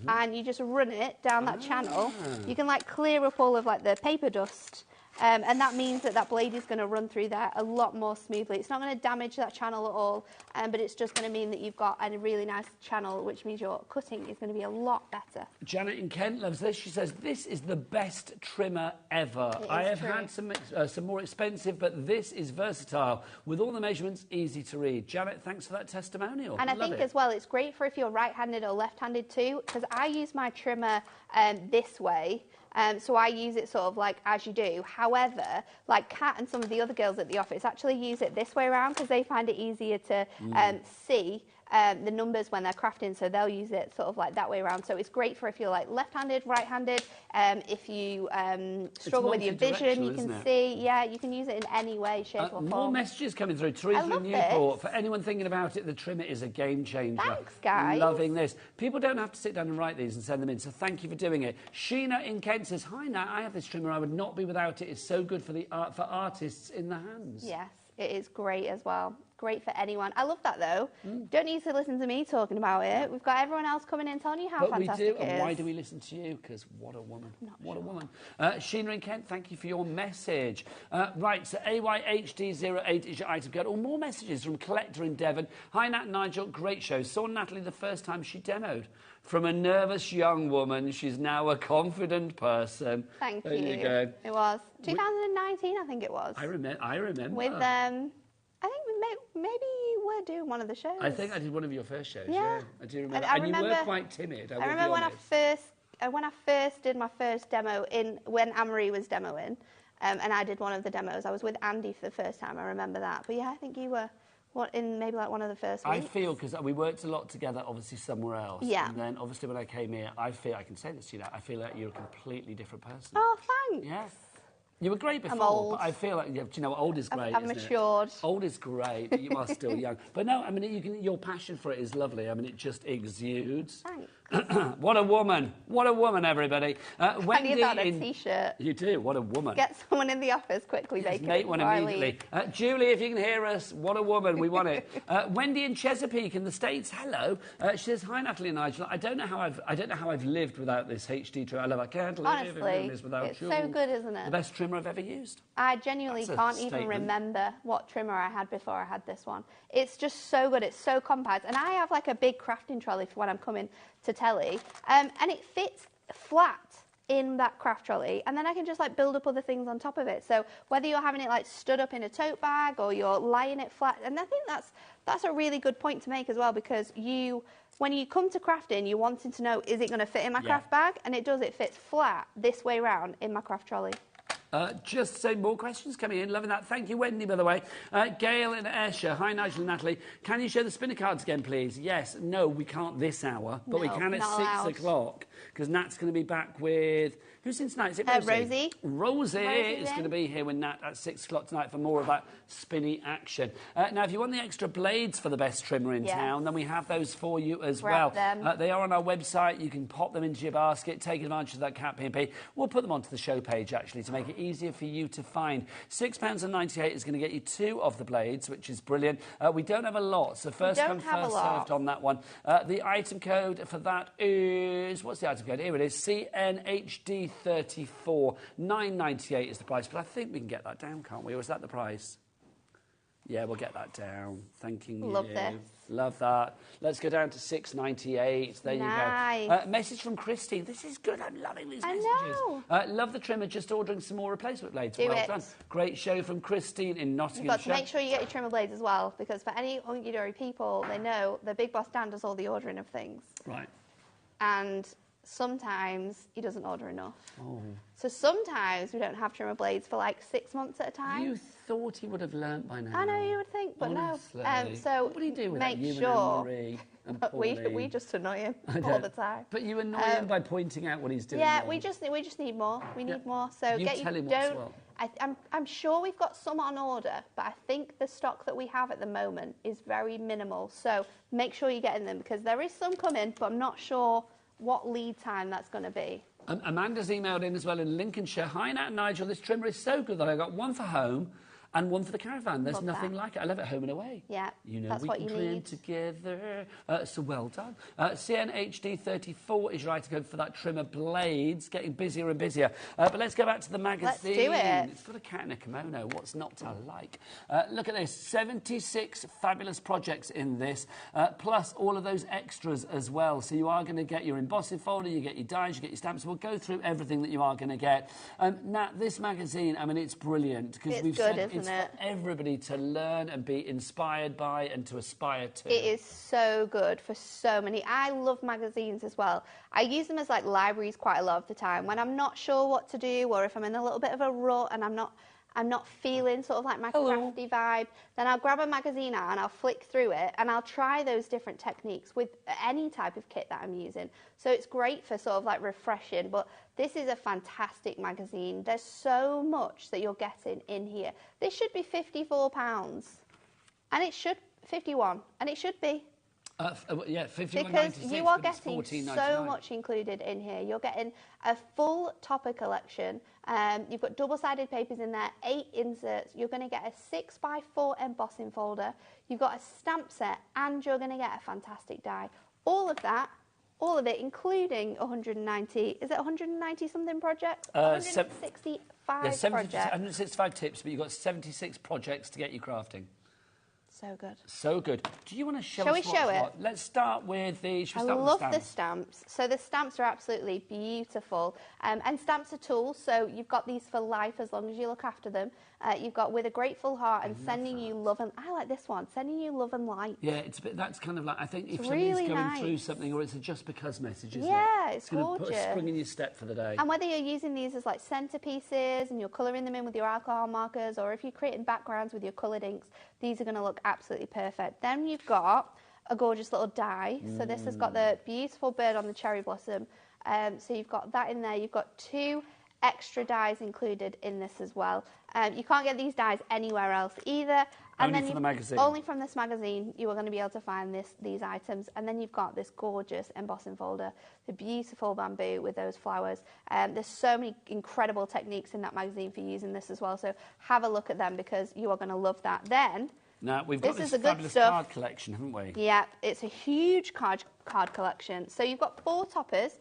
and you just run it down that channel, you can like clear up all of like the paper dust. And that means that that blade is going to run through there a lot more smoothly. It's not going to damage that channel at all, but it's just going to mean that you've got a really nice channel, which means your cutting is going to be a lot better. Janet in Kent loves this. She says, this is the best trimmer ever. I have had some more expensive, but this is versatile. With all the measurements, easy to read. Janet, thanks for that testimonial. And I think as well, it's great for if you're right-handed or left-handed too, because I use my trimmer this way. So I use it sort of like as you do. However, like Kat and some of the other girls at the office actually use it this way around because they find it easier to see the numbers when they're crafting, so they'll use it sort of like that way around. So it's great for if you're like left-handed, right-handed. If you struggle with your vision, you can see. Yeah, you can use it in any way, shape or form. More messages coming through. Teresa in Newport. For anyone thinking about it, the trimmer is a game changer. Thanks, guys. Loving this. People don't have to sit down and write these and send them in, so thank you for doing it. Sheena in Kent says, hi, Nat, I have this trimmer. I would not be without it. It's so good for for artists in the hands. Yes, it is great as well. Great for anyone. I love that though. Don't need to listen to me talking about it. We've got everyone else coming in telling you how fantastic it is. And why do we listen to you? Because what a woman. What a woman. Sheena in Kent, thank you for your message. Right, so AYHD08 is your item code. Or more messages from Collector in Devon. Hi, Nat and Nigel. Great show. Saw Natalie the first time she demoed. From a nervous young woman, she's now a confident person. Thank there you. You go. It was 2019, I think it was. I remember. With I think maybe you were doing one of the shows. I think I did one of your first shows. Yeah, I do remember. And you were quite timid. I remember when I first did my first demo when Anne-Marie was demoing, and I did one of the demos. I was with Andy for the first time. I remember that. But yeah, I think you were. In maybe like one of the first weeks? I feel, because we worked a lot together, obviously, somewhere else. Yeah. And then, obviously, when I came here, I can say this to you now, I feel like you're a completely different person. Oh, thanks. Yeah. You were great before, I'm old. but I feel like, you know, old is great, I'm matured. Old is great, but you are still young. But no, I mean, your passion for it is lovely. I mean, it just exudes. Thanks. What a woman. What a woman, everybody. Wendy I need that on a T-shirt. You do. What a woman. Get someone in the office quickly. Yes, make one immediately. Julie, if you can hear us, what a woman. We want it. Wendy in Chesapeake in the States. Hello. She says, hi, Natalie and Nigel. I don't know how I've lived without this HD trimmer. I can't live in this without it's so good, isn't it? The best trimmer I've ever used. I genuinely can't even remember what trimmer I had before I had this one. It's just so good. It's so compact. And I have like a big crafting trolley for when I'm coming to telly. And it fits flat in that craft trolley, and then I can just like build up other things on top of it. So whether you're having it like stood up in a tote bag or you're lying it flat, and I think that's a really good point to make as well, because when you come to crafting, you're wanting to know, is it going to fit in my craft bag? And it does. It fits flat this way round in my craft trolley. Just so more questions coming in. Loving that. Thank you, Wendy, by the way. Gail in Ayrshire. Hi, Nigel and Natalie. Can you show the spinner cards again, please? Yes. No, we can't this hour, but we can at 6 o'clock, because Nat's going to be back with... Who's in tonight? Is it Rosie? Rosie is going to be here with Nat at 6 o'clock tonight for more of that spinny action. Now, if you want the extra blades for the best trimmer in town, then we have those for you as well. They are on our website. You can pop them into your basket, take advantage of that Cat P&P. We'll put them onto the show page, actually, to make it easier for you to find. £6.98 is going to get you 2 of the blades, which is brilliant. We don't have a lot, so first come, first served on that one. The item code for that is... What's the item code? Here it is. CNHD34. £9.98 is the price, but I think we can get that down, can't we? Or is that the price? Yeah, we'll get that down. Thanking you. Love this. Love that. Let's go down to £6.98. There you go. Message from Christine. This is good. I'm loving these messages. I know. Love the trimmer. Just ordering some more replacement blades. Do well it. done. Great show from Christine in Nottinghamshire. You've got to make sure you get your trimmer blades as well, because for any hunky-dory people, they know the big boss Dan does all the ordering of things. Right. And sometimes he doesn't order enough. Oh. So sometimes we don't have trimmer blades for like 6 months at a time. You thought he would have learnt by now. I know you would think, but honestly. no. So what do you do with make that? You sure and Marie and we just annoy him all the time. But you annoy him by pointing out what he's doing. Yeah, wrong. we just need more. We need more. So you tell him what's wrong. I'm sure we've got some on order, but I think the stock that we have at the moment is very minimal. So make sure you're getting them, because there is some coming, but I'm not sure what lead time that's going to be. Amanda's emailed in as well in Lincolnshire. Hi, Nat and Nigel. This trimmer is so good that I got one for home and one for the caravan. There's nothing like it. I love it home and away. Yeah, you know, that's we what can you trim need. together. So well done. CNHD34 is right to go for that trimmer blades. Getting busier and busier. But let's go back to the magazine. Let's do it. It's got a cat in a kimono. What's not to like? Look at this. 76 fabulous projects in this, plus all of those extras as well. So you are going to get your embossing folder, you get your dies, you get your stamps. We'll go through everything that you are going to get. Nat, this magazine, I mean, it's brilliant, because we've said it's for everybody to learn and be inspired by and to aspire to. It is so good for so many. I love magazines as well. I use them as like libraries quite a lot of the time when I'm not sure what to do, or if I'm in a little bit of a rut and I'm not feeling sort of like my crafty vibe, then I'll grab a magazine out and I'll flick through it and I'll try those different techniques with any type of kit that I'm using. So it's great for sort of like refreshing, but this is a fantastic magazine. There's so much that you're getting in here. This should be £54 and it should 51 and it should be. Yeah, 51.96, because you are getting $14.99. so much included in here. You're getting a full topper collection. You've got double-sided papers in there, 8 inserts. You're going to get a 6x4 embossing folder. You've got a stamp set, and you're going to get a fantastic die. All of that, all of it, including 190. Is it 190 something projects? 165 projects. 165 tips, but you've got 76 projects to get you crafting. So good. So good. Do you want to show Shall us we show it? what? Let's start with the... I love the stamps. So the stamps are absolutely beautiful. And stamps are tools, so you've got these for life as long as you look after them. You've got with a grateful heart and sending you love and... I like this one, sending you love and light. Yeah, it's a bit... That's kind of like... I think if it's somebody's really going through something, or it's a just because message, isn't it? Yeah, it's going gorgeous. to put a spring in your step for the day. And whether you're using these as like centerpieces and you're colouring them in with your alcohol markers, or if you're creating backgrounds with your coloured inks, these are going to look absolutely perfect. Then you've got a gorgeous little die. So this has got the beautiful bird on the cherry blossom. So you've got that in there. You've got 2 extra dies included in this as well. You can't get these dies anywhere else either. And only from the magazine. Only from this magazine you are going to be able to find these items. And then you've got this gorgeous embossing folder, the beautiful bamboo with those flowers. There's so many incredible techniques in that magazine for using this as well. So have a look at them, because you are going to love that. Then now we've got this fabulous card collection, haven't we? Yeah, it's a huge card collection. So you've got 4 toppers.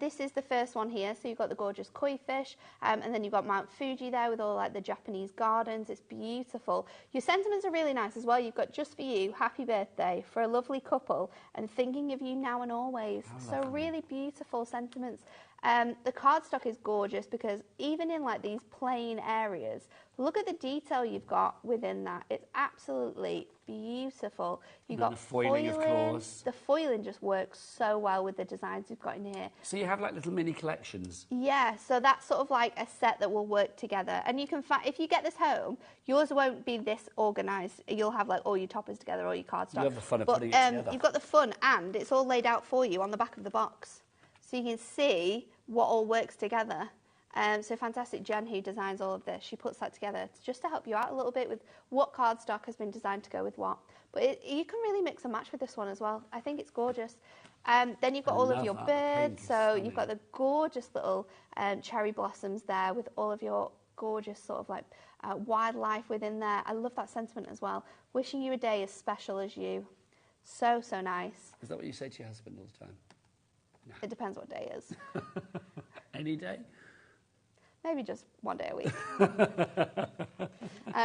This is the first one here. So you've got the gorgeous koi fish, and then you've got Mount Fuji there with all like the Japanese gardens. It's beautiful. Your sentiments are really nice as well. You've got just for you, happy birthday, for a lovely couple, and thinking of you now and always. So really beautiful sentiments. The cardstock is gorgeous because even in like these plain areas, look at the detail you've got within that. It's absolutely beautiful. You've got the foiling, of course. The foiling just works so well with the designs you've got in here. So you have like little mini collections. Yeah, so that's sort of like a set that will work together. And you can find, if you get this home, yours won't be this organised. You'll have like all your toppers together, all your cardstock. You have the fun of putting it together. You've got the fun, and it's all laid out for you on the back of the box. So you can see what all works together. So fantastic, Jen, who designs all of this, she puts that together just to help you out a little bit with what cardstock has been designed to go with what. But you can really mix and match with this one as well. I think it's gorgeous. Then you've got all of your birds. So you've got the gorgeous little cherry blossoms there with all of your gorgeous sort of like wildlife within there. I love that sentiment as well. Wishing you a day as special as you. So, so nice. Is that what you say to your husband all the time? No. It depends what day it is. Any day? Maybe just one day a week.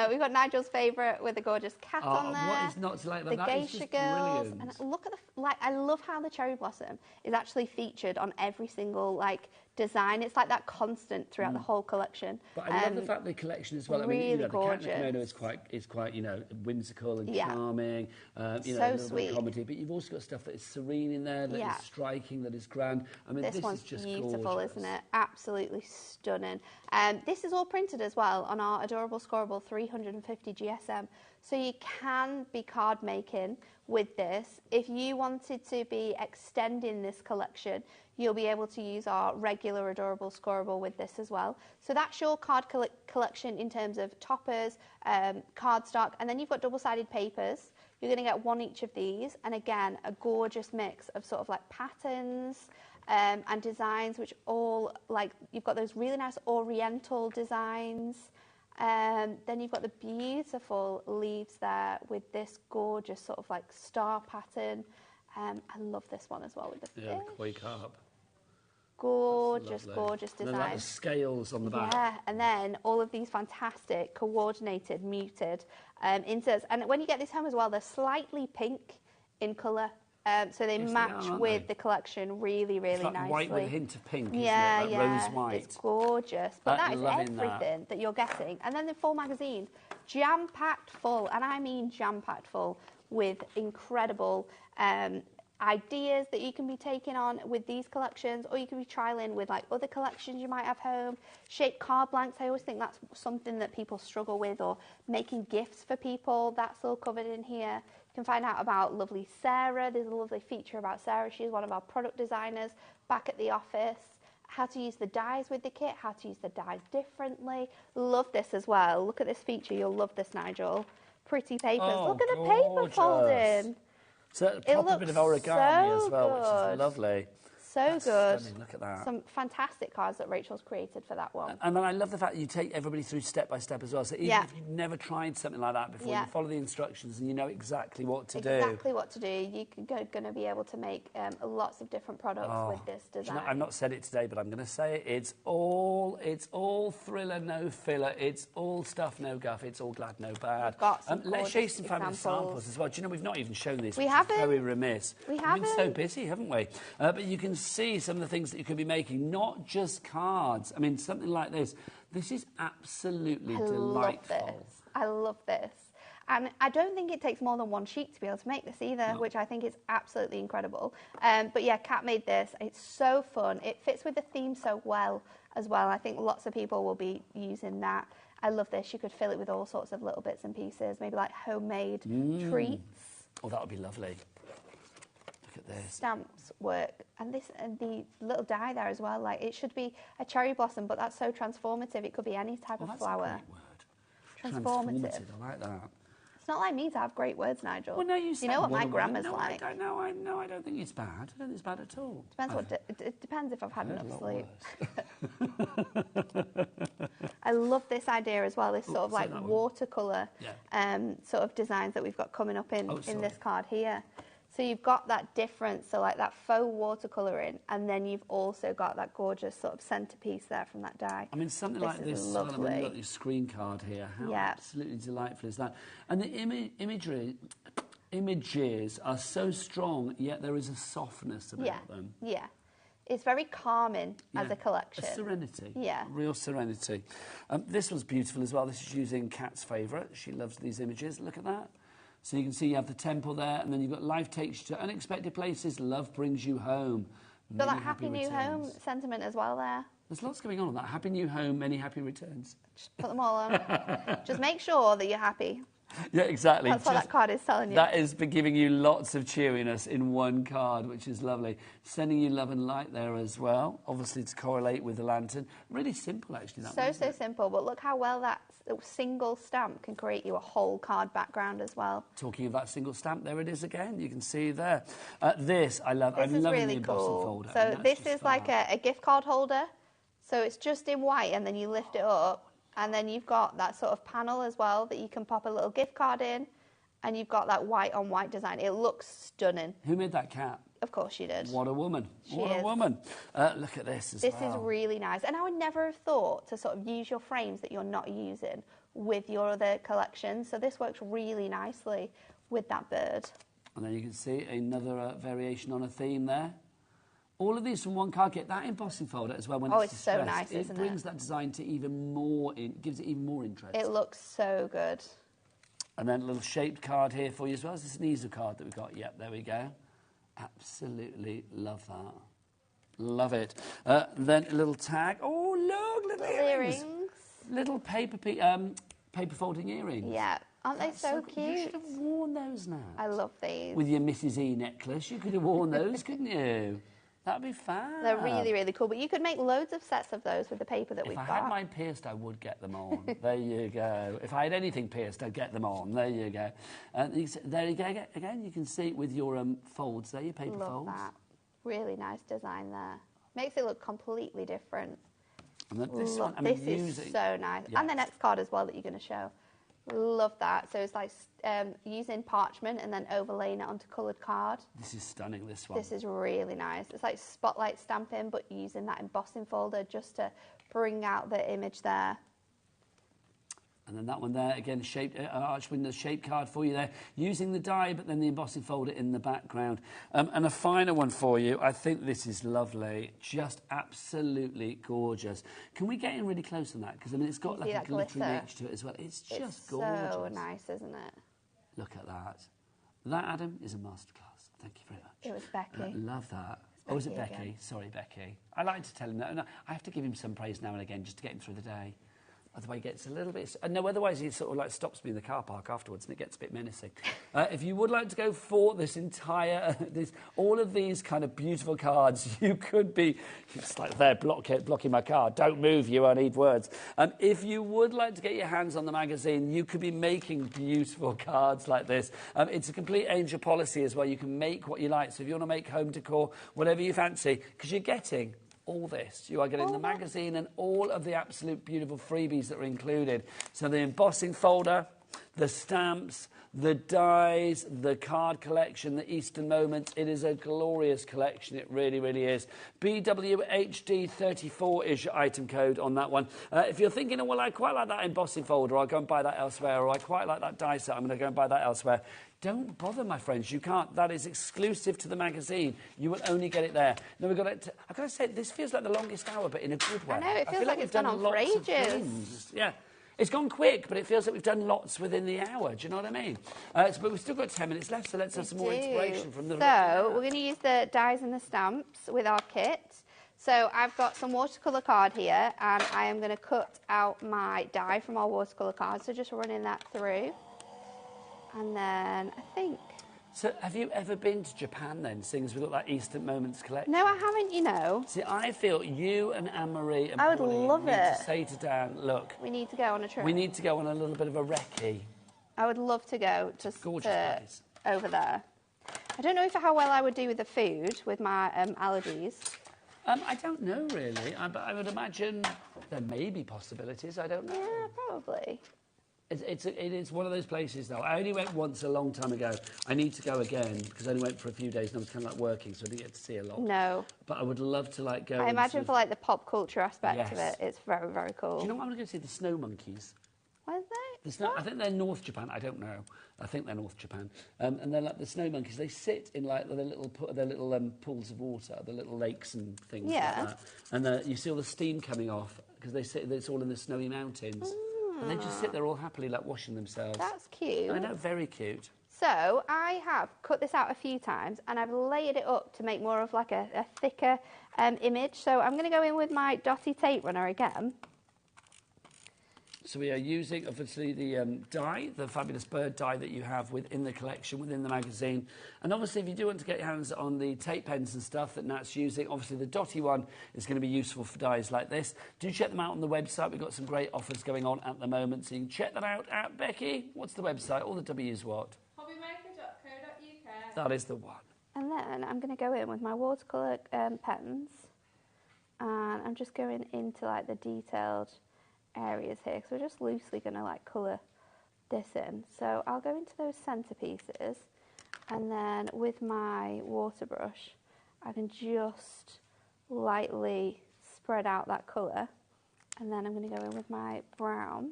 We've got Nigel's favourite with the gorgeous cat on there. What is not to like about that? The It's geisha just girls. brilliant. And look at I love how the cherry blossom is actually featured on every single like design. It's like that constant throughout the whole collection. But I love the fact the collection as well. Really I mean, the gorgeous. cat kimono is quite whimsical and charming. So a little sweet. bit of comedy. But you've also got stuff that is serene in there, that is striking, that is grand. I mean, this one's is just beautiful, gorgeous. isn't it? Absolutely stunning. This is all printed as well on our adorable, scoreable 350 GSM. So you can be card making with this. If you wanted to be extending this collection, you'll be able to use our regular adorable scoreable with this as well. So that's your card collection in terms of toppers, cardstock, and then you've got double-sided papers. You're going to get one each of these, and again, a gorgeous mix of sort of like patterns and designs, which all like, you've got those really nice oriental designs. Then you've got the beautiful leaves there with this gorgeous sort of like star pattern. I love this one as well with the fish. Yeah, the koi carp. Gorgeous, gorgeous design. And then like the scales on the back. Yeah, and then all of these fantastic coordinated, muted inserts. And when you get this home as well, they're slightly pink in colour. So they match with the collection really, really it's like nicely. White with a hint of pink, yeah, isn't it? Like rose white. It's gorgeous. But that is everything that. that you're getting. And then the full magazine, jam-packed full, and I mean jam-packed full, with incredible ideas that you can be taking on with these collections, or you can be trialing with like other collections you might have home. Shaped card blanks, I always think that's something that people struggle with, or making gifts for people. That's all covered in here. You can find out about lovely Sarah. There's a lovely feature about Sarah. She's one of our product designers back at the office. How to use the dies with the kit, how to use the dies differently. Love this as well. Look at this feature. You'll love this, Nigel. Pretty papers. Oh, Look at the paper folding. So a proper bit of origami as well, which is lovely. So That's good. Stunning. Look at that. Some fantastic cards that Rachel's created for that one. And then I love the fact that you take everybody through step by step as well. So even if you've never tried something like that before, you follow the instructions and you know exactly what to do. Exactly what to do. You're going to be able to make lots of different products with this design. I've not said it today, but I'm going to say it. It's all thriller, no filler. It's all stuff, no guff. It's all glad, no bad. Got some let's show you some fabulous samples as well. Do you know, we've not even shown this. We haven't. Very remiss. We've been so busy, haven't we? But you can see some of the things that you could be making, not just cards. I mean, something like this. This is absolutely delightful. I love this. And I don't think it takes more than one sheet to be able to make this either, which I think is absolutely incredible. But yeah, Kat made this. It's so fun. It fits with the theme so well as well. I think lots of people will be using that. I love this. You could fill it with all sorts of little bits and pieces, maybe like homemade treats. Oh, that would be lovely. Look at this. Stamps work, and the little die there as well. Like, it should be a cherry blossom, but that's so transformative. It could be any type of flower. That's a great word. Transformative. I like that. It's not like me to have great words, Nigel. Well, no, you know what my grammar's like. I don't think it's bad. I don't think it's bad at all. It depends if I've had enough sleep. I love this idea as well. This sort of like watercolor sort of designs that we've got coming up in this card here. So you've got that difference, so like that faux watercolouring, and then you've also got that gorgeous sort of centrepiece there from that die. I mean, something like this, lovely. I mean, you've got your screen card here. How absolutely delightful is that? And the images are so strong, yet there is a softness about them. Yeah. It's very calming as a collection. A serenity. Yeah. Real serenity. This one's beautiful as well. This is using Kat's favourite. She loves these images. Look at that. So you can see you have the temple there, and then you've got life takes you to unexpected places. Love brings you home. Got Many that happy new returns. home sentiment as well there. There's lots going on with that. Happy new home, many happy returns. Just put them all on. Just make sure that you're happy. Yeah, exactly. That's what that card is telling you. That is giving you lots of cheeriness in one card, which is lovely. Sending you love and light there as well, obviously to correlate with the lantern. Really simple, actually. That one, So simple, but look how well that single stamp can create you a whole card background as well. Talking of that single stamp, there it is again. You can see there. This, I love. I'm This is loving really the embossing cool. folder. So this is like a gift card holder. So it's just in white, and then you lift it up, and then you've got that sort of panel as well that you can pop a little gift card in, and you've got that white on white design. It looks stunning. Who made that cat? Of course she did. What a woman. She What is. a woman. Look at this as well. This is really nice. And I would never have thought to sort of use your frames that you're not using with your other collections. So this works really nicely with that bird. And then you can see another variation on a theme there. All of these from one card. Get that embossing folder as well when Oh, it's it's so distressed. nice, isn't it? it? Brings that design to even more, gives it even more interest. It looks so good. And then a little shaped card here for you as well. Is this an Easel card that we've got? Yep, there we go. Absolutely love that. Love it. Then a little tag. Oh, look, little earrings. Little paper folding earrings. Yeah. Aren't they so You cute? should have worn those now. I love these. With your Mrs. E necklace, you could have worn those, couldn't you? That'd be fab. They're really, really cool. But you could make loads of sets of those with the paper that we've If I got. had mine pierced, I would get them on. There you go. If I had anything pierced, I'd get them on. There you go. There you go. Again, you can see with your folds there, your paper Love folds. that. Really nice design there. Makes it look completely different. And then this Love, one, I mean, this is so nice. Yeah. And the next card as well that you're going to show. Love that. So it's like using parchment and then overlaying it onto coloured card. This is stunning, this one. This is really nice. It's like spotlight stamping, but using that embossing folder just to bring out the image there. And then that one there, again, shaped arch window shaped card for you there, using the die, but then the embossing folder in the background. And a final one for you. I think this is lovely, just absolutely gorgeous. Can we get in really close on that? Because I mean, it's got like a glittery nature to it as well. It's just gorgeous. So nice, isn't it? Look at that. That, Adam, is a masterclass. Thank you very much. It was Becky. Love that. Oh, was it Becky Becky? again. Sorry, Becky. I like to tell him that. No, I have to give him some praise now and again just to get him through the day. Otherwise, he gets a little bit... No, otherwise he sort of like stops me in the car park afterwards and it gets a bit menacing. If you would like to go for this entire... all of these kind of beautiful cards, you could be... It's like there, blocking my car. Don't move, you, I need words. If you would like to get your hands on the magazine, you could be making beautiful cards like this. It's a complete angel policy as well. You can make what you like. So if you want to make home decor, whatever you fancy, because you're getting... all this. You are getting the magazine and all of the absolute beautiful freebies that are included. So the embossing folder, the stamps, the dies, the card collection, the Eastern Moments. It is a glorious collection. It really, really is. BWHD34 is your item code on that one. If you're thinking, oh, well, I quite like that embossing folder, I'll go and buy that elsewhere, or I quite like that die set, I'm going to go and buy that elsewhere. Don't bother, my friends. You can't. That is exclusive to the magazine. You will only get it there. Now, we've got it. I've got to say, this feels like the longest hour, but in a good way. I know, it feels like we've it's gone on for lots of ages. things. Yeah. It's gone quick, but it feels like we've done lots within the hour. Do you know what I mean? But we've still got 10 minutes left, so let's have some more inspiration from the... So, we're going to use the dies and the stamps with our kit. So, I've got some watercolour card here, and I am going to cut out my die from our watercolour card. So, just running that through. And then, I think... So, have you ever been to Japan then, seeing as we've got that Eastern Moments collection? No, I haven't, you know. See, I feel you and Anne-Marie and I would Pauline love need it. to say to Dan, look... We need to go on a trip. We need to go on a little bit of a recce. I would love to go just Gorgeous place. over there. I don't know how well I would do with the food, with my allergies. I don't know, really. I would imagine there may be possibilities. I don't know. Yeah, probably. It is one of those places, though. I only went once a long time ago. I need to go again because I only went for a few days and I was kind of like working, so I didn't get to see a lot. No. But I would love to like go. I imagine for like the pop culture aspect of Yes. it, it's very, very cool. Do you know what? I'm going to go see the snow monkeys. Where's they? I think they're North Japan. I don't know. I think they're North Japan. And they're like the snow monkeys. They sit in like their little pools of water, the little lakes and things like that. And you see all the steam coming off because they sit. It's all in the snowy mountains. And they just sit there all happily, like washing themselves. That's cute. I know, very cute. So I have cut this out a few times and I've layered it up to make more of like a thicker image. So I'm going to go in with my dotty tape runner again. So we are using, obviously, the die, the fabulous bird die that you have within the collection, within the magazine. And obviously, if you do want to get your hands on the tape pens and stuff that Nat's using, obviously the dotty one is going to be useful for dies like this. Do check them out on the website. We've got some great offers going on at the moment, so you can check that out at Becky. What's the website? All the W's what? HobbyMaker.co.uk. That is the one. And then I'm going to go in with my watercolour pens. And I'm just going into like the detailed areas here because we're just loosely going to like colour this in. So I'll go into those centerpieces and then with my water brush I can just lightly spread out that colour, and then I'm going to go in with my brown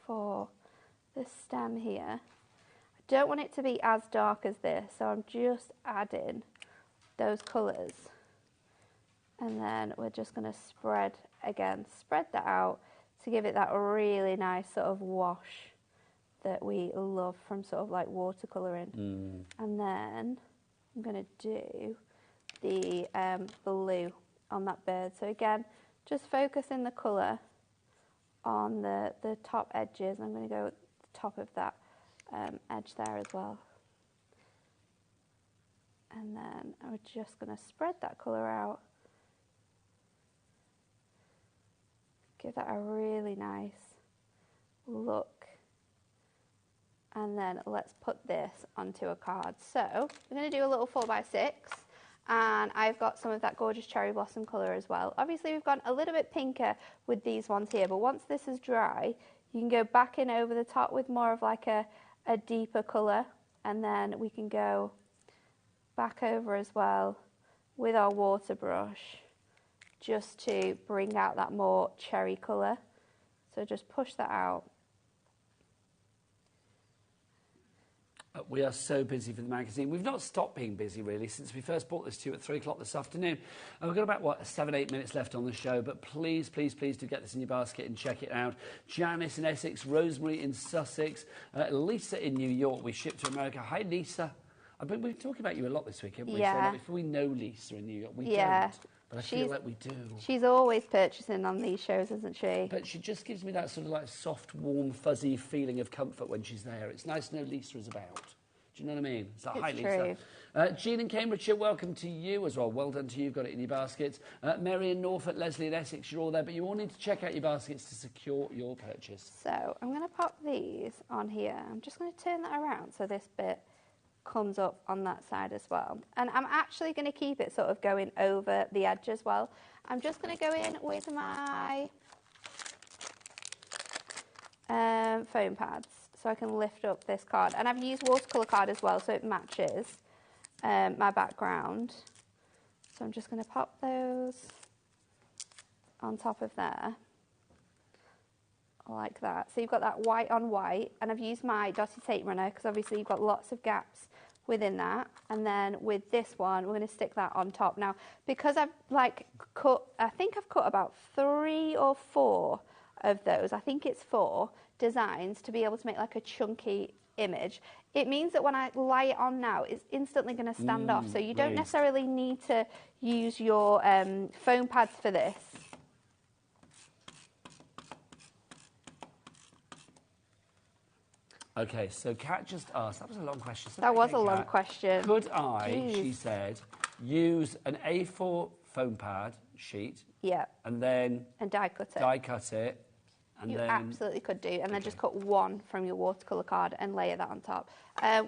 for the stem here. I don't want it to be as dark as this, so I'm just adding those colours. And then we're just going to spread that out to give it that really nice sort of wash that we love from sort of like watercolouring. And then I'm going to do the blue on that bird. So again, just focusing the colour on the top edges. I'm going to go at the top of that edge there as well. And then I'm just going to spread that colour out. Give that a really nice look. And then let's put this onto a card. So I'm going to do a little 4x6, and I've got some of that gorgeous cherry blossom colour as well. Obviously we've gone a little bit pinker with these ones here, but once this is dry, you can go back in over the top with more of like a deeper colour, and then we can go back over as well with our water brush, just to bring out that more cherry colour. So just push that out. We are so busy for the magazine. We've not stopped being busy, really, since we first brought this to you at 3 o'clock this afternoon. And we've got about, 7-8 minutes left on the show, but please, please, please do get this in your basket and check it out. Janice in Essex, Rosemary in Sussex, Lisa in New York. We ship to America. Hi, Lisa. We've been talking about you a lot this week, haven't we? Yeah. So if we know Lisa in New York, we don't. But I feel like we do. She's always purchasing on these shows, isn't she? But she just gives me that sort of like soft, warm, fuzzy feeling of comfort when she's there. It's nice to know Lisa is about. Do you know what I mean? It's like, hi, Lisa. True. Jean in Cambridgeshire, welcome to you as well. Well done to you. You've got it in your baskets. Mary in Norfolk, Leslie in Essex, you're all there. But you all need to check out your baskets to secure your purchase. So I'm going to pop these on here. I'm just going to turn that around so this bit comes up on that side as well. And I'm actually going to keep it sort of going over the edge as well. I'm just going to go in with my foam pads so I can lift up this card. And I've used watercolour card as well so it matches my background. So I'm just going to pop those on top of there. Like that. So you've got that white on white, and I've used my dotted tape runner because obviously you've got lots of gaps within that. And then with this one, we're going to stick that on top. Now, because I've I think I've cut about 3 or 4 of those, I think it's 4 designs to be able to make like a chunky image. It means that when I lie it on now, it's instantly going to stand off. So you don't necessarily need to use your foam pads for this. Okay, so Kat just asked, that was a long question. That was a long question. Could I, she said, use an A4 foam pad sheet? Yeah. And then... And die cut it. Die cut it. And you then... absolutely could do. And then just cut 1 from your watercolour card and layer that on top.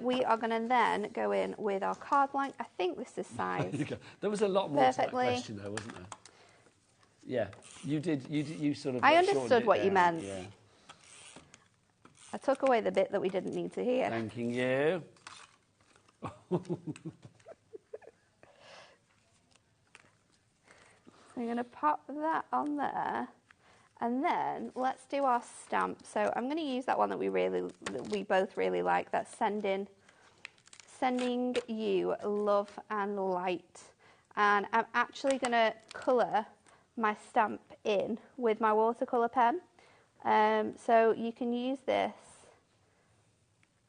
We are going to then go in with our card blank. I think this is size. There was a lot more to that question, though, wasn't there? Yeah. You sort of... I understood what you meant. Yeah. I took away the bit that we didn't need to hear. Thanking you. So I'm going to pop that on there. And then let's do our stamp. So I'm going to use that one that we both really like. That's sending you love and light. And I'm actually going to colour my stamp in with my watercolour pen. So you can use this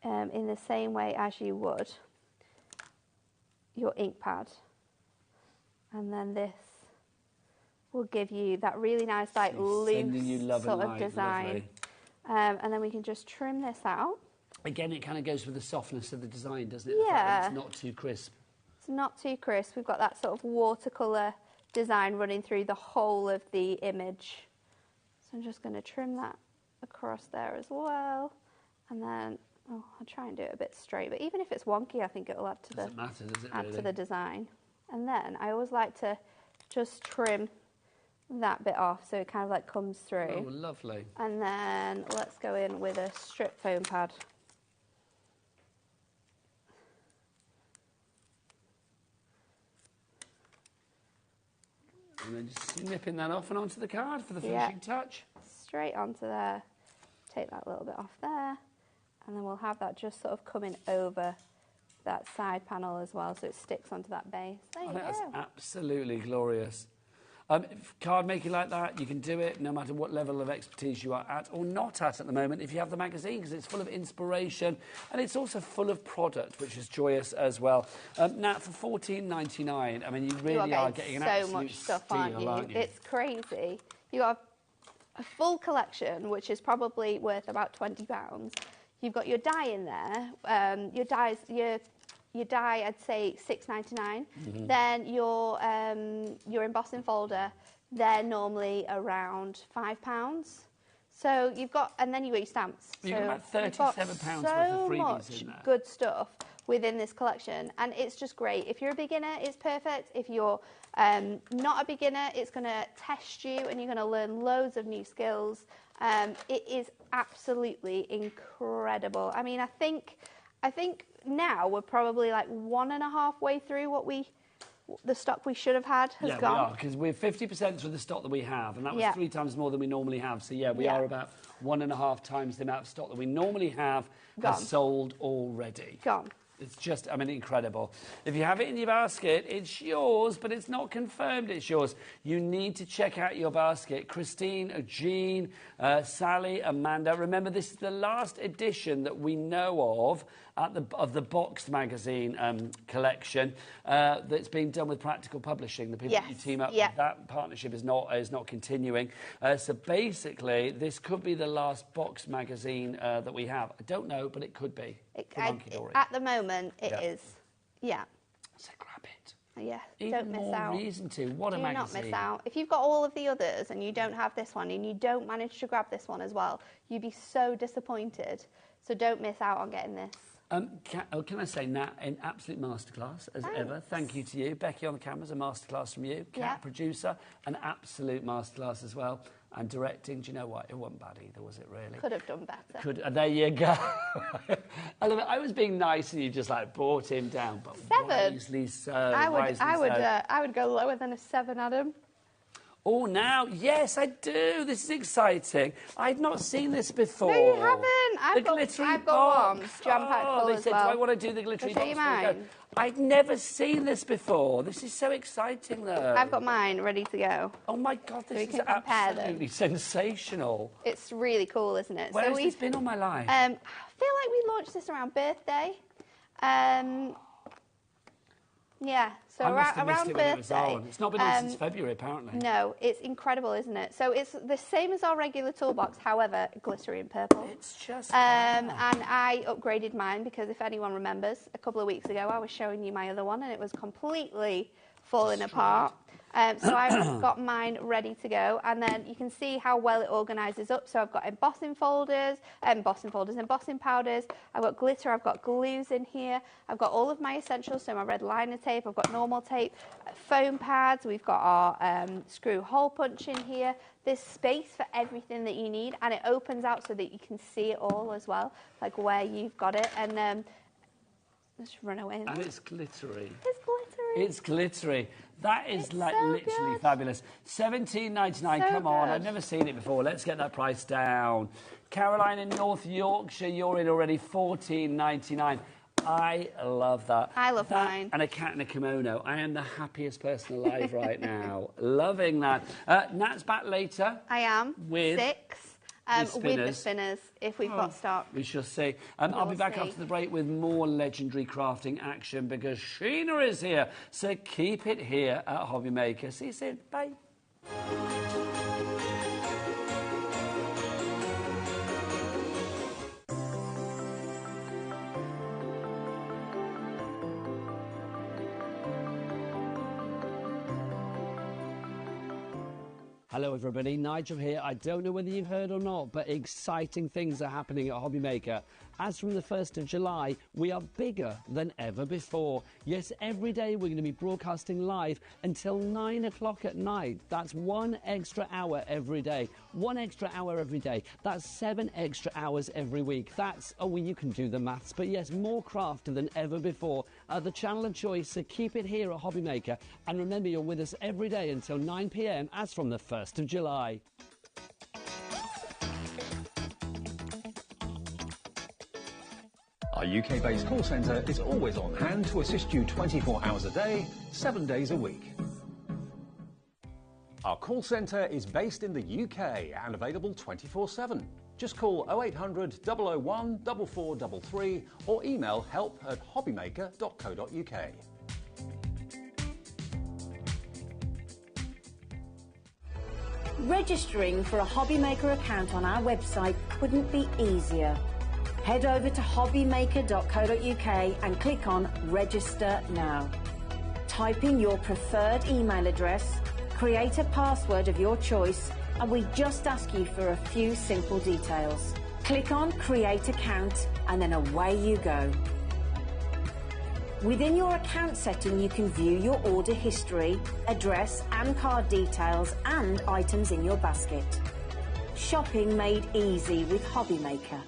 in the same way as you would your ink pad. And then this will give you that really nice, like, loose sort of design. And then we can just trim this out. Again, it kind of goes with the softness of the design, doesn't it? Yeah. It's not too crisp. It's not too crisp. We've got that sort of watercolour design running through the whole of the image. So I'm just going to trim that across there as well. And then, I'll try and do it a bit straight. But even if it's wonky, I think it'll add to Doesn't matter, does it, add really? to the design. And then I always like to just trim that bit off so it kind of like comes through. Oh, lovely. And then let's go in with a strip foam pad. And then just snipping that off and onto the card for the finishing touch. Straight onto there. Take that little bit off there. And then we'll have that just sort of coming over that side panel as well, so it sticks onto that base. There you go. That's absolutely glorious. If card making like that, you can do it no matter what level of expertise you are at or not at the moment if you have the magazine, because it's full of inspiration and it's also full of product, which is joyous as well. Now, for $14.99, I mean, you really are getting an absolute so much stuff, steal, aren't you? It's crazy. You got a full collection, which is probably worth about £20. You've got your die in there. Your die, I'd say $6.99. Mm-hmm. Then your embossing folder, they're normally around £5. So you've got, and then you got your stamps. You've so got about £37 worth of freebies in there. Good stuff within this collection, and it's just great. If you're a beginner, it's perfect. If you're not a beginner, it's going to test you, and you're going to learn loads of new skills. It is absolutely incredible. I mean, I think now we're probably like 1.5 way through the stock we should have had has gone. Yeah, we are, because we're 50% through the stock that we have, and that was 3 times more than we normally have. So, we are about 1.5 times the amount of stock that we normally have has sold already. Gone. It's just, I mean, incredible. If you have it in your basket, it's yours, but it's not confirmed it's yours. You need to check out your basket. Christine, Jean, Sally, Amanda. Remember, this is the last edition that we know of the boxed magazine collection that's being done with Practical Publishing. The people that you team up with, that partnership is not continuing. So basically, this could be the last boxed magazine that we have. I don't know, but it could be. At the moment, it is. Yeah. So grab it. Yeah, Even don't miss more out. reason to. What a Do magazine. not miss out. If you've got all of the others and you don't have this one and you don't manage to grab this one as well, you'd be so disappointed. So don't miss out on getting this. Can I say, Nat, an absolute masterclass, as ever. Thank you to you. Becky on the cameras, a masterclass from you. Kat, producer, an absolute masterclass as well. And directing, do you know what? It wasn't bad either, was it, really? Could have done better. There you go. I love it. I was being nice and you just, brought him down. But 7. Wisely so. I would go lower than a 7, Adam. Oh, now, yes, I do. This is exciting. I've not seen this before. No, you haven't. I've got one. Jam-packed full they as said, well. do I want to do the glittery I'll show box? you mine. I've never seen this before. This is so exciting, though. I've got mine ready to go. Oh, my God, this is can compare absolutely sensational. It's really cool, isn't it? Where has this been all my life? I feel like we launched this around birthday. Yeah, so I must have missed around it when it birthday. was on. It's not been on since February, apparently. No, it's incredible, isn't it? So it's the same as our regular toolbox, however, glittery and purple. It's just and I upgraded mine because if anyone remembers, a couple of weeks ago I was showing you my other one and it was completely falling apart. So I've got mine ready to go, and then you can see how well it organises up. So I've got embossing powders, I've got glitter, I've got glues in here, I've got all of my essentials, so my red liner tape, I've got normal tape, foam pads, we've got our screw hole punch in here. There's space for everything that you need, and it opens out so that you can see it all as well, like where you've got it, and let's run away. And it's glittery. It's glittery. It's glittery. That is It's like so literally good. fabulous. $17.99. So Come on, good. I've never seen it before. Let's get that price down. Caroline in North Yorkshire, you're in already. $14.99. I love that. I love that mine. And a cat in a kimono. I am the happiest person alive right now. Loving that. Nat's back later. I am. With 6. with With the spinners. spinners, if we've got stock. We shall see. I'll be We'll back see. after the break with more legendary crafting action because Sheena is here. So keep it here at HobbyMaker. See you soon. Bye. Hello everybody, Nigel here. I don't know whether you've heard or not, but exciting things are happening at HobbyMaker. As from the 1st of July, we are bigger than ever before. Yes, every day we're going to be broadcasting live until 9 o'clock at night. That's 1 extra hour every day. 1 extra hour every day. That's 7 extra hours every week. That's, oh, well, you can do the maths, but yes, more craft than ever before. The channel of choice, so keep it here at HobbyMaker. And remember, you're with us every day until 9 p.m. as from the 1st of July. Our UK-based call centre is always on hand to assist you 24 hours a day, 7 days a week. Our call centre is based in the UK and available 24/7. Just call 0800 001 4433 or email help@hobbymaker.co.uk. Registering for a HobbyMaker account on our website couldn't be easier. Head over to hobbymaker.co.uk and click on Register Now. Type in your preferred email address, create a password of your choice, and we just ask you for a few simple details. Click on Create Account and then away you go. Within your account setting, you can view your order history, address and card details and items in your basket. Shopping made easy with HobbyMaker.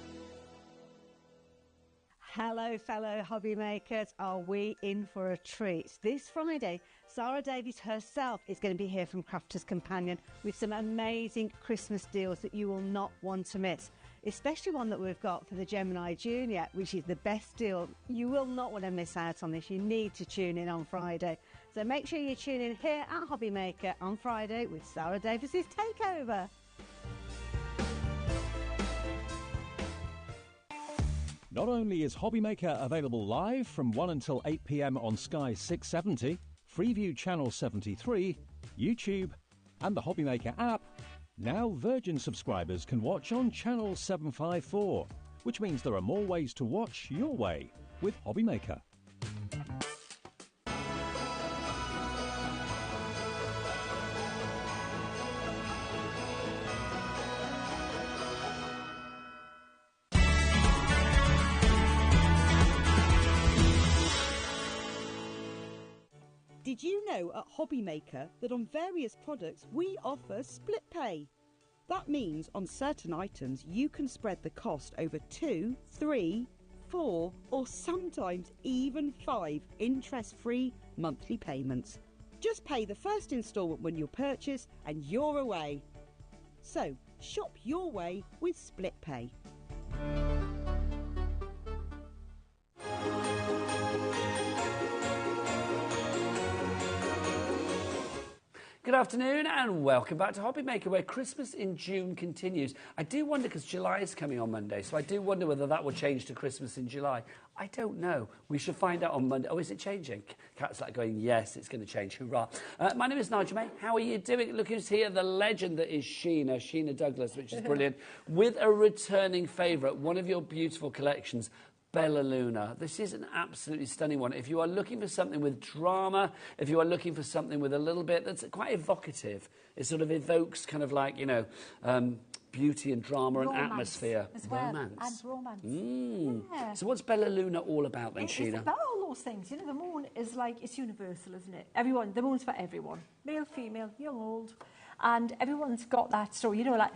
Hello, fellow hobby makers. Are we in for a treat? This Friday, Sarah Davies herself is going to be here from Crafter's Companion with some amazing Christmas deals that you will not want to miss, especially one that we've got for the Gemini Junior, which is the best deal. You will not want to miss out on this. You need to tune in on Friday. So make sure you tune in here at Hobby Maker on Friday with Sarah Davies' Takeover. Not only is HobbyMaker available live from 1 until 8 p.m. on Sky 670, Freeview Channel 73, YouTube, and the HobbyMaker app, now Virgin subscribers can watch on Channel 754, which means there are more ways to watch your way with HobbyMaker. Did you know at HobbyMaker that on various products we offer split pay? That means on certain items you can spread the cost over 2, 3, 4 or sometimes even 5 interest-free monthly payments. Just pay the first instalment when you purchase and you're away. So shop your way with split pay. Good afternoon and welcome back to HobbyMaker, where Christmas in June continues. I do wonder, because July is coming on Monday, so I do wonder whether that will change to Christmas in July. I don't know. We should find out on Monday. Oh, is it changing? Cat's like going, yes, it's going to change. Hurrah. My name is Nigel May. How are you doing? Look who's here, the legend that is Sheena Douglas, which is brilliant, with a returning favourite, one of your beautiful collections, Bella Luna. This is an absolutely stunning one. If you are looking for something with drama, if you are looking for something with a little bit that's quite evocative, it sort of evokes kind of like, you know, beauty and drama and atmosphere. As well. Romance. And romance. Yeah. So what's Bella Luna all about then, It's Sheena? about all those things. You know, the moon is like, it's universal, isn't it? Everyone, the moon's for everyone. Male, female, young, old. And everyone's got that story. You know, like,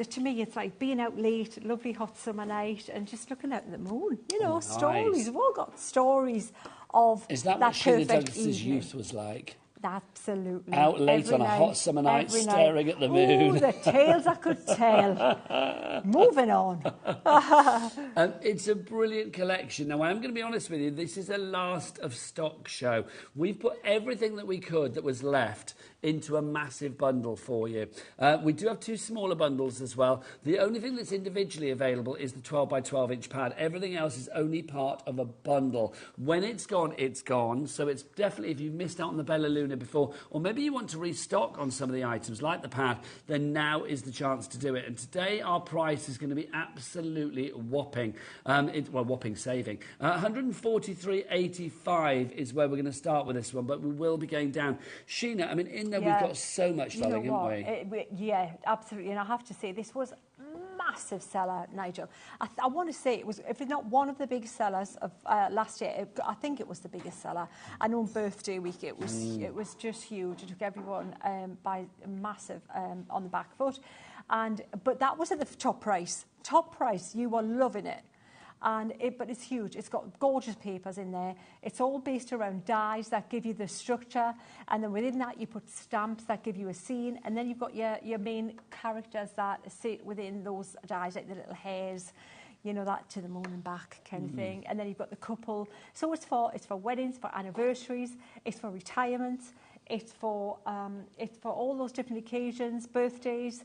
to me, it's like being out late, lovely hot summer night, and just looking out at the moon. You know, stories. We've all got stories of Is that what Sheena Douglas's youth was like? Absolutely. Out late Every on a night, hot summer night, every staring at the moon. Oh, the tales I could tell. Moving on. It's a brilliant collection. Now, I'm going to be honest with you, this is a last of stock show. We've put everything that we could that was left into a massive bundle for you. We do have 2 smaller bundles as well. The only thing that's individually available is the 12 by 12 inch pad. Everything else is only part of a bundle. When it's gone, it's gone. So it's definitely, if you've missed out on the Bella Luna before, or maybe you want to restock on some of the items like the pad, then now is the chance to do it. And today our price is going to be absolutely whopping. Whopping saving. 143.85 is where we're going to start with this one, but we will be going down. Sheena, I mean, in there we've got so much, darling, haven't we? Yeah, absolutely. And I have to say, this was massive seller, Nigel. I want to say it was, if it's not one of the biggest sellers of last year, I think it was the biggest seller. I know on birthday week it was just huge. It took everyone by massive on the back foot. But that was at the top price. Top price, you were loving it. But it's huge. It's got gorgeous papers in there. It's all based around dies that give you the structure, and then within that you put stamps that give you a scene, and then you've got your main characters that sit within those dies, like the little hairs, you know, that to the moon and back kind of thing. And then you've got the couple. So it's for weddings, for anniversaries, it's for retirements, it's for all those different occasions, birthdays,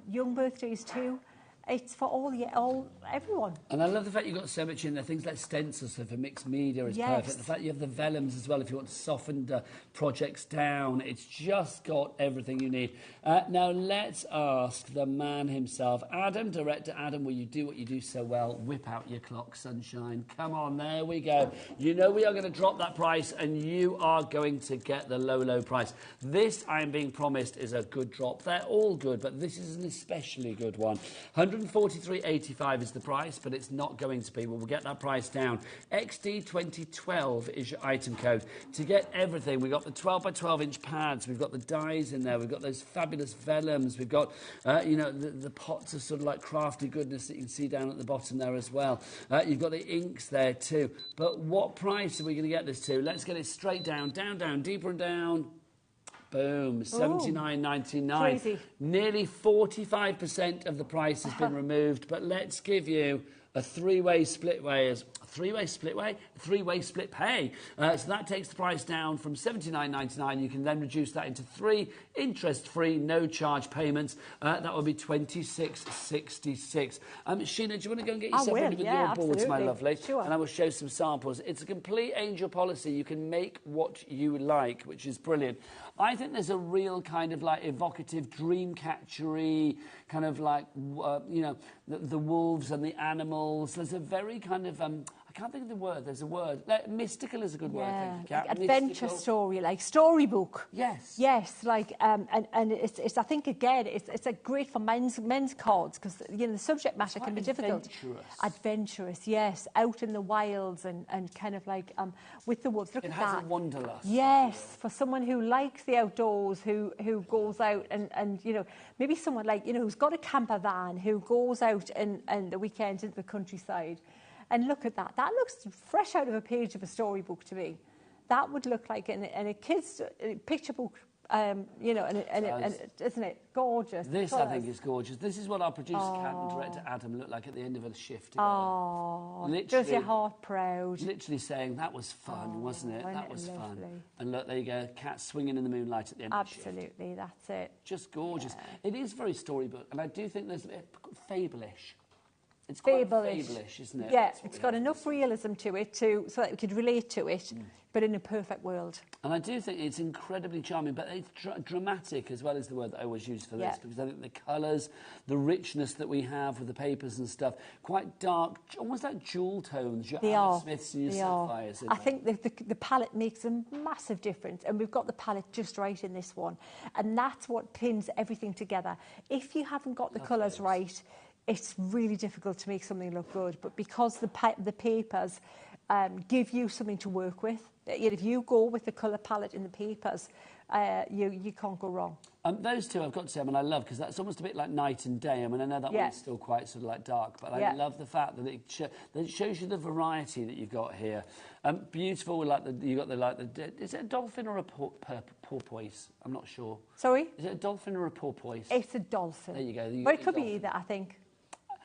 young birthdays too. It's for everyone. And I love the fact you've got so much in there. Things like stencils for mixed media is perfect. The fact you have the vellums as well if you want to soften the projects down. It's just got everything you need. Now let's ask the man himself. Adam, director Adam, will you do what you do so well? Whip out your clock, sunshine. Come on, there we go. You know we are going to drop that price and you are going to get the low, low price. This, I am being promised, is a good drop. They're all good, but this is an especially good one. 143.85 is the price, but it's not going to be. We'll get that price down. XD2012 is your item code. To get everything, we've got the 12 by 12 inch pads, we've got the dies in there, we've got those fabulous vellums, we've got, the pots of sort of like crafty goodness that you can see down at the bottom there as well. You've got the inks there too. But what price are we going to get this to? Let's get it straight down, deeper and down. Boom, $79.99. Crazy. Nearly 45% of the price has been removed, but let's give you a three-way split pay. So that takes the price down from $79.99. You can then reduce that into 3 interest-free, no-charge payments. That would be $26.66. Sheena, do you want to go and get yourself ready with your boards, my lovely? Sure. And I will show some samples. It's a complete angel policy. You can make what you like, which is brilliant. I think there's a real kind of like evocative, dream-catchery, kind of like, the wolves and the animals. There's a very kind of, I can't think of the word. There's a word. Like, mystical is a good word. Thank you, Kat. Like adventure story, like storybook. Yes. Yes, like and it's I think again it's a great for men's cards because the subject matter can be difficult. Adventurous, yes, out in the wilds and kind of like with the wolves. Look at that. It has a wanderlust. Yes, for someone who likes the outdoors, who goes out and maybe someone like who's got a camper van who goes out and the weekends into the countryside. And look at that. That looks fresh out of a page of a storybook to me. That would look like in a kid's picture book, and isn't it gorgeous? This, I think, is gorgeous. This is what our producer, Kat, and director Adam looked like at the end of a shift together. Oh, does your heart proud. Literally saying, that was fun, wasn't it? That was fun. And look, there you go, Kat swinging in the moonlight at the end of the shift. Absolutely, that's it. Just gorgeous. Yeah. It is very storybook, and I do think there's a bit fable-ish. It's fable-ish, isn't it? Yeah, it's got enough realism to it so that we could relate to it, but in a perfect world. And I do think it's incredibly charming, but it's dramatic as well as the word that I always use for this, because I think the colours, the richness that we have with the papers and stuff, quite dark, almost like jewel tones, your Alan Smiths and your sapphires. I think the palette makes a massive difference, and we've got the palette just right in this one, and that's what pins everything together. If you haven't got the colours right, it's really difficult to make something look good, but because the papers give you something to work with, if you go with the colour palette in the papers, you can't go wrong. Those two, I've got to say, I mean, I love, because that's almost a bit like night and day. I mean, I know that one's still quite sort of like dark, but I love the fact that it shows you the variety that you've got here. Beautiful, like you got is it a dolphin or a porpoise? I'm not sure. Sorry? Is it a dolphin or a porpoise? It's a dolphin. There you go. But it could be either, I think.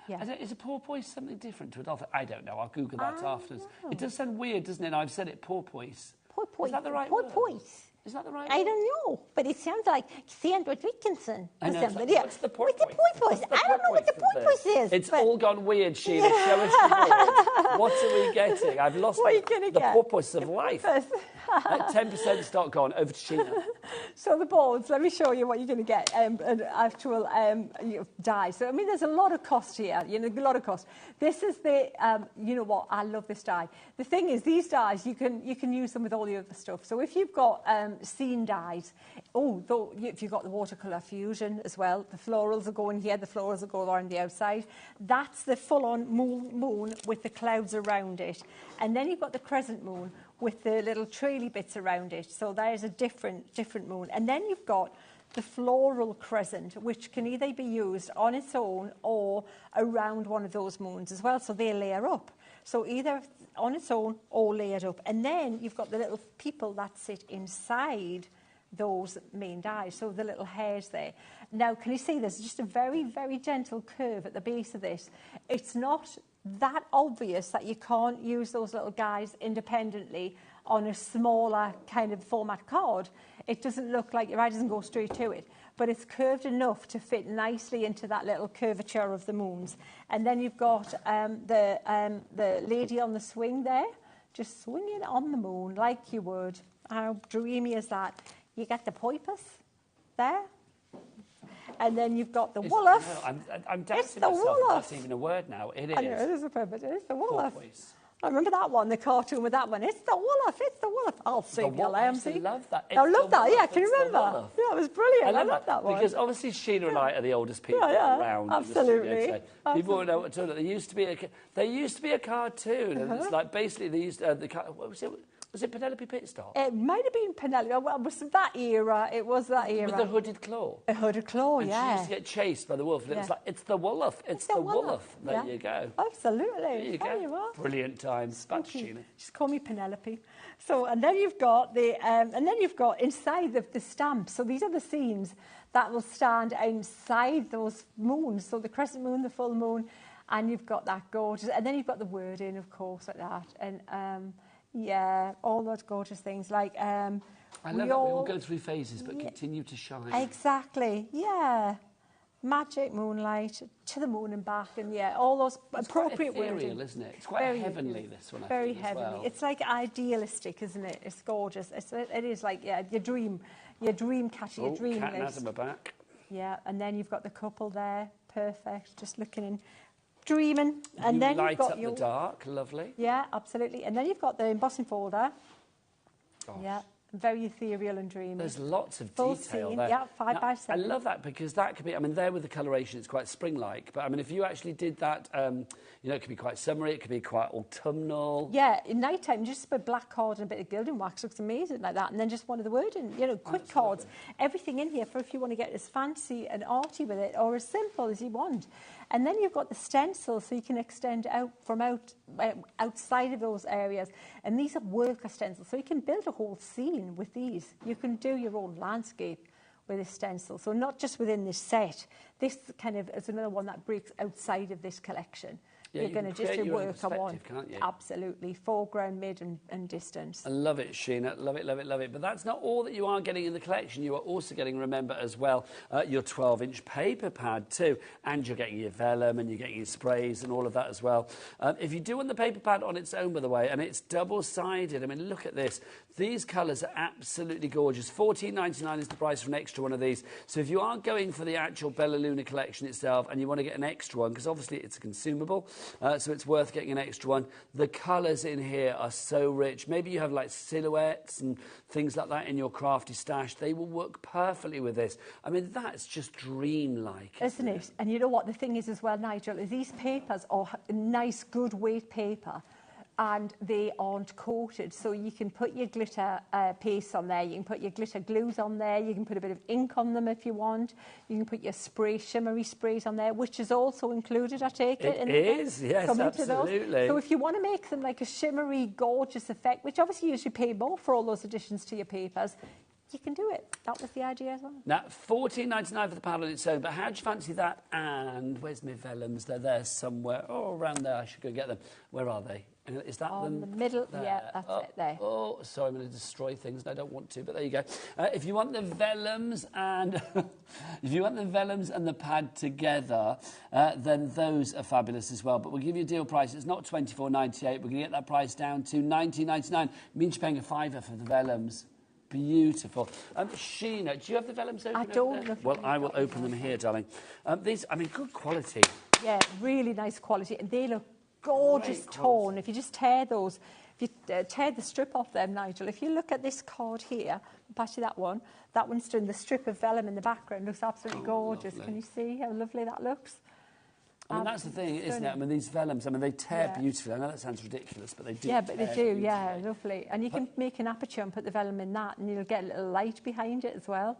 Yeah. Is a porpoise something different to a dolphin? I don't know. I'll Google that afterwards. It does sound weird, doesn't it? I've said it, porpoise. Porpoise. Is that the right word? Porpoise. Is that the right I word? don't know, but it sounds like Sandra Dickinson I or know, somebody. what's the porpoise? What's the porpoise? I don't know what the porpoise is. It's but all gone weird, Sheila. Show us the board. What are we getting? I've lost What are you gonna the get? porpoise of life. 10% stock gone. Over to Sheila. So the boards, let me show you what you're going to get, an actual die. So, I mean, there's a lot of cost here, a lot of cost. This is the, you know what, I love this die. The thing is, these dies, you can use them with all the other stuff. So if you've got scene dies, if you've got the watercolor fusion as well, the florals will go in here, the florals will go around the outside. That's the full-on moon with the clouds around it. And then you've got the crescent moon with the little traily bits around it. So there's a different moon. And then you've got the floral crescent, which can either be used on its own or around one of those moons as well. So they layer up. So either on its own or layered up. And then you've got the little people that sit inside those main dies, so the little hairs there. Now, can you see there's just a very, very gentle curve at the base of this? It's not that obvious that you can't use those little guys independently on a smaller kind of format card. It doesn't look like your eye doesn't go straight to it, but it's curved enough to fit nicely into that little curvature of the moons. And then you've got the lady on the swing there, just swinging on the moon like you would. How dreamy is that? You get the porpoise there. And then you've got the Wolof. No, I'm doubting It's the myself. Wolof. That's even a word now. It is. I know, it is a purpose. It's the Wolof. Porpoise. I remember that one, the cartoon with that one. It's the Wolof. It's the Wolof. I'll sing The your Wolof. I lamb. used to See? love that. I love that. Yeah, can you It's the remember? Wolof. Yeah, it was brilliant. I love that one. Because obviously Sheila and I are the oldest people Yeah, around. absolutely. In the studio, so people won't know what to do. There used to be a cartoon, and it's like basically they used what was it? Was it Penelope Pitstop? It might have been Penelope. Well, it was that era. It was that era. With the hooded claw. A hooded claw, and yeah. she used to get chased by the wolf, and it was like, it's the Wolof. It's the Wolof. There you go. Absolutely. There you There go. you are. Brilliant times. Back to Sheila. Just call me Penelope. So, and then you've got inside the stamp. So these are the scenes that will stand inside those moons. So the crescent moon, the full moon, and you've got that gorgeous. And then you've got the wording, of course, like that. And yeah, all those gorgeous things like. I love that we all go through phases, but continue to shine. Exactly. Yeah. Magic, moonlight, to the moon and back, and yeah, all those it's appropriate quite ethereal, wording. isn't it? It's quite Very heavenly, ethereal. this one, I Very think, as heavenly. well. It's like idealistic, isn't it? It's gorgeous. It is like, yeah, your dream catcher, your dream cat list. at my back. Yeah, and then you've got the couple there, perfect, just looking in, dreaming. And you then light you've got up your... the dark, lovely. Yeah, absolutely. And then you've got the embossing folder. Gosh. Yeah. Very ethereal and dreamy. There's lots of Full detail scene, there. yeah, 5 Now, by 7. I love that because that could be, I mean, there with the coloration, it's quite spring-like. But, I mean, if you actually did that, it could be quite summery, it could be quite autumnal. Yeah, in night time, just a black card and a bit of gilding wax looks amazing like that. And then just one of the wording, quick cards. Everything in here for if you want to get as fancy and arty with it or as simple as you want. And then you've got the stencil, so you can extend out from outside of those areas. And these are worker stencils, so you can build a whole scene with these. You can do your own landscape with a stencil. So not just within this set. This kind of is another one that breaks outside of this collection. Yeah, You're going to just do work on one. Can't you? Absolutely. Foreground, mid and distance. I love it, Sheena. Love it, love it, love it. But that's not all that you are getting in the collection. You are also getting, remember, as well, your 12-inch paper pad too. And you're getting your vellum and you're getting your sprays and all of that as well. If you do want the paper pad on its own, by the way, and it's double-sided. I mean, look at this. These colours are absolutely gorgeous. $14.99 is the price for an extra one of these. So if you are going for the actual Bella Luna collection itself and you want to get an extra one, because obviously it's a consumable, so it's worth getting an extra one. The colours in here are so rich. Maybe you have like silhouettes and things like that in your crafty stash. They will work perfectly with this. I mean, that's just dreamlike. Isn't it? And you know what the thing is as well, Nigel, is these papers are nice, good weight paper. and they aren't coated. So you can put your glitter paste on there, you can put your glitter glues on there, you can put a bit of ink on them if you want, you can put your shimmery sprays on there, which is also included, I take it. It is, yes, absolutely. So if you want to make them like a shimmery, gorgeous effect, which obviously you should pay more for all those additions to your papers, you can do it. That was the idea as well. Now, $14.99 for the pad on its own, but how do you fancy that? And where's my vellums? They're there somewhere. Oh, around there. I should go get them. Where are they? Is that on them? The middle? There. Yeah, that's it there. Oh, sorry, I'm going to destroy things. And I don't want to, but there you go. If you want the vellums and if you want the vellums and the pad together, then those are fabulous as well. But we'll give you a deal price. It's not $24.98. We're going to get that price down to $19.99. It means you're paying a £5 for the vellums. Beautiful. Sheena, do you have the vellums open? I don't. Well, I will open them here, darling. These, I mean, good quality. Yeah, really nice quality. And they look gorgeous tone. If you just tear those, if you tear the strip off them, Nigel, if you look at this card here, pass you that one's doing the strip of vellum in the background. Looks absolutely gorgeous. Lovely. Can you see how lovely that looks? I mean, that's the thing, isn't it? I mean, these vellums, I mean, they tear beautifully. I know that sounds ridiculous, but they do. Yeah, but they do, yeah, lovely. And you can make an aperture and put the vellum in that, and you'll get a little light behind it as well.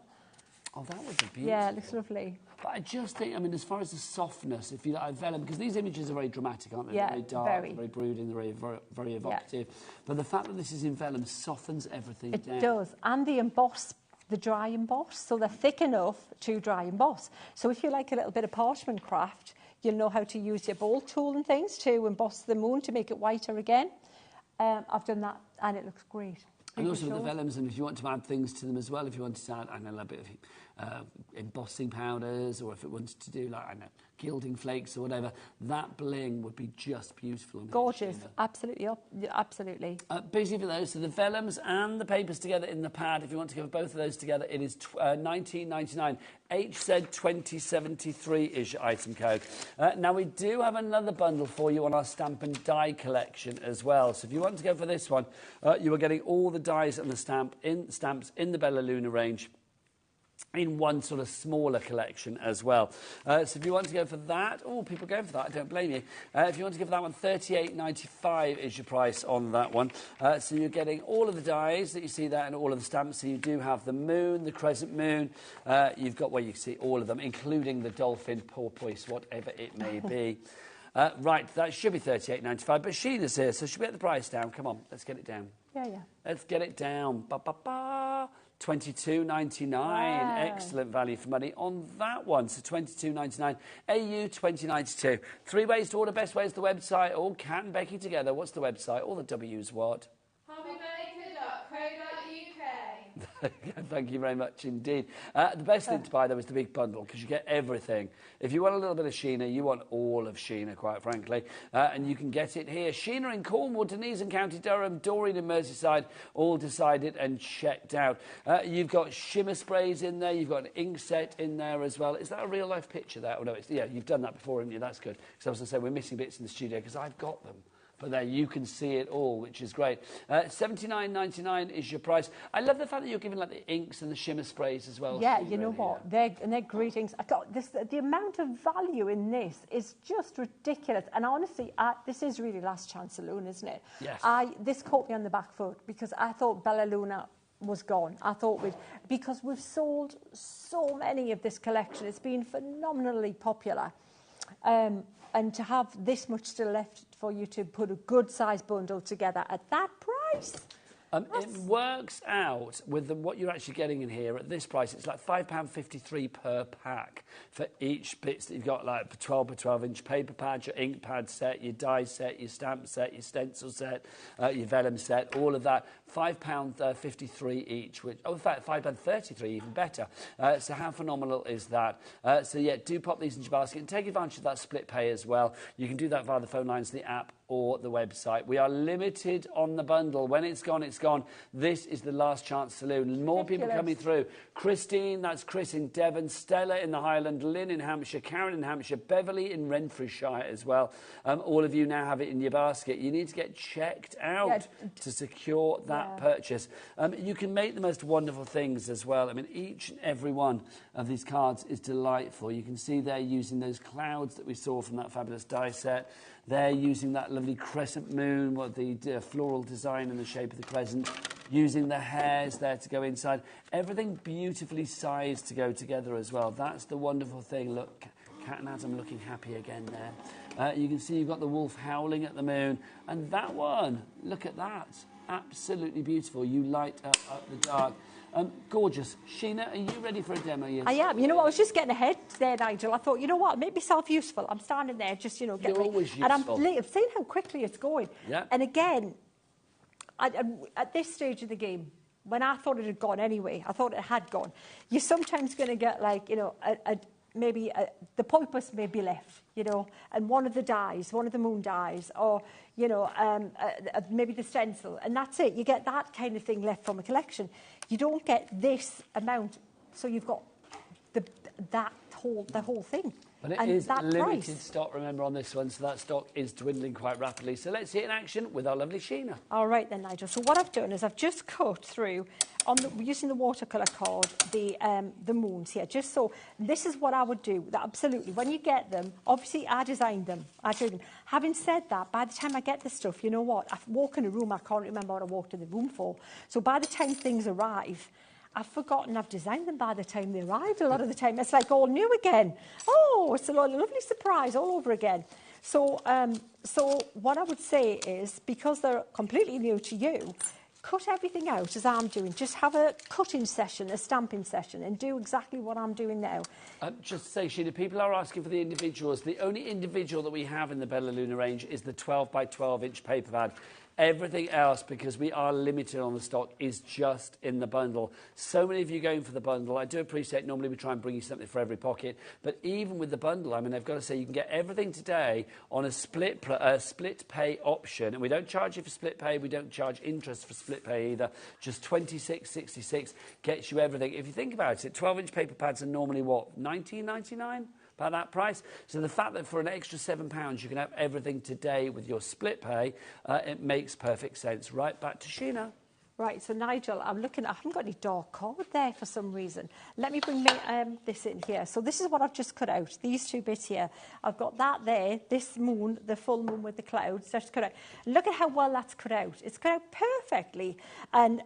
Oh, that would be beautiful. Yeah, it looks lovely. But I just think, I mean, as far as the softness, if you like vellum, because these images are very dramatic, aren't they? Yeah, very dark, very brooding, very, very evocative. Yeah. But the fact that this is in vellum softens everything down. It does. And they emboss, the dry emboss, so they're thick enough to dry emboss. So if you like a little bit of parchment craft, you'll know how to use your bowl tool and things to emboss the moon to make it whiter again. I've done that, and it looks great. And also the vellums, and if you want to add things to them as well, if you wanted to add, I don't know, a bit of embossing powders, or if it wanted to do, like, I don't know, gilding flakes or whatever, that bling would be just beautiful. Gorgeous, absolutely, absolutely. Busy for those, so the vellums and the papers together in the pad, if you want to give both of those together, it is $19.99. HZ2073 is your item code. Now, we do have another bundle for you on our stamp and die collection as well. So if you want to go for this one, you are getting all the dies and the stamps in the Bella Luna range in one sort of smaller collection as well. So if you want to go for that, people are going for that, I don't blame you. If you want to go for that one, $38.95 is your price on that one. So you're getting all of the dies that you see there and all of the stamps. So you do have the moon, the crescent moon. You've got, well, you can see all of them, including the dolphin, porpoise, whatever it may be. Right, that should be $38.95, but Sheena's here, so should we get the price down? Come on, let's get it down. Yeah. Let's get it down. $22.99. Wow. Excellent value for money on that one. So $22.99. AU 2092. 3 ways to order. Best way is the website. All Cat and Becky together. What's the website? All the W's what? HobbyMaker.co.uk. Thank you very much indeed. The best thing to buy, though, is the big bundle, because you get everything. If you want a little bit of Sheena, you want all of Sheena, quite frankly. And you can get it here. Sheena in Cornwall, Denise in County Durham, Doreen in Merseyside, all decided and checked out. You've got shimmer sprays in there. You've got an ink set in there as well. Is that a real-life picture there? Oh, no, yeah, you've done that before, haven't you? That's good. Because I was going to say, we're missing bits in the studio, because I've got them. But there, you can see it all, which is great. $79.99 is your price. I love the fact that you're giving like the inks and the shimmer sprays as well. Yeah, you know what? They're great inks. I thought the amount of value in this is just ridiculous. And honestly, this is really last chance saloon, isn't it? Yes. This caught me on the back foot because I thought Bella Luna was gone. I thought because we've sold so many of this collection. It's been phenomenally popular. And to have this much still left for you to put a good size bundle together at that price. It works out with what you're actually getting in here at this price. It's like £5.53 per pack for each bits that you've got, like 12 by 12 inch paper pad, your ink pad set, your die set, your stamp set, your stencil set, your vellum set, all of that. £5.53 each, which, in fact, £5.33 even better. So how phenomenal is that? So yeah, do pop these into your basket and take advantage of that split pay as well. You can do that via the phone lines, the app, or the website. We are limited on the bundle. When it's gone, it's gone. This is the last chance saloon. More people coming through. Christine, that's Chris in Devon, Stella in the Highland, Lynn in Hampshire, Karen in Hampshire, Beverly in Renfrewshire as well. All of you now have it in your basket. You need to get checked out to secure that purchase. You can make the most wonderful things as well. I mean, each and every one of these cards is delightful. You can see they're using those clouds that we saw from that fabulous die set. They're using that lovely crescent moon, with the floral design in the shape of the crescent, using the hairs there to go inside. Everything beautifully sized to go together as well. That's the wonderful thing. Look, Cat and Adam looking happy again there. You can see you've got the wolf howling at the moon. And that one, look at that. Absolutely beautiful. You light up the dark. Gorgeous. Sheena, are you ready for a demo? Yes. I am. You know what? I was just getting ahead there, Nigel. I thought, you know what? Make myself useful. I'm standing there just, getting You're always useful. And I'm seeing how quickly it's going. Yeah. And again, at this stage of the game, when I thought it had gone anyway, I thought it had gone, you're sometimes going to get like, maybe the pulpus may be left, and one of the moon dies, or, maybe the stencil, and that's it. You get that kind of thing left from a collection. You don't get this amount, so you've got the whole thing. But it is limited stock, remember, on this one, so that stock is dwindling quite rapidly. So let's see it in action with our lovely Sheena. All right then, Nigel. So what I've done is I've just cut through, using the watercolour card, the moons here. Just so, this is what I would do. Absolutely. When you get them, obviously I designed them. I drew them. Having said that, by the time I get the stuff, you know what? I walk in a room, I can't remember what I walked in the room for. So by the time things arrive, I've forgotten I've designed them by the time they arrived. A lot of the time, it's like all new again. Oh, it's a lovely surprise all over again. So, so what I would say is, because they're completely new to you, cut everything out as I'm doing. Just have a cutting session, a stamping session, and do exactly what I'm doing now. Just to say, Sheena, people are asking for the individuals. The only individual that we have in the Bella Luna range is the 12 by 12 inch paper pad. Everything else, because we are limited on the stock, is just in the bundle. So many of you going for the bundle. I do appreciate normally we try and bring you something for every pocket, but even with the bundle, I mean, I've got to say you can get everything today on a split pay option, and we don't charge you for split pay. We don't charge interest for split pay either. Just $26.66 gets you everything. If you think about it, 12-inch paper pads are normally what, $19.99? By that price. So the fact that for an extra £7 you can have everything today with your split pay, it makes perfect sense. Right, back to Sheena. Right, so Nigel, I haven't got any dark card there for some reason. Let me bring this in here. So this is what I've just cut out, these two bits here. I've got that there, this moon, the full moon with the clouds, that's cut out. Look at how well that's cut out. It's cut out perfectly, and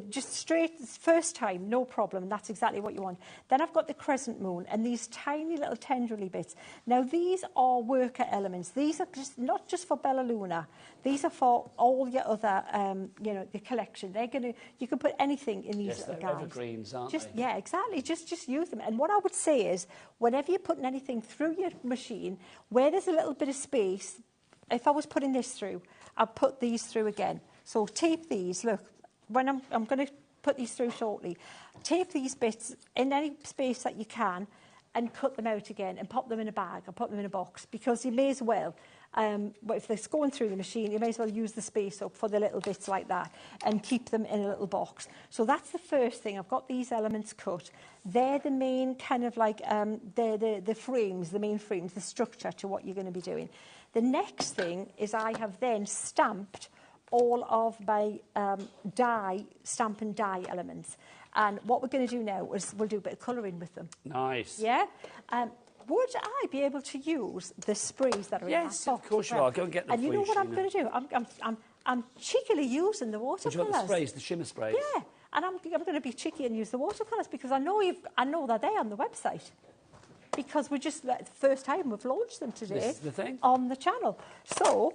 just straight, first time, no problem, and that's exactly what you want. Then I've got the crescent moon, and these tiny little tendrily bits. Now these are worker elements. These are not just for Bella Luna. These are for all your other, the collection. You can put anything in these little guys. Evergreens, aren't they? Yeah, exactly. Just use them. And what I would say is, whenever you're putting anything through your machine, where there's a little bit of space, if I was putting this through, I'd put these through again. So tape these. Look, when I'm going to put these through shortly, tape these bits in any space that you can, and cut them out again, and pop them in a bag, or put them in a box, because you may as well. But if they're going through the machine, you may as well use the space up for the little bits like that and keep them in a little box. So that's the first thing. I've got these elements cut. They're the main kind of like, they're the frames, the main frames, the structure to what you're going to be doing. The next thing is I have then stamped all of my stamp and die elements. And what we're going to do now is we'll do a bit of colouring with them. Nice. Yeah? Would I be able to use the sprays that are in that box? Yes, of course you are. Go and get them. And you know what I'm going to do? I'm cheekily using the watercolours. Would you want the sprays, the shimmer sprays? Yeah, and I'm going to be cheeky and use the watercolours, because I know they're there on the website. Because we're just the first time we've launched them today. This is the thing. On the channel. So,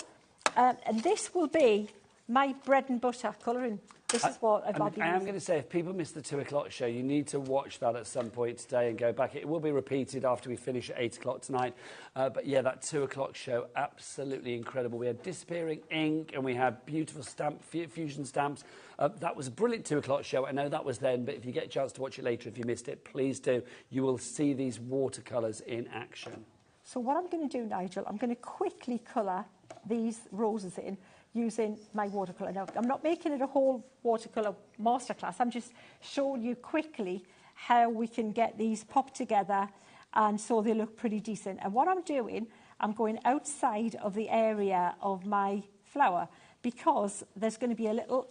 and this will be my bread and butter colouring. This is what I've been I am going to say, if people miss the 2 o'clock show, you need to watch that at some point today and go back. It will be repeated after we finish at 8 o'clock tonight. But yeah, that 2 o'clock show, absolutely incredible. We had disappearing ink, and we had beautiful fusion stamps. That was a brilliant 2 o'clock show. I know that was then, but if you get a chance to watch it later, if you missed it, please do. You will see these watercolours in action. So what I'm going to do, Nigel, I'm going to quickly colour these roses in. using my watercolour. Now, I'm not making it a whole watercolour masterclass. I'm just showing you quickly how we can get these popped together and so they look pretty decent. And what I'm doing, I'm going outside of the area of my flower because there's going to be a little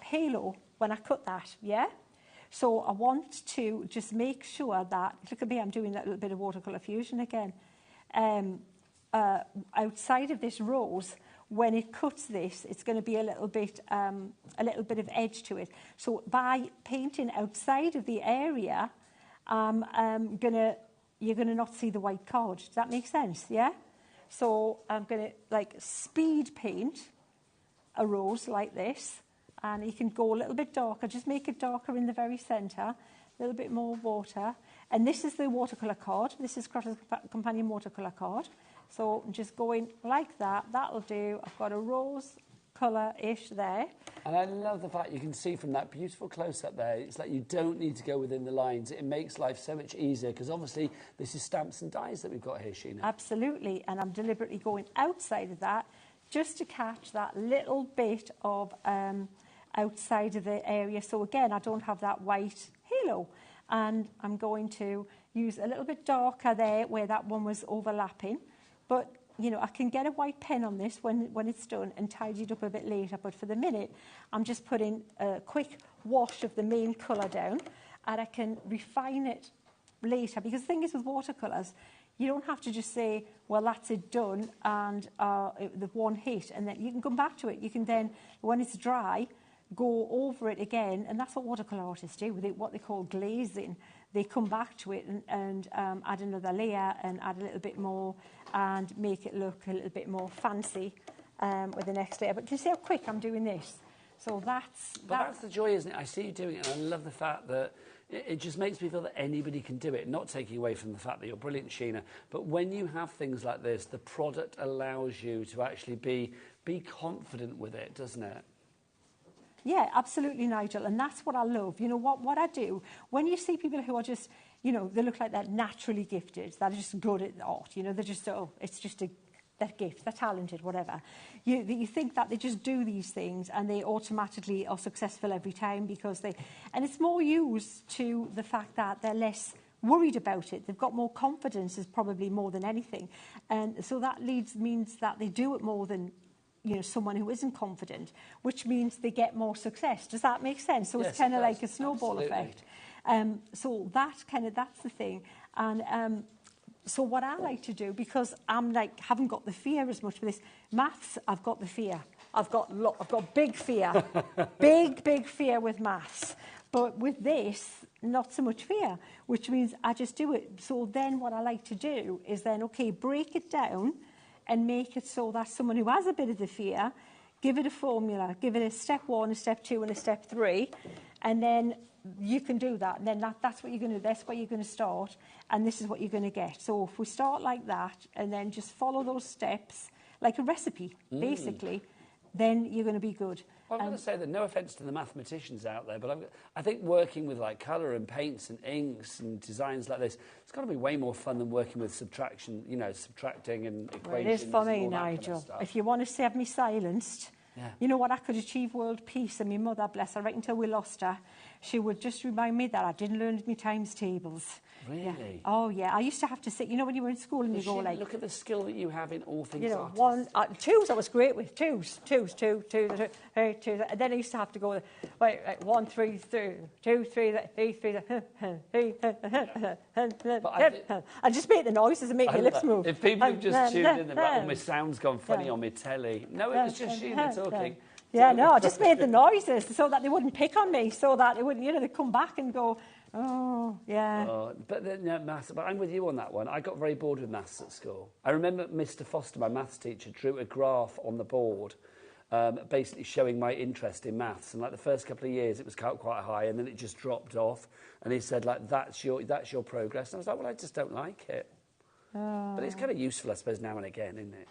halo when I cut that, yeah? So I want to just make sure that, look at me, I'm doing that little bit of watercolour fusion again. Outside of this rose, when it cuts this, it's going to be a little bit of edge to it. So by painting outside of the area, you're gonna not see the white card. Does that make sense? Yeah. So I'm gonna like speed paint a rose like this, and you can go a little bit darker. Just make it darker in the very centre. A little bit more water, and this is the watercolour card. This is Crafter's Companion watercolour card. So I'm just going like that. That'll do. I've got a rose colour-ish there. And I love the fact you can see from that beautiful close-up there, it's like you don't need to go within the lines. It makes life so much easier because obviously this is stamps and dies that we've got here, Sheena. Absolutely. And I'm deliberately going outside of that just to catch that little bit of outside of the area. So again, I don't have that white halo. And I'm going to use a little bit darker there where that one was overlapping. But, you know, I can get a white pen on this when it's done and tidy it up a bit later. But for the minute, I'm just putting a quick wash of the main colour down and I can refine it later. Because the thing is with watercolours, you don't have to just say, well, that's it done and the one hit. And then you can come back to it. You can then, when it's dry, go over it again. And that's what watercolour artists do with it, what they call glazing. They come back to it and add another layer and add a little bit more and make it look a little bit more fancy with the next layer. But can you see how quick I'm doing this? So that's the joy, isn't it? I see you doing it, and I love the fact that it just makes me feel that anybody can do it, not taking away from the fact that you're brilliant, Sheena. But when you have things like this, the product allows you to actually be confident with it, doesn't it? Yeah, absolutely, Nigel. And that's what I love. You know, what I do, when you see people who are just, you know, they look like they're naturally gifted, they're just good at art, you know, they're just, it's just their gift, they're talented, whatever. You think that they just do these things and they automatically are successful every time because and it's more used to the fact that they're less worried about it. They've got more confidence is probably more than anything. And so that means that they do it more than, you know, someone who isn't confident, which means they get more success. Does that make sense? So yes, it's kind of like a snowball effect. So that's the thing. And so what I like to do, because I'm like haven't got the fear as much for this maths, I've got the fear. I've got big fear, big fear with maths. But with this, not so much fear, which means I just do it. So then what I like to do is then, okay, break it down and make it so that someone who has a bit of the fear, give it a formula, give it a step 1, a step 2 and a step 3, and then you can do that. And then that's what you're going to do. That's where you're going to start, and this is what you're going to get. So if we start like that and then just follow those steps, like a recipe, basically, then you're going to be good. Well, I'm going to say that no offence to the mathematicians out there, but I think working with like colour and paints and inks and designs like this, it's got to be way more fun than working with subtraction, you know, subtracting and equations. Well, it is for me, Nigel. Kind of if you want to see me silenced, you know what, I could achieve world peace. And my mother, bless her, right until we lost her, she would just remind me that I didn't learn my times tables. Really? Yeah. Oh, yeah. I used to have to sit, you know, when you were in school and you go like... Look at the skill that you have in all things, you know, twos I was great with. Twos. And then I used to have to go, like 1, 3, 2, 3, 3. I just make the noises and make my lips move. If people have just tuned in, my sound's gone funny on my telly. No, it was just Sheena talking. Yeah, no, I just made the noises so that they wouldn't pick on me, so that it wouldn't, you know, they'd come back and go, oh, yeah. But I'm with you on that one. I got very bored with maths at school. I remember Mr. Foster, my maths teacher, drew a graph on the board, basically showing my interest in maths. And like the first couple of years, it was quite high, and then it just dropped off. And he said, like, that's your progress. And I was like, well, I just don't like it. But it's kind of useful, I suppose, now and again, isn't it?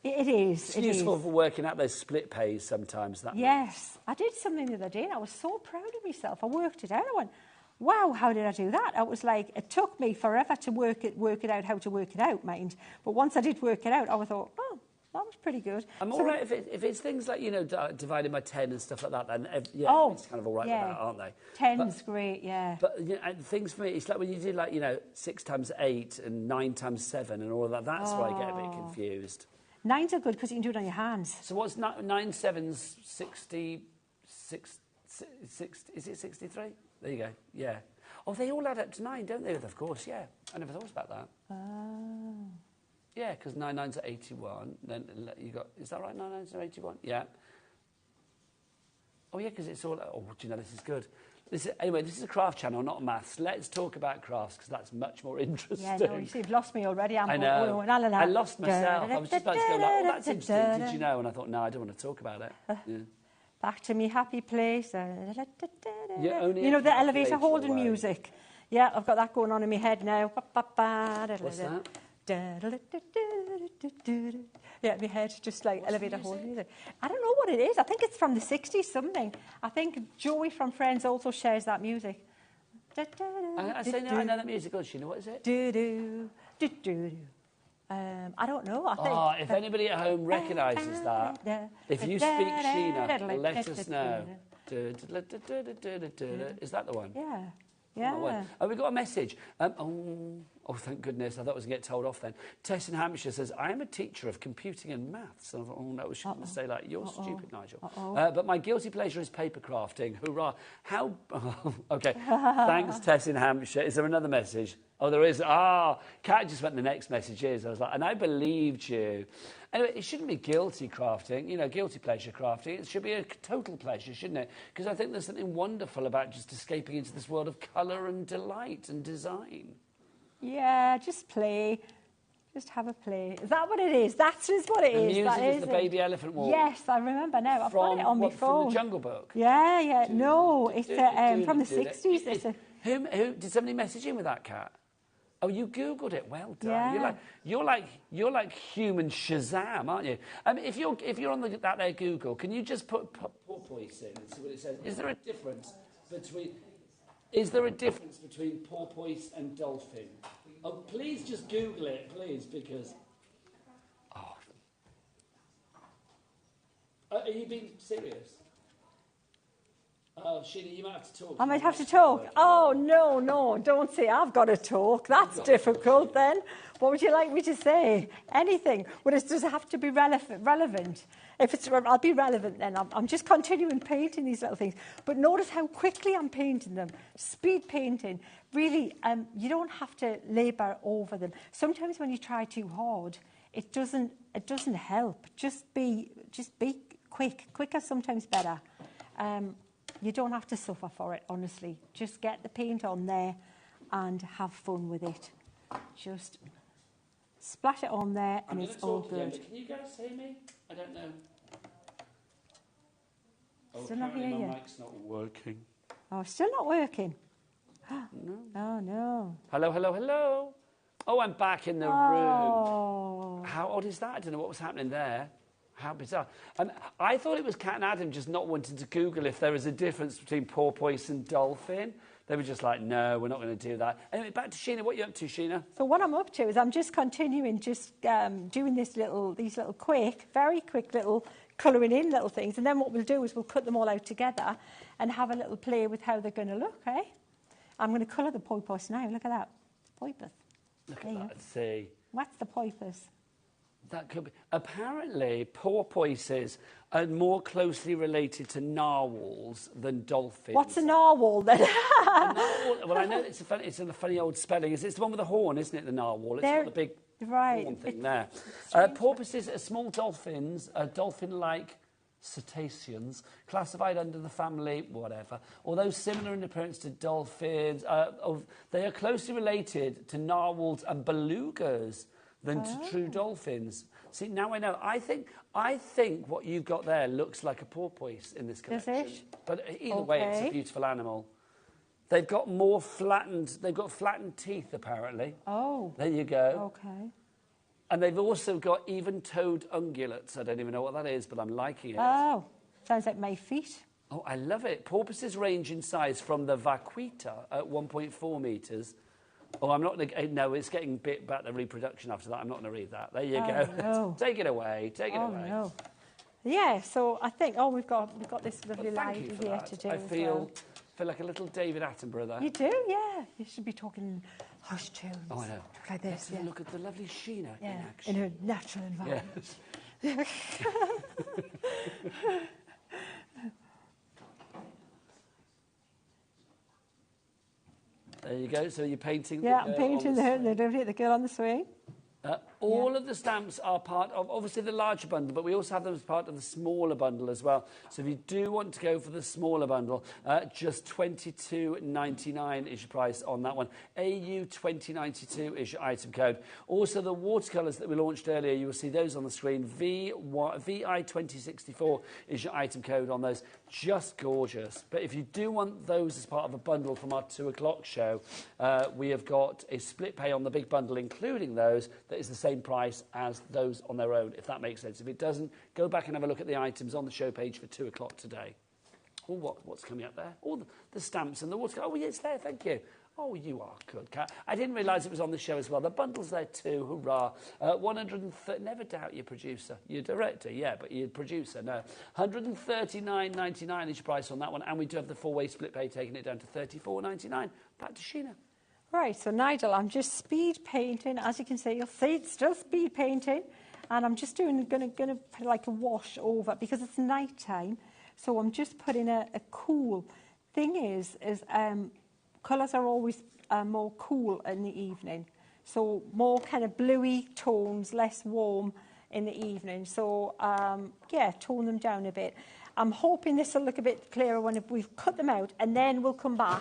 It is. It's useful for working out those split pays sometimes. Yes. I did something the other day and I was so proud of myself. I worked it out. I went, wow, how did I do that? I was like, it took me forever to work it out, how to work it out, mind. But once I did work it out, I thought, oh, That was pretty good. I'm So all right if it's things like, you know, divided by 10 and stuff like that, then yeah, Oh, it's kind of all right yeah. with that, aren't they? 10's great, yeah. But you know, and things for me, it's like when you do like, you know, 6 times 8 and 9 times 7 and all of that, that's where I get a bit confused. 9's are good because you can do it on your hands. So what's 9 7's 66, is it 63? There you go, yeah. Oh, they all add up to 9, don't they? Of course, yeah. I never thought about that. Oh. Yeah, because 9 9's are 81. Then you got, is that right? 9 9's are 81? Yeah. Oh, yeah, because it's all, oh, do you know, this is good. Anyway, this is a craft channel, not maths. Let's talk about crafts, because that's much more interesting. Yeah, no, you see, you've lost me already. I know. I lost myself. I was just about to go, like, oh, that's interesting. Did you know? And I thought, no, I don't want to talk about it. Yeah. Back to me happy place. Only You know, the a elevator calculator holding away. music. Yeah, I've got that going on in my head now. What's that? Yeah, my head, just like elevator holding music. I don't know what it is. I think it's from the 60s something. I think Joey from Friends also shares that music. I say, no, I know that music. Sheena, what is it? I don't know. I think. Oh, if anybody at home recognises that, if you speak Sheena, let us know. Is that the one? Yeah. Yeah. Oh, we got a message. Oh, thank goodness. I thought I was going to get told off then. Tess in Hampshire says, I am a teacher of computing and maths. And I thought, oh, no, we shouldn't say that. You're stupid, Nigel. But my guilty pleasure is paper crafting. Hurrah. How... OK. Thanks, Tess in Hampshire. Is there another message? Oh, there is. Kat just went the next message is. I was like, and I believed you. Anyway, it shouldn't be guilty crafting, you know, guilty pleasure crafting. It should be a total pleasure, shouldn't it? Because I think there's something wonderful about just escaping into this world of colour and delight and design. Yeah, just play. Just have a play. Is that what it is? That is what it is. The music that is the Baby Elephant Walk. Yes, I remember now. I've got it on my phone. From the Jungle Book? Yeah, yeah. No, it's from the 60s. Who did somebody message in with that, Kat? Oh, you Googled it. Well done. Yeah. You're like human Shazam, aren't you? If you're on that there Google, can you just put porpoise in and see what it says? Is there a difference between porpoise and dolphin? Oh, please just Google it, please, because. Oh. Are you being serious? Oh, Sheena, you might have to talk. I might have to talk. Oh, no, don't say I've got to talk. That's difficult then. What would you like me to say? Anything. Well, it does have to be relevant. If it's, I'll be relevant then. I'm just continuing painting these little things. But notice how quickly I'm painting them. Speed painting. Really, you don't have to labour over them. Sometimes when you try too hard, it doesn't help. Just be quick. Quicker sometimes better. You don't have to suffer for it, honestly. Just get the paint on there and have fun with it. Just splash it on there and it's all good. Again, can you guys hear me? I don't know. Still not hear you. My mic's not working. Oh, still not working? No. Oh, no. Hello. Oh, I'm back in the room. How odd is that? I don't know what was happening there. How bizarre. I thought it was Kat and Adam just not wanting to Google if there was a difference between porpoise and dolphin. They were just like, no, we're not going to do that. Anyway, back to Sheena. What are you up to, Sheena? So what I'm up to is I'm just continuing, doing these little very quick little colouring in little things. And then what we'll do is we'll cut them all out together and have a little play with how they're going to look, eh? I'm going to colour the porpoise now. Look at that. Porpoise. Look at that. Let's see. What's the porpoise? That could be. Apparently, porpoises are more closely related to narwhals than dolphins. What's a narwhal then? Narwhal, well, I know it's a funny old spelling. It's the one with the horn, isn't it? The narwhal. It's got the big horn thing there. Porpoises are small dolphins, dolphin-like cetaceans, classified under the family whatever. Although similar in appearance to dolphins, they are closely related to narwhals and belugas than to true dolphins. See, now I know. I think what you've got there looks like a porpoise in this collection. Does it? But either way, it's a beautiful animal. They've got flattened teeth, apparently. Oh. There you go. Okay. And they've also got even-toed ungulates. I don't even know what that is, but I'm liking it. Oh, sounds like my feet. Oh, I love it. Porpoises range in size from the vaquita at 1.4 metres Oh, I'm not going to... No, it's getting a bit about the reproduction after that. I'm not going to read that. There you go. No. Take it away. Take it away. No. Yeah, so I think, we've got this lovely lady here to do I as feel like a little David Attenborough there. You do, yeah. You should be talking hush tunes. Oh, I know. Like this, Let's look at the lovely Sheena in action. In her natural environment. Yes. There you go. So you're painting. Yeah, I'm painting the girl on the swing. All of the stamps are part of, obviously, the larger bundle, but we also have them as part of the smaller bundle as well. So if you do want to go for the smaller bundle, just $22.99 is your price on that one. AU2092 is your item code. Also, the watercolours that we launched earlier, you will see those on the screen. VI2064 is your item code on those. Just gorgeous. But if you do want those as part of a bundle from our 2 o'clock show, we have got a split pay on the big bundle, including those, that is the same price as those on their own, if that makes sense. If it doesn't, go back and have a look at the items on the show page for 2 o'clock today. Oh, what's coming up there? All the stamps and the watercolor. Oh, yeah, it's there, thank you. Oh, you are good, Kat. I didn't realise it was on the show as well. The bundle's there too, hurrah. 130, never doubt your producer. Your director, yeah, but your producer, no. $139.99 is your price on that one, and we do have the 4-way split pay, taking it down to $34.99. Back to Sheena. Right, so Nigel, I'm just speed painting. As you can see, you'll see it's still speed painting. And I'm just gonna put like a wash over, because it's night time. So I'm just putting a cool. Thing is colours are always more cool in the evening. So more kind of bluey tones, less warm in the evening. So, yeah, tone them down a bit. I'm hoping this will look a bit clearer when we've cut them out, and then we'll come back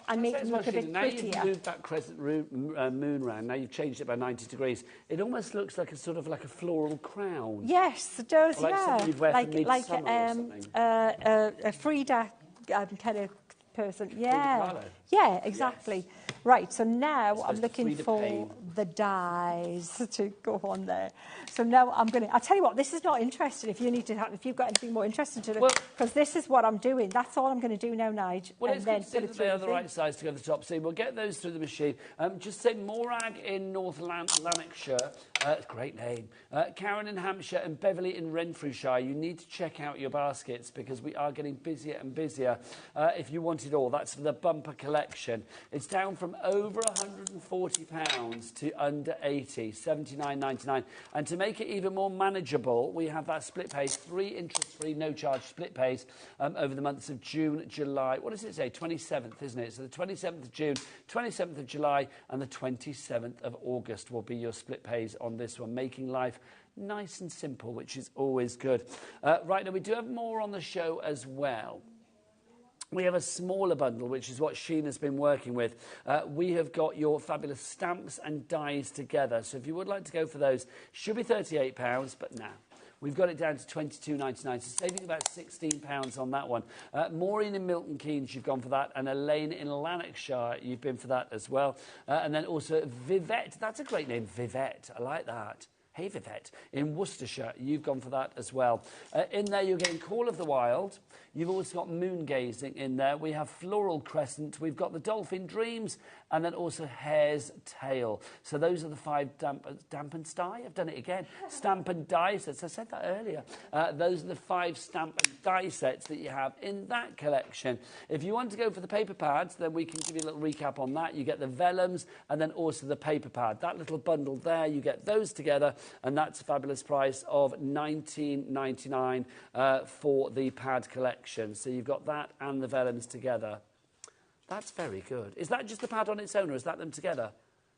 and make them look a bit prettier. Now you've moved that crescent moon round, now you've changed it by 90 degrees. It almost looks like a sort of like a floral crown. Yes, it does, like something you'd wear for midsummer or something. A Frida kind of person. Yeah, yeah, exactly. Yes. Right, so now I'm looking for the dies to go on there. So now I'll tell you what, this is not interesting if you've got anything more interesting to do, because this is what I'm doing. That's all I'm going to do now, Nige. Well, it's good to see that they are the right size to go to the top. So we'll get those through the machine. Just say Morag in North Lanarkshire. Great name. Karen in Hampshire and Beverley in Renfrewshire. You need to check out your baskets, because we are getting busier and busier. If you want it all, that's for the bumper collection. It's down from over £140 to under 80, $79.99. And to make it even more manageable, we have that split pay, 3 interest-free, no-charge split pays over the months of June, July. What does it say? 27th, isn't it? So the 27th of June, 27th of July, and the 27th of August will be your split pays on this one, making life nice and simple, which is always good. Right, now we do have more on the show as well. We have a smaller bundle, which is what Sheena's been working with. We have got your fabulous stamps and dies together. So if you would like to go for those, should be £38, but now we've got it down to $22.99, so saving about £16 on that one. Maureen in Milton Keynes, you've gone for that, and Elaine in Lanarkshire, you've been for that as well. And then also Vivette, that's a great name, Vivette, I like that. Hey Vivette, in Worcestershire, you've gone for that as well. In there, you're getting Call of the Wild. You've also got Moon Gazing in there. We have Floral Crescent. We've got the Dolphin Dreams, and then also Hare's Tail. So those are the 5 damp and die. I've done it again. Stamp and die sets. I said that earlier. Those are the 5 stamp and die sets that you have in that collection. If you want to go for the paper pads, then we can give you a little recap on that. You get the vellums and then also the paper pad. That little bundle there, you get those together, and that's a fabulous price of $19.99 for the pad collection. So you've got that and the vellums together. That's very good. Is that just the pad on its own, or is that them together?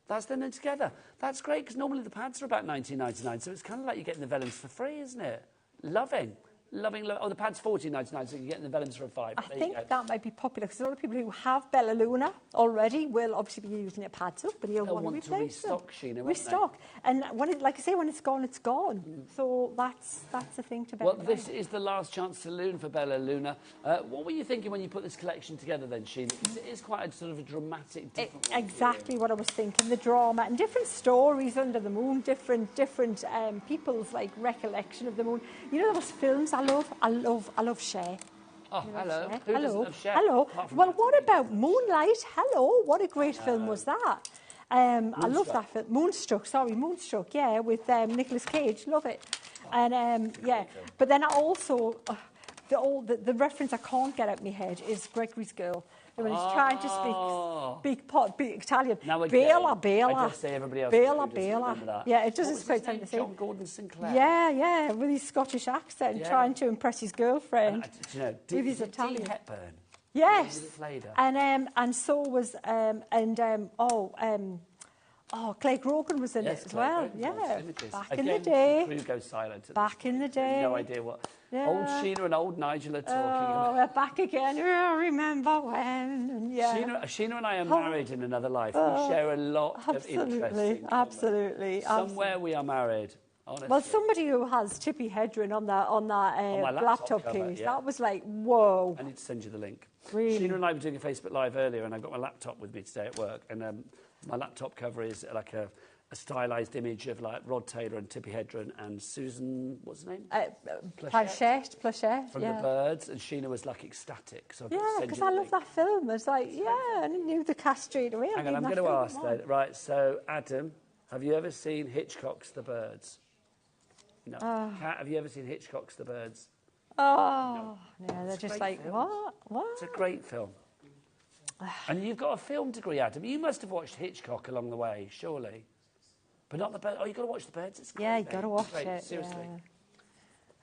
That's them together. That's great, because normally the pads are about $19.99, so it's kind of like you're getting the vellums for free, isn't it? Loving. Oh, the pad's $14.99, so you're getting the vellums for a $5. I think that might be popular, because a lot of people who have Bella Luna already will obviously be using it pads up, but you'll want to replace them. Restock, Sheena, restock. And when like I say, when it's gone, it's gone. So that's the thing to bear in mind. This is the last chance saloon for Bella Luna. What were you thinking when you put this collection together then, Sheena? Because it is quite a sort of a dramatic, different exactly what I was thinking. The drama and different stories under the moon, different people's like recollection of the moon. You know those films I love Cher. Oh, hello. Cher? Who hello. doesn't love Cher? Hello. Well, what about Moonlight? Hello. What a great film was that? I love that film. Moonstruck, yeah, with Nicolas Cage. Love it. And yeah, but then I also, the reference I can't get out of my head is Gregory's Girl. When he's trying to speak Italian. Bella. I just say everybody else Bella. Yeah, it doesn't quite sound the same. John Gordon Sinclair. Yeah, with his Scottish accent, trying to impress his girlfriend with his Italian. Dee Hepburn. Yes, and so was Clay Grogan was in it as well. Yeah, back in the day. Crew goes silent. Back in the day. No idea what. Yeah. Old Sheena and old Nigel are talking about. We're back again. Oh, remember when? And Sheena and I are married in another life. We share a lot of interesting. Absolutely. Somewhere we are married. Honestly. Well, somebody who has Tippi Hedren on that laptop cover, case, that was like, whoa. I need to send you the link. Really? Sheena and I were doing a Facebook Live earlier, and I got my laptop with me today at work, and my laptop cover is like a stylised image of like Rod Taylor and Tippi Hedren and Susan, what's her name? Plachette. From The Birds, and Sheena was like ecstatic. So because I love that film. It's like, I knew the cast straight away. Hang on, I'm going to ask though. Right, so Adam, have you ever seen Hitchcock's The Birds? No. Kat, have you ever seen Hitchcock's The Birds? Oh, no. Yeah, they're just like, film. What? It's a great film. And you've got a film degree, Adam. You must have watched Hitchcock along the way, surely. But not The Birds. Oh, you've got to watch The Birds. It's great. Yeah, you've got to watch it. Seriously.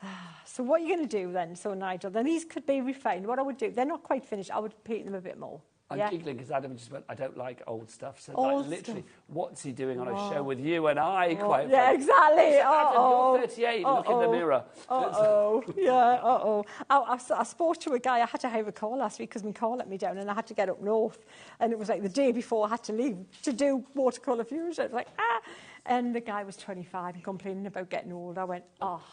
Yeah. So what are you going to do then? So, Nigel, then these could be refined. What I would do, they're not quite finished. I would paint them a bit more. I'm giggling because Adam just went, I don't like old stuff. So, like, literally, what's he doing on a show with you and I? Quite yeah, exactly. Adam, you're 38. Look in the mirror. I spoke to a guy. I had to have a call last week because my car let me down and I had to get up north. And it was like the day before I had to leave to do watercolour fusion. I was like, And the guy was 25 and complaining about getting old. I went,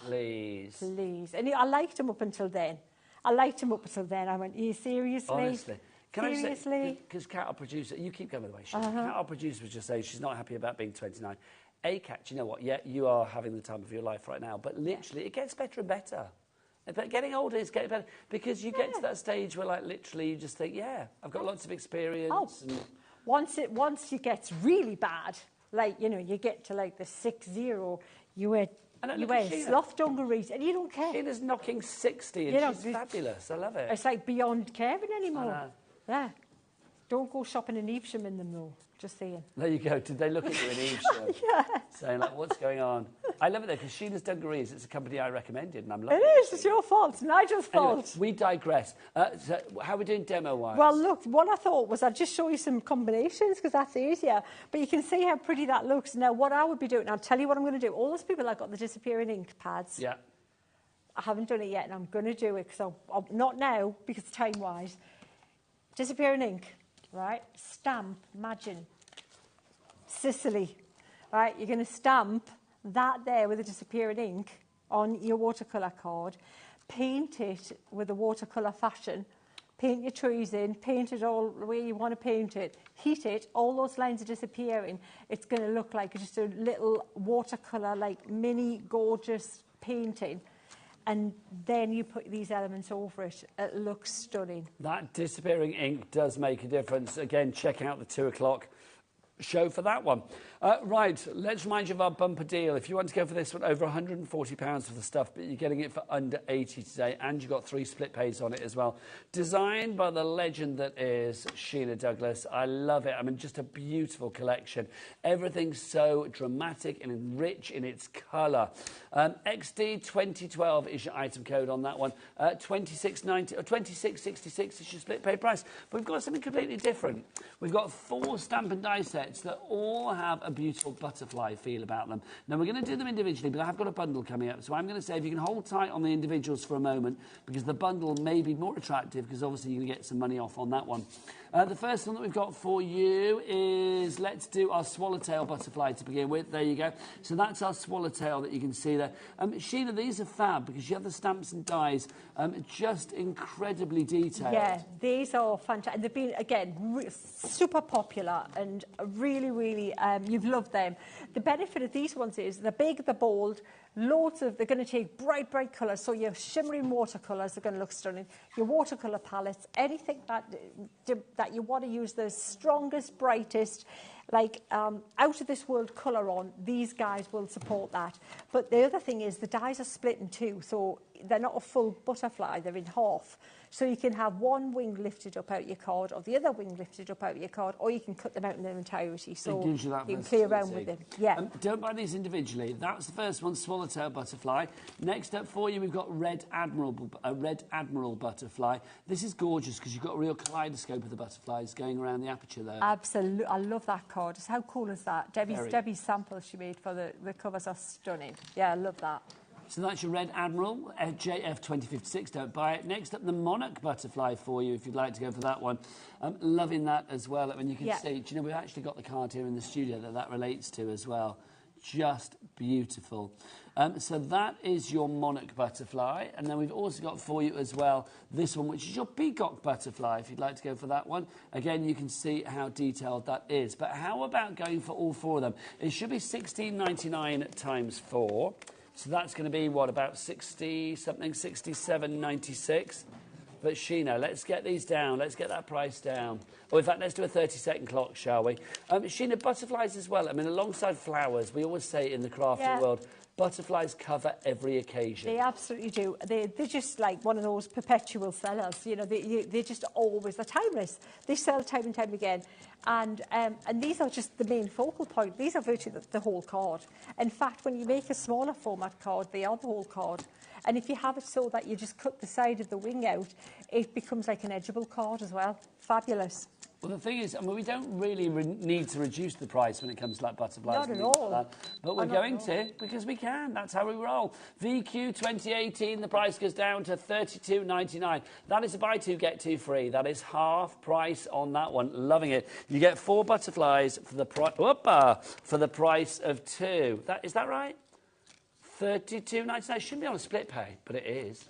please. And I liked him up until then. I went, are you seriously? Honestly. Seriously? Because Kat, our producer, you keep going by the way. Kat, our producer, was just saying she's not happy about being 29. Kat, you know what? Yeah, you are having the time of your life right now, but literally it gets better and better. But getting older is getting better because you get to that stage where, like, literally you just think, I've got lots of experience. And once it gets really bad, like, you know, you get to like the 6-0, you wear sloth dungarees and you don't care. Sheena's knocking 60 and she's fabulous. I love it. It's like beyond caring anymore. Yeah. Don't go shopping in Evesham in them though. Just saying. There you go. Did they look at you in Evesham? Saying like, what's going on? I love it though because Sheena's Dungarees, it's a company I recommended and I'm loving it. It is. It's your fault. It's Nigel's fault. Anyway, we digress. So how are we doing demo-wise? Well, look, what I thought was I'd just show you some combinations because that's easier. But you can see how pretty that looks. Now, what I would be doing, I'll tell you what I'm going to do. All those people that got the disappearing ink pads. Yeah. I haven't done it yet and I'm going to do it because not now because time-wise. Disappearing ink, right? Stamp, imagine. Sicily, right? You're going to stamp that there with the disappearing ink on your watercolour card, paint it with a watercolour fashion, paint your trees in, paint it all the way you want to paint it, heat it, all those lines are disappearing. It's going to look like just a little watercolour, like mini gorgeous painting. And then you put these elements over it. It looks stunning. That disappearing ink does make a difference. Again, check out the 2 o'clock show for that one. Right, let's remind you of our bumper deal. If you want to go for this one, over £140 for the stuff, but you're getting it for under 80 today, and you've got 3 split pays on it as well. Designed by the legend that is Sheena Douglas. I love it. I mean, just a beautiful collection. Everything's so dramatic and rich in its colour. XD 2012 is your item code on that one. 26.90 or 26.66 is your split pay price. But we've got something completely different. We've got 4 stamp and die sets that all have a beautiful butterfly feel about them. Now, we're going to do them individually, but I have got a bundle coming up. So I'm going to say if you can hold tight on the individuals for a moment, because the bundle may be more attractive, because obviously you're going to get some money off on that one. The first one that we've got for you is, let's do our swallowtail butterfly to begin with. There you go. So that's our swallowtail that you can see there. Sheena, these are fab because you have the stamps and dies just incredibly detailed. Yeah, these are fantastic. They've been, again, super popular and really, really, you've loved them. The benefit of these ones is they're big, they're bold, they're going to take bright, bright colours. So your shimmering watercolours are going to look stunning. Your watercolour palettes, anything that you want to use the strongest, brightest, like out of this world colour on, these guys will support that. But the other thing is the dies are split in two, so they're not a full butterfly, they're in half. So you can have one wing lifted up out your card, or the other wing lifted up out your card, or you can cut them out in their entirety, so it gives you that can play around with them. Yeah. Don't buy these individually. That's the first one, swallowtail butterfly. Next up for you, we've got red admiral butterfly. This is gorgeous because you've got a real kaleidoscope of the butterflies going around the aperture there. Absolutely, I love that card. How cool is that? Debbie's samples she made for the covers are stunning. Yeah, I love that. So that's your red admiral, JF 2056, don't buy it. Next up, the monarch butterfly for you, if you'd like to go for that one. Loving that as well. I mean, you can see, do you know, we've actually got the card here in the studio that relates to as well. Just beautiful. So that is your monarch butterfly. And then we've also got for you as well this one, which is your peacock butterfly, if you'd like to go for that one. Again, you can see how detailed that is. But how about going for all four of them? It should be $16.99 times 4. So that's going to be, what, about 60 something, 67.96. But Sheena, let's get these down. Let's get that price down. Or in fact, let's do a 30-second clock, shall we? Sheena, butterflies as well. I mean, alongside flowers, we always say in the crafting world, butterflies cover every occasion. They absolutely do. They're just like one of those perpetual sellers. You know, they're just always, they're timeless. They sell time and time again. And these are just the main focal point. These are virtually the whole card. In fact, when you make a smaller format card, they are the whole card. And if you have it so that you just cut the side of the wing out, it becomes like an edgeable card as well. Fabulous. Well, the thing is, I mean, we don't really need to reduce the price when it comes to like butterflies. Not at all. Like that. But we're going to, because we can. That's how we roll. VQ 2018, the price goes down to $32.99. That is a buy two, get two free. That is half price on that one. Loving it. You get 4 butterflies for the price of 2. Is that right? $32.99. It shouldn't be on a split pay, but it is.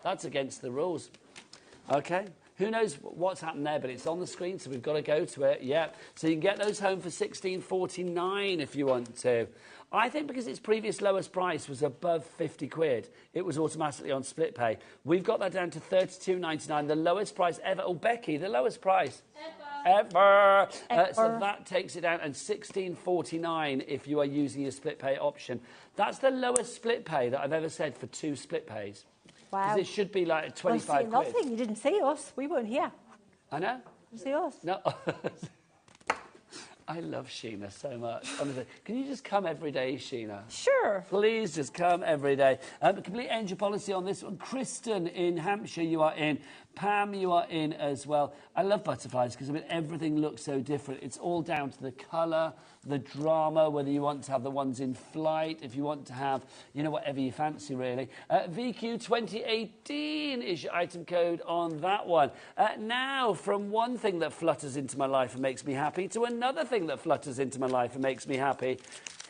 That's against the rules. Okay. Who knows what's happened there, but it's on the screen, so we've got to go to it. Yeah. So you can get those home for $16.49 if you want to. I think because its previous lowest price was above 50 quid, it was automatically on split pay. We've got that down to $32.99, the lowest price ever. Oh, Becky, the lowest price ever. So that takes it down, and $16.49 if you are using your split pay option. That's the lowest split pay that I've ever said for 2 split pays. Wow. It should be like 25 quid. Nothing. You didn't see us. We weren't here. I know. You see us? No. I love Sheena so much. Honestly, can you just come every day, Sheena? Sure. Please just come every day. Complete angel policy on this one. Kristen in Hampshire, you are in. Pam, you are in as well. I love butterflies because, I mean, everything looks so different. It's all down to the colour, the drama, whether you want to have the ones in flight, if you want to have, you know, whatever you fancy, really. VQ 2018 is your item code on that one. Now, from one thing that flutters into my life and makes me happy to another thing that flutters into my life and makes me happy.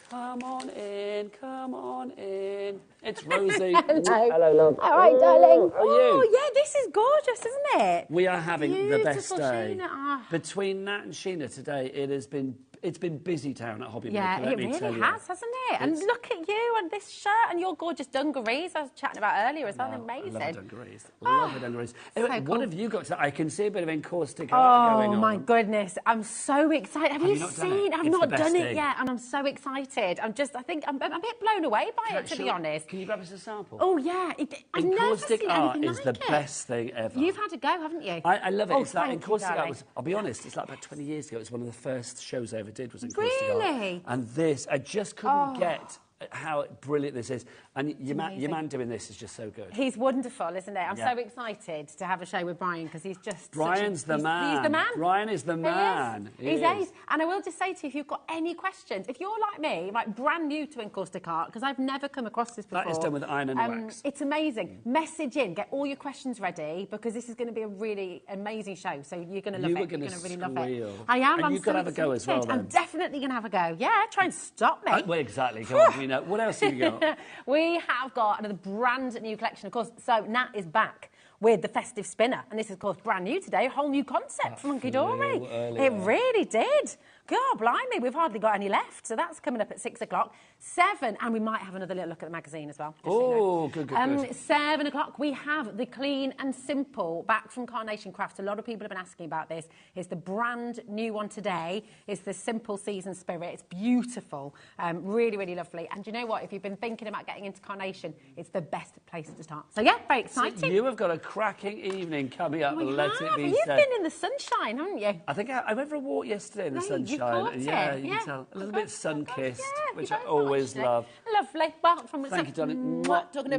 Come on in, come on in. It's Rosie. Hello, love. All right, darling. How are you? Oh, yeah, this is gorgeous, isn't it? We are having the best Beautiful, day. Sheena. Between Nat and Sheena today, it's been busy town at HobbyMaker, Yeah, let it me really tell you. has, hasn't it? And look at you and this shirt and your gorgeous dungarees I was chatting about earlier as well. Amazing. I love the dungarees. Love the dungarees. Anyway, so what cool. have you got? I can see a bit of encaustic art going on. Oh, my goodness. I'm so excited. Have you not done seen? it? I've It's not the best done it thing. yet, and I'm so excited. I'm a bit blown away by it, to be honest. Can you grab us a sample? Oh, yeah. I've never Encaustic seen art anything is like the it. best thing ever. You've had a go, haven't you? I love it. Oh, It's like thank you, encaustic art darling. was, I'll be honest, it's like about 20 years ago. It was one of the first shows I ever did was encaustic art. Really? And this, I just couldn't get how brilliant this is. And your man doing this is just so good. He's wonderful, isn't he? I'm Yeah. so excited to have a show with Brian because he's just Brian's the man. He's the man. Brian is the man. He is. He's ace. And I will just say to you, if you've got any questions, if you're like me, like brand new to encaustic art, because I've never come across this before. That is done with iron and wax. It's amazing. Message in, get all your questions ready because this is going to be a really amazing show. So you're going to love it. You're going to really love it. I am. And I'm you've got to so have a go as well, excited. I'm then. definitely going to have a go. Yeah, try and stop me. Well, exactly. Go on, you know. What else have you got? We have got another brand new collection, of course. So Nat is back with the Festive Spinner, and this is, of course, brand new today. A whole new concept from Monkey Dory. It really did. God, blimey, we've hardly got any left. So that's coming up at 6 o'clock. 7, and we might have another little look at the magazine as well. Oh, good. 7 o'clock, we have the Clean and Simple back from Carnation Crafts. A lot of people have been asking about this. It's the brand new one today. It's the Simple Season Spirit. It's beautiful. Really, really lovely. And you know what? If you've been thinking about getting into carnation, it's the best place to start. So, yeah, very exciting. So you have got a cracking evening coming up. Let it be You've said. been in the sunshine, haven't you? I think I went for a walk yesterday in the sunshine. You caught yeah, it. you can tell. A little bit sun-kissed, Yeah, which you I very always much. love. Lovely. Well, from Thank you, darling. Talking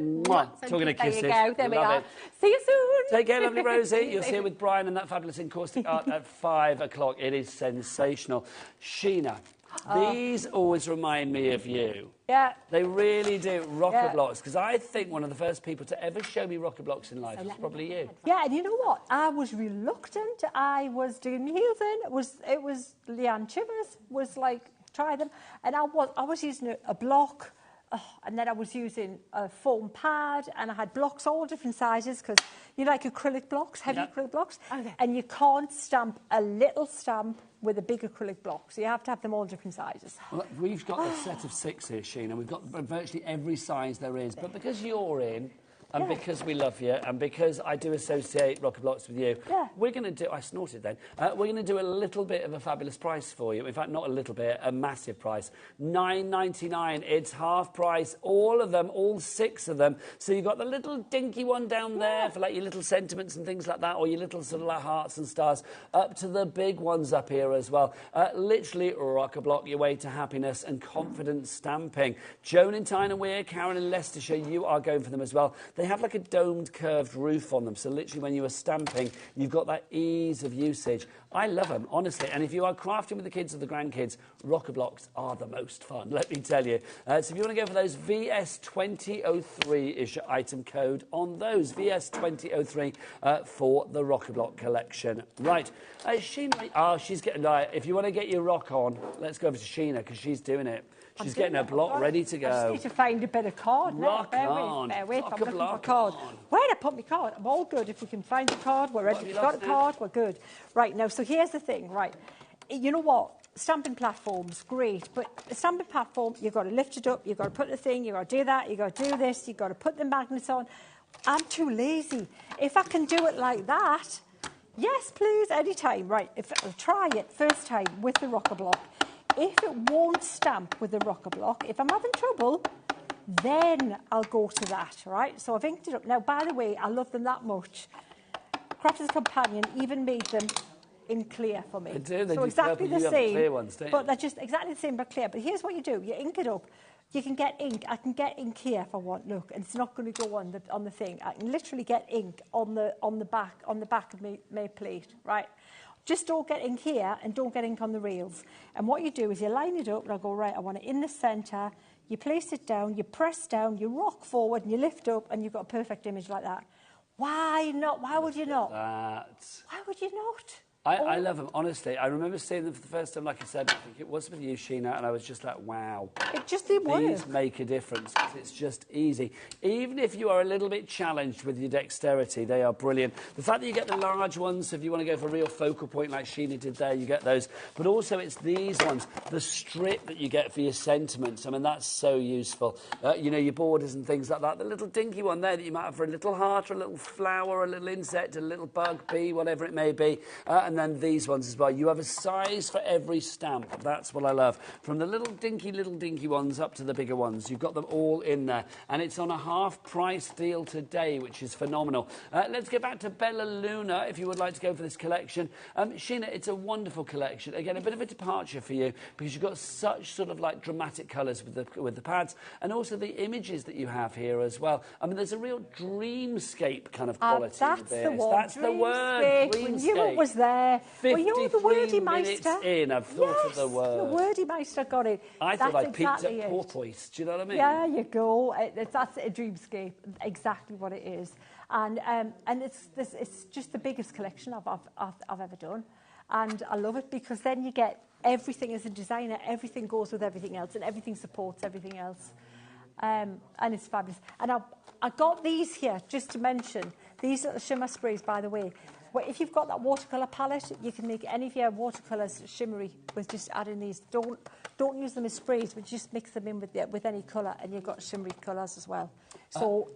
of kisses. There you go. There we Love are. it. See you soon. Take care, lovely Rosie. You'll see her with Brian and that fabulous encaustic art at 5 o'clock. It is sensational. Sheena, these always remind me of you. Yeah. They really do. Rocker blocks. Because I think one of the first people to ever show me rocker blocks in life was probably you. Yeah, and you know what? I was reluctant. I was doing my heels in. It was Leanne Chivers was like, try them. And I was using a block. And then I was using a foam pad, and I had blocks all different sizes because you like acrylic blocks, heavy acrylic blocks, and you can't stamp a little stamp with a big acrylic block, so you have to have them all different sizes. Well, we've got a set of 6 here, Sheena. We've got virtually every size there is, but because you're in, and because we love you, and because I do associate rocker blocks with you, we're going to do... I snorted then. We're going to do a little bit of a fabulous price for you. In fact, not a little bit, a massive price. $9.99. It's half price. All of them, all 6 of them. So you've got the little dinky one down there for like your little sentiments and things like that, or your little sort of like hearts and stars, up to the big ones up here as well. Literally rocker block your way to happiness and confident stamping. Joan in Tyne and Weir, Karen in Leicestershire, you are going for them as well. They have like a domed, curved roof on them, so literally when you are stamping, you've got that ease of usage. I love them, honestly, and if you are crafting with the kids or the grandkids, rocker blocks are the most fun, let me tell you. So if you want to go for those, VS2003 is your item code on those, VS2003 for the rocker block collection. Right, Sheena, she's getting, if you want to get your rock on, let's go over to Sheena, because she's doing it. She's getting her block ready to go. I just need to find a bit of card. Rock on. Bear with. I'm looking for a card. Where'd I put my card? I'm all good. If we can find the card, we're ready. If we've got a card, we're good. Right, now, so here's the thing, right. You know what? Stamping platforms, great. But a stamping platform, you've got to lift it up, you've got to put the thing, you've got to do that, you've got to do this, you've got to put the magnets on. I'm too lazy. If I can do it like that, yes, please, anytime. Right, I'll try it first time with the rocker block. If it won't stamp with the rocker block, if I'm having trouble, then I'll go to that, right? So I've inked it up. Now, by the way, I love them that much. Crafters Companion even made them in clear for me. They do. They so do exactly purple. the You same, have clear ones, don't you? but they're just exactly the same but clear. But here's what you do. You ink it up. You can get ink. I can get ink here if I want. Look, and it's not going to go on the thing. I can literally get ink on the back of my plate, right? Just don't get ink here and don't get ink on the rails. And what you do is you line it up and I go, right, I want it in the centre. You place it down, you press down, you rock forward and you lift up and you've got a perfect image like that. Why not? Why would you not? Why would you not? I love them, honestly. I remember seeing them for the first time, like I said, I think it was with you, Sheena, and I was just like, wow. It just didn't work. These make a difference. It's just easy. Even if you are a little bit challenged with your dexterity, they are brilliant. The fact that you get the large ones, if you want to go for a real focal point like Sheena did there, you get those. But also it's these ones, the strip that you get for your sentiments. I mean, that's so useful. You know, your borders and things like that. The little dinky one there that you might have for a little heart, or a little flower, a little insect, a little bug, bee, whatever it may be. And then these ones as well. You have a size for every stamp. That's what I love. From the little dinky ones up to the bigger ones. You've got them all in there. And it's on a half-price deal today, which is phenomenal. Let's get back to Bella Luna, if you would like to go for this collection. Sheena, it's a wonderful collection. Again, a bit of a departure for you, because you've got such sort of like dramatic colours with the pads, and also the images that you have here as well. I mean, there's a real dreamscape kind of quality that's to this. The one. That's the word, dreamscape. We knew it was there. 53 minutes in, I've thought of the word. The wordy meister got it. I thought I peaked at porpoise. Do you know what I mean? Yeah, you go. That's a dreamscape. Exactly what it is. And it's just the biggest collection I've ever done. And I love it because then you get everything as a designer. Everything goes with everything else, and everything supports everything else. And it's fabulous. And I got these here just to mention. These little shimmer sprays, by the way. Well, if you've got that watercolour palette, you can make any of your watercolours shimmery with just adding these. Don't use them as sprays, but just mix them in with any colour, and you've got shimmery colours as well. So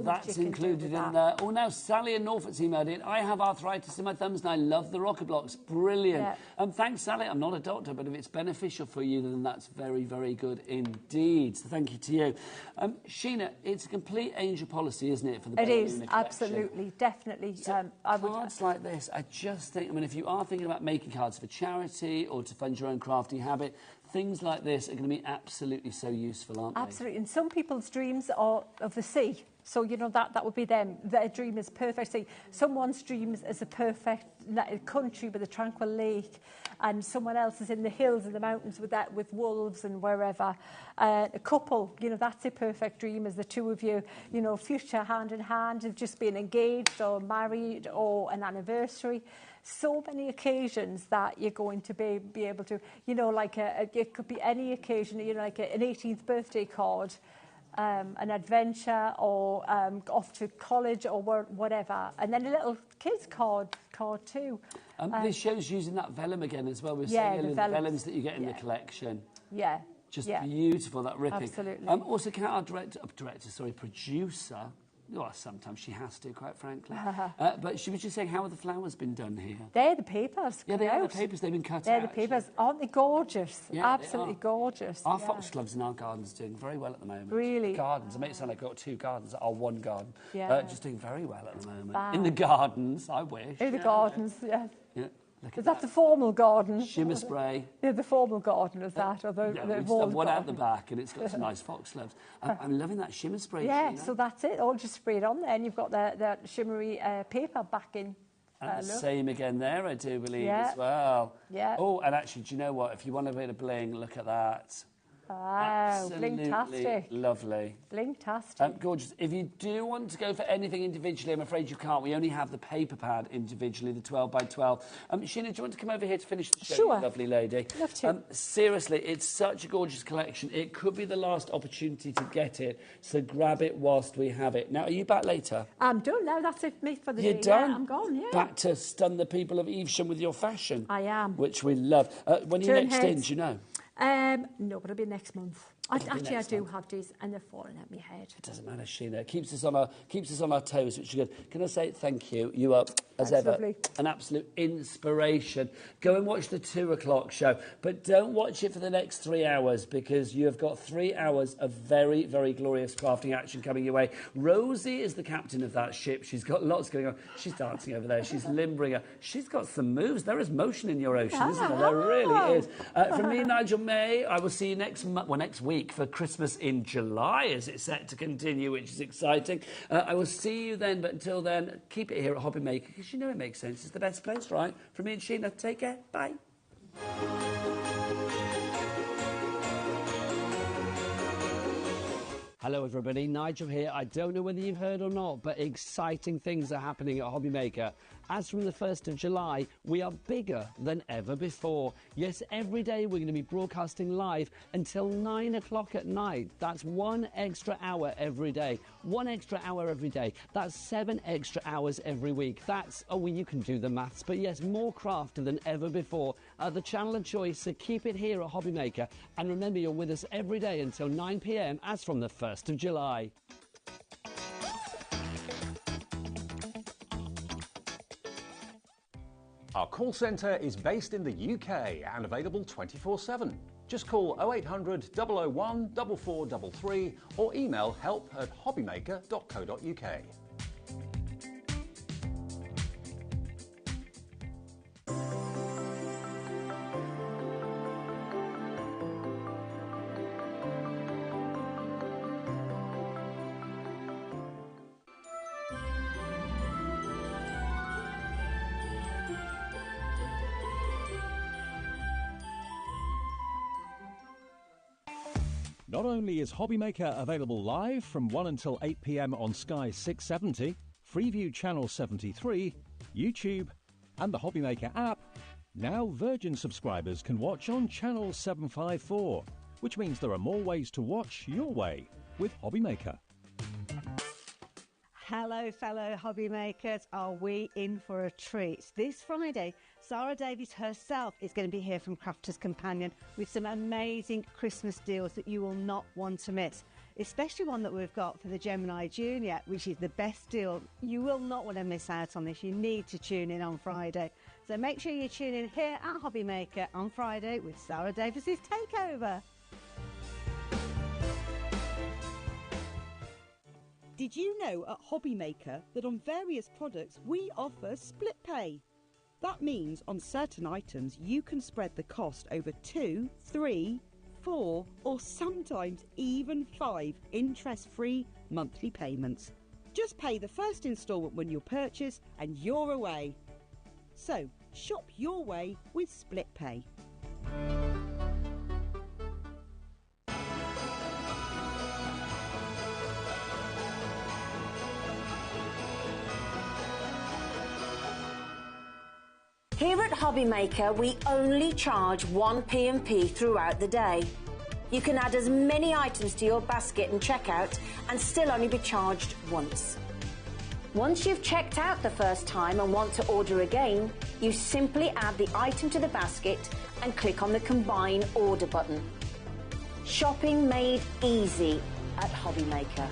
much that's you can do included with in that. there. Oh, now Sally in Norfolk's emailed in. I have arthritis in my thumbs and I love the rocker blocks. Brilliant. Yeah. Thanks, Sally. I'm not a doctor, but if it's beneficial for you, then that's very, very good indeed. So thank you to you. Sheena, it's a complete angel policy, isn't it, for the It Bella is, Luna collection? absolutely, definitely. So cards like this, I just think, I mean, if you are thinking about making cards for charity or to fund your own crafting habit, things like this are going to be absolutely so useful, aren't they? Absolutely. And some people's dreams are of the sea. So, you know, that would be them. Their dream is perfect sea. Someone's dreams is a perfect country with a tranquil lake, and someone else is in the hills and the mountains with wolves and wherever. A couple, you know, that's a perfect dream, is the two of you, you know, future hand in hand, of just being engaged or married or an anniversary. So many occasions that you're going to be able to, you know, like it could be any occasion, you know, like an 18th birthday card, an adventure, or off to college or whatever, and then a little kids card too. This show's using that vellum again as well. We're Yeah, seeing the the vellums that you get in the collection. Yeah. Just beautiful, that ripping. Absolutely. Also, our producer, well, sometimes she has to, quite frankly. But she was just saying, how have the flowers been done here? They're the papers. Yeah, they are the papers. They've been cut They're out. the papers. Aren't they gorgeous? Yeah, Absolutely they are. gorgeous. Our yeah. foxgloves in our gardens are doing very well at the moment. Really? Gardens. I make it sound like I've got two gardens that are one garden. Yeah. Just doing very well at the moment. Wow. In the gardens, I wish. In the gardens, yes. Yeah. Is that the formal garden? Shimmer spray. Yeah, the formal garden is that, or the Yeah, we've walled one out garden? the back, and it's got some nice foxgloves. I'm loving that shimmer spray. Yeah, Sheena. so that's it. All just sprayed on there, and you've got the shimmery paper backing. And the look. same again there, I do believe, Yeah. as well. Yeah. Oh, and actually, do you know what? If you want a bit of bling, look at that. Wow, Absolutely blingtastic. lovely. Blingtastic. Gorgeous. If you do want to go for anything individually, I'm afraid you can't. We only have the paper pad individually, the 12 by 12. Sheena, do you want to come over here to finish the show, Sure. you lovely lady? Love to. Seriously, it's such a gorgeous collection. It could be the last opportunity to get it, so grab it whilst we have it. Now, are you back later? I'm done now. That's it for me for the You're day. done? Yeah, I'm gone, yeah. Back to stun the people of Evesham with your fashion. I am. Which we love. When are you Turn next in, heads. do you know? No, but it'll be next month. Actually, I do have these, and they're falling at my head. It doesn't matter, Sheena. It keeps us on our toes, which is good. Can I say thank you? You are, as That's ever, lovely. an absolute inspiration. Go and watch the 2 o'clock show, but don't watch it for the next 3 hours, because you have got 3 hours of very, very glorious crafting action coming your way. Rosie is the captain of that ship. She's got lots going on. She's dancing over there. She's limbering. She's got some moves. There is motion in your ocean, isn't there? There really is. From me, Nigel May, I will see you next week for Christmas in July, as it's set to continue, which is exciting. I will see you then, but until then, keep it here at HobbyMaker, because you know it makes sense. It's the best place, right? From me and Sheena, take care. Bye. Hello everybody, Nigel here. I don't know whether you've heard or not, but exciting things are happening at HobbyMaker. As from the 1st of July, we are bigger than ever before. Yes, every day we're going to be broadcasting live until 9 o'clock at night. That's 1 extra hour every day. 1 extra hour every day. That's 7 extra hours every week. That's, oh, well, you can do the maths, but yes, more craft than ever before. The channel of choice, so keep it here at HobbyMaker. And remember, you're with us every day until 9 p.m. as from the 1st of July. Our call centre is based in the UK and available 24/7. Just call 0800 001 4433 or email help@hobbymaker.co.uk. Not only is HobbyMaker available live from 1 until 8 p.m. on Sky 670, Freeview Channel 73, YouTube, and the HobbyMaker app, now Virgin subscribers can watch on Channel 754, which means there are more ways to watch your way with HobbyMaker. Hello, fellow hobby makers. Are we in for a treat? This Friday, Sarah Davies herself is going to be here from Crafter's Companion with some amazing Christmas deals that you will not want to miss. Especially one that we've got for the Gemini Junior, which is the best deal. You will not want to miss out on this. You need to tune in on Friday. So make sure you tune in here at HobbyMaker on Friday with Sarah Davies' Takeover. Did you know at HobbyMaker that on various products we offer split pay? That means on certain items you can spread the cost over 2, 3, 4 or sometimes even 5 interest-free monthly payments. Just pay the first instalment when you purchase and you're away. So shop your way with split pay. Here at HobbyMaker, we only charge 1 P&P throughout the day. You can add as many items to your basket and checkout and still only be charged once. Once you've checked out the first time and want to order again, you simply add the item to the basket and click on the Combine Order button. Shopping made easy at HobbyMaker.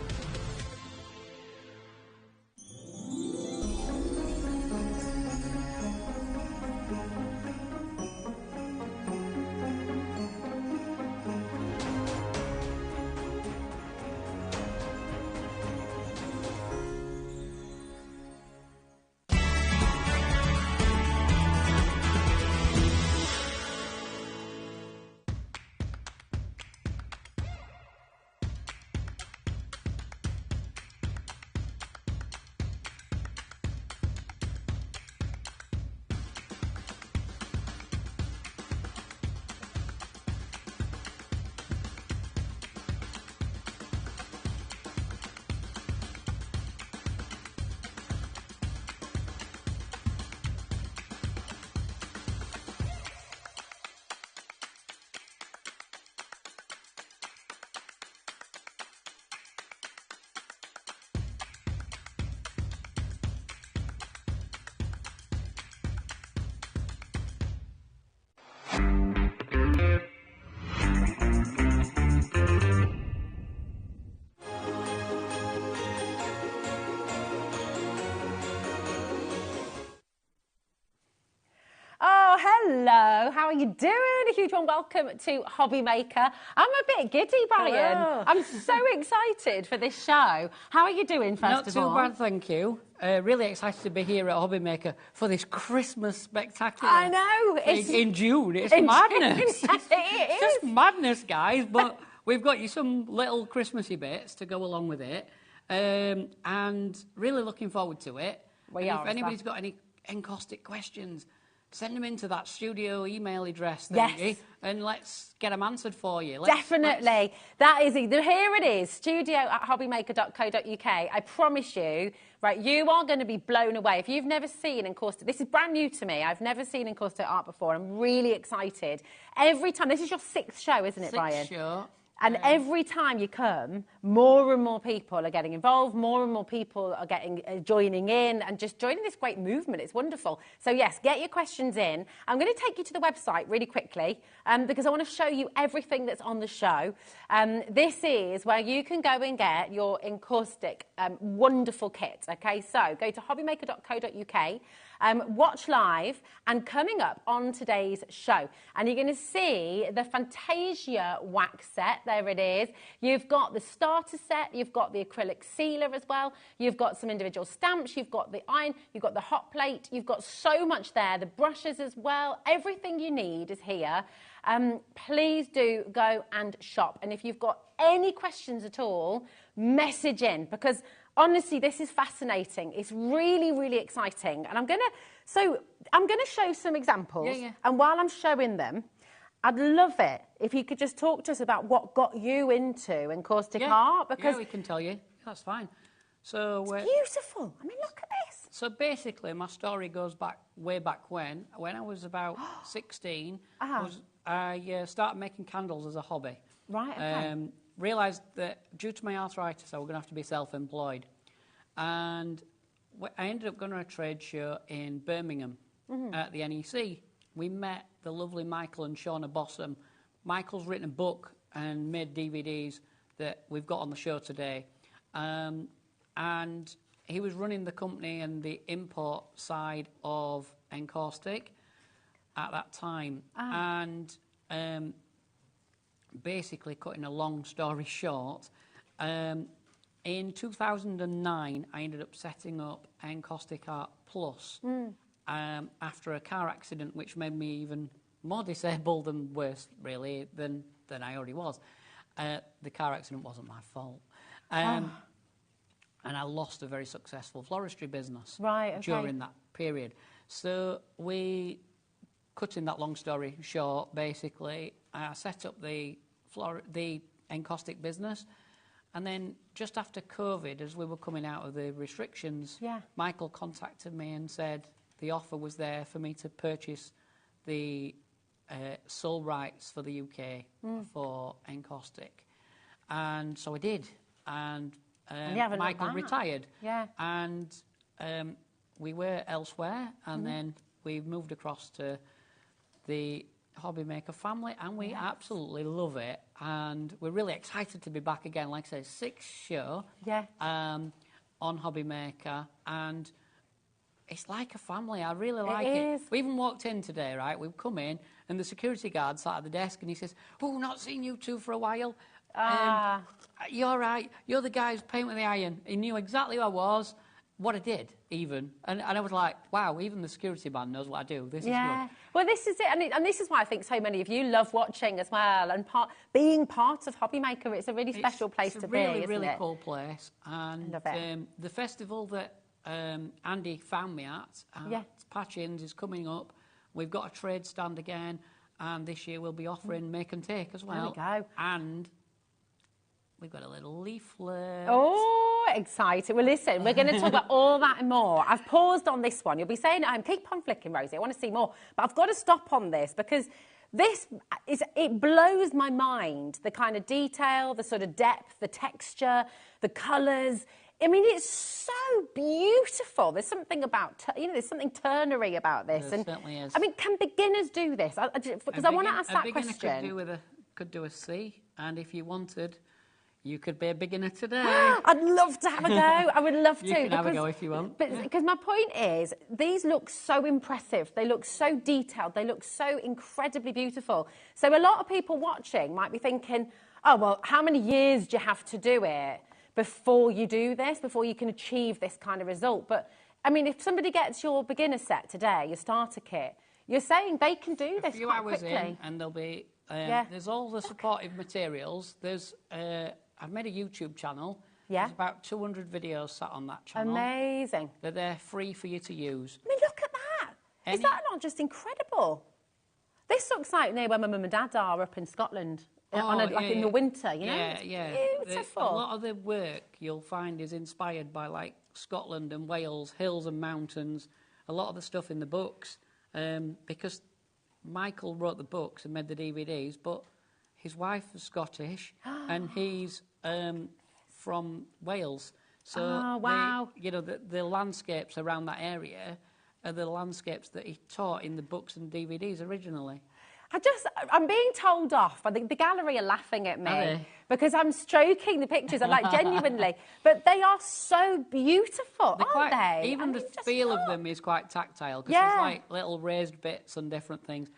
Hello, how are you doing? A huge warm welcome to HobbyMaker. I'm a bit giddy, Brian. Hello. I'm so excited for this show. How are you doing, first of all? Not too bad, thank you. Really excited to be here at HobbyMaker for this Christmas spectacular. I know. It's in June. It's madness. It's just madness, guys. But we've got you some little Christmassy bits to go along with it. And really looking forward to it. If anybody's got any Encaustic questions, send them into that studio email address, thingy, and let's get them answered for you. Definitely. That is it. Here it is, studio@hobbymaker.co.uk. I promise you, right, you are going to be blown away. If you've never seen Encaustic, this is brand new to me. I've never seen Encaustic art before. I'm really excited. Every time, this is your 6th show, isn't it, Brian? 6th show. And every time you come, more and more people are getting involved, more and more people are joining in and just joining this great movement. It's wonderful. So, yes, get your questions in. I'm going to take you to the website really quickly because I want to show you everything that's on the show. This is where you can go and get your Encaustic wonderful kit. OK, so go to hobbymaker.co.uk. Watch live, and coming up on today's show, and you're going to see the Fantasia wax set. There it is. You've got the starter set, you've got the acrylic sealer as well, you've got some individual stamps, you've got the iron, you've got the hot plate, you've got so much there, the brushes as well. Everything you need is here. Please do go and shop, and if you've got any questions at all, message in, because honestly, this is fascinating. It's really, really exciting. And I'm going to show some examples. And while I'm showing them, I'd love it if you could just talk to us about what got you into Encaustic art. Because we can tell you. That's fine. So it's beautiful. I mean, look at this. So basically, my story goes back way back when I was about 16, I started making candles as a hobby. Right, okay. Realised that due to my arthritis, I was going to have to be self-employed. And I ended up going to a trade show in Birmingham at the NEC. We met the lovely Michael and Shauna Bossum. Michael's written a book and made DVDs that we've got on the show today. And he was running the company and the import side of Encaustic at that time. And basically, cutting a long story short, in 2009, I ended up setting up Encaustic Art Plus after a car accident, which made me even more disabled and worse, really, than I already was. The car accident wasn't my fault. And I lost a very successful floristry business during that period. So cutting that long story short, basically, I set up the Encaustic business. And then just after COVID, as we were coming out of the restrictions, Michael contacted me and said the offer was there for me to purchase the sole rights for the UK for Encaustic. And so I did. And Michael retired. Yeah. And we were elsewhere, and then we moved across to the HobbyMaker family, and we absolutely love it. And we're really excited to be back again. Like I say, 6th show on HobbyMaker, and it's like a family. I really like it. We even walked in today, right? We've come in, and the security guard sat at the desk, and he says, "Oh, not seen you two for a while. You're right. You're the guys paint with the iron." He knew exactly who I was, what I did, even. And I was like, wow, even the security man knows what I do. This is good. Well, this is it. And this is why I think so many of you love watching as well. And being part of HobbyMaker, it's a really special place to be, isn't it? It's a really cool place. And the festival that Andy found me at Patchins is coming up. We've got a trade stand again. And this year we'll be offering make and take as well. There we go. And we've got a little leaflet. Oh, exciting. Well, listen, we're going to talk about all that and more. I've paused on this one. You'll be saying at home, keep on flicking, Rosie. I want to see more. But I've got to stop on this because it blows my mind, the kind of detail, the sort of depth, the texture, the colours. I mean, it's so beautiful. There's something about, there's something Turnery about this. There certainly is. I mean, can beginners do this? Because I want to ask that question. A beginner could do a C, and if you wanted, you could be a beginner today. I'd love to have a go. I would love to. You can have a go if you want. Because my point is, these look so impressive. They look so detailed. They look so incredibly beautiful. So a lot of people watching might be thinking, oh, well, how many years do you have to do it before you do this, before you can achieve this kind of result? But, I mean, if somebody gets your beginner set today, your starter kit, you're saying they can do this quite quickly. A few hours in, and there'll be... There's all the supportive materials. There's... I've made a YouTube channel. There's about 200 videos sat on that channel. Amazing. They're free for you to use. I mean, look at that. Is that not just incredible? This looks like near where my mum and dad are up in Scotland. In the winter, you know? It's beautiful. A lot of the work you'll find is inspired by, like, Scotland and Wales, hills and mountains. A lot of the stuff in the books, because Michael wrote the books and made the DVDs, but his wife is Scottish and he's from Wales. So, the landscapes around that area are the landscapes that he taught in the books and DVDs originally. I'm being told off. I think the gallery are laughing at me because I'm stroking the pictures. I'm like, genuinely. But they are so beautiful, aren't they? Even the feel of them is quite tactile because there's like little raised bits and different things.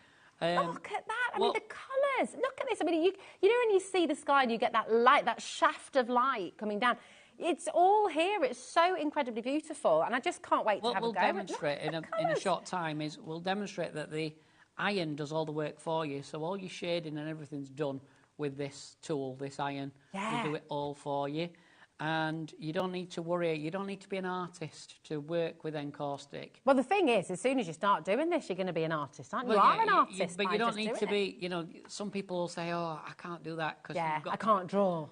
Look at that. I mean, the colours. Look at this. I mean, you know when you see the sky and you get that light, that shaft of light coming down. It's all here. It's so incredibly beautiful. And I just can't wait to have a go. What we'll demonstrate in a short time is we'll demonstrate that the iron does all the work for you. So all your shading and everything's done with this tool, this iron. Yeah. We'll do it all for you. And you don't need to worry. You don't need to be an artist to work with Encaustic. Well, the thing is, as soon as you start doing this, you're going to be an artist, aren't you? You are an artist. But you don't need to be, some people will say, oh, I can't do that because I can't draw.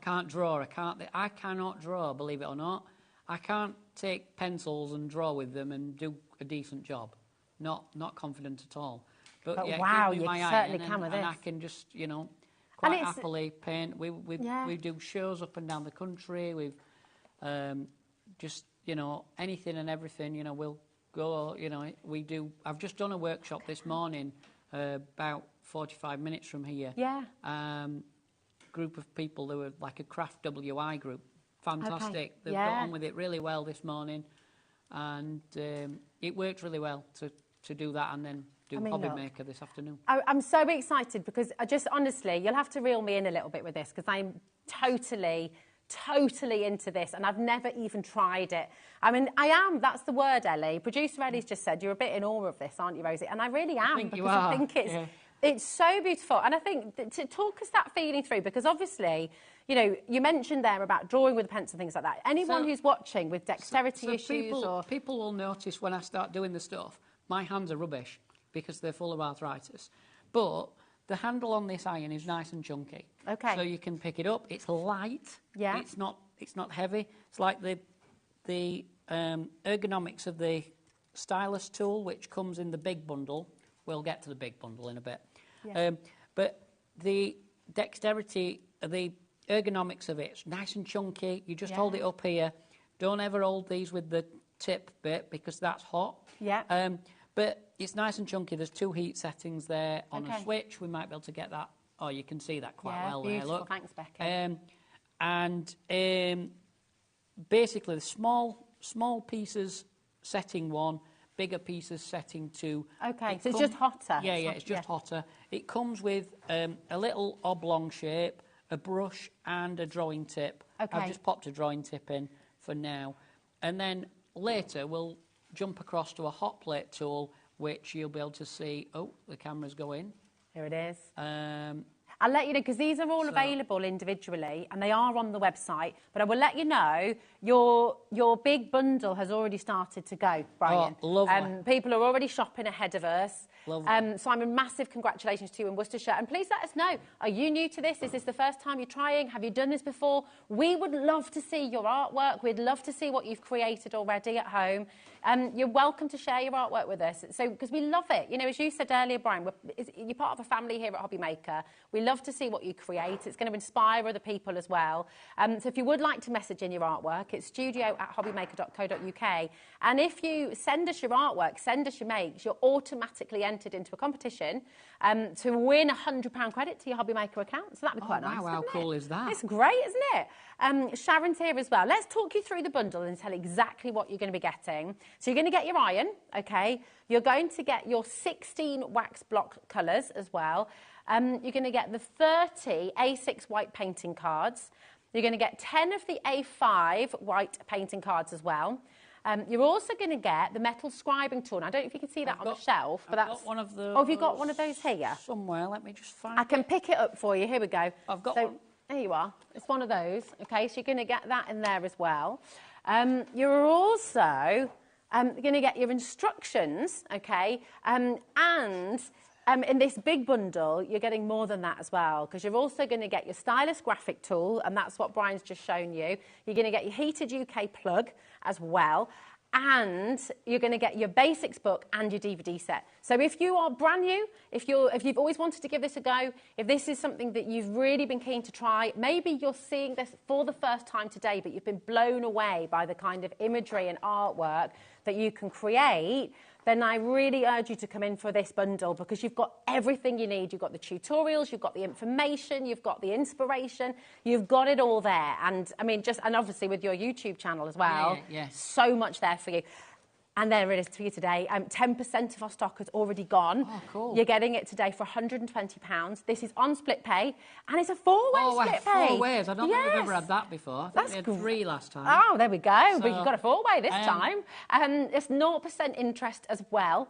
I cannot draw, believe it or not. I can't take pencils and draw with them and do a decent job. Not confident at all. But wow, you certainly can with this. And I can just, quite happily paint. We do shows up and down the country. We've just, you know, anything and everything, you know, we'll go, you know, we do. I've just done a workshop this morning, about 45 minutes from here. Yeah. Group of people who were like a craft WI group. Fantastic. Okay. They've got on with it really well this morning. And it worked really well to do that and then do HobbyMaker this afternoon. I'm so excited because I just, honestly, you'll have to reel me in a little bit with this because I'm totally into this and I've never even tried it. I mean, I am, that's the word, Ellie. Producer Ellie's just said you're a bit in awe of this, aren't you, Rosie? And I really am I think it's so beautiful. And I think to talk us that feeling through, because obviously, you know, you mentioned there about drawing with a pencil, things like that. Anyone who's watching with dexterity issues people will notice when I start doing the stuff, my hands are rubbish because they're full of arthritis. But the handle on this iron is nice and chunky. Okay. So you can pick it up. It's light. Yeah. It's not heavy. It's like the ergonomics of the stylus tool, which comes in the big bundle. We'll get to the big bundle in a bit. Yeah. But the dexterity, the ergonomics of it's nice and chunky. You just hold it up here. Don't ever hold these with the tip bit because that's hot. Yeah. But it's nice and chunky. There's 2 heat settings there on a switch. We might be able to get that. Oh, you can see that quite well beautiful. there. Look. Thanks, Becky. And basically, the small pieces setting 1, bigger pieces setting 2. Okay, so it's just hotter. Yeah, it's just hotter. It comes with a little oblong shape, a brush and a drawing tip. Okay. I've just popped a drawing tip in for now. And then later we'll jump across to a hot plate tool, which you'll be able to see. Oh, the camera's going. Here it is. I'll let you know, because these are all available individually, and they are on the website. But I will let you know, your big bundle has already started to go, Brian. Oh, lovely. People are already shopping ahead of us. Lovely. So I'm a massive congratulations to you in Worcestershire. And please let us know, are you new to this? Is this the first time you're trying? Have you done this before? We would love to see your artwork. We'd love to see what you've created already at home. You're welcome to share your artwork with us. So, because we love it. You know, as you said earlier, Brian, you're part of a family here at HobbyMaker. We love to see what you create. It's going to inspire other people as well. So if you would like to message in your artwork, it's studio@hobbymaker.co.uk. And if you send us your artwork, send us your makes, you're automatically entered into a competition to win a £100 credit to your HobbyMaker account. So that'd be quite nice. Wow, how cool is that? It's great, isn't it? Sharon's here as well. Let's talk you through the bundle and tell exactly what you're going to be getting. So you're going to get your iron, okay? You're going to get your 16 wax block colours as well. You're going to get the 30 A6 white painting cards. You're going to get 10 of the A5 white painting cards as well. You're also going to get the metal scribing tool. Now, I don't know if you can see that on the shelf, but that's one of those. Oh, have you got one of those here? Somewhere. Let me just find. I can pick it up for you. Here we go. I've got one. There you are. It's one of those. Okay, so you're going to get that in there as well. You're also going to get your instructions, okay, and in this big bundle, you're getting more than that as well, because you're also going to get your stylus graphic tool, and that's what Brian's just shown you. You're going to get your heated UK plug as well, and you're going to get your basics book and your DVD set. So if you are brand new, if you've always wanted to give this a go, if this is something that you've really been keen to try, maybe you're seeing this for the first time today, but you've been blown away by the kind of imagery and artwork that you can create, then I really urge you to come in for this bundle, because you've got everything you need. You've got the tutorials, you've got the information, you've got the inspiration, you've got it all there. And I mean, and obviously with your YouTube channel as well, so much there for you. And there it is for you today. 10% of our stock has already gone. Oh, cool. You're getting it today for £120. This is on split pay, and it's a four-way split pay. 4 ways. I don't think we've ever had that before. I think we had 3 last time. Oh, there we go. But you've got a 4-way this time. It's 0% interest as well.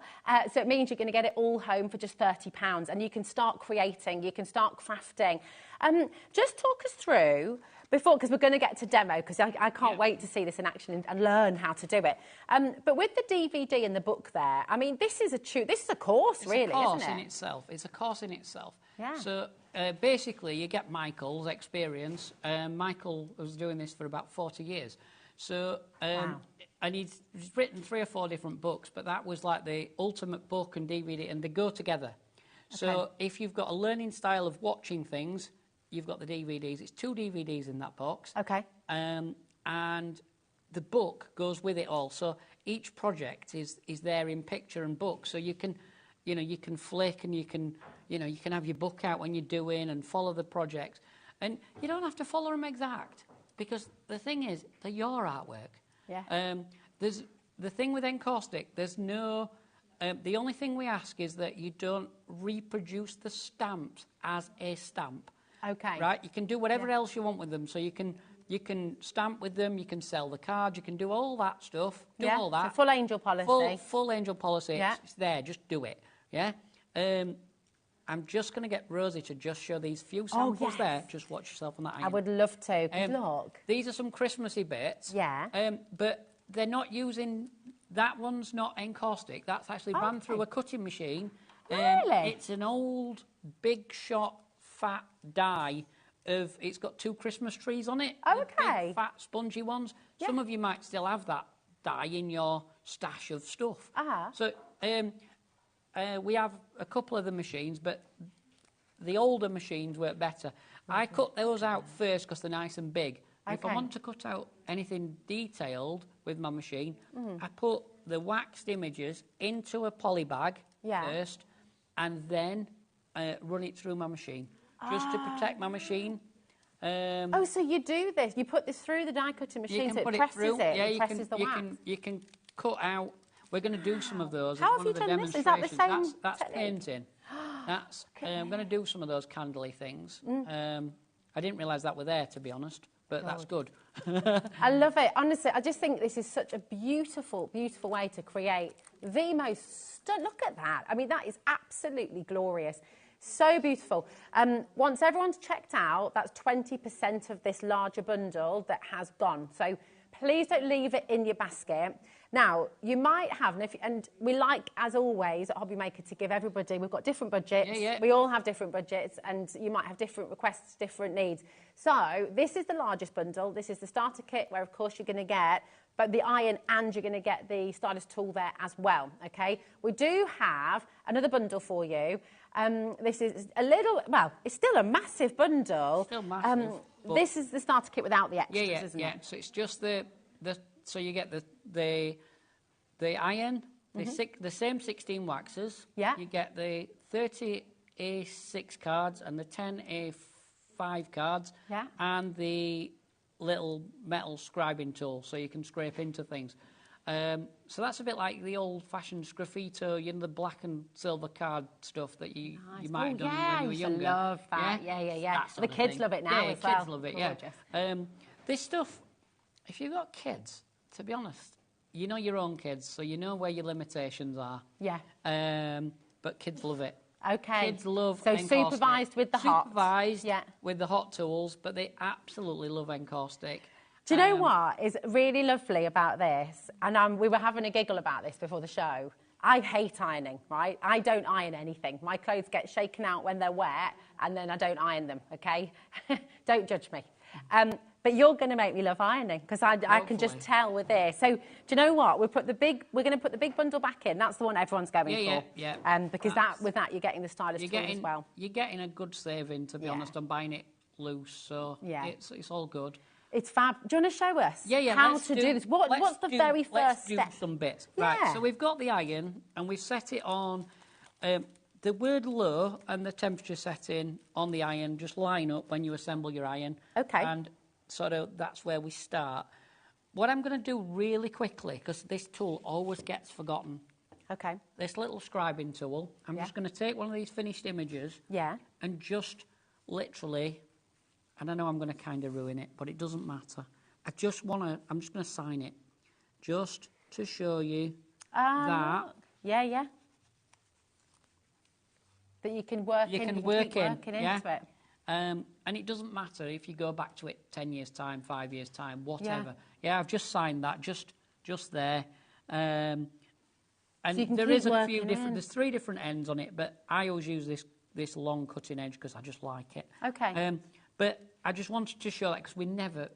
So it means you're going to get it all home for just £30. And you can start creating, you can start crafting. Just talk us through, because we're going to get to demo, because I can't wait to see this in action and learn how to do it. But with the DVD and the book there, I mean, this is a course, really, isn't it? It's a course in itself. Yeah. So basically, you get Michael's experience. Michael was doing this for about 40 years. So, and he's written 3 or 4 different books, but that was like the ultimate book and DVD, and they go together. So if you've got a learning style of watching things, you've got the DVDs. It's 2 DVDs in that box. Okay. And the book goes with it all. So each project is there in picture and book. So you can, you can flick and you can have your book out when you're doing and follow the projects. And you don't have to follow them exact, because the thing is, they're your artwork. Yeah. There's the thing with Encaustic, there's no... the only thing we ask is that you don't reproduce the stamps as a stamp. Okay. Right? You can do whatever else you want with them. So you can stamp with them, you can sell the cards, you can do all that stuff. Do all that. So full angel policy. Full angel policy. Yeah. It's there, just do it. Yeah? I'm just going to get Rosie to just show these few samples there. Just watch yourself on that iron. I would love to. Look. These are some Christmassy bits. Yeah. But they're not using... That one's not Encaustic. That's actually ran through a cutting machine. Really? It's an old, big shot, fat die of... It's got 2 Christmas trees on it. Okay. Big, fat, spongy ones. Yeah. Some of you might still have that die in your stash of stuff. So we have a couple of the machines, but the older machines work better. I cut those out first because they're nice and big. Okay. If I want to cut out anything detailed with my machine, I put the waxed images into a poly bag first, and then run it through my machine, just to protect my machine. So you do this? You put this through the die cutting machine, so it presses it presses the wax? You can cut out. We're going to do some of those. How have you done this? Is that the same That's painting. That's I'm going to do some of those candly things. I didn't realise that were there, to be honest. But that's good. I love it. Honestly, I just think this is such a beautiful, beautiful way to create the most... Look at that. I mean, that is absolutely glorious. So beautiful. Once everyone's checked out, that's 20% of this larger bundle that has gone. So please don't leave it in your basket. Now, you might have, and we like, as always, at HobbyMaker to give everybody, we've got different budgets. We all have different budgets, and you might have different requests, different needs. So this is the largest bundle. This is the starter kit, where, of course, you're going to get but the iron, and you're going to get the stylus tool there as well, okay? We do have another bundle for you. This is a little, well, it's still a massive bundle. Still massive. This is the starter kit without the extras, isn't it? So it's just so you get the iron, the same 16 waxes. Yeah. You get the 30 A6 cards and the 10 A5 cards. Yeah. And the little metal scribing tool, so you can scrape into things. So that's a bit like the old-fashioned sgraffito, the black and silver card stuff that you might have done when you were younger. I love that. Yeah. The kids love it now as well. Yeah, kids love it, yeah. This stuff, if you've got kids, to be honest, you know your own kids, so you know where your limitations are. Yeah. But kids love it. Okay. Kids love So Encaustic. supervised with the hot. Supervised with the hot tools, but they absolutely love Encaustic. Do you know what is really lovely about this? And we were having a giggle about this before the show. I hate ironing, right? I don't iron anything. My clothes get shaken out when they're wet, and then I don't iron them, okay? Don't judge me. But you're going to make me love ironing, because I can just tell with this. So, do you know what? We're going to put the big bundle back in. That's the one everyone's going for. Yeah. Because with that, you're getting the stylus tool as well. You're getting a good saving, to be honest, on buying it loose. So it's all good. It's fab. Do you want to show us how to do this? What's the very first step? Let's do some bits. Right, so we've got the iron, and we've set it on... the word low and the temperature setting on the iron just line up when you assemble your iron. Okay. And sort of that's where we start. What I'm going to do really quickly, because this tool always gets forgotten. Okay. This little scribing tool, I'm just going to take one of these finished images and just literally... And I know I'm going to kind of ruin it, but it doesn't matter. I'm just going to sign it. Just to show you that... Yeah. That you can work you in. Can you work can keep working into it. And it doesn't matter if you go back to it 10 years' time, 5 years' time, whatever. Yeah, I've just signed that, just there. And so there is a few different... There's 3 different ends on it, but I always use this long cutting edge because I just like it. Okay. But I just wanted to show that because we never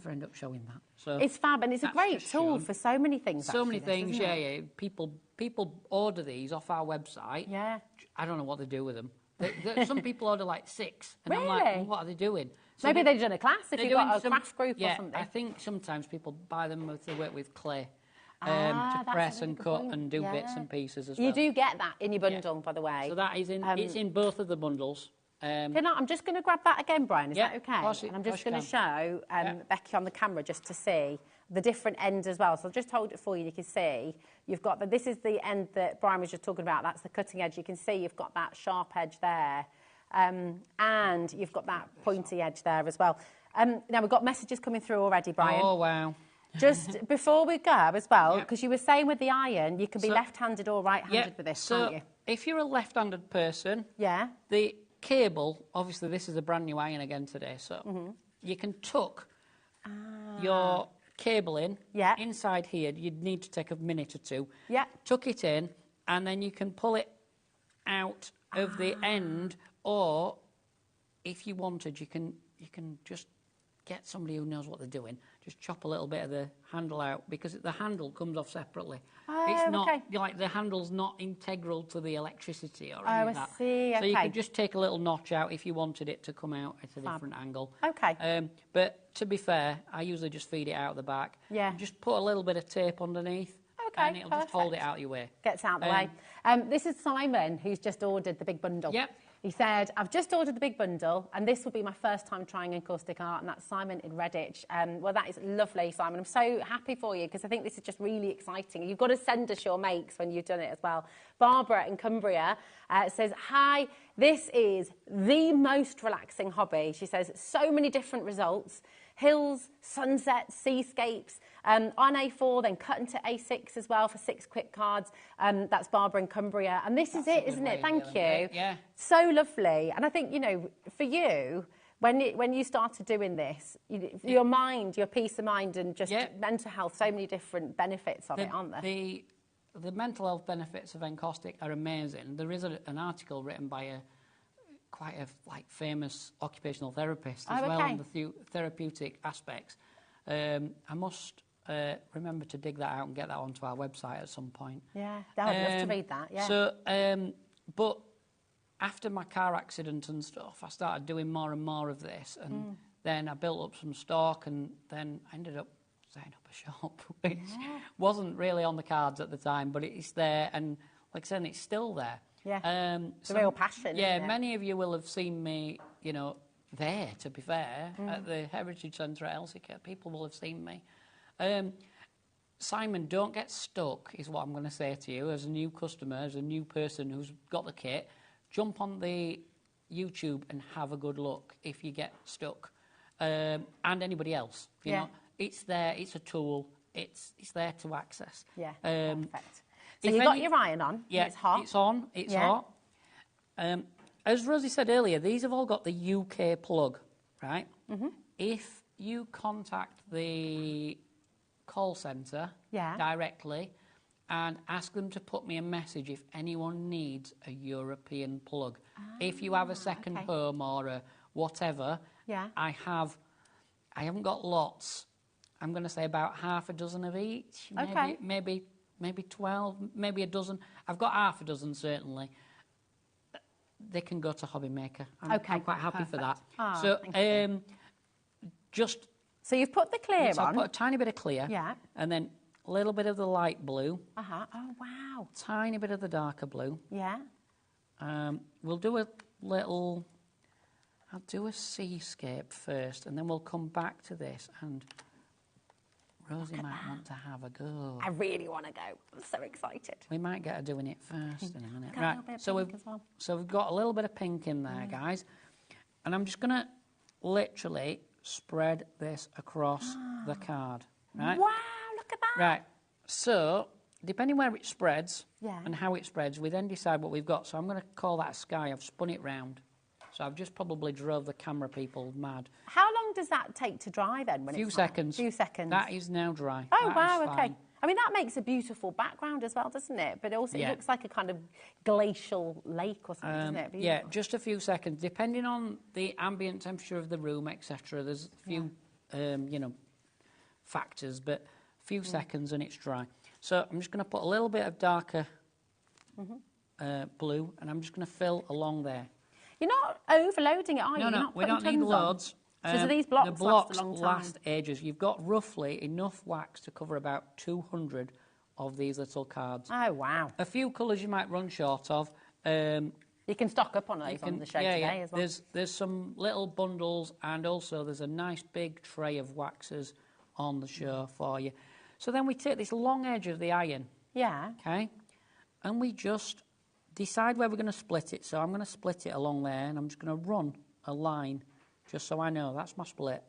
end up showing that. So it's fab, and it's a great tool for so many things. So many things, yeah. People order these off our website. Yeah. I don't know what they do with them. Some people order like 6. And I'm Really? like, well, what are they doing? So Maybe they've done a class if they're you've got doing a craft group yeah, or something. I think sometimes people buy them if they work with clay to that's a press really and good cut point. and do bits Yeah. and pieces as well. You do get that in your bundle, by the way. So that is in, it's in both of the bundles. I'm just going to grab that again, Brian. Is Yeah, that okay? of course And I'm of just course going you to show Becky on the camera just to see the different ends as well. So I'll just hold it for you. You can see you've got this is the end that Brian was just talking about. That's the cutting edge. You can see you've got that sharp edge there, and you've got that pointy edge there as well. Now we've got messages coming through already, Brian. Oh wow! Just before we go as well, because you were saying with the iron, you can be left-handed or right-handed with this, can't you? If you're a left-handed person, the cable, obviously this is a brand new iron again today, so you can tuck your cable in inside here. You'd need to take a minute or two. Yeah. Tuck it in, and then you can pull it out of the end, or if you wanted, you can just get somebody who knows what they're doing. Just chop a little bit of the handle out, because the handle comes off separately. It's not like the handle's not integral to the electricity or any of that. I see. So you could just take a little notch out if you wanted it to come out at a different angle. Okay. But to be fair, I usually just feed it out the back. Yeah. Just put a little bit of tape underneath. Okay, and it'll just hold it out your way. Gets out the way. This is Simon, who's just ordered the big bundle. Yep. He said, I've just ordered the big bundle, and this will be my first time trying encaustic art, and that's Simon in Redditch. Well, that is lovely, Simon. I'm so happy for you, because I think this is just really exciting. You've got to send us your makes when you've done it as well. Barbara in Cumbria says, hi, this is the most relaxing hobby. She says, so many different results. Hills, sunsets, seascapes, on A4, then cut into A6 as well for 6 quick cards. That's Barbara in Cumbria. And this is it, isn't it? Thank you. Yeah. So lovely. And I think, for you, when you started doing this, your mind, your peace of mind and just mental health, so many different benefits of it, aren't there? The mental health benefits of encaustic are amazing. There is an article written by quite a famous occupational therapist as well on the therapeutic aspects. I must remember to dig that out and get that onto our website at some point. Yeah, I would love to read that. Yeah. So, but after my car accident and stuff, I started doing more and more of this, and then I built up some stock, and then I ended up setting up a shop, which wasn't really on the cards at the time, but it's there, and like I said, it's still there. Yeah, it's a real passion. Yeah, isn't it? many of you will have seen me, there, to be fair, at the Heritage Centre at Elsica. People will have seen me. Simon, don't get stuck, is what I'm going to say to you, as a new customer, as a new person who's got the kit. Jump on the YouTube and have a good look if you get stuck. And anybody else. You know, it's there, it's a tool, it's there to access. Yeah, perfect. So you've got your iron on, yeah, it's hot. It's on, it's hot. As Rosie said earlier, these have all got the UK plug, right? If you contact the call centre directly and ask them to put me a message if anyone needs a European plug. If you have a second home or a whatever, I haven't got lots. I'm going to say about half a dozen of each, maybe 12, maybe a dozen. I've got half a dozen, certainly. They can go to HobbyMaker. I'm quite happy for that. Oh, so, so you've put the clear so on. I've put a tiny bit of clear. Yeah. And then a little bit of the light blue. Oh, wow. Tiny bit of the darker blue. Yeah. We'll do I'll do a seascape first, and then we'll come back to this, and Rosie might want to have a go. I really want to go. I'm so excited. We might get her doing it first in a minute. Got a little bit of pink as well. So we've got a little bit of pink in there, guys. And I'm just going to literally spread this across the card. Right? Wow, look at that. Right. So, depending where it spreads and how it spreads, we then decide what we've got. So I'm going to call that a sky. I've spun it round. So I've just probably drove the camera people mad. How long does that take to dry then? When Few seconds. Few seconds. That is now dry. Oh, That wow, is okay. fine. I mean, that makes a beautiful background as well, doesn't it? But also it looks like a kind of glacial lake or something, doesn't it? Beautiful. Yeah, just a few seconds. Depending on the ambient temperature of the room, etc., there's a few, factors, but a few seconds and it's dry. So I'm just going to put a little bit of darker blue, and I'm just going to fill along there. You're not overloading it, are you? No, You're no, not we don't putting need tons on. loads. So do these blocks the blocks last a long time? last ages. You've got roughly enough wax to cover about 200 of these little cards. Oh, wow. A few colours you might run short of. You can stock up on those on the show today as well. There's some little bundles, and also there's a nice big tray of waxes on the show for you. So then we take this long edge of the iron. Yeah. Okay? And we just decide where we're going to split it. So I'm going to split it along there, and I'm just going to run a line just so I know that's my split.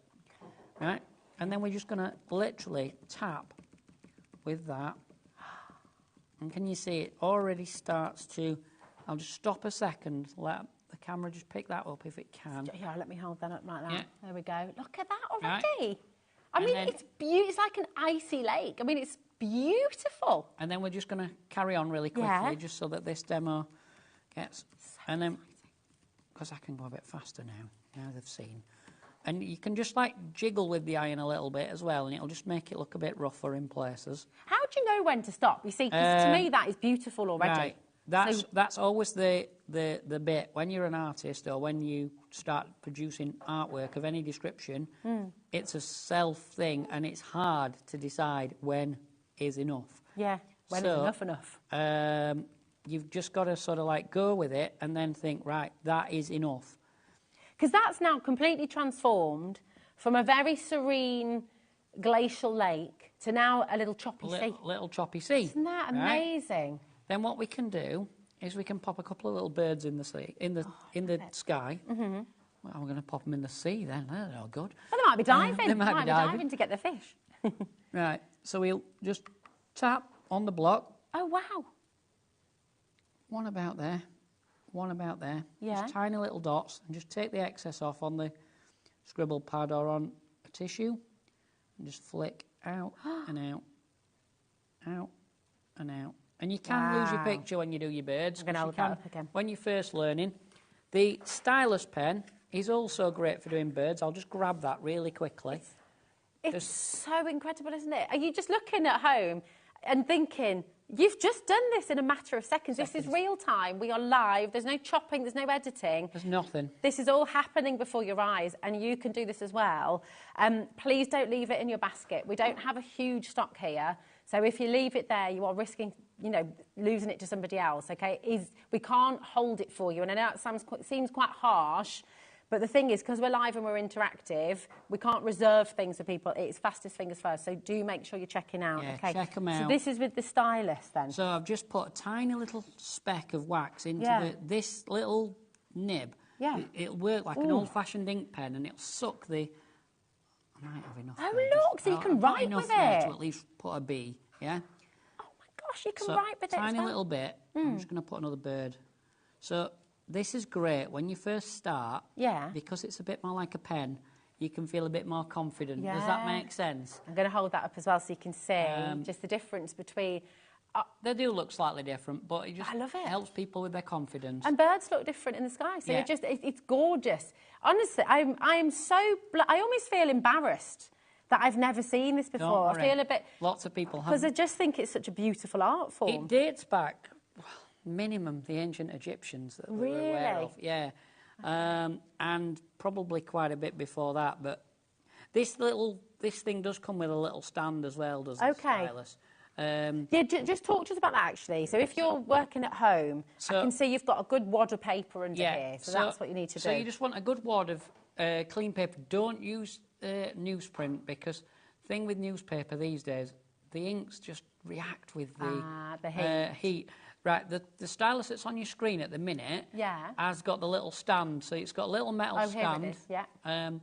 Right? And then we're just going to literally tap with that. And can you see it already starts to... I'll just stop a second, let the camera just pick that up if it can. Yeah, let me hold that up like that. Yeah. There we go. Look at that already. Right. I mean, then, it's beautiful. It's like an icy lake. I mean, it's beautiful. And then we're just going to carry on really quickly, just so that this demo gets... and then, because I can go a bit faster now they've seen. And you can just, like, jiggle with the iron a little bit as well, and it'll just make it look a bit rougher in places. How do you know when to stop? You see, 'cause to me, that is beautiful already. Right. That's always the bit. When you're an artist or when you start producing artwork of any description, it's a self thing, and it's hard to decide when is enough. Yeah, when is enough? You've just got to sort of like go with it and then think, right, that is enough. Because that's now completely transformed from a very serene glacial lake to now a little choppy sea. Little choppy sea. Isn't that amazing? Right? Then what we can do is we can pop a couple of little birds in the sea, in the sky. Mm-hmm. Well, we're going to pop them in the sea then. They're no good. Well, they might be diving. They might be diving to get the fish. Right. So we'll just tap on the block. Oh, wow. One about there. One about there. Yeah. Just tiny little dots, and just take the excess off on the scribble pad or on a tissue, and just flick out and out, out and out. And you can lose your picture when you do your birds. I'm going to hold that up again. When you're first learning. The stylus pen is also great for doing birds. I'll just grab that really quickly. It's so incredible, isn't it? Are you just looking at home and thinking, you've just done this in a matter of seconds. This is real time. We are live. There's no chopping. There's no editing. There's nothing. This is all happening before your eyes, and you can do this as well. Please don't leave it in your basket. We don't have a huge stock here. So if you leave it there, you are risking, losing it to somebody else, okay? We can't hold it for you. And I know it seems quite harsh, but the thing is, because we're live and we're interactive, we can't reserve things for people. It's fastest fingers first, so do make sure you're checking out, okay? Check them out. So this is with the stylus, then? So I've just put a tiny little speck of wax into this little nib. Yeah. It'll work like an old-fashioned ink pen, and it'll suck the... I might have enough. Oh, look, so you can write with it. There to at least put a B, yeah? Oh, my gosh, you can write with it as well. Tiny little bit. I'm just going to put another bird. So this is great when you first start. Yeah. Because it's a bit more like a pen, you can feel a bit more confident. Yeah. Does that make sense? I'm going to hold that up as well so you can see just the difference between... they do look slightly different, but it just I love it. Helps people with their confidence. And birds look different in the sky, so it's gorgeous. Honestly, I almost feel embarrassed that I've never seen this before. I feel a bit... Lots of people have. Because I just think it's such a beautiful art form. It dates back, minimum, the ancient Egyptians that we were aware of. Yeah. And probably quite a bit before that, but this thing does come with a little stand as well, does the stylus. Just talk to us about that, actually. So if you're working at home, I can see you've got a good wad of paper under here, so that's what you need to do. So you just want a good wad of clean paper. Don't use newsprint, because the thing with newspaper these days, the inks just react with the heat. Right, the stylus that's on your screen at the minute has got the little stand. So it's got a little metal stand. Here it is,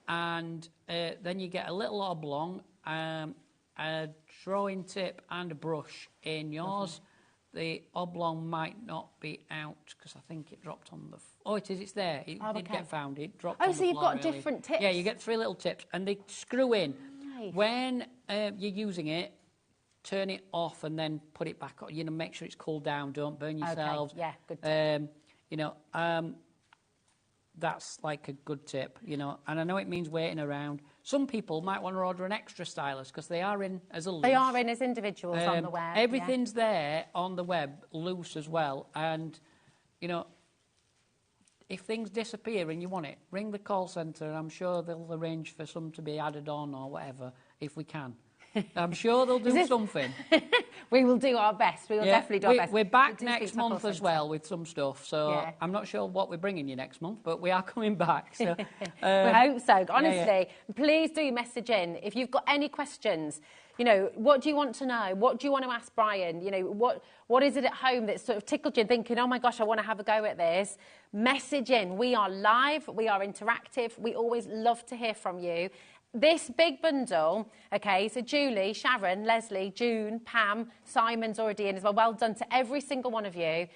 and then you get a little oblong, a drawing tip and a brush in yours. The oblong might not be out because I think it dropped on the... Oh, it is, it's there. It did get found. It dropped on the floor. So you've got different tips? Yeah, you get 3 little tips, and they screw in. Nice. When you're using it, turn it off and then put it back on. Make sure it's cooled down. Don't burn yourselves. Okay. Yeah, good tip. That's like a good tip, And I know it means waiting around. Some people might want to order an extra stylus because they are in as a loose. They are in as individuals on the web. Everything's there on the web, loose as well. And, if things disappear and you want it, ring the call centre and I'm sure they'll arrange for some to be added on or whatever, if we can. I'm sure they'll do something. We will do our best. We will definitely do our best. We're back next month as well with some stuff, so I'm not sure what we're bringing you next month, but we are coming back. So, we hope so. Honestly, please do message in. If you've got any questions, you know, what do you want to know? What do you want to ask Brian? You know, what is it at home that sort of tickled you thinking, oh my gosh, I want to have a go at this? Message in. We are live. We are interactive. We always love to hear from you. This big bundle, okay, so Julie, Sharon, Leslie, June, Pam, Simon's already in as well. Well done to every single one of you.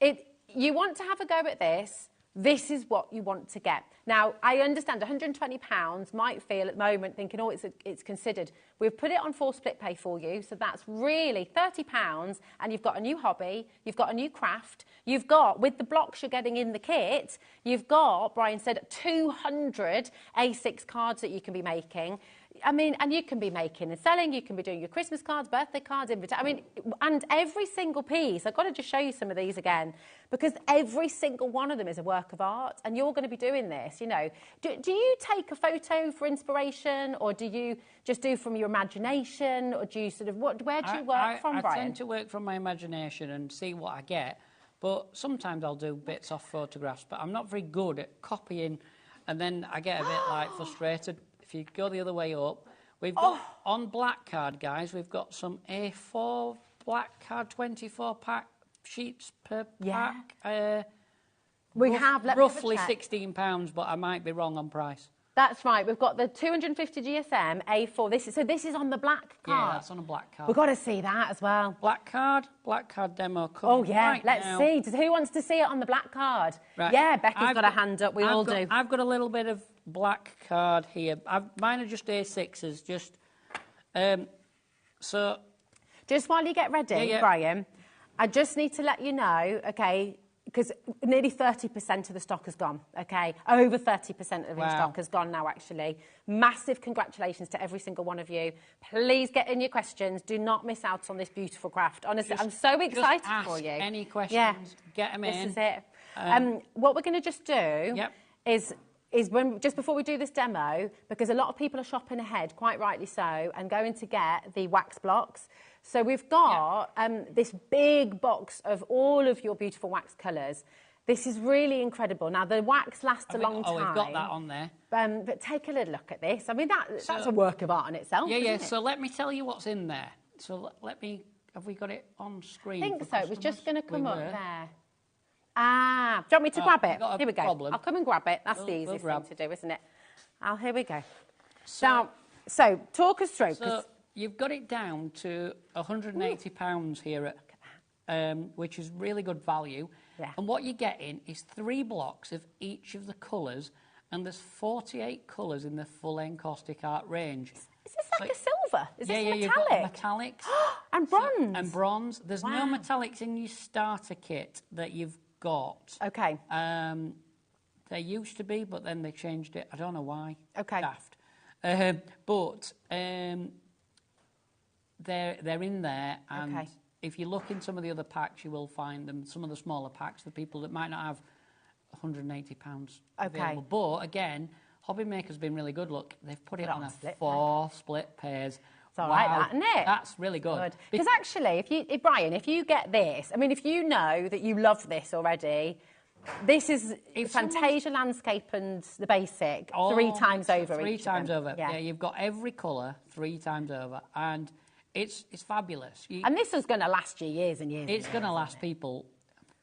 You want to have a go at this. This is what you want to get. Now, I understand £120 might feel at the moment thinking, oh, it's considered. We've put it on 4 split pay for you, so that's really £30, and you've got a new hobby, you've got a new craft, you've got, with the blocks you're getting in the kit, you've got, Brian said, 200 A6 cards that you can be making. I mean, and you can be making and selling, you can be doing your Christmas cards, birthday cards, I mean, and every single piece, I've got to just show you some of these again, because every single one of them is a work of art, and you're going to be doing this, you know. Do you take a photo for inspiration, or do you just do from your imagination, or do you sort of, where do you work from, Brian? I tend to work from my imagination and see what I get, but sometimes I'll do bits off photographs, but I'm not very good at copying, and then I get a bit, like, frustrated. If you go the other way up, we've got on black card, guys, we've got some A4 black card 24-pack sheets per pack. We have roughly £16, but I might be wrong on price. That's right. We've got the 250 GSM A4. This is on the black card. Yeah, that's on a black card. We've got to see that as well. Black card demo. Oh yeah, right let's now. see. Who wants to see it on the black card? Right. Yeah, Becky's got a hand up. We all do. I've got a little bit of black card here. Mine are just A6s. So. Just while you get ready, Brian, I just need to let you know, okay, because nearly 30% of the stock has gone, okay? Over 30% of the stock has gone now, actually. Massive congratulations to every single one of you. Please get in your questions. Do not miss out on this beautiful craft. Honestly, I'm so excited for you. Any questions, get them in. This is it. What we're going to just do is when, just before we do this demo, because a lot of people are shopping ahead, quite rightly so, and going to get the wax blocks. So we've got this big box of all of your beautiful wax colours. This is really incredible. Now, the wax lasts a long time. Oh, we've got that on there. But take a little look at this. I mean, that's a work of art in itself, isn't it? So let me tell you what's in there. So have we got it on screen? I think so. It was just going to come up there. Ah, do you want me to grab it? Here we go. I'll come and grab it. That's the easiest thing to do, isn't it? Here we go. So talk us through. So you've got it down to £180 here, which is really good value. Yeah. And what you're getting is 3 blocks of each of the colours, and there's 48 colours in the full Encaustic art range. Is this like a silver? Is this metallic? You've got metallics. And bronze? And bronze. There's no metallics in your starter kit that you've got. Okay. There used to be, but then they changed it. I don't know why. Okay. Daft. But they're in there, and if you look in some of the other packs, you will find them. Some of the smaller packs, the people that might not have £180 available. But again, HobbyMaker's been really good. Look, they've put it on a 4 split pairs. It's all right, that, isn't it? That's really good. Because actually, Brian, if you get this, I mean, if you know that you love this already, this is Fantasia Landscape and the Basic 3 times over. 3 times over. Yeah, you've got every colour 3 times over, and it's fabulous. And this is going to last you years and years. It's going to last people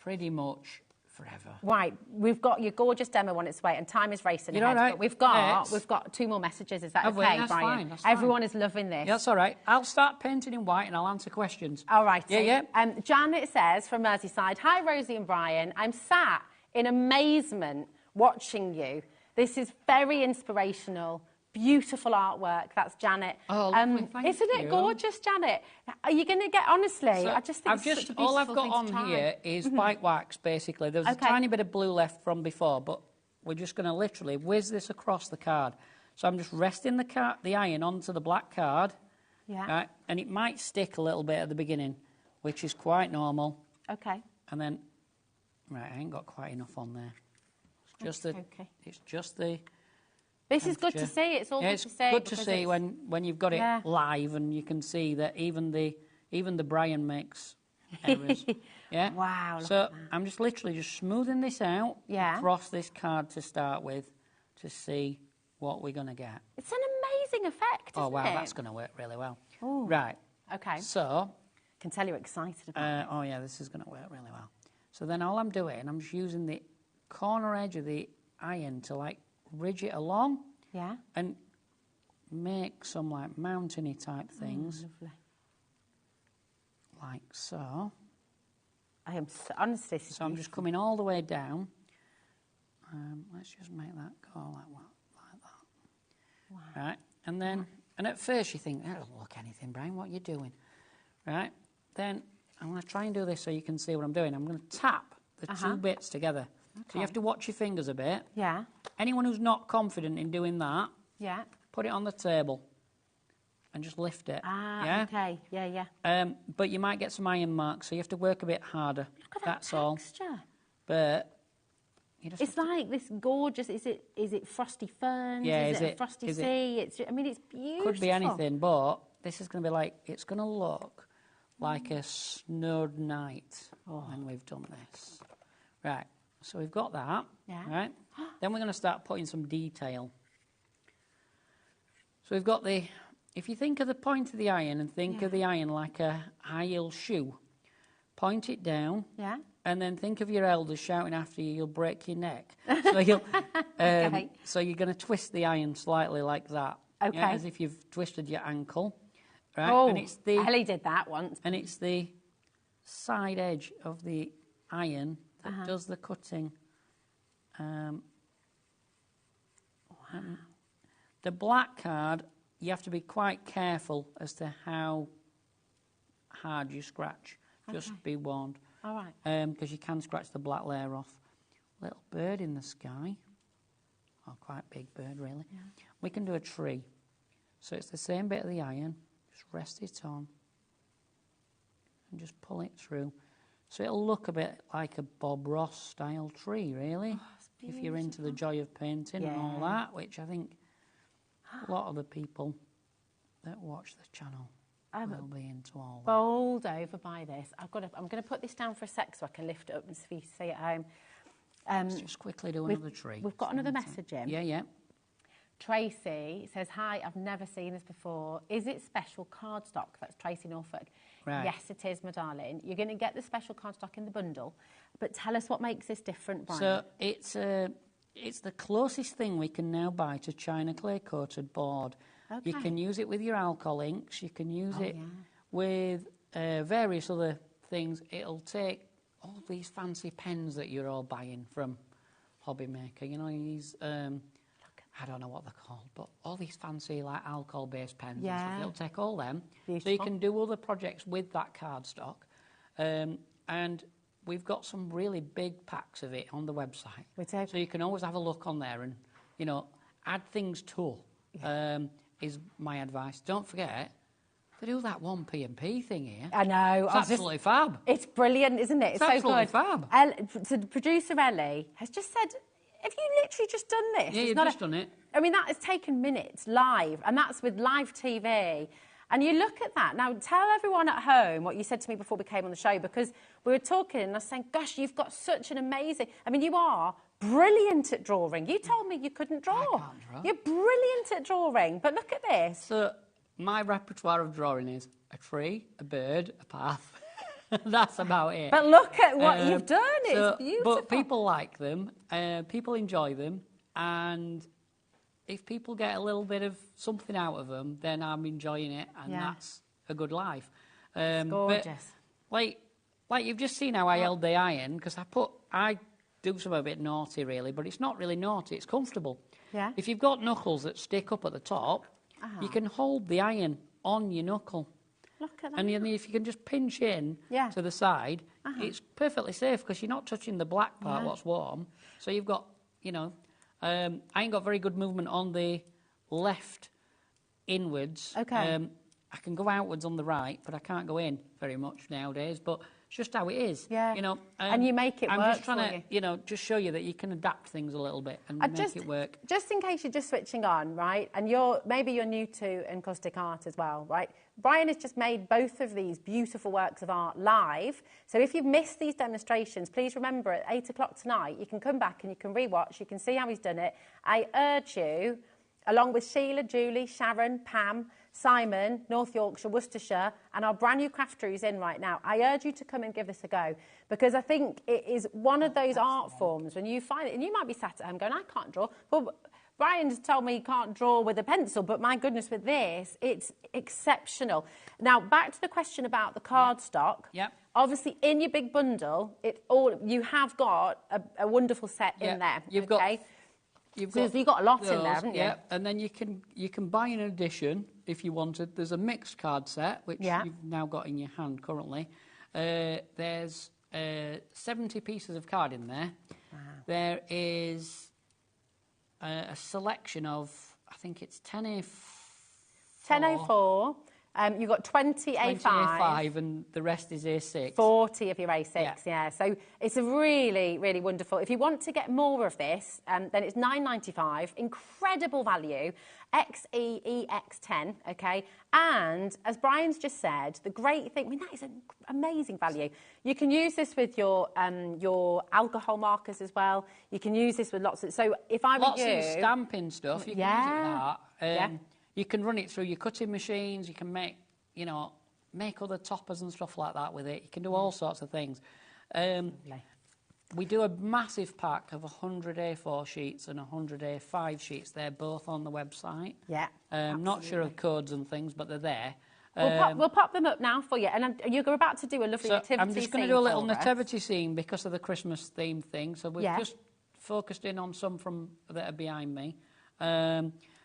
pretty much forever. Right, we've got your gorgeous demo on its way, and time is racing You're ahead. all right. But we've got 2 more messages. Is that okay, that's Brian? Fine, that's fine. Everyone is loving this. Yeah, that's all right. I'll start painting in white and I'll answer questions. All right. Yeah. Janet says from Merseyside, hi Rosie and Brian. I'm sat in amazement watching you. This is very inspirational. Beautiful artwork. That's Janet. Oh, lovely. Thank isn't you. it gorgeous, Janet? Are you going to get, honestly, I just think it's such a beautiful all I've got thing on to try. here is white wax, basically. There's a tiny bit of blue left from before, but we're just going to literally whiz this across the card. So I'm just resting the iron onto the black card. Yeah. Right, and it might stick a little bit at the beginning, which is quite normal. Okay. And then, right, I ain't got quite enough on there. Just the, Okay. it's just the. This is good to temperature. see. It's all Yeah, good it's to see. good to because see it's- when you've got it live and you can see that even the Brian makes errors. Yeah. Wow. Look So at that. I'm just literally just smoothing this out across this card to start with to see what we're going to get. It's an amazing effect, isn't Oh wow, it? that's going to work really well. Ooh. Right. Okay. So. Can tell you're excited about it. Oh yeah, this is going to work really well. So then all I'm doing, I'm just using the corner edge of the iron to like ridge it along. Yeah. And make some like mountainy type things. Lovely. Like so. I am so, honestly. So I'm just coming all the way down. Let's just make that go like that. Wow. Right. And then, and at first you think, that doesn't look anything, Brian, what are you doing? Right. Then I'm going to try and do this so you can see what I'm doing. I'm going to tap the two bits together. So you have to watch your fingers a bit. Yeah. Anyone who's not confident in doing that, Yeah. put it on the table and just lift it. Ah, yeah? okay. Yeah, yeah. But you might get some iron marks, so you have to work a bit harder. Look at That's that all. texture. But you just It's like this gorgeous. Is it frosty ferns? Yeah, is is it a it- frosty is it- sea? It's. I mean, it's beautiful. could be anything, but this is going to be like, it's going to look like a snowed night when we've done this. Right, so we've got that. Yeah. Right. Then we're going to start putting some detail. So we've got the, if you think of the point of the iron and think of the iron like a high-heel shoe, point it down. Yeah. And then think of your elders shouting after you, you'll break your neck. So, so you're going to twist the iron slightly like that. Okay. Yeah, as if you've twisted your ankle. Right? Oh, and it's the, Ellie did that once. and it's the side edge of the iron that does the cutting. The black card, you have to be quite careful as to how hard you scratch. Just be warned. All right. Because you can scratch the black layer off. Little bird in the sky. Oh, quite big bird, really. Yeah. We can do a tree. So it's the same bit of the iron. Just rest it on. And just pull it through. So it'll look a bit like a Bob Ross style tree, really. Oh, if you're into the joy of painting and all that, which I think a lot of the people that watch the channel will be into all that. Bowled over by this. I'm going to put this down for a sec so I can lift it up and see if you see it at home. Let's just quickly do another tree. We've got another message in. Yeah, yeah. Tracy says, hi, I've never seen this before. Is it special cardstock? That's Tracy Norfolk. Right. Yes, it is, my darling. You're going to get the special cardstock in the bundle. But tell us what makes this different, Brian. So it's the closest thing we can now buy to China clay-coated board. Okay. You can use it with your alcohol inks. You can use it with various other things. It'll take all these fancy pens that you're all buying from HobbyMaker. You know, these... I don't know what they're called, but all these fancy like alcohol-based pens and stuff, it'll take all them. Beautiful. So you can do other projects with that cardstock. And we've got some really big packs of it on the website. So you can always have a look on there and, you know, add things to is my advice. Don't forget, they do that one P&P thing here. I know. It's absolutely fab. It's brilliant, isn't it? It's absolutely good. fab. So the producer, Ellie, has just said, have you literally just done this? Yeah, It's you've not just done it. I mean, that has taken minutes live, and that's with live TV. And you look at that. Now, tell everyone at home what you said to me before we came on the show, because we were talking, and I was saying, gosh, you've got such an amazing... I mean, you are brilliant at drawing. You told me you couldn't draw. I can't draw. You're brilliant at drawing, but look at this. So my repertoire of drawing is a tree, a bird, a path. That's about it. But look at what you've done. It's beautiful. But people like them, people enjoy them, and if people get a little bit of something out of them, then I'm enjoying it, and that's a good life. It's gorgeous. But like you've just seen how I held the iron, because I do something a bit naughty, really, but it's not really naughty, it's comfortable. Yeah. If you've got knuckles that stick up at the top, you can hold the iron on your knuckle. Look at that. And if you can just pinch in to the side, it's perfectly safe because you're not touching the black part, what's warm. So you've got, you know, I ain't got very good movement on the left inwards. Okay. I can go outwards on the right, but I can't go in very much nowadays. But just how it is. Yeah. You know, and you make it I'm work just trying for to, you. just show you that you can adapt things a little bit and make it work. Just in case you're just switching on, right, and maybe you're new to Encaustic art as well, right? Brian has just made both of these beautiful works of art live. So if you've missed these demonstrations, please remember at 8 o'clock tonight, you can come back and you can rewatch, you can see how he's done it. I urge you, along with Sheila, Julie, Sharon, Pam, Simon, North Yorkshire, Worcestershire, and our brand new crafter who's in right now, I urge you to come and give this a go, because I think it is one of those art forms when you find it, and you might be sat at home going, I can't draw. Well, Brian's told me he can't draw with a pencil, but my goodness, with this, it's exceptional. Now, back to the question about the cardstock. Yep. Obviously, in your big bundle, you have got a wonderful set in there. You've got a lot in there, haven't you? Yeah, and then you can buy an addition if you wanted. There's a mixed card set, which you've now got in your hand currently. There's 70 pieces of card in there. Wow. There is a selection of, I think it's 10 A4. You've got 20 A5. 20 A5 and the rest is A6. 40 of your A6, yeah. So it's a really, really wonderful. If you want to get more of this, then it's £9.95. Incredible value. XEEX10, okay? And as Brian's just said, the great thing, that is an amazing value. You can use this with your alcohol markers as well. You can use this with lots of... So if I were lots of stamping stuff, you can use it with that. You can run it through your cutting machines. You can make other toppers and stuff like that with it. You can do all sorts of things. We do a massive pack of 100 A4 sheets and 100 A5 sheets. They're both on the website. Yeah, not sure of codes and things, but they're there. We'll pop them up now for you. And you're about to do a lovely nativity scene. I'm just going to do a little nativity scene because of the Christmas theme thing. So we've just focused in on some that are behind me.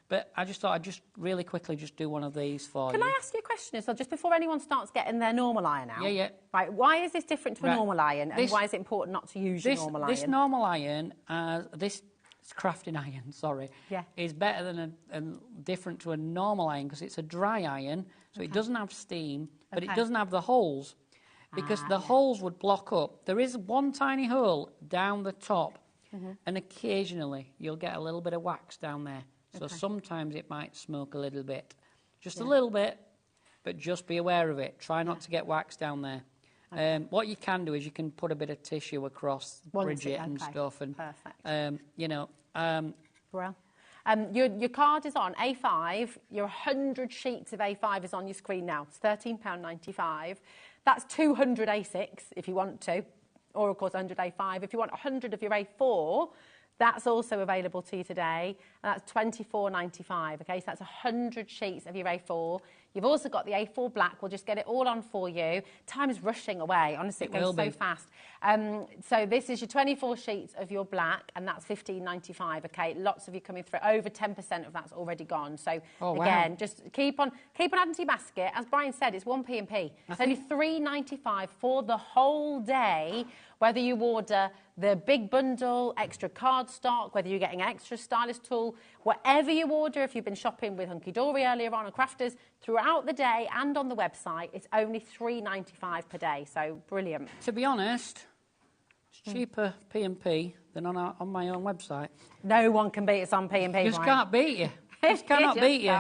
But I just thought I'd just really quickly just do one of these for you. Can I ask you a question as well, just before anyone starts getting their normal iron out? Yeah. Right, why is this different to a normal iron, and why is it important not to use your normal iron? This normal iron, this crafting iron, is better than different to a normal iron because it's a dry iron, so it doesn't have steam, but it doesn't have the holes, because the holes would block up. There is one tiny hole down the top, and occasionally you'll get a little bit of wax down there. So sometimes it might smoke a little bit. Just a little bit, but just be aware of it. Try not to get wax down there. What you can do is you can put a bit of tissue across, bridge it and stuff. And, perfect. Well. Your card is on A5. Your 100 sheets of A5 is on your screen now. It's £13.95. That's 200 A6 if you want to, or of course 100 A5. If you want 100 of your A4, that's also available to you today, and that's £24.95, okay? So that's 100 sheets of your A4. You've also got the A4 black. We'll just get it all on for you. Time is rushing away. Honestly, it goes so fast. So this is your 24 sheets of your black, and that's £15.95, okay? Lots of you coming through. Over 10% of that's already gone. So, again, just keep on adding to your basket. As Brian said, it's 1p and P. It's only £3.95 for the whole day, whether you order the big bundle, extra cardstock, whether you're getting an extra stylus tool, whatever you order, if you've been shopping with Hunky Dory earlier on, or Crafters, throughout the day and on the website, it's only £3.95 per day, so brilliant. To be honest, it's cheaper P&P than on my own website. No one can beat us on P&P. Just can't beat you. Just cannot beat you.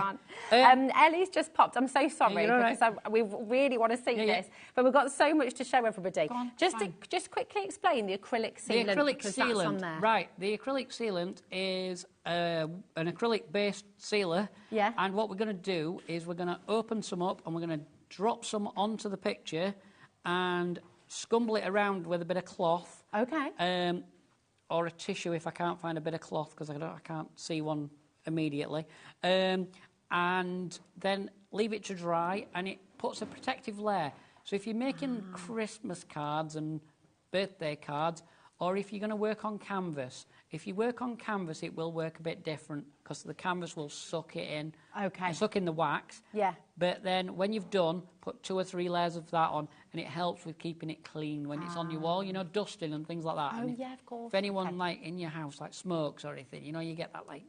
Ellie's just popped. I'm so sorry because we really want to see this, but we've got so much to show everybody. Just quickly explain the acrylic sealant. The acrylic sealant, that's on there. Right? The acrylic sealant is an acrylic-based sealer. Yeah. And what we're going to do is we're going to open some up and we're going to drop some onto the picture and scumble it around with a bit of cloth. Okay. Or a tissue if I can't find a bit of cloth because I can't see one immediately, and then leave it to dry, and it puts a protective layer. So if you're making Christmas cards and birthday cards, or if you're going to work on canvas, if you work on canvas, it will work a bit different because the canvas will suck it in, suck in the wax. Yeah. But then when you've done, put 2 or 3 layers of that on, and it helps with keeping it clean when it's on your wall, dusting and things like that. Oh, and yeah, of course. If anyone like in your house like smokes or anything, you get that like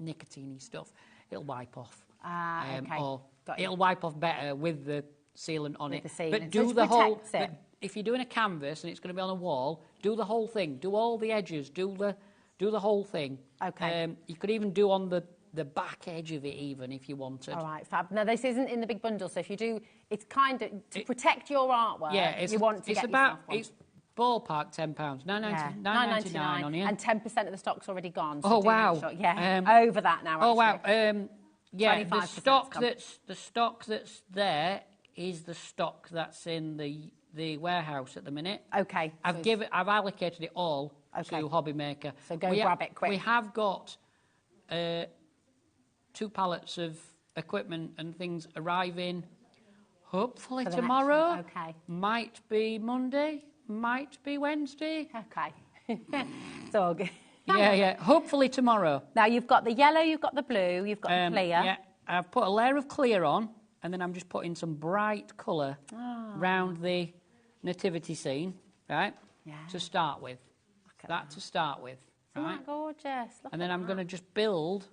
nicotine-y stuff, it'll wipe off. Okay. Or it'll wipe off better with the sealant on With it. the sealant. But So do it the whole. protects it. But if you're doing a canvas and it's going to be on a wall, do the whole thing. Do all the edges. Do the whole thing. Okay. You could even do on the back edge of it, even if you wanted. All right, fab. Now, this isn't in the big bundle, so if you do, it's kind of to protect your artwork. Yeah, you want to it's get about yourself one. it's ballpark £10, £9.99 on here. And 10% of the stock's already gone. So Oh, do wow. make sure, yeah, over that now. Oh wow! actually. Yeah, 25% the stock that's there is the stock that's in the warehouse at the minute. Okay. I've allocated it all Okay. to HobbyMaker. So go grab it quick. We have got 2 pallets of equipment and things arriving. Hopefully For the next tomorrow. one, okay. Might be Monday. Might be Wednesday. Okay. It's all good. Yeah. Hopefully tomorrow. Now, you've got the yellow, you've got the blue, you've got the clear. Yeah, I've put a layer of clear on, and then I'm just putting some bright colour round the nativity scene, right? Yeah. To start with. That to start with, Isn't right? that gorgeous? Look And then at I'm that. going to just build.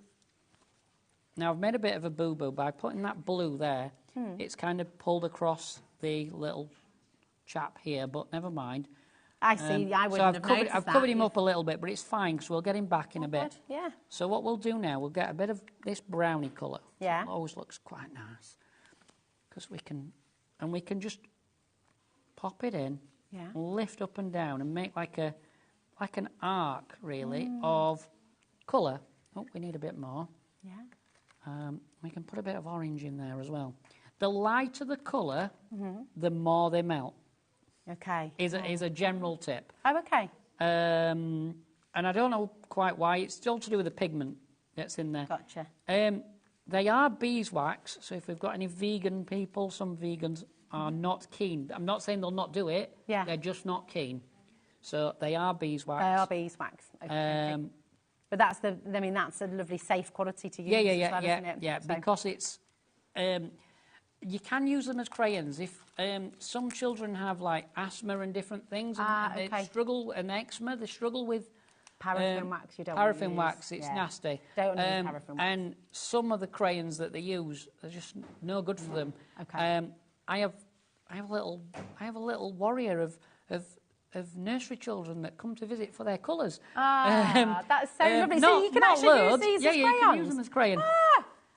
Now, I've made a bit of a boo-boo by putting that blue there. It's kind of pulled across the little chap here, but never mind. I see. I So wouldn't have noticed I've that. covered him up a little bit, but it's fine because we'll get him back in a bit. Good, yeah. So what we'll do now, we'll get a bit of this brownie colour. Yeah. It always looks quite nice because we can just pop it in, Yeah. lift up and down, and make like an arc really of colour. Oh, we need a bit more. Yeah. We can put a bit of orange in there as well. The lighter the colour, the more they melt. Okay. Is a general tip. Oh, okay. And I don't know quite why. It's all to do with the pigment that's in there. Gotcha. They are beeswax, so if we've got any vegan people, some vegans are not keen. I'm not saying they'll not do it. Yeah. They're just not keen. So they are beeswax. They are beeswax. Okay. But that's a lovely safe quality to use as well, isn't it? Yeah, So- because it's... you can use them as crayons. If some children have like asthma and different things, and they struggle, and eczema, they struggle with Paraffin wax, you don't paraffin use. wax. It's Yeah. nasty. Don't use paraffin wax. And some of the crayons that they use are just no good for them. Okay. I have a little warrior of nursery children that come to visit for their colours. That's so lovely. So not- you can not actually loads. use these Yeah, as you crayons. can use them as crayon.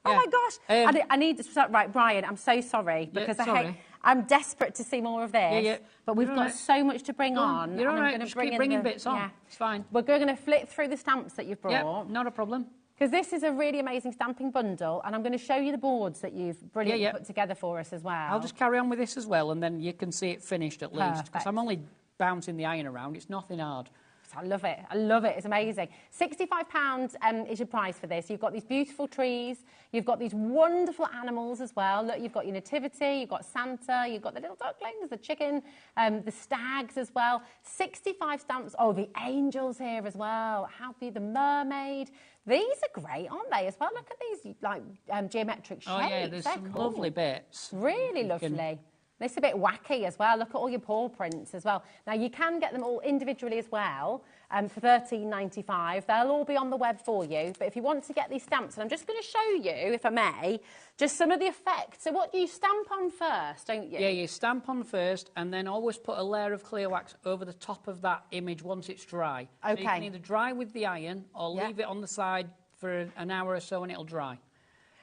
Oh Yeah. my gosh! I need right, Brian. I'm so sorry Yeah, because sorry. I'm desperate to see more of this. Yeah. But we've You're got all right. so much to bring Go on. You're all and I'm right. gonna Just bring keep in bringing the- bits on. yeah. It's fine. We're going to flip through the stamps that you've Yeah, brought. not a problem. Because this is a really amazing stamping bundle, and I'm going to show you the boards that you've brilliantly Yeah. put together for us as well. I'll just carry on with this as well, and then you can see it finished at least. Because Perfect. I'm only bouncing the iron around. It's nothing hard. I love it. I love it. It's amazing. £65 is your price for this. You've got these beautiful trees. You've got these wonderful animals as well. Look, you've got your nativity. You've got Santa. You've got the little ducklings, the chicken, the stags as well. 65 stamps. Oh, the angels here as well. How beautiful. The mermaid. These are great, aren't they, as well? Look at these like geometric shapes. Oh, yeah, there's They're some cool. lovely bits. Really lovely. This is a bit wacky as well. Look at all your paw prints as well. Now, you can get them all individually as well for £13.95. They'll all be on the web for you. But if you want to get these stamps, and I'm just going to show you, if I may, just some of the effects. So what do you stamp on first, don't you? Yeah, you stamp on first, and then always put a layer of clear wax over the top of that image once it's dry. So you Okay. can either dry with the iron or Yeah. leave it on the side for an hour or so and it'll dry.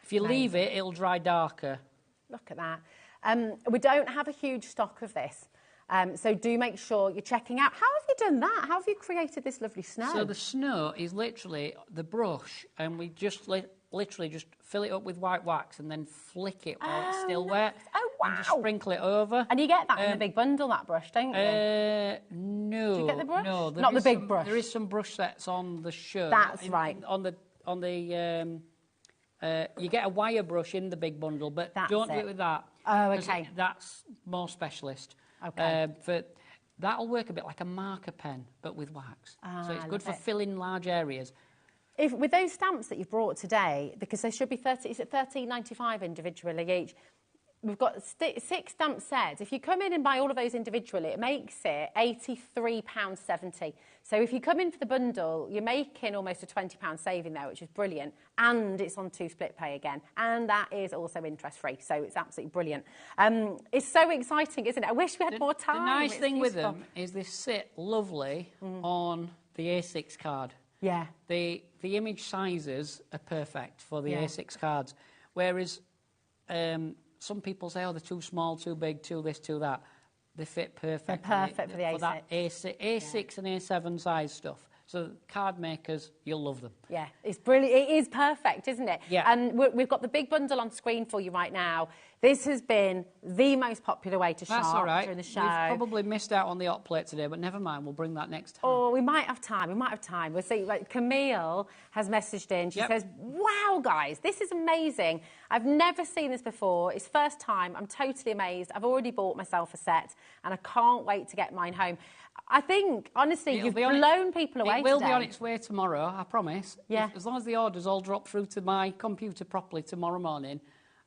If you leave it, it'll dry darker. Look at that. We don't have a huge stock of this. So do make sure you're checking out. How have you done that? How have you created this lovely snow? So the snow is literally the brush, and we just literally just fill it up with white wax and then flick it while it's still wet. Oh, wow. And just sprinkle it over. And you get that in a big bundle, that brush, don't you? No. Do you get the brush? No, Not the is big some- brush. There is some brush sets on the shirt. That's right. You get a wire brush in the big bundle, but That's don't do it. it with that. Oh, 'cause okay. That's more specialist. Okay. That'll work a bit like a marker pen, but with wax. So it's I good love for it. filling large areas. With those stamps that you've brought today, because they should be £13.95 individually each, we've got 6 stamp sets. If you come in and buy all of those individually, it makes it £83.70. So if you come in for the bundle, you're making almost a £20 saving there, which is brilliant. And it's on 2 split pay again. And that is also interest-free, so it's absolutely brilliant. It's so exciting, isn't it? I wish we had more time. The nice It's thing with useful. them is they sit lovely on the A6 card. Yeah. The image sizes are perfect for the A6 cards, whereas some people say, oh, they're too small, too big, too this, too that. They fit perfect. They're perfect for the A6. For that A6 and A7 size stuff. So card makers, you'll love them. Yeah, it's brilliant. It is perfect, isn't it? Yeah. And we've got the big bundle on screen for you right now. This has been the most popular way to shop That's all right. during the show. We've probably missed out on the hot plate today, but never mind. We'll bring that next time. Oh, we might have time. We might have time. We'll see. Like, Camille has messaged in. She says, wow, guys, this is amazing. I've never seen this before. It's first time. I'm totally amazed. I've already bought myself a set, and I can't wait to get mine home. I think, honestly, you've blown people away It will today. be on its way tomorrow, I promise. Yeah. As long as the orders all drop through to my computer properly tomorrow morning,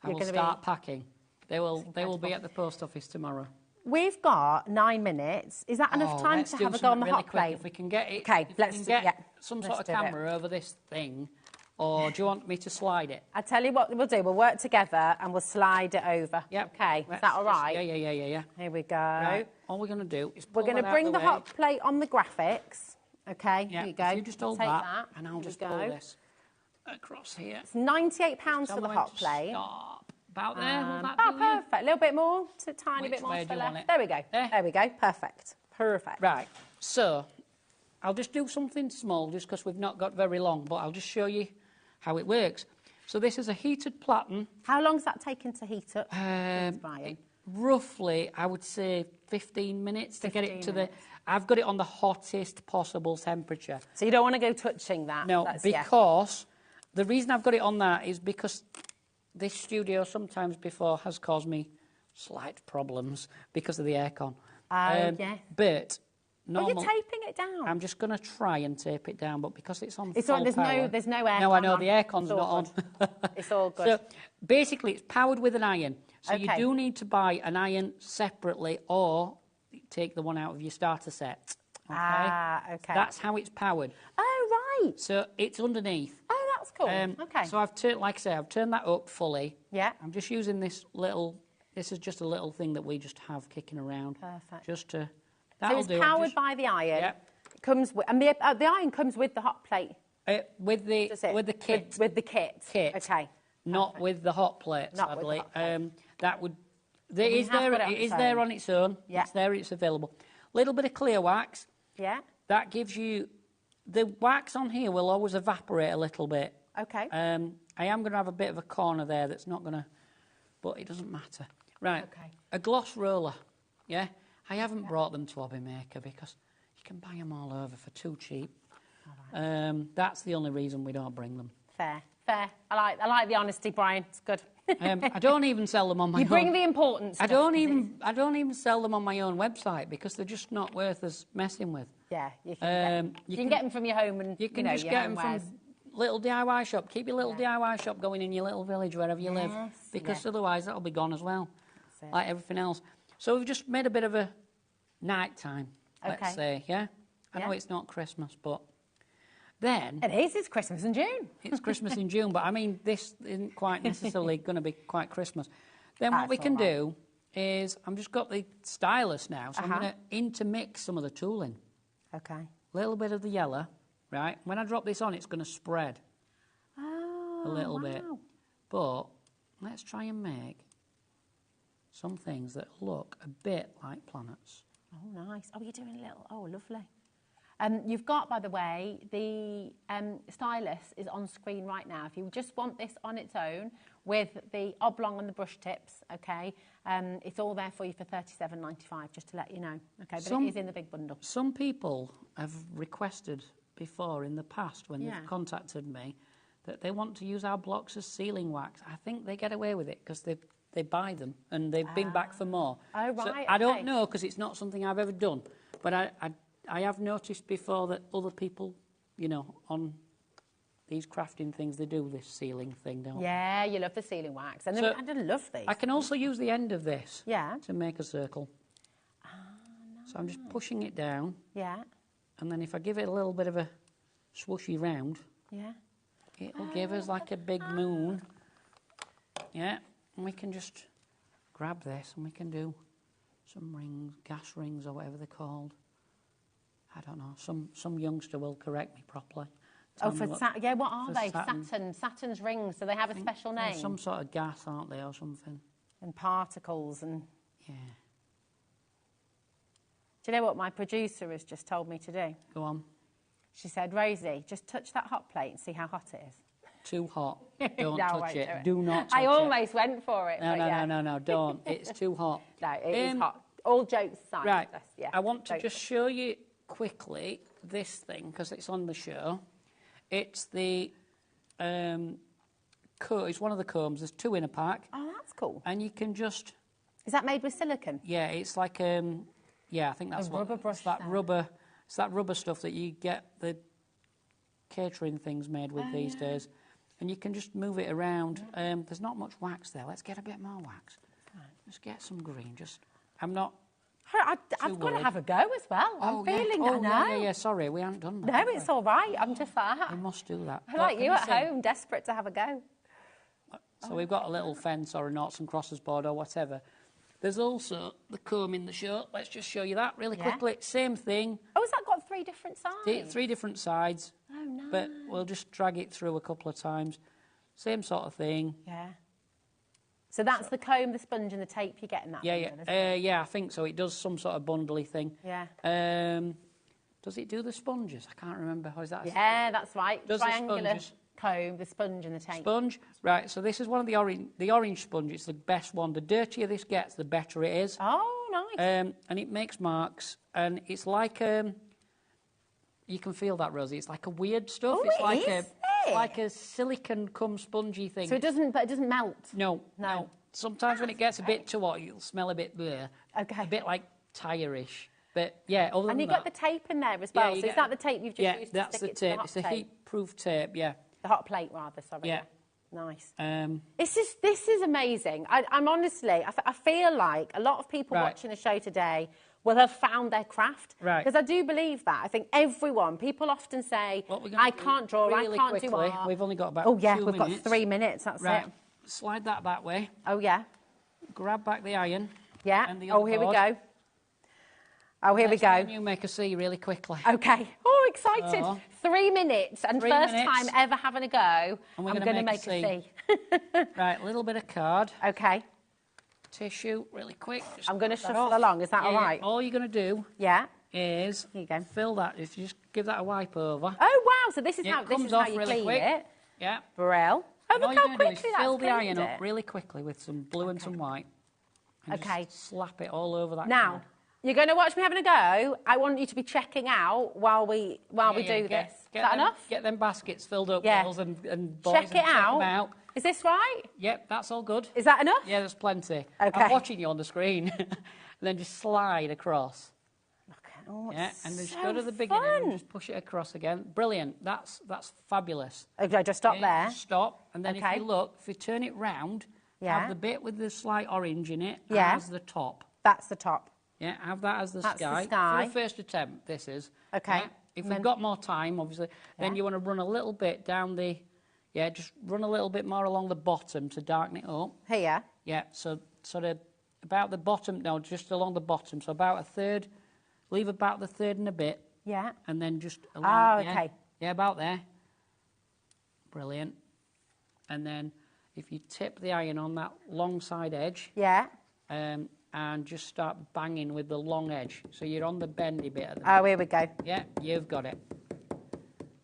I will start packing. They will be at the post office tomorrow. We've got 9 minutes. Is that enough time to have a go on the hot plate? If we can get it, okay, let's get some sort of camera over this thing, or do you want me to slide it? I'll tell you what we'll do. We'll work together and we'll slide it over. Yep. Okay, is that all right? Yeah. Here we go. Right. All we're going to do is we're going to bring the hot plate on the graphics. Okay, here you go. You just hold that, and I'll just pull this across here. It's £98 for the hot plate. Stop. About there. Will that oh, do perfect. A little bit more, a tiny bit more to the left. There we go. There we go. Perfect. Perfect. Right. So, I'll just do something small, just because we've not got very long, but I'll just show you how it works. So this is a heated platen. How long has that taken to heat up? Roughly, I would say 15 minutes to get it to the... I've got it on the hottest possible temperature. So you don't want to go touching that? No, because the reason I've got it on that is because this studio sometimes before has caused me slight problems because of the aircon. But... Normal. Are you taping it down? I'm just going to try and tape it down, but because it's on full power... There's no aircon. No, I know, the aircon's not on. It's all good. So, basically, it's powered with an iron. So you do need to buy an iron separately or take the one out of your starter set. Okay? Okay. That's how it's powered. Oh, right. So it's underneath. Oh, that's cool. Okay. So I've turned, like I say, I've turned that up fully. Yeah. I'm just using this little... This is just a little thing that we just have kicking around. Perfect. Just to... So it's powered by the iron. Yep. It comes with, and the iron comes with the hot plate. With the kit. With the kit. Okay. Not with the hot plate, Not sadly. with the hot plate. That would. It is there on its own. Yeah. It's there. It's available. Little bit of clear wax. Yeah. That gives you. The wax on here will always evaporate a little bit. Okay. I am going to have a bit of a corner there that's not going to, but it doesn't matter. Right. Okay. A gloss roller. Yeah. I haven't brought them to HobbyMaker because you can buy them all over for too cheap. Right. That's the only reason we don't bring them. Fair. I like the honesty, Brian. It's good. I don't even sell them on my own. You bring the important stuff. I don't even sell them on my own website because they're just not worth us messing with. Yeah, you can get them from your home and you can just get them from little DIY shop. Keep your little DIY shop going in your little village wherever you live, because otherwise that'll be gone as well, like everything else. So we've just made a bit of a night time, let's say, yeah? I know it's not Christmas, but then... It is, it's Christmas in June. It's Christmas in June, but I mean, this isn't quite necessarily going to be quite Christmas. Then what we can do is, I've just got the stylus now, so I'm going to intermix some of the tooling. Okay. A little bit of the yellow, right? When I drop this on, it's going to spread a little bit. But let's try and make some things that look a bit like planets. Oh, nice. Oh, you're doing a little... Oh, lovely. You've got, by the way, the stylus is on screen right now. If you just want this on its own with the oblong and the brush tips, okay, it's all there for you for $37.95, just to let you know. Okay, but it is in the big bundle. Some people have requested before in the past when they've contacted me that they want to use our blocks as sealing wax. I think they get away with it because they buy them and they've been back for more. Oh, right. So I don't know because it's not something I've ever done, but I have noticed before that other people, you know, on these crafting things, they do this sealing thing, don't they? Yeah, you love the sealing wax. And So, I love these. I can also use the end of this to make a circle. Nice. So I'm just pushing it down. Yeah. And then if I give it a little bit of a swooshy round, it'll give us like a big moon. Yeah, and we can just grab this and we can do some rings, gas rings or whatever they're called. I don't know. Some youngster will correct me properly. What are they? Saturn's rings. Do they have a special name? Some sort of gas, aren't they, or something? And particles and... Yeah. Do you know what my producer has just told me to do? Go on. She said, Rosie, just touch that hot plate and see how hot it is. Too hot. Don't No, I touch won't it. do Do not touch I it. almost went for it. No, don't. It's too hot. No, it is hot. All jokes aside. Right. Yeah. I want to just show you quickly this thing, because it's on the show. It's the... it's one of the combs. There's 2 in a pack. Oh, that's cool. And you can just... Is that made with silicone? Yeah, it's like... I think that's rubber brush. It's that rubber... It's that rubber stuff that you get the catering things made with these days. And you can just move it around. There's not much wax there. Let's get a bit more wax. Let's get some green. I'm not... I've got to have a go as well. I'm feeling I know. Yeah, sorry, we haven't done that. No, it's all right. I'm just like... We must do that. I like you at home, desperate to have a go. So we've got a little fence or a noughts and crosses board or whatever. There's also the comb in the show. Let's just show you that really quickly. Same thing. Oh, has that got 3 different sides? 3 different sides. Oh, no. But we'll just drag it through a couple of times. Same sort of thing. Yeah. So that's the comb, the sponge and the tape you get in that? Yeah, I think so. It does some sort of bundly thing. Yeah. Does it do the sponges? I can't remember. How is that? Yeah, that's right. Does Triangular comb, the sponge and the tape. Sponge. Right, so this is one of the orange sponge. It's the best one. The dirtier this gets, the better it is. Oh, nice. And it makes marks. And it's like... you can feel that, Rosie. It's like a weird stuff. Oh, It's like a silicone cum spongy thing. So it doesn't melt? No. Sometimes when it gets a bit too hot, you'll smell a bit bleh. Okay. A bit like tire-ish. But yeah, other than and you got the tape in there as well. So is that the tape you've just used to that's stick the it to tape. the It's a hot tape? heat-proof tape, yeah. The hot plate, rather, sorry. Yeah. Nice. This is amazing. I'm honestly, I feel like a lot of people Right. watching the show today will have found their craft. Right. Because I do believe that. I think everyone, people often say, I can't draw, really I can't quickly, do art. We've only got about Oh, yeah, 2 we've minutes. got 3 minutes, that's Right. it. Slide that way. Oh, yeah. Grab back the iron. Yeah. And the Oh, other here we board. go. Oh, here we go. You make a C really quickly. Okay. Oh, excited. Oh. 3 minutes and 3 first minutes. time ever having a go. And we're I'm going to make a C. Right, a little bit of card. Okay. Tissue, really quick. Just I'm going to put that shuffle off. along. Is that all right? All you're going to do is Here you go. fill that. If you just give that a wipe over. Oh, wow. So this is Yeah, how it this comes is how off you really clean quick. it. Yeah. Brill. Oh, And all look you're how going to do quickly is that's fill the iron cleaned up it. really quickly with some blue and some white. And Okay. just slap it all over that Now, card. you're going to watch me having a go. I want you to be checking out while we do this. Is that enough? Get them baskets filled up, Yeah. girls and boys. Check and it them out. out. Is this right? Yep, that's all good. Is that enough? Yeah, there's plenty. Okay. I'm watching you on the screen. And then just slide across. Oh, Yeah, it's and then just so go to the beginning and fun. just push it across again. Brilliant. That's fabulous. Okay, just stop Yeah, there. just stop. And then Okay. if you look, if you turn it round, Yeah. have the bit with the slight orange in it Yeah. as the top. That's the top. Yeah, have that as the That's the sky. sky. For the first attempt, this is. Okay. Yeah? If And we've then- got more time, obviously, then Yeah. you want to run a little bit down the... Yeah, just run a little bit more along the bottom to darken it up. Here. Yeah, so sort of about the bottom, no, just along the bottom. So about a third, leave about the third and a bit. Yeah. And then just along, Oh, okay. Yeah, about there. Brilliant. And then if you tip the iron on that long side edge, Yeah. and just start banging with the long edge. So you're on the bendy bit at the Oh, here we go. Yeah, you've got it.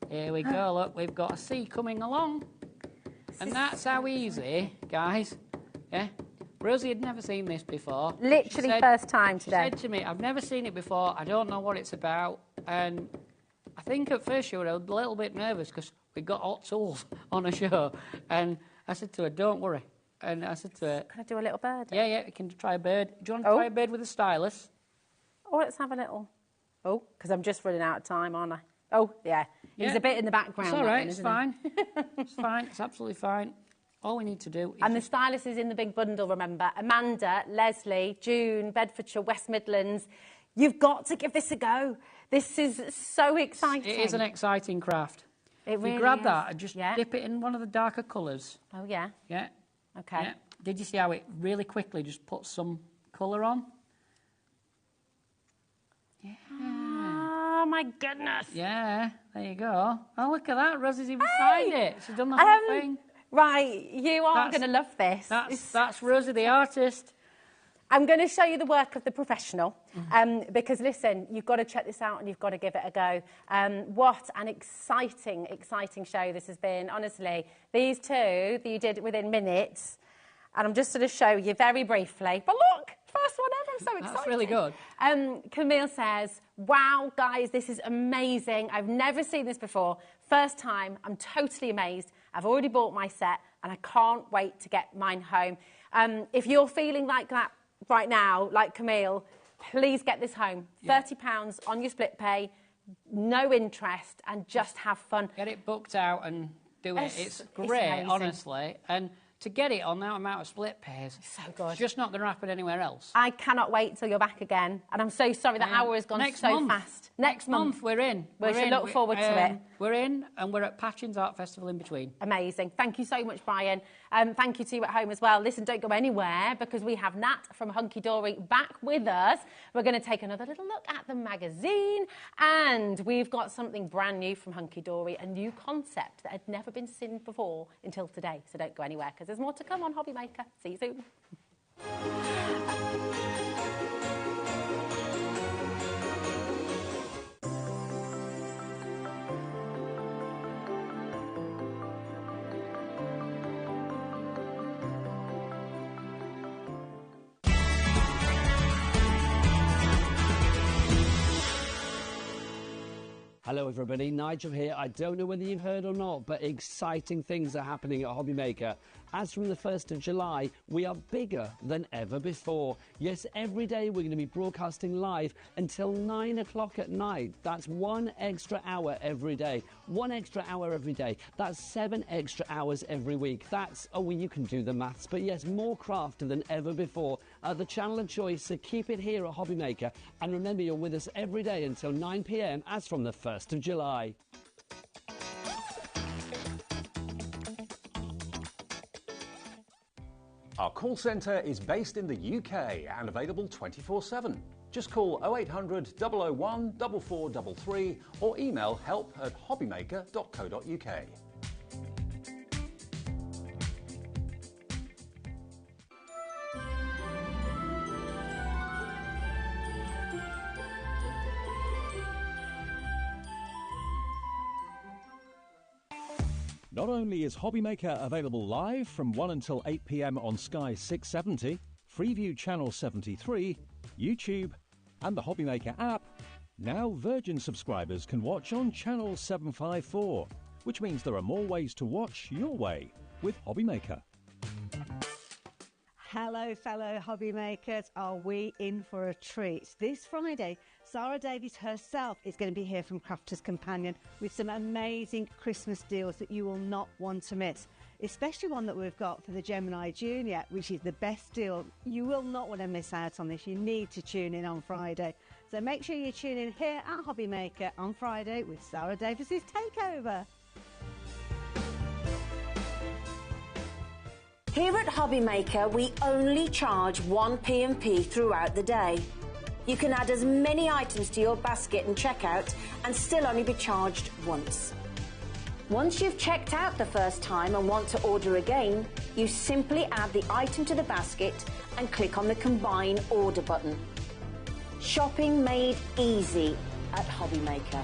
Here we go, look, we've got a C coming along. And that's how easy, guys. Yeah? Rosie had never seen this before. Literally She said- first time She today. said to me, I've never seen it before, I don't know what it's about. And I think at first she was a little bit nervous because we got hot tools on a show. And I said to her, don't worry. And I said to her... Can I do a little bird? Yeah, you can try a bird. Do you want to try a bird with a stylus? Oh, let's have a little... Oh, because I'm just running out of time, aren't I? Oh, yeah. He's Yeah. a bit in the background. It's all that right, one, it's isn't he? fine. It's fine, it's absolutely fine. All we need to do is... And the stylist is in the big bundle, remember. Amanda, Leslie, June, Bedfordshire, West Midlands. You've got to give this a go. This is so exciting. It is an exciting craft. It really You grab is. that and just dip it in one of the darker colours. Oh, yeah? Yeah. Okay. Yeah. Did you see how it really quickly just puts some colour on? Yeah. Oh, my goodness. Yeah, there you go. Oh, look at that. Rosie's even signed it. She's done the whole thing. Right, you are going to love this. That's Rosie the artist. I'm going to show you the work of the professional because, listen, you've got to check this out and you've got to give it a go. What an exciting, exciting show this has been. Honestly, these two that you did within minutes, and I'm just going to show you very briefly. But look, first one ever, I'm so excited. That's really good. Camille says, wow, guys, this is amazing. I've never seen this before. First time, I'm totally amazed. I've already bought my set and I can't wait to get mine home. If you're feeling like that right now, like Camille, please get this home. Yeah. £30 on your split pay, no interest, and just have fun. Get it booked out and do it. It's great, amazing. honestly. And to get it on that amount of split pays, so good. It's just not going to happen anywhere else. I cannot wait till you're back again. And I'm so sorry, the hour has gone so fast. Next month. We're in. We should look forward to it. We're in, and we're at Patchins Art Festival in between. Amazing. Thank you so much, Brian. Thank you to you at home as well. Listen, don't go anywhere because we have Nat from Hunky Dory back with us. We're going to take another little look at the magazine, and we've got something brand new from Hunky Dory, a new concept that had never been seen before until today. So don't go anywhere because there's more to come on HobbyMaker. See you soon. Hello everybody, Nigel here. I don't know whether you've heard or not, but exciting things are happening at HobbyMaker. As from the 1st of July, we are bigger than ever before. Yes, every day we're going to be broadcasting live until 9 o'clock at night. That's 1 extra hour every day. 1 extra hour every day. That's 7 extra hours every week. That's, oh, well, you can do the maths, but yes, more craft than ever before. The channel of choice, so keep it here at HobbyMaker. And remember, you're with us every day until 9 p.m. as from the 1st of July. Our call centre is based in the UK and available 24/7. Just call 0800 001 4433 or email help@hobbymaker.co.uk. Not only is HobbyMaker available live from 1 until 8 p.m. on Sky 670, Freeview Channel 73, YouTube, and the HobbyMaker app, now Virgin subscribers can watch on Channel 754, which means there are more ways to watch your way with HobbyMaker. Hello, fellow hobby makers. Are we in for a treat? This Friday, Sarah Davies herself is going to be here from Crafter's Companion with some amazing Christmas deals that you will not want to miss, especially one that we've got for the Gemini Junior, which is the best deal. You will not want to miss out on this. You need to tune in on Friday. So make sure you tune in here at HobbyMaker on Friday with Sarah Davies' Takeover. Here at HobbyMaker, we only charge one P&P throughout the day. You can add as many items to your basket and checkout and still only be charged once. Once you've checked out the first time and want to order again, you simply add the item to the basket and click on the Combine Order button. Shopping made easy at HobbyMaker.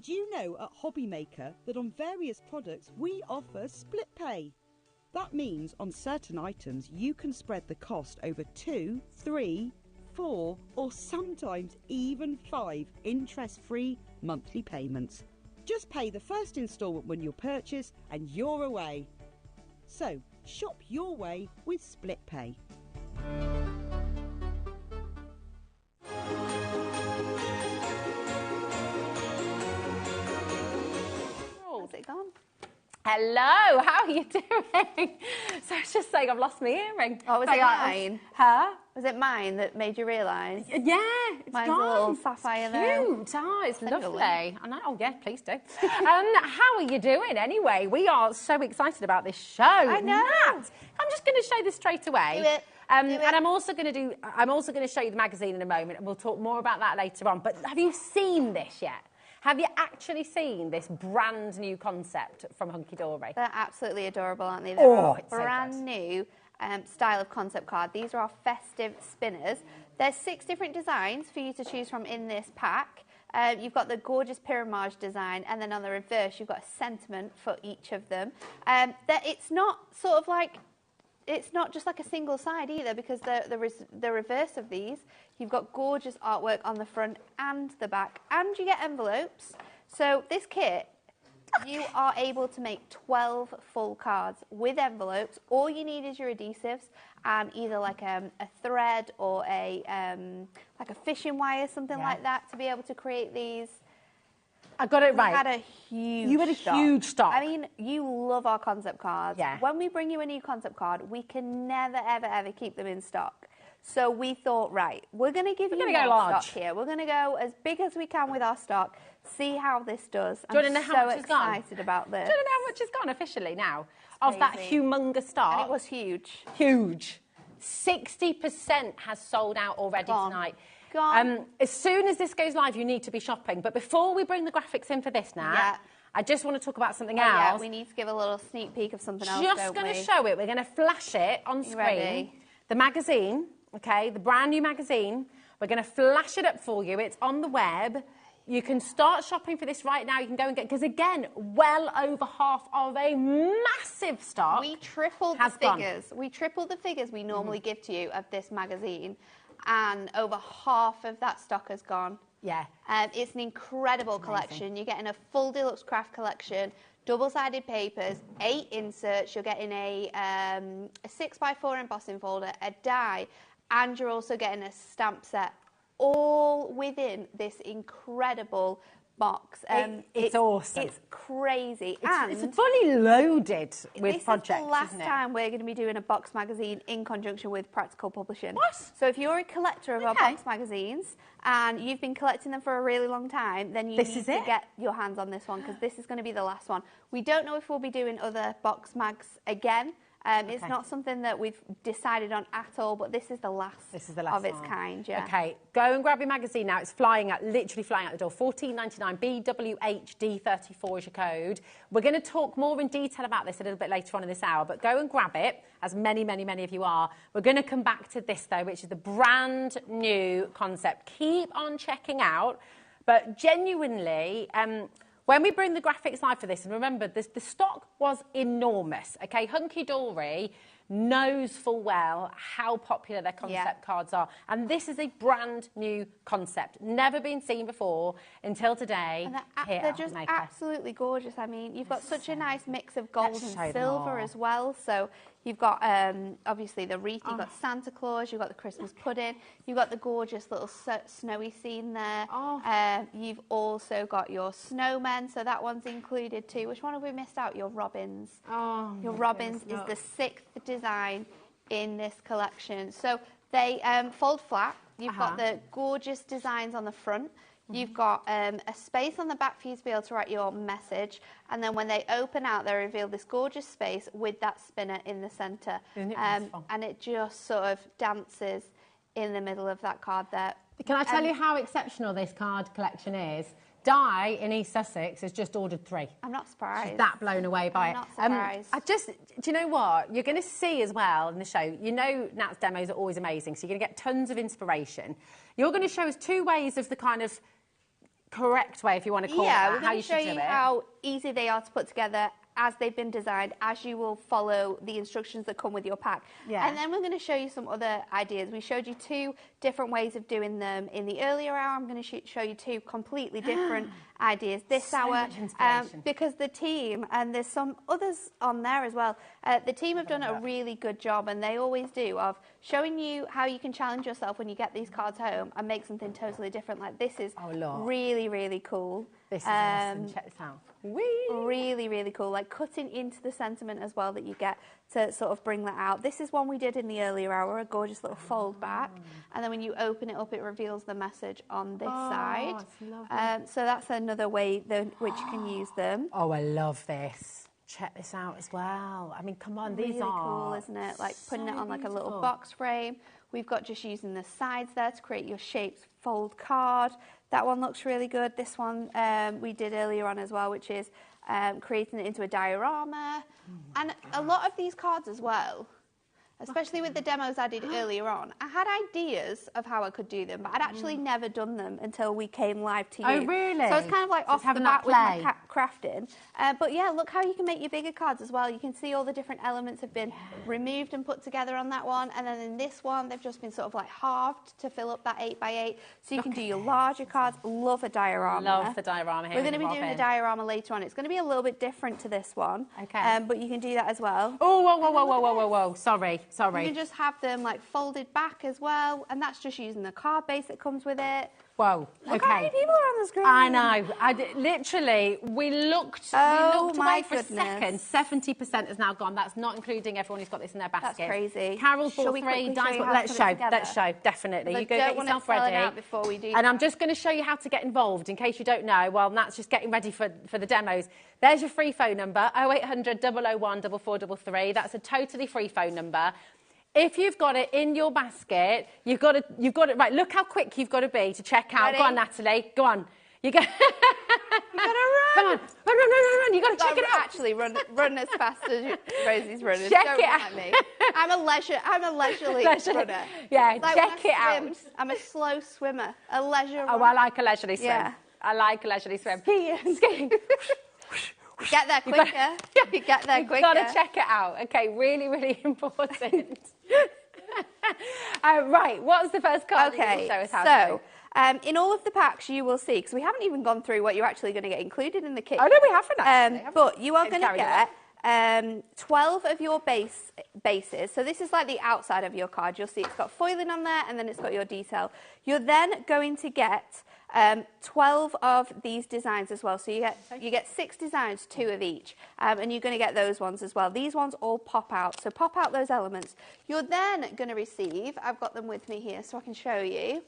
Did you know at HobbyMaker that on various products we offer split pay? That means on certain items you can spread the cost over 2, 3, 4 or sometimes even 5 interest-free monthly payments. Just pay the first instalment when you purchase and you're away. So shop your way with split pay. How's it gone? Hello, how are you doing? So I was just saying I've lost my earring. Oh, was it mine? Huh? Was it mine that made you realise? Yeah, it's Mine's gone. a little sapphire there. Cute. Oh, it's Send it lovely. away. I know. Oh, yeah, please do. How are you doing anyway? We are so excited about this show. I know. Nat, I'm just going to show this straight away. Do it. And I'm also going to show you the magazine in a moment, and we'll talk more about that later on. But have you seen this yet? Have you actually seen this brand new concept from Hunky Dory? They're absolutely adorable, aren't they? They're it's so brand good. new style of concept card. These are our festive spinners. There's 6 different designs for you to choose from in this pack. You've got the gorgeous pyramide design, and then on the reverse you've got a sentiment for each of them. It's not sort of like, it's not just like a single side either, because the reverse of these, you've got gorgeous artwork on the front and the back, and you get envelopes. So this kit, you are able to make 12 full cards with envelopes. All you need is your adhesives and either like a thread or like a fishing wire, something like that, to be able to create these. I got it right. You had a huge You had a huge stock. I mean, you love our concept cards. Yeah. When we bring you a new concept card, we can never, ever, ever keep them in stock. So we thought, right, we're going to give you more stock here. We're going to go as big as we can with our stock, see how this does. Do you want to know how much so has gone? excited about this. Do you want to know how much has gone officially now? Of that crazy. humongous stock. And it was huge. Huge. 60% has sold out already tonight. Gone. As soon as this goes live, you need to be shopping. But before we bring the graphics in for this now, I just want to talk about something else. Yeah, we need to give a little sneak peek of something else, Just going to show it. We're going to flash it on screen. Ready? The magazine, okay, the brand new magazine. We're going to flash it up for you. It's on the web. You can start shopping for this right now. You can go and get, because again, well over half of a massive stock. We tripled the figures. We tripled the figures we normally give to you of this magazine, and over half of that stock has gone. Yeah. It's an incredible collection. You're getting a full deluxe craft collection, double-sided papers, 8 inserts. You're getting a 6x4 embossing folder, a die, and you're also getting a stamp set, all within this incredible box. It's awesome. It's crazy. It's fully loaded with projects. This is the last isn't it? time we're going to be doing a box magazine in conjunction with Practical Publishing. What? So if you're a collector of our box magazines and you've been collecting them for a really long time, then you need to get your hands on this one, because this is going to be the last one. We don't know if we'll be doing other box mags again. It's not something that we've decided on at all, but this is the last, of its kind. Yeah. Okay, go and grab your magazine now. It's flying out, literally flying out the door. $14.99, BWHD34 is your code. We're going to talk more in detail about this a little bit later on in this hour, but go and grab it, as many, many, many of you are. We're going to come back to this, though, which is the brand new concept. Keep on checking out, but genuinely... when we bring the graphics live for this, and remember, the stock was enormous, okay? Hunky Dory knows full well how popular their concept cards are. And this is a brand new concept, never been seen before until today. And they're just absolutely gorgeous. I mean, you've got such a nice mix of gold and silver as well. So you've got, obviously, the wreath, you've got Santa Claus, you've got the Christmas pudding, you've got the gorgeous little snowy scene there. You've also got your snowmen, so that one's included too. Which one have we missed out? Your robins. Your robins is the 6th design in this collection. So they fold flat. You've got the gorgeous designs on the front. You've got a space on the back for you to be able to write your message, and then when they open out, they reveal this gorgeous space with that spinner in the centre. And it just sort of dances in the middle of that card there. Can I tell you how exceptional this card collection is? Di in East Sussex has just ordered 3. I'm not surprised. She's that blown away by it. I'm not surprised. Do you know what? You're going to see as well in the show, you know Nat's demos are always amazing, so you're going to get tons of inspiration. You're going to show us 2 ways of the kind of correct way, if you want to call it Yeah, that, we're how going you to show should do you it. how easy they are to put together as they've been designed, as you will follow the instructions that come with your pack. Yeah. And then we're going to show you some other ideas. We showed you 2 different ways of doing them in the earlier hour. I'm going to show you 2 completely different ideas this So hour. much inspiration. Because the team, and there's some others on there as well, the team have done a really good job, and they always do, of showing you how you can challenge yourself when you get these cards home and make something totally different. Like this is really, really cool. This is awesome. Check this out. Really, really cool. Like cutting into the sentiment as well that you get to sort of bring that out. This is one we did in the earlier hour, a gorgeous little fold back. And then when you open it up, it reveals the message on this side. So that's another way which you can use them. Oh, I love this. Check this out as well. I mean, come on, these really are cool, isn't it? Like putting so it on like a little beautiful. box frame. We've got just using the sides there to create your shaped fold card. That one looks really good. This one we did earlier on as well, which is creating it into a diorama. And a lot of these cards as well, especially with the demos I did earlier on, I had ideas of how I could do them, but I'd actually never done them until we came live to you. Oh, really? So it's kind of like So off it's the having bat that with my play. crafting. But yeah, look how you can make your bigger cards as well. You can see all the different elements have been removed and put together on that one. And then in this one, they've just been sort of like halved to fill up that 8x8. So you can do your larger cards. Love a diorama. Love the diorama here. We're going to be doing a diorama later on. It's going to be a little bit different to this one. Okay. But you can do that as well. Oh, whoa. Sorry. You can just have them like folded back as well. And that's just using the card base that comes with it. Whoa. Look how many people are on the screen. I know. Literally, we looked Oh, away my for a second. 70% has now gone. That's not including everyone who's got this in their basket. That's crazy. Carol's Shall bought we 3. quickly Di's show you bought. how to Let's put it show. together? Let's show. Definitely. But You go don't get want yourself to sell it ready. out before we do And that. I'm just going to show you how to get involved in case you don't know. While Nat's just getting ready for the demos. There's your free phone number, 0800 001 4433. That's a totally free phone number. If you've got it in your basket, you've got it right. Look how quick you've got to be to check out. Ready? Go on, Natalie. Go on. You got. You gotta run. Come on, run. You got to check it out. Actually, run as fast as Rosie's running. Check Don't it run out. Like me. I'm a leisurely runner. Yeah, Like check when it I out. swim, I'm a slow swimmer. A leisure Oh, runner. I like a leisurely swim. Yeah. I like a leisurely swim. Skiing. Get there quicker. You get there quicker. You've got to check it out. Okay, really, really important. Right, what's the first card that you can show us how to do? In all of the packs you will see, because we haven't even gone through what you're actually going to get included in the kit. Oh, no, we haven't actually. But you are going to carried get 12 of your bases. So this is like the outside of your card. You'll see it's got foiling on there, and then it's got your detail. You're then going to get 12 of these designs as well. So you get 6 designs, 2 of each, and you're going to get those ones as well. These ones all pop out. So pop out those elements. You're then going to receive, I've got them with me here so I can show you.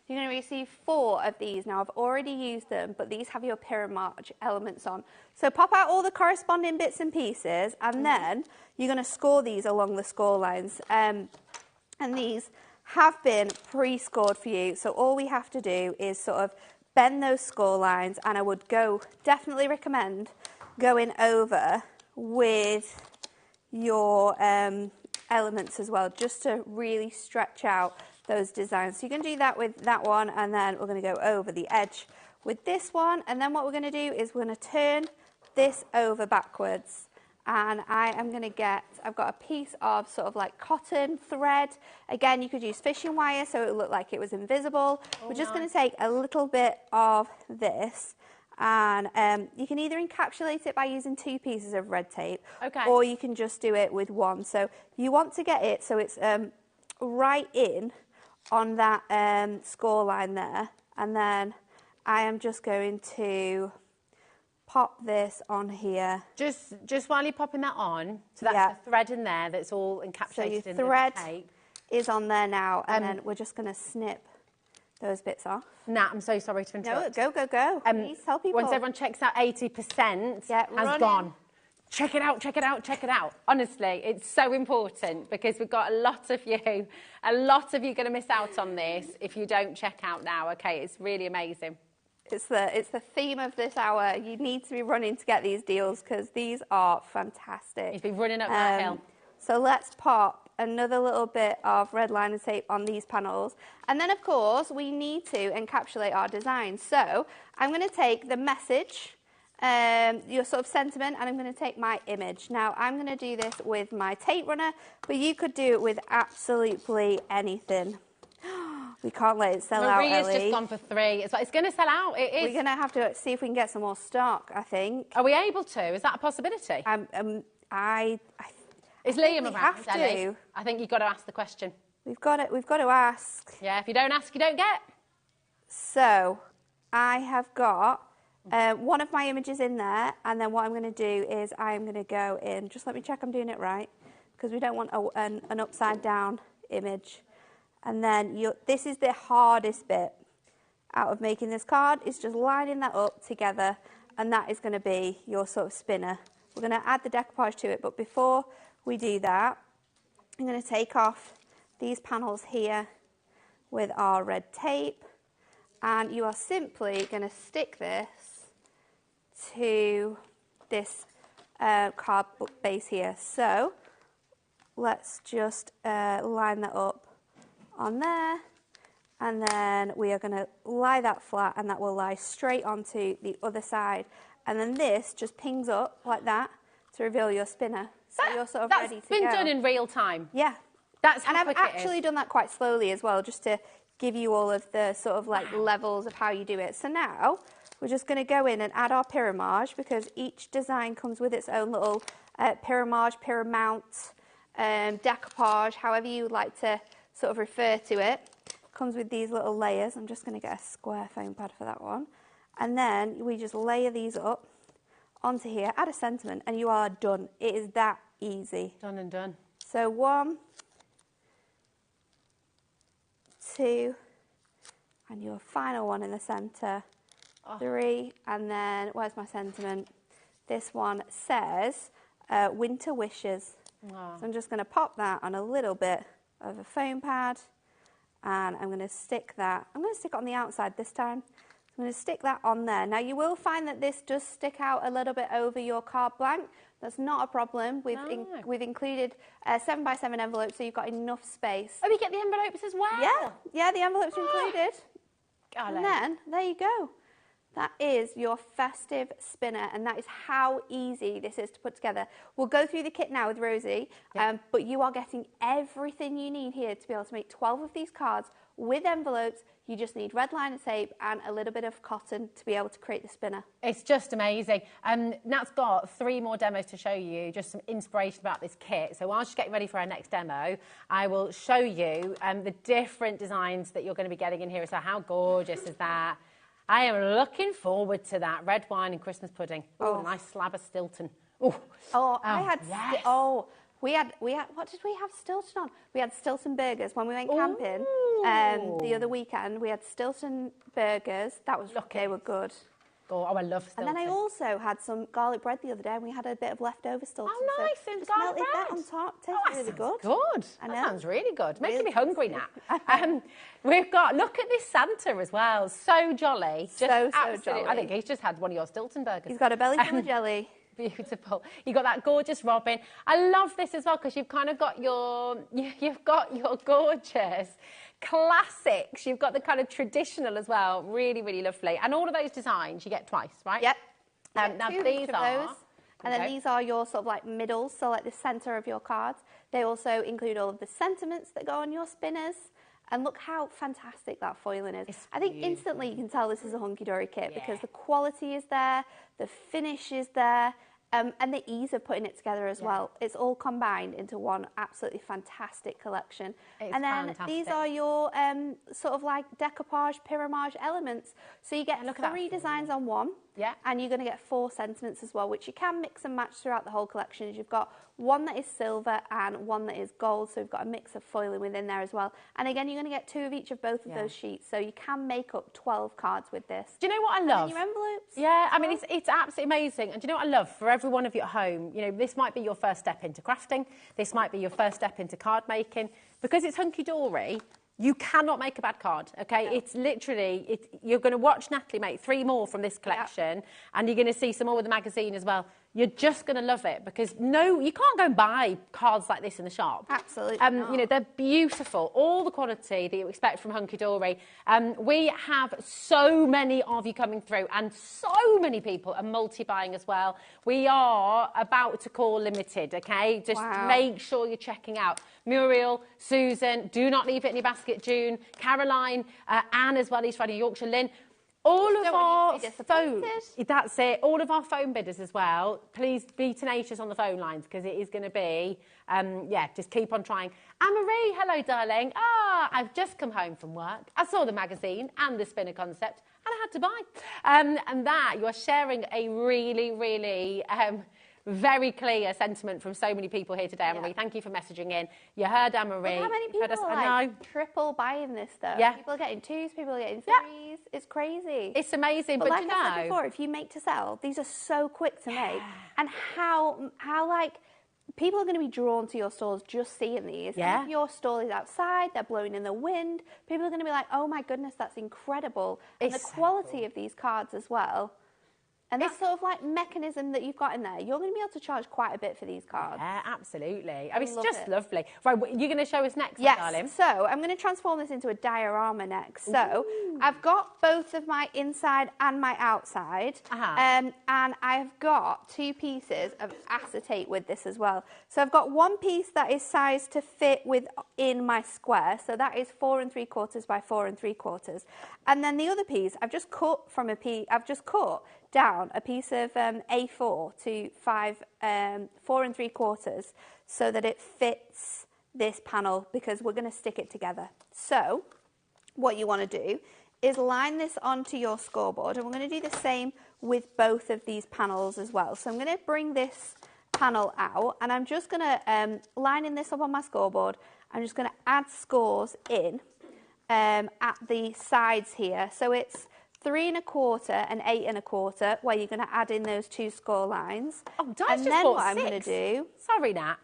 You're going to receive 4 of these. Now, I've already used them, but these have your pyramid elements on. So pop out all the corresponding bits and pieces, and then you're going to score these along the score lines. And these have been pre-scored for you. So all we have to do is sort of bend those score lines, and I would definitely recommend going over with your elements as well, just to really stretch out those designs. So you can do that with that one, and then we're going to go over the edge with this one, and then what we're going to do is we're going to turn this over backwards, and I've got a piece of sort of like cotton thread. Again, you could use fishing wire so it would look like it was invisible. We're just going to take a little bit of this, and you can either encapsulate it by using 2 pieces of red tape, or you can just do it with 1. So you want to get it so it's right in on that score line there, and then I am just going to pop this on here. Just while you're popping that on, so that's the thread in there that's all encapsulated so your in thread the tape. is on there now, and then we're just going to snip those bits off. Nat, I'm so sorry to interrupt. No, go. Please tell people. Once everyone checks out 80% has gone. Check it out. Honestly, it's so important because we've got a lot of you going to miss out on this if you don't check out now. Okay, it's really amazing. It's the theme of this hour. You need to be running to get these deals because these are fantastic. You've been running up that hill. So let's pop another little bit of red liner tape on these panels. And then, of course, we need to encapsulate our design. So I'm going to take the message, your sort of sentiment, and I'm going to take my image. Now, I'm going to do this with my tape runner, but you could do it with absolutely anything. We can't let it sell out, Ellie. Maria's just gone for 3. It's going to sell out. It is. We're going to have to see if we can get some more stock, I think. Are we able to? Is that a possibility? Is Liam around, Ellie? I think you've got to ask the question. We've got to ask. Yeah, if you don't ask, you don't get. So, I have got one of my images in there, and then what I'm going to do is I'm going to go in, just let me check I'm doing it right, because we don't want an upside down image. And then this is the hardest bit out of making this card, is just lining that up together, and that is going to be your sort of spinner. We're going to add the decoupage to it, but before we do that, I'm going to take off these panels here with our red tape, and you are simply going to stick this to this card base here. So let's just line that up on there, and then we are going to lie that flat, and that will lie straight onto the other side. And then this just pings up like that to reveal your spinner. So you're sort of ready to go. That's been done in real time. Yeah. That's how and I've quick it is. actually done that quite slowly as well, just to give you all of the sort of like levels of how you do it. So now we're just going to go in and add our pyramage, because each design comes with its own little pyramage, pyramount, decoupage, however you like to sort of refer to it. Comes with these little layers. I'm just going to get a square foam pad for that one. And then we just layer these up onto here, add a sentiment, and you are done. It is that easy. Done and done. So 1, 2, and your final one in the centre, 3, and then where's my sentiment? This one says winter wishes. Oh. So I'm just going to pop that on a little bit of a foam pad, and I'm going to stick that. I'm going to stick it on the outside this time. I'm going to stick that on there. Now you will find that this does stick out a little bit over your card blank. That's not a problem. We've included 7x7 envelopes, so you've got enough space. Oh, we get the envelopes as well? Yeah, the envelopes are included. Golly. And then, there you go. That is your festive spinner, and that is how easy this is to put together. We'll go through the kit now with Rosie, but you are getting everything you need here to be able to make 12 of these cards with envelopes. You just need red liner tape and a little bit of cotton to be able to create the spinner. It's just amazing. Nat's got 3 more demos to show you, just some inspiration about this kit. So while she's getting ready for our next demo, I will show you the different designs that you're going to be getting in here. So how gorgeous is that? I am looking forward to that. Red wine and Christmas pudding. Oh, a nice slab of Stilton. We had, what did we have Stilton on? We had Stilton burgers when we went camping the other weekend. We had Stilton burgers. They were good. Oh, I love Stilton. And then I also had some garlic bread the other day, and we had a bit of leftover Stilton. Oh, nice. So It's garlic bread. that on top. Tastes really good. Good. I know. That sounds really good. Making me hungry now. We've got, look at this Santa as well. So jolly. So jolly. I think he's just had one of your Stilton burgers. He's got a belly full of jelly. Beautiful. You got that gorgeous robin. I love this as well, because you've kind of got you've got your gorgeous classics. You've got the kind of traditional as well. Really, really lovely. And all of those designs you get twice, right? Yep. Now these are. And then these are your sort of like middles, so like the centre of your cards. They also include all of the sentiments that go on your spinners. And look how fantastic that foiling is. I think instantly you can tell this is a hunky-dory kit because the quality is there, the finish is there, and the ease of putting it together as well. It's all combined into one absolutely fantastic collection. And then these are your sort of like decoupage, pyramage elements. So you get 3 designs on one. Yeah. And you're going to get 4 sentiments as well, which you can mix and match throughout the whole collection. You've got one that is silver and one that is gold, so we've got a mix of foiling within there as well. And again, you're going to get 2 of each of both of those sheets, so you can make up 12 cards with this. Do you know what I love? And your envelopes. Yeah, I mean, it's absolutely amazing. And do you know what I love? For every one of you at home, you know, this might be your first step into crafting. This might be your first step into card making. Because it's hunky-dory, you cannot make a bad card, okay? No. It's literally, you're going to watch Natalie make 3 more from this collection, and you're going to see some more with the magazine as well. you're just going to love it, because you can't go and buy cards like this in the shop. Absolutely not. You know, they're beautiful, all the quality that you expect from Hunky Dory. We have so many of you coming through, and so many people are multi-buying as well. We are about to call limited, okay? Just make sure you're checking out. Muriel, Susan, do not leave it in your basket, June, Caroline, Anne as well, East Riding Yorkshire, Lynn. All of our phone, that's it. All of our phone bidders as well. Please be tenacious on the phone lines, because it is going to be, just keep on trying. Anne-Marie, hello, darling. I've just come home from work. I saw the magazine and the spinner concept, and I had to buy. And that you are sharing a really, really very clear sentiment from so many people here today, Anne-Marie. Thank you for messaging in. You heard Anne-Marie. How many people are triple buying this stuff? Yeah. People are getting 2s, people are getting 3s. It's crazy. It's amazing. But But like I said before, if you make to sell, these are so quick to make. And how like people are going to be drawn to your stalls just seeing these. Yeah. And if your stall is outside, they're blowing in the wind, people are going to be like, oh my goodness, that's incredible. And the quality of these cards as well. And that sort of like mechanism that you've got in there, you're going to be able to charge quite a bit for these cards. Yeah, absolutely. I mean, it's just lovely. Right, you're going to show us next, darling? So I'm going to transform this into a diorama next. So I've got both of my inside and my outside. And I've got 2 pieces of acetate with this as well. So I've got one piece that is sized to fit within my square. So that is 4 3/4 by 4 3/4. And then the other piece, I've just cut down a piece of A4 to 4 3/4 so that it fits this panel, because we're going to stick it together. So what you want to do is line this onto your scoreboard, and we're going to do the same with both of these panels as well. So I'm going to bring this panel out, and I'm just going to line in this up on my scoreboard. I'm just going to add scores in at the sides here. So it's 3 1/4 and 8 1/4, where you're going to add in those 2 score lines. Oh, Di's and just then bought what I'm 6. going to do... Sorry, Nat.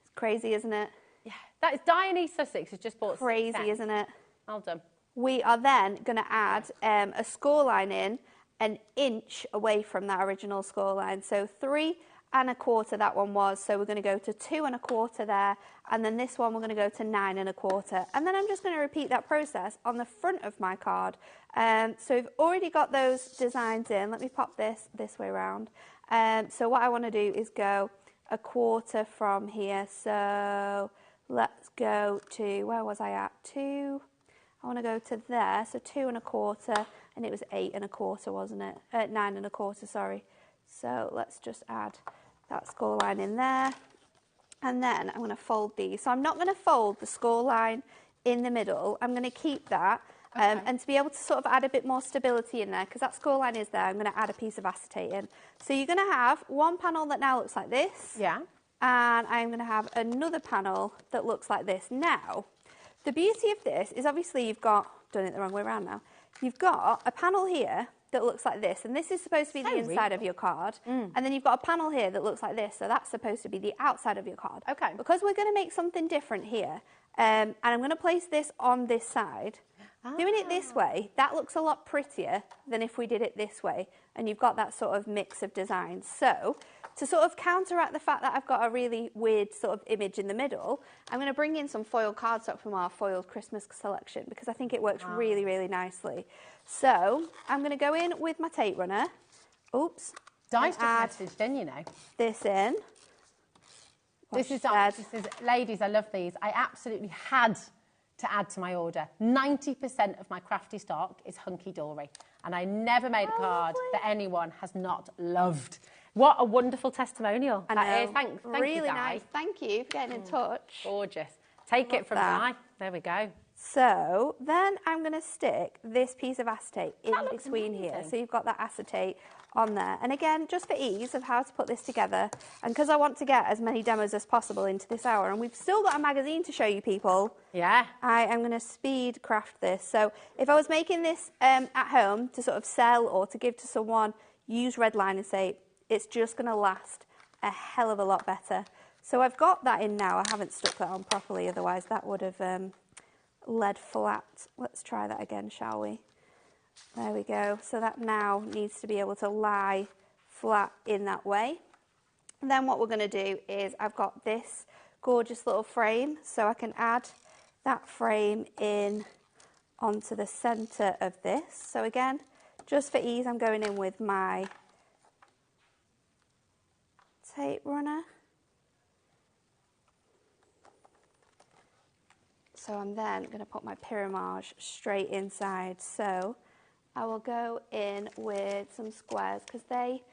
It's crazy, isn't it? Yeah. That is Di in East Sussex has just bought 6. Crazy, isn't it? Well done. We are then going to add a score line in an inch away from that original score line. So 3 1/4 that one was, so we're going to go to 2 1/4 there, and then this one we're going to go to 9 1/4, and then I'm just going to repeat that process on the front of my card. So we've already got those designs in. Let me pop this way around. So what I want to do is go 1/4 from here. So let's go to, where was I at? 2. I want to go to there. So 2 1/4, and it was 8 1/4, wasn't it? 9 1/4, sorry. So let's just add that score line in there, and then I'm going to fold these. So I'm not going to fold the score line in the middle. I'm going to keep that, and to be able to sort of add a bit more stability in there, because that score line is there, I'm going to add a piece of acetate in. So you're going to have one panel that now looks like this, and I'm going to have another panel that looks like this. Now, the beauty of this is obviously you've got, done it the wrong way around now, you've got a panel here that looks like this, and this is supposed to be the inside of your card, and then you've got a panel here that looks like this, so that's supposed to be the outside of your card. Okay. Because we're going to make something different here, and I'm going to place this on this side. Doing it this way, that looks a lot prettier than if we did it this way, and you've got that sort of mix of designs. So, to sort of counteract the fact that I've got a really weird sort of image in the middle, I'm going to bring in some foil cardstock from our foiled Christmas selection, because I think it works really, really nicely. So, I'm going to go in with my tape runner. Oops. Di's just messaged in, you know. This in. This is, ladies, I love these. I absolutely had to add to my order. 90% of my crafty stock is Hunky Dory, and I never made a card that anyone has not loved. What a wonderful testimonial. I know. Thank really you, Di. nice. Thank you for getting in touch. Gorgeous. Take it from Di. There we go. So then I'm going to stick this piece of acetate in between here. So you've got that acetate on there. And again, just for ease of how to put this together, and because I want to get as many demos as possible into this hour, and we've still got a magazine to show you people. Yeah. I am going to speed craft this. So if I was making this at home to sort of sell or to give to someone, use red line and say, it's just going to last a hell of a lot better. So I've got that in now. I haven't stuck that on properly, otherwise that would have led flat. Let's try that again, shall we? There we go. So that now needs to be able to lie flat in that way. And then what we're going to do is I've got this gorgeous little frame, so I can add that frame in onto the centre of this. So again, just for ease, I'm going in with my tape runner. So I'm then going to put my pyramage straight inside. So I will go in with some squares because they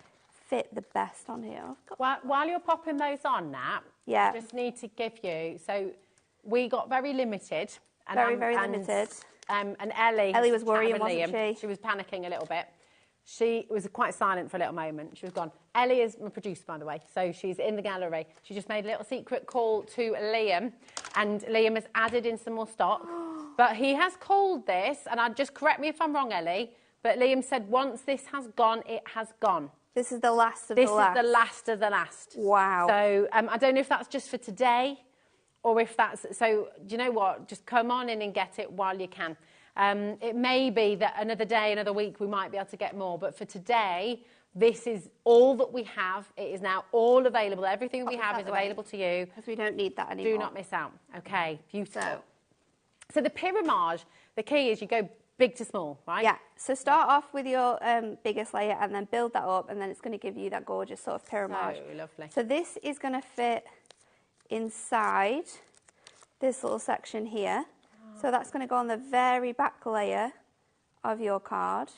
fit the best on here. While you're popping those on, Nat, I just need to give you, so we got very limited. And very limited. And Ellie was worrying, wasn't she? She was panicking a little bit. She was quite silent for a little moment. She was gone. Ellie is my producer, by the way, so she's in the gallery. She just made a little secret call to Liam, and Liam has added in some more stock. But he has called this, and just correct me if I'm wrong, Ellie, but Liam said once this has gone, it has gone. This is the last of the last. This is the last of the last. Wow. So I don't know if that's just for today, or if that's... So, do you know what? Just come on in and get it while you can. It may be that another day, another week, we might be able to get more. But for today, this is all that we have. It is now all available. Everything we have is available to you. Because we don't need that anymore. Do not miss out. Okay, beautiful. So the pyramage, the key is you go big to small, right? Yeah. So start off with your biggest layer and then build that up, and then it's going to give you that gorgeous sort of pyramage. So lovely. So this is going to fit inside this little section here. So that's going to go on the very back layer of your card,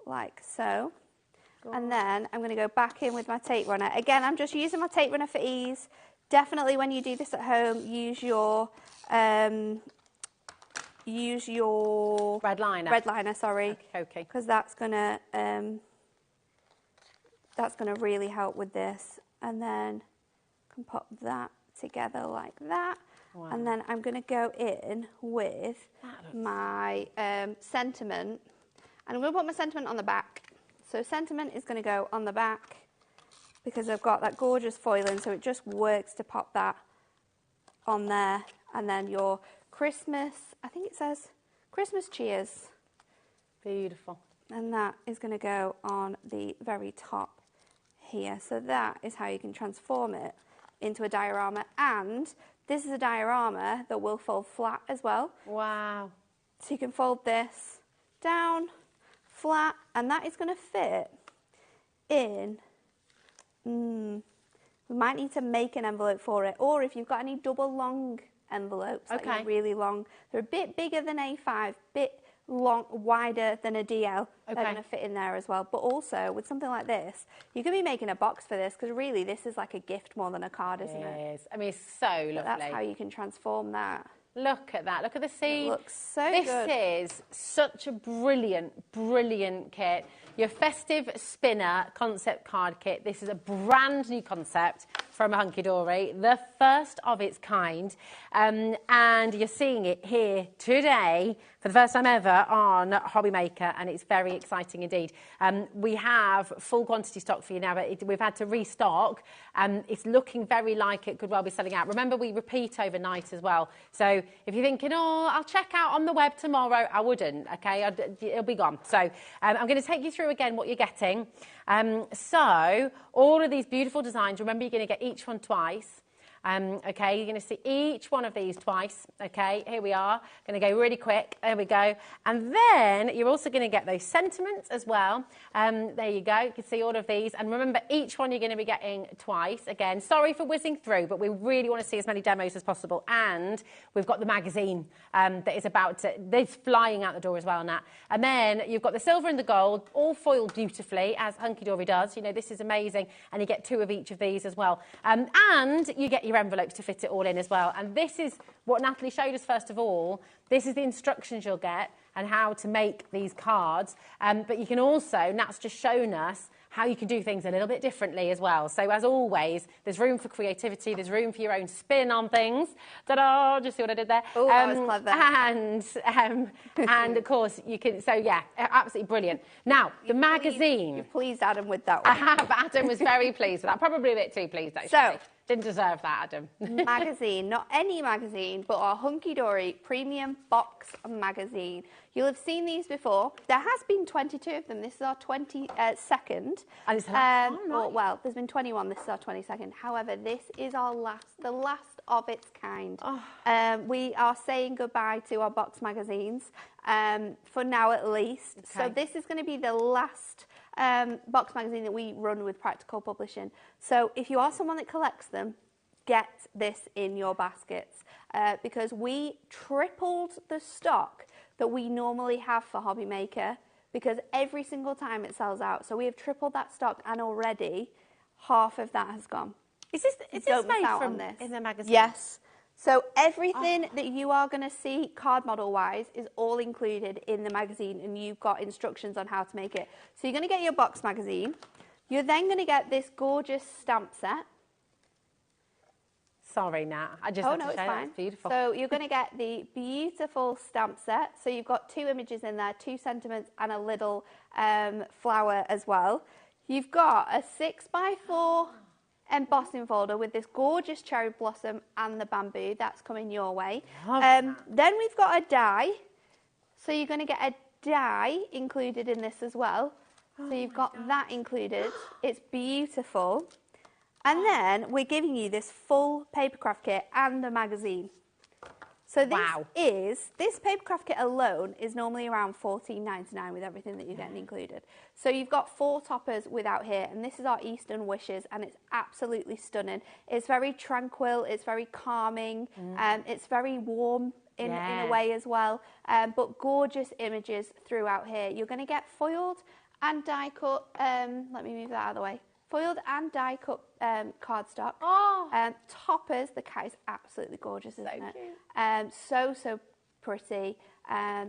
like so. And then I'm going to go back in with my tape runner. Again, I'm just using my tape runner for ease. Definitely when you do this at home, use your red liner. Red liner, sorry. Okay. Because that's going to really help with this. And then I can pop that together like that. Wow. And then I'm going to go in with my sentiment. And I'm going to put my sentiment on the back. So sentiment is going to go on the back because I've got that gorgeous foiling, so it just works to pop that on there. And then your Christmas, I think it says Christmas cheers. Beautiful. And that is going to go on the very top here. So that is how you can transform it into a diorama. And this is a diorama that will fold flat as well. Wow. So you can fold this down, flat, and that is going to fit in. We might need to make an envelope for it, or if you've got any double long envelopes, that are really long, they're a bit bigger than A5, bit long, wider than a DL. They're going to fit in there as well. But also with something like this, you could be making a box for this because really this is like a gift more than a card, isn't it? It is. I mean, it's so lovely. But that's how you can transform that. Look at that. Look at the seam. It looks so good. This is such a brilliant, brilliant kit. Your Festive Spinner concept card kit. This is a brand new concept from Hunky Dory, the first of its kind. And you're seeing it here today for the first time ever on HobbyMaker, and it's very exciting indeed. We have full quantity stock for you now, but we've had to restock. It's looking very like it could well be selling out. Remember, we repeat overnight as well. So if you're thinking, oh, I'll check out on the web tomorrow, I wouldn't, okay? It'll be gone. So I'm going to take you through again what you're getting. So all of these beautiful designs, remember you're going to get each one twice. Okay, you're going to see each one of these twice. Okay, here we are. Going to go really quick. There we go. And then you're also going to get those sentiments as well. There you go. You can see all of these. And remember, each one you're going to be getting twice. Again, sorry for whizzing through, but we really want to see as many demos as possible. And we've got the magazine that is about to, it's flying out the door as well, Nat. And then you've got the silver and the gold, all foiled beautifully, as Hunky Dory does. You know, this is amazing. And you get two of each of these as well. And you get your envelopes to fit it all in as well. And this is what Natalie showed us first of all. This is the instructions you'll get and how to make these cards. But you can also, Nat's just shown us how you can do things a little bit differently as well. So as always, there's room for creativity, there's room for your own spin on things. Ta-da! Just see what I did there? Oh, that was clever. And of course, you can, so yeah, absolutely brilliant. Now, the magazine. You pleased Adam with that one. Adam was very pleased with that, probably a bit too pleased actually. So, Didn't deserve that, Adam. Magazine, not any magazine, but our Hunky Dory Premium Box Magazine. You'll have seen these before. There has been 22 of them. This is our 22nd. And it's the last one, right? Well, there's been 21. This is our 22nd. However, this is our the last of its kind. We are saying goodbye to our box magazines, for now at least. Okay. So this is going to be the last box magazine that we run with Practical Publishing. So if you are someone that collects them, get this in your baskets, because we tripled the stock that we normally have for HobbyMaker, because every single time it sells out. So we have tripled that stock, and already half of that has gone. Is this made from this in the magazine? Yes. So everything that you are going to see card model wise is all included in the magazine, and you've got instructions on how to make it. So you're going to get your box magazine. You're then going to get this gorgeous stamp set. Sorry, Nat. I just have to say fine. That's beautiful. So you're going to get the beautiful stamp set. So you've got 2 images in there, 2 sentiments, and a little flower as well. You've got a 6x4 embossing folder with this gorgeous cherry blossom and the bamboo. That's coming your way. Then we've got a die. So you're going to get a die included in this as well. So you've got that included. It's beautiful. And then we're giving you this full papercraft kit and the magazine. So this papercraft kit alone is normally around $14.99 with everything that you're getting included. So you've got 4 toppers without here, and this is our Eastern Wishes, and it's absolutely stunning. It's very tranquil, it's very calming, it's very warm in a way as well, but gorgeous images throughout here. You're going to get foiled and die cut, let me move that out of the way. Foiled and die cut cardstock. Toppers. The cat is absolutely gorgeous, isn't it? So pretty.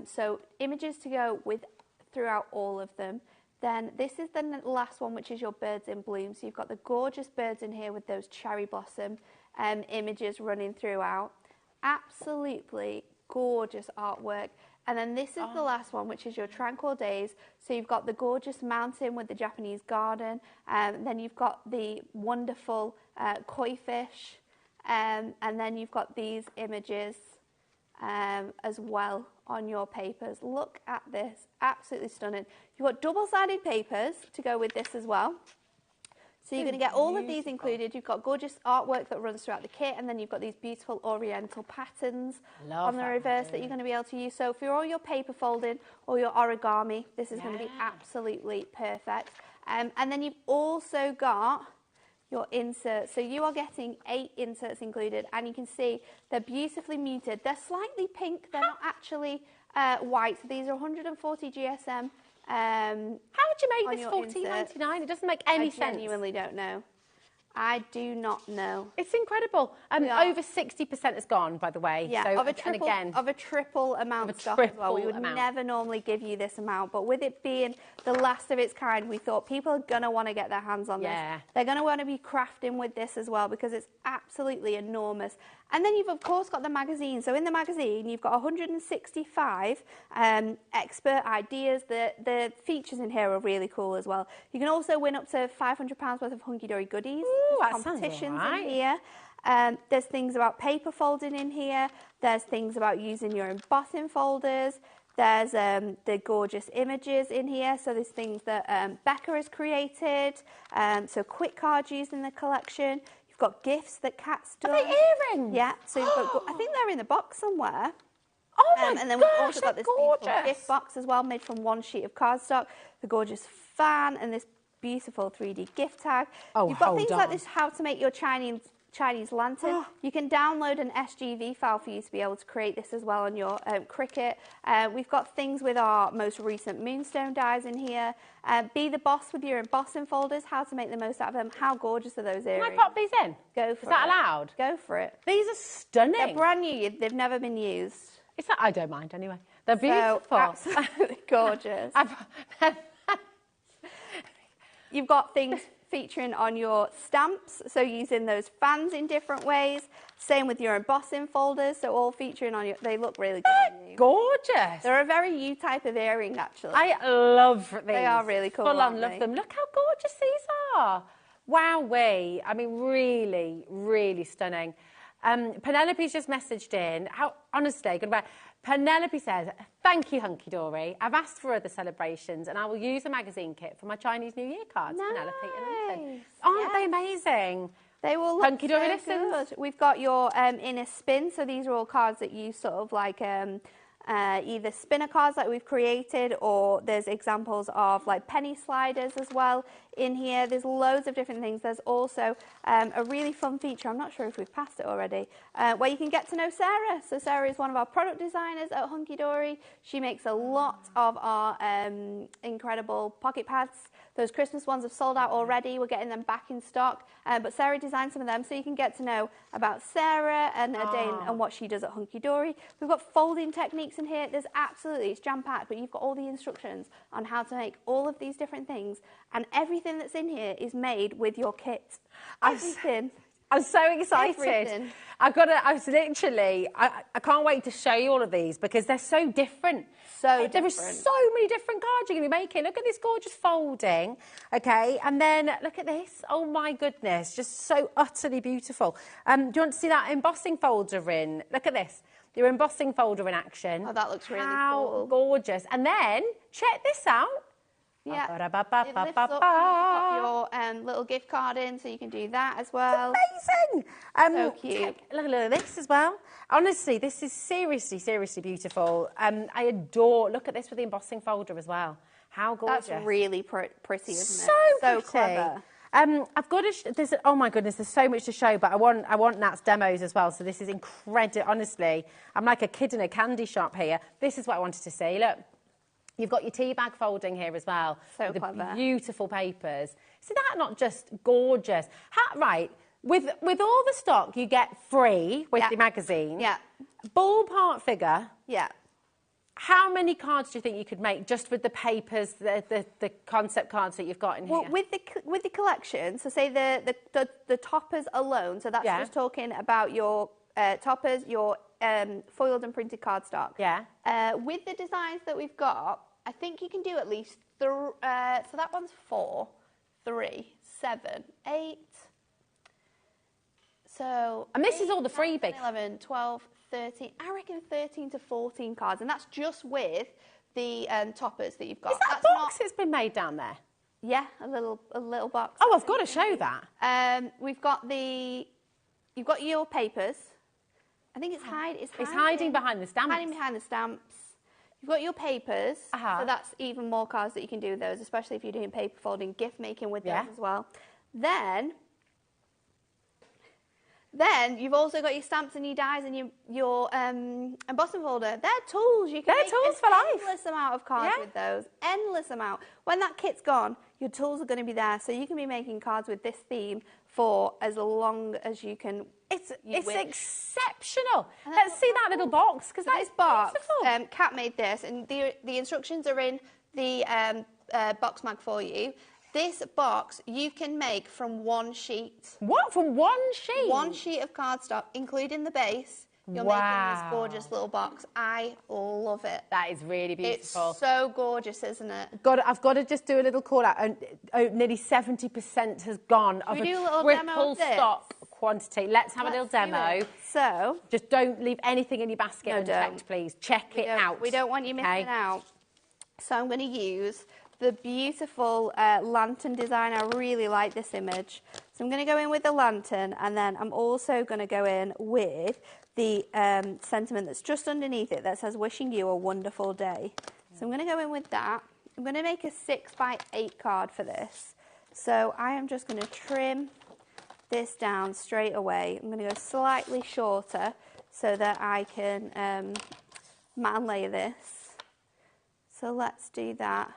So images to go with throughout all of them. Then this is the last one, which is your birds in bloom. So you've got the gorgeous birds in here with those cherry blossom images running throughout. Absolutely gorgeous artwork. And then this is the last one, which is your Tranquil Days. So you've got the gorgeous mountain with the Japanese garden. Then you've got the wonderful koi fish. And then you've got these images as well on your papers. Look at this. Absolutely stunning. You've got double-sided papers to go with this as well. So you're going to get all of these included. You've got gorgeous artwork that runs throughout the kit, and then you've got these beautiful oriental patterns on the reverse that you're going to be able to use. So for all your paper folding or your origami, this is going to be absolutely perfect. And then you've also got your inserts. So you are getting 8 inserts included, and you can see they're beautifully muted. They're slightly pink. They're not actually white. So these are 140 GSM. How would you make this $14.99? It doesn't make any sense. I genuinely don't know. I do not know. It's incredible. Over 60% has gone, by the way. Yeah, so, of a triple amount of stock as well. We would never normally give you this amount, but with it being the last of its kind, we thought people are going to want to get their hands on this. They're going to want to be crafting with this as well, because it's absolutely enormous. And then you've, of course, got the magazine. So in the magazine, you've got 165 expert ideas. The features in here are really cool as well. You can also win up to £500 worth of Hunky Dory goodies. There's competitions in here. There's things about paper folding in here. There's things about using your embossing folders. There's the gorgeous images in here. So there's things that Becca has created. So quick cards used in the collection. You've got gifts that Kat's done. Are they earrings? Yeah. So you've got, I think they're in the box somewhere. Oh my And then gosh, we've also got this beautiful gift box as well, made from 1 sheet of cardstock. The gorgeous fan and this beautiful 3D gift tag. You've got things like this, how to make your Chinese lantern. You can download an SGV file for you to be able to create this as well on your Cricut. We've got things with our most recent moonstone dies in here. Be the boss with your embossing folders, how to make the most out of them. How gorgeous are those earrings? Can I pop these in? Go for it. Is that allowed? Go for it. These are stunning. They're brand new. They've never been used. I don't mind anyway. They're beautiful. Absolutely gorgeous. You've got things featuring on your stamps, so using those fans in different ways. Same with your embossing folders, so all featuring on your... They look really good. Gorgeous. They're a very you type of earring, actually. I love these. They are really cool. Full on love them. Look how gorgeous these are. Wowee. I mean, really, really stunning. Penelope's just messaged in. Honestly, goodbye. Penelope says, thank you, Hunky Dory. I've asked for other celebrations and I will use a magazine kit for my Chinese New Year cards. Nice. Penelope and Ethan. Aren't they amazing? They will look Hunky Dory so good. We've got your inner spin, so these are all cards that you sort of like either spinner cards that we've created, or there's examples of like penny sliders as well in here. There's loads of different things. There's also a really fun feature, I'm not sure if we've passed it already, where you can get to know Sarah. So Sarah is one of our product designers at Hunky Dory. She makes a lot of our incredible pocket pads. Those Christmas ones have sold out already. We're getting them back in stock. But Sarah designed some of them, so you can get to know about Sarah and her day and what she does at Hunky Dory. We've got folding techniques in here. There's absolutely, it's jam-packed, but you've got all the instructions on how to make all of these different things. And everything that's in here is made with your kit. Everything. I'm so excited. Everything. I can't wait to show you all of these because they're so different. There are so many different cards you're going to be making. Look at this gorgeous folding, okay? And then look at this. Oh my goodness, just so utterly beautiful. Do you want to see that embossing folder in? Look at this. Your embossing folder in action. Oh, that looks really cool. How gorgeous. And then check this out. Yeah, it lifts up, you can pop your little gift card in, so you can do that as well. It's amazing. So cute. Look at this as well. Honestly, this is seriously, seriously beautiful. I adore, look at this with the embossing folder as well. How gorgeous. That's really pretty, isn't it? So clever. I've got to, oh my goodness, there's so much to show, but I want Nat's demos as well, so this is incredible. Honestly, I'm like a kid in a candy shop here. This is what I wanted to see, look. You've got your tea bag folding here as well. So with clever. The beautiful papers. So that not just gorgeous. Right, with all the stock you get free with the magazine. Yeah. Ballpark figure. Yeah. How many cards do you think you could make just with the papers, the concept cards that you've got in here? Well, with the collection, so say the toppers alone, so that's just talking about your toppers, your foiled and printed cardstock. Yeah. With the designs that we've got, I think you can do at least so that one's 4, 3, 7, 8. So. And this is all the freebie. 11, 12, 13. I reckon 13 to 14 cards, and that's just with the toppers that you've got. Is that a box that's been made down there? Yeah, a little box. Oh, I've got to show that. We've got you've got your papers. I think it's hiding behind the stamps. Hiding behind the stamps. You've got your papers, so that's even more cards that you can do with those, especially if you're doing paper folding, gift making with those as well. Then you've also got your stamps and your dies and your embossing folder. They're tools. You can make an endless amount of cards with those. Endless amount. When that kit's gone, your tools are going to be there, so you can be making cards with this theme for as long as you can. It's exceptional. Let's see that little box, because that is beautiful. Kat made this, and the instructions are in the box mag for you. This box you can make from one sheet. What? From one sheet? One sheet of cardstock, including the base. You're making this gorgeous little box. I love it. That is really beautiful. It's so gorgeous, isn't it? I've got to just do a little call out. Nearly 70% has gone of a triple stock quantity. Let's have a little demo. So, just don't leave anything in your basket unchecked, please. Check it out. We don't want you missing out. So I'm going to use the beautiful lantern design. I really like this image. So I'm going to go in with the lantern, and then I'm also going to go in with the sentiment that's just underneath it that says, wishing you a wonderful day. So I'm going to go in with that. I'm going to make a 6x8 card for this. So I am just going to trim this down straight away. I'm going to go slightly shorter so that I can mat and layer this. So let's do that.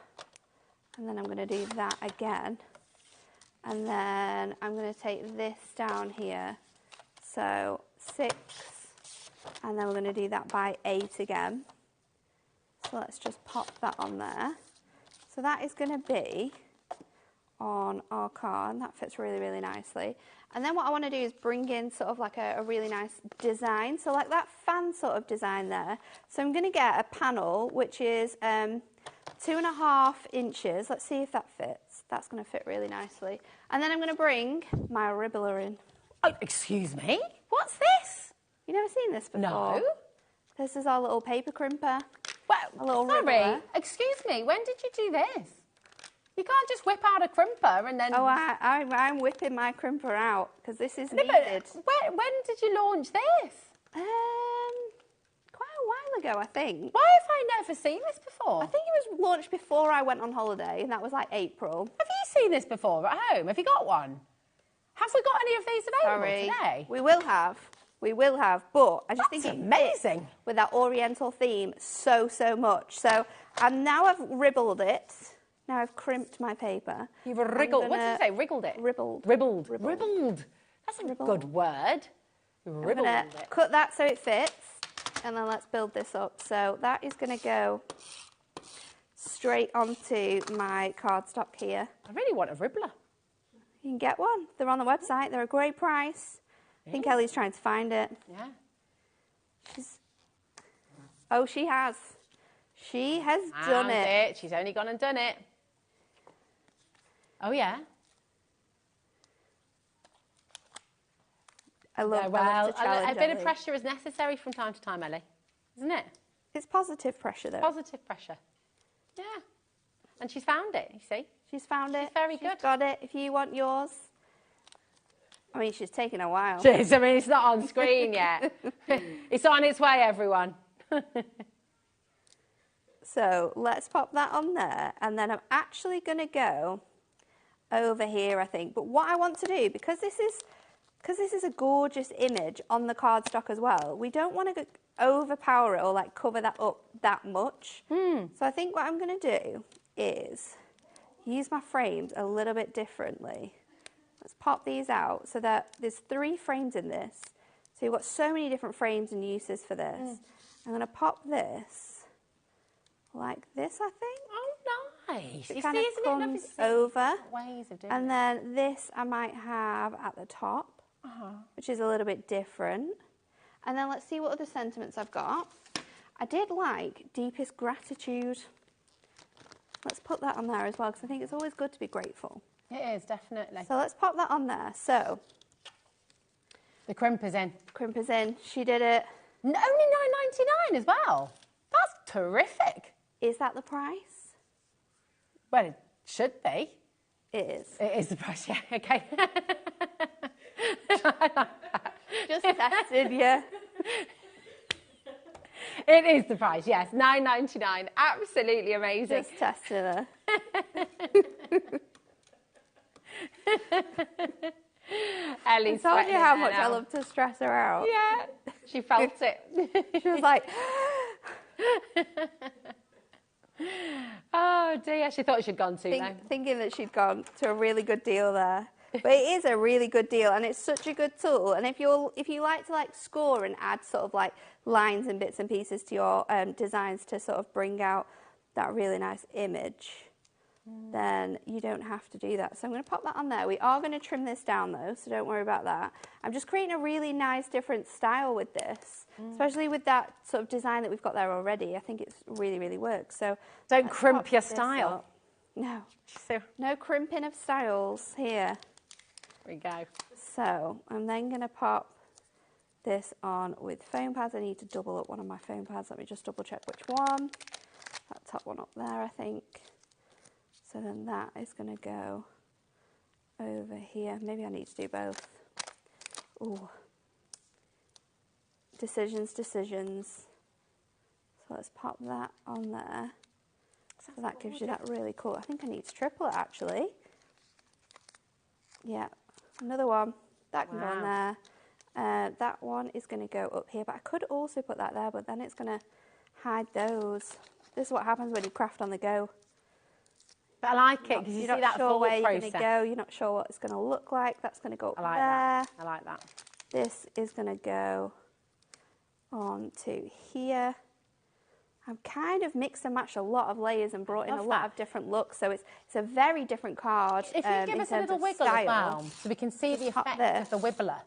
And then I'm going to do that again. And then I'm going to take this down here. So 6. And then we're going to do that by 8 again. So let's just pop that on there. So that is going to be on our card, and that fits really, really nicely. And then what I want to do is bring in sort of like a really nice design. So like that fan sort of design there. So I'm going to get a panel which is 2.5 inches. Let's see if that fits. that's going to fit really nicely. And then I'm going to bring my ribbler in. Oh, excuse me? What's this? You never seen this before? No. This is our little paper crimper. Well, a little sorry, ribbler. excuse me, when did you do this? You can't just whip out a crimper and then... Oh, I'm whipping my crimper out because this is needed. When did you launch this? Quite a while ago, I think. Why have I never seen this before? I think it was launched before I went on holiday, and that was like April. Have you seen this before at home? Have you got one? Have we got any of these available today? We will have. We will have, but I just think it's amazing with that Oriental theme so much. So, and now I've ribbled it. Now I've crimped my paper. You've wriggled. What did you say? Wriggled it? Ribbled. Ribbled. That's a good word. Ribbled it. Cut that so it fits, and then let's build this up. So that is going to go straight onto my cardstock here. I really want a ribbler. You can get one. They're on the website. They're a great price. I think Ellie's trying to find it. Yeah. Oh, she has. She has done it. She's only gone and done it. Oh, yeah. I love a bit of pressure is necessary from time to time, Ellie, isn't it? It's positive pressure, though. Positive pressure. Yeah. And she's found it, you see. She's found it. Very good. She's got it. If you want yours. I mean, she's taken a while. She is. I mean, it's not on screen yet. It's on its way, everyone. So let's pop that on there. And then I'm actually going to go over here, I think. But what I want to do, because this is a gorgeous image on the cardstock as well, we don't want to overpower it or like cover that up that much. So I think what I'm going to do is use my frames a little bit differently. Let's pop these out so that there's 3 frames in this. So you've got so many different frames and uses for this. I'm going to pop this like this, I think. Oh, nice. It kind of comes over. Ways of doing and then this I might have at the top, which is a little bit different. And then let's see what other sentiments I've got. I did like Deepest Gratitude. Let's put that on there as well, because I think it's always good to be grateful. It is, definitely. So let's pop that on there. So the crimper's in. Crimper's in. She did it. Only $9.99 as well. That's terrific. Is that the price? Well, it should be. It is. It is the price, yeah. Okay. Just tested you. It is the price, yes. $9.99. Absolutely amazing. Just tested her. Ellie's I told you how much now. I love to stress her out. Yeah, she felt it. She was like, oh dear, she thought she'd gone too low. Thinking that she'd gone to a really good deal there. But it is a really good deal, and it's such a good tool. And if you like to like score and add sort of like lines and bits and pieces to your designs to sort of bring out that really nice image, then you don't have to do that. So I'm going to pop that on there. We are going to trim this down though, so don't worry about that. I'm just creating a really nice different style with this, especially with that sort of design that we've got there already. I think it's really works. So don't crimp your style. No. So no crimping of styles here. There we go. So I'm then going to pop this on with foam pads. I need to double up one of my foam pads. Let me just double check which one. That top one up there, I think. So then that is going to go over here. Maybe I need to do both. Ooh. Decisions. So let's pop that on there. So that gives you that really cool. I think I need to triple it actually. Yeah, another one. That can go on there. That one is going to go up here, but I could also put that there, but then it's going to hide those. This is what happens when you craft on the go. But I like it because you see that full process. You're not sure where you're going to go. You're not sure what it's going to look like. That's going to go up there. That. I like that. This is going to go on to here. I've kind of mixed and matched a lot of layers and brought in a lot of different looks. So it's a very different card. If you give us a little wiggle as well, so we can see the effect of the wibbler.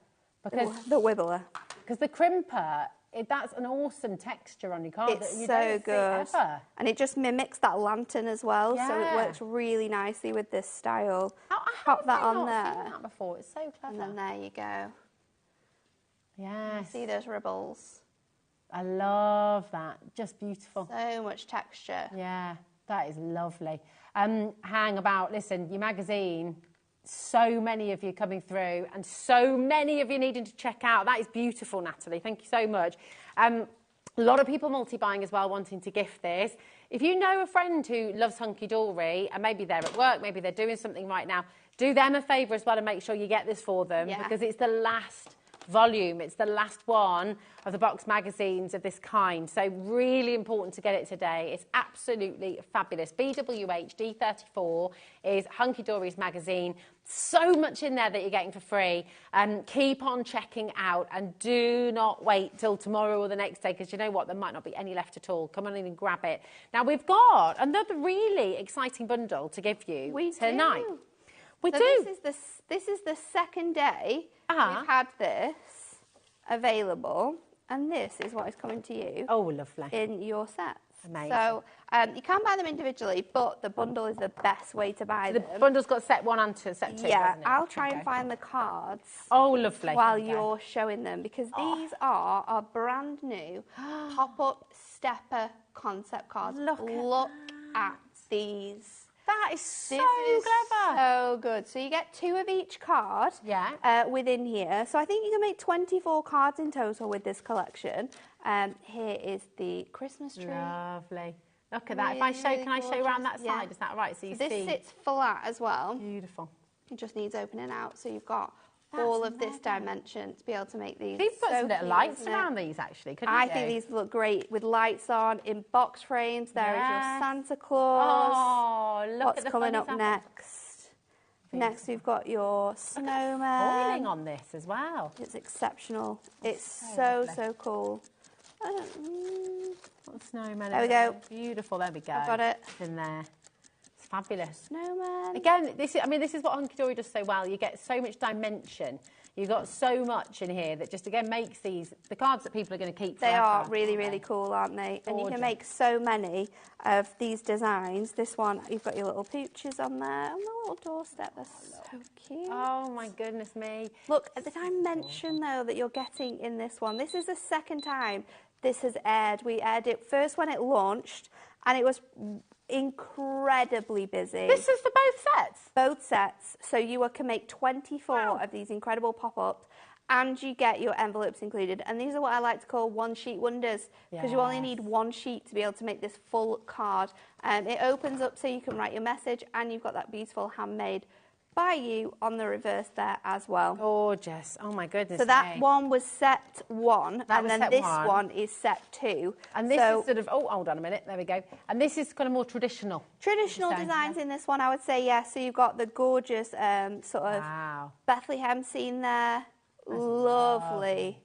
Because the wibbler. Because the crimper that's an awesome texture on your card. It's that you so don't good. see ever. And it just mimics that lantern as well, so it Yeah. works really nicely with this style. How Pop that have on I not seen there. that before? It's so clever. And then there you go. Yes. See those ripples? I love that. Just beautiful. So much texture. Yeah, that is lovely. Hang about, listen, your magazine, so many of you coming through and so many of you needing to check out. That is beautiful, Natalie. Thank you so much. A lot of people multi-buying as well, wanting to gift this. If you know a friend who loves hunky-dory and maybe they're at work, maybe they're doing something right now, do them a favour as well and make sure you get this for them because it's the last volume. It's the last one of the box magazines of this kind. So really important to get it today. It's absolutely fabulous. BWH D34 is Hunky Dory's magazine. So much in there that you're getting for free. Keep on checking out and do not wait till tomorrow or the next day because you know what? There might not be any left at all. Come on in and grab it. Now we've got another really exciting bundle to give you tonight. We do. This is the second day we've had this available, and this is what is coming to you. Oh, lovely. In your sets. Amazing. So you can buy them individually, but the bundle is the best way to buy them. The bundle's got set 1 and set 2, Yeah, hasn't it? I'll try and find the cards. Oh, lovely. While you're showing them, because these are our brand new pop-up stepper concept cards. Look at these. That is so clever. So good. So you get 2 of each card within here. So I think you can make 24 cards in total with this collection. Here is the Christmas tree. Lovely. Look at that. If I show, can I show you around that side? Is that right? So you see. This sits flat as well. Beautiful. It just needs opening out. So you've got all of this dimension to be able to make these. You've put some little lights around these, actually, couldn't you? I think these look great with lights on in box frames. There is your Santa Claus. Oh, look What's at the coming up funny next? Next, we've got your snowman. Foiling on this as well. It's exceptional. It's so cool. What snowman? There we go. Beautiful. There we go. I've got it. It's in there. It's fabulous. Snowman. Again, this is what Hunky Dory does so well. You get so much dimension. You've got so much in here that just again makes these the cards that people are going to keep. They are really cool, aren't they? And you can make so many of these designs. This one, you've got your little pooches on there and the little doorstep. They're so cute. Oh my goodness me! Look at the dimension though that you're getting in this one. This is the second time this has aired. We aired it first when it launched, and it was incredibly busy. This is for both sets? Both sets. So you can make 24 of these incredible pop-ups, and you get your envelopes included. And these are what I like to call one-sheet wonders, because you only need 1 sheet to be able to make this full card. It opens up so you can write your message, and you've got that beautiful handmade by you on the reverse there as well. Gorgeous. Oh my goodness. So that one was set 1, and then this one is set 2. And this is sort of, oh, hold on a minute, there we go. And this is kind of more traditional. Traditional designs in this one, I would say, yes. So you've got the gorgeous sort of Bethlehem scene there. Lovely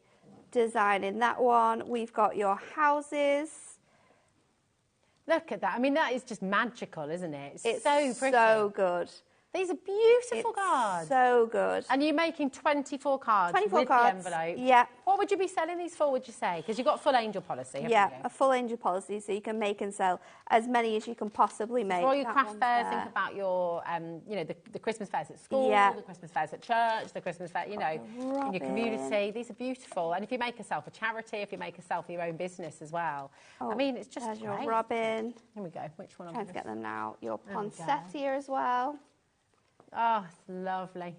design in that one. We've got your houses. Look at that. I mean, that is just magical, isn't it? It's so pretty. So good. These are beautiful cards. So good. And you're making 24 cards 24 with cards. the envelope. Yeah. What would you be selling these for, would you say? Because you've got a full angel policy, haven't you? A full angel policy, so you can make and sell as many as you can possibly make. For all your craft fairs, think about your, you know, the Christmas fairs at school, the Christmas fairs at church, the Christmas fair, you know, in your community. These are beautiful. And if you make yourself a charity, if you make yourself your own business as well. I mean, it's just there's great. your robin. Here we go. Which one? Trying to get them now. Your poinsettia as well. Oh, it's lovely.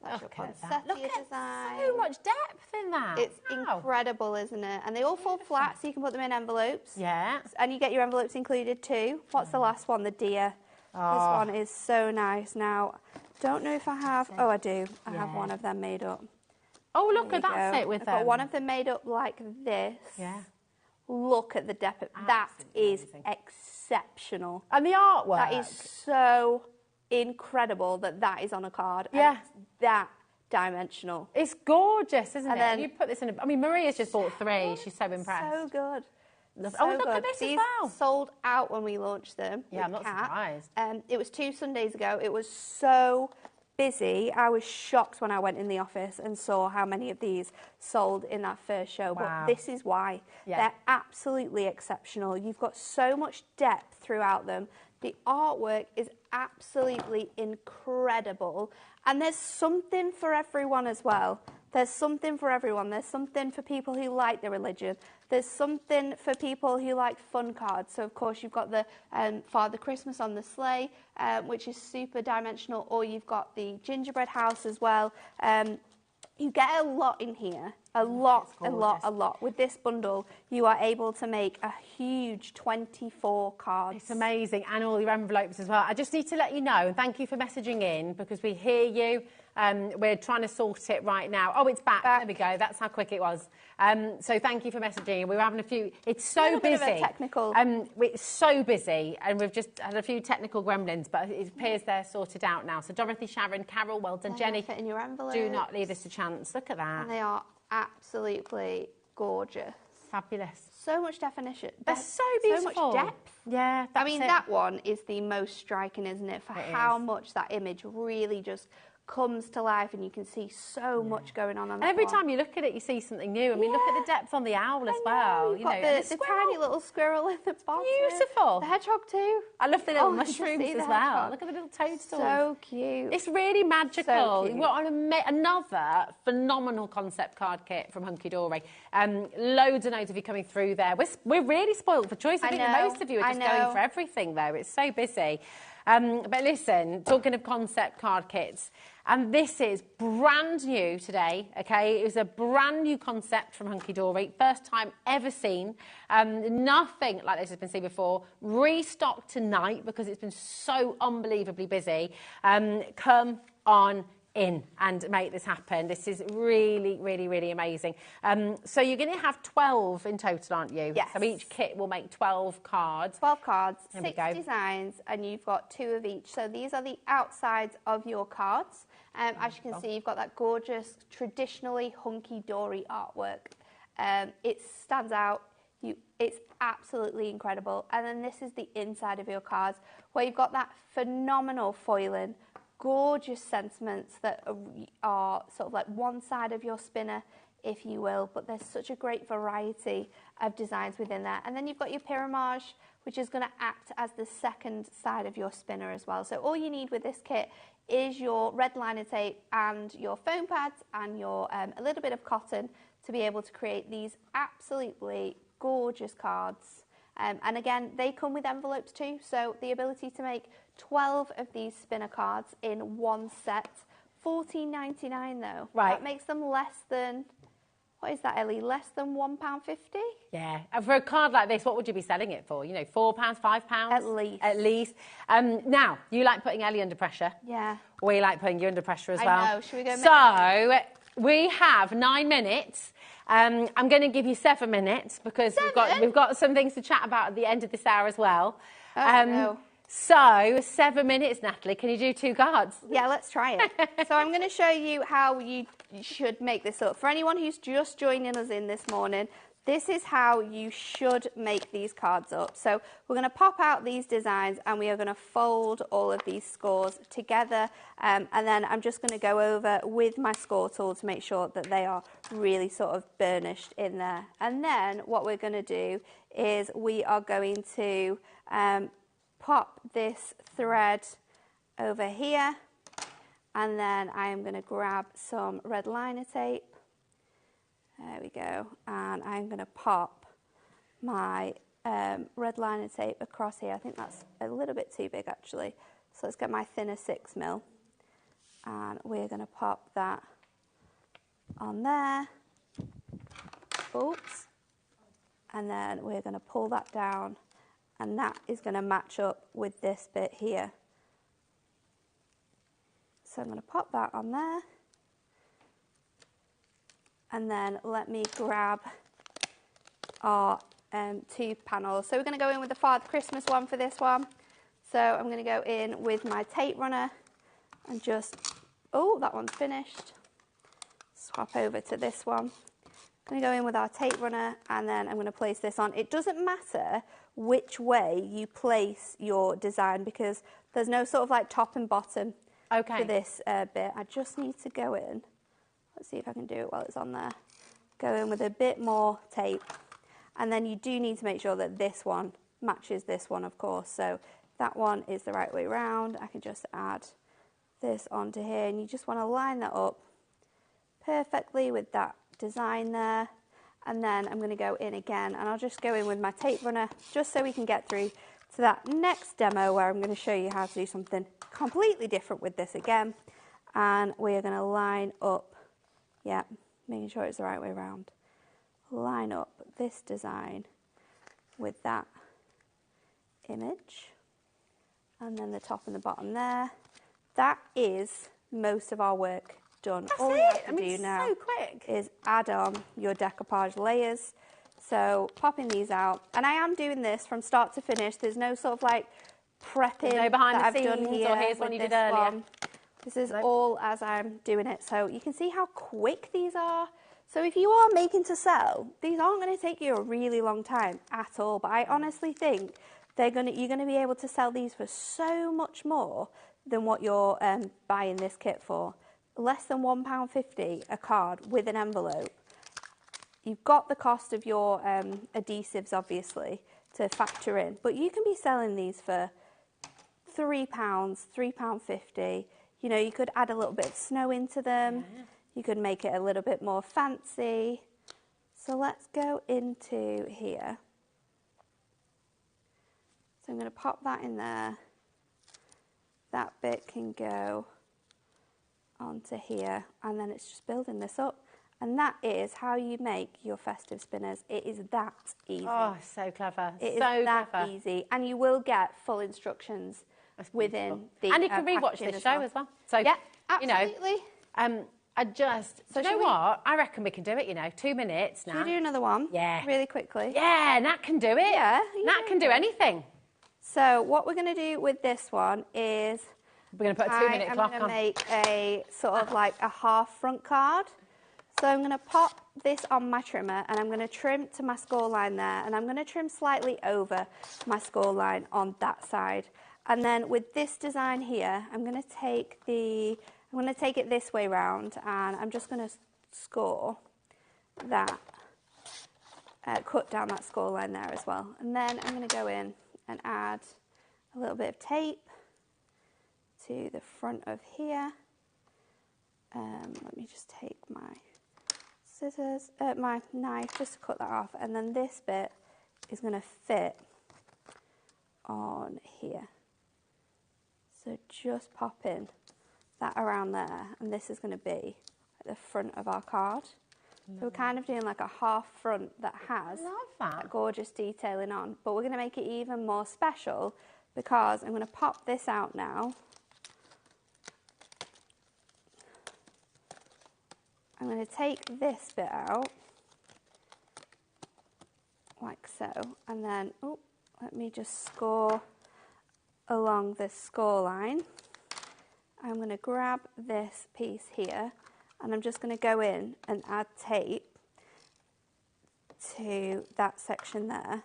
That's your poinsettia design. So much depth in that. It's incredible, isn't it? And they all fold flat, so you can put them in envelopes. Yeah. And you get your envelopes included too. What's the last one? The deer. This one is so nice. Now, don't know if I have... Oh, I do. I have one of them made up. Oh, look at that fit with them. I've got one of them made up like this. Yeah. Look at the depth. That is exceptional. And the artwork. That is so incredible that is on a card. Yeah. And it's that dimensional. It's gorgeous, isn't And it? then- You put this in I mean, Maria's just bought 3. She's so impressed. So good. Oh, look at good. this These as well. sold out when we launched them. Yeah, I'm not surprised. It was 2 Sundays ago. It was so busy. I was shocked when I went in the office and saw how many of these sold in that first show. Wow. But this is why. Yeah. They're absolutely exceptional. You've got so much depth throughout them. The artwork is absolutely incredible. And there's something for everyone as well. There's something for everyone. There's something for people who like the religion. There's something for people who like fun cards. So, of course, you've got the Father Christmas on the sleigh, which is super dimensional, or you've got the gingerbread house as well. You get a lot in here, a lot. With this bundle, you are able to make a huge 24 cards. It's amazing, and all your envelopes as well. I just need to let you know, and thank you for messaging in, because we hear you. We're trying to sort it right now. Oh, it's back. There we go. That's how quick it was. So thank you for messaging. We were having a few. It's so busy. Bit of a technical. It's so busy, and we've just had a few technical gremlins, but it appears they're sorted out now. So Dorothy, Sharon, Carol, well done, Jenny. Fit in your envelope. Do not leave this to chance. Look at that. And they are absolutely gorgeous. Fabulous. So much definition. They're so beautiful. So much depth. Yeah, I mean, that one is the most striking, isn't it? For how much that image really just comes to life, and you can see so much going on that every one. time you look at it, you see something new. I mean, look at the depth on the owl as well. You've got the tiny little squirrel in the bottom. Beautiful. The hedgehog too. I love the little mushrooms mushrooms as well. Look at the little toadstools. So cute. It's really magical. So cute. We're on another phenomenal concept card kit from Hunky Dory. Loads and loads of you coming through there. We're really spoiled for choice. I think most of you are just going for everything, though. It's so busy. But listen, talking of concept card kits, and this is brand new today, okay? It was a brand new concept from Hunky Dory, first time ever seen. Nothing like this has been seen before. Restocked tonight because it's been so unbelievably busy. Come on in and make this happen. This is really, really, really amazing. So you're going to have 12 in total, aren't you? Yes. So each kit will make 12 cards. 12 cards, 6 designs, and you've got 2 of each. So these are the outsides of your cards. As you can see, you've got that gorgeous, traditionally hunky-dory artwork. It stands out. It's absolutely incredible. And then this is the inside of your cards, where you've got that phenomenal foiling, gorgeous sentiments that are sort of like one side of your spinner, if you will, but there's such a great variety of designs within there. And then you've got your pyramage, which is going to act as the second side of your spinner as well. So all you need with this kit is your red liner tape and your foam pads and your a little bit of cotton to be able to create these absolutely gorgeous cards. And again, they come with envelopes too, so the ability to make 12 of these spinner cards in one set. $14.99 though. Right. That makes them less than, what is that, Ellie? Less than £1.50? Yeah. And for a card like this, what would you be selling it for? You know, £4, £5? At least. At least. Now, you like putting Ellie under pressure. Yeah. We like putting you under pressure as well. I know. Should we go? So, we have 9 minutes. I'm going to give you 7 minutes because we've got some things to chat about at the end of this hour as well. No. So, 7 minutes, Natalie. Can you do 2 cards? Yeah, let's try it. So I'm going to show you how you should make this up. For anyone who's just joining us in this morning, this is how you should make these cards up. So we're going to pop out these designs and we are going to fold all of these scores together. And then I'm just going to go over with my score tool to make sure that they are really sort of burnished in there. And then what we're going to do is we are going to pop this thread over here, and then I am going to grab some red liner tape. There we go. And I'm going to pop my red liner tape across here. I think that's a little bit too big actually. So let's get my thinner 6mm, and we're going to pop that on there. Oops. And then we're going to pull that down, and that is going to match up with this bit here. So I'm going to pop that on there. And then let me grab our 2 panels. So we're going to go in with the Father Christmas one for this one. So I'm going to go in with my tape runner and just, oh, that one's finished. Swap over to this one. I'm going to go in with our tape runner, and then I'm going to place this on. It doesn't matter which way you place your design because there's no sort of like top and bottom. for this bit. I just need to go in. Let's see if I can do it while it's on there. Go in with a bit more tape. And then you do need to make sure that this one matches this one, of course. So that one is the right way round. I can just add this onto here, and you just want to line that up perfectly with that design there. And then I'm going to go in again, and I'll just go in with my tape runner just so we can get through to that next demo where I'm going to show you how to do something completely different with this again. And we are going to line up, yeah, making sure it's the right way around. Line up this design with that image, and then the top and the bottom there. That is most of our work done. That's all it. you have to I mean, do now so quick. is add on your decoupage layers. So popping these out, and I am doing this from start to finish. There's no sort of like prepping no behind that the I've done scenes here or here's with one you did this earlier. one. This is all as I'm doing it. So you can see how quick these are. So if you are making to sell, these aren't going to take you a really long time at all. But I honestly think you're going to be able to sell these for so much more than what you're buying this kit for. Less than £1.50 a card with an envelope. You've got the cost of your adhesives, obviously, to factor in. But you can be selling these for £3, £3.50. You know, you could add a little bit of snow into them. Yeah. You could make it a little bit more fancy. So let's go into here. So I'm going to pop that in there. That bit can go onto here, and then it's just building this up. And that is how you make your festive spinners. It is that easy. Oh, so clever. It is so that clever. easy. And you will get full instructions within the And you can rewatch this show as well. So, yeah, absolutely. You know, so you know what? I reckon we can do it, you know, 2 minutes now. Should we do another one? Yeah. Really quickly? Yeah, Nat can do it. Yeah. Nat can do anything. So what we're going to do with this one is we're going to put a 2-minute clock on. I'm going to make a sort of like a half front card. So I'm going to pop this on my trimmer, and I'm going to trim to my score line there, and I'm going to trim slightly over my score line on that side. And then with this design here, I'm going to take it this way round, and I'm just going to score that, cut down that score line there as well. And then I'm going to go in and add a little bit of tape to the front of here. Let me just take my scissors, my knife, just to cut that off. And then this bit is going to fit on here. So just pop in that around there, and this is going to be at the front of our card. So we're kind of doing like a half front that has that gorgeous detailing on, but we're going to make it even more special because I'm going to pop this out now. I'm going to take this bit out, like so, and then, let me just score along the score line. I'm going to grab this piece here, and I'm just going to go in and add tape to that section there,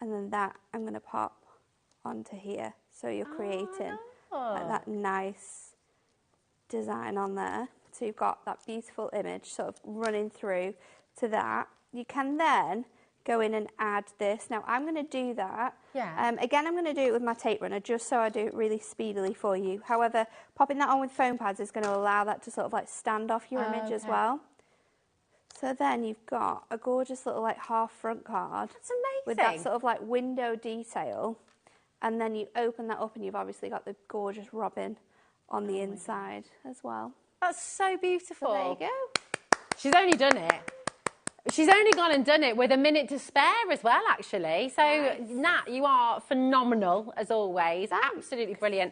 and then that I'm going to pop onto here. So you're creating like that nice design on there. So you've got that beautiful image sort of running through to that. You can then go in and add this. Now I'm going to do that. Yeah. Again, I'm going to do it with my tape runner just so I do it really speedily for you. However, popping that on with foam pads is going to allow that to sort of like stand off your image as well. So then you've got a gorgeous little like half front card. That's amazing. With that sort of like window detail. And then you open that up and you've obviously got the gorgeous robin on the inside as well. That's so beautiful. So there you go. She's only done it. She's only gone and done it with a minute to spare as well, actually. So, nice. Nat, you are phenomenal, as always. Thanks. Absolutely brilliant.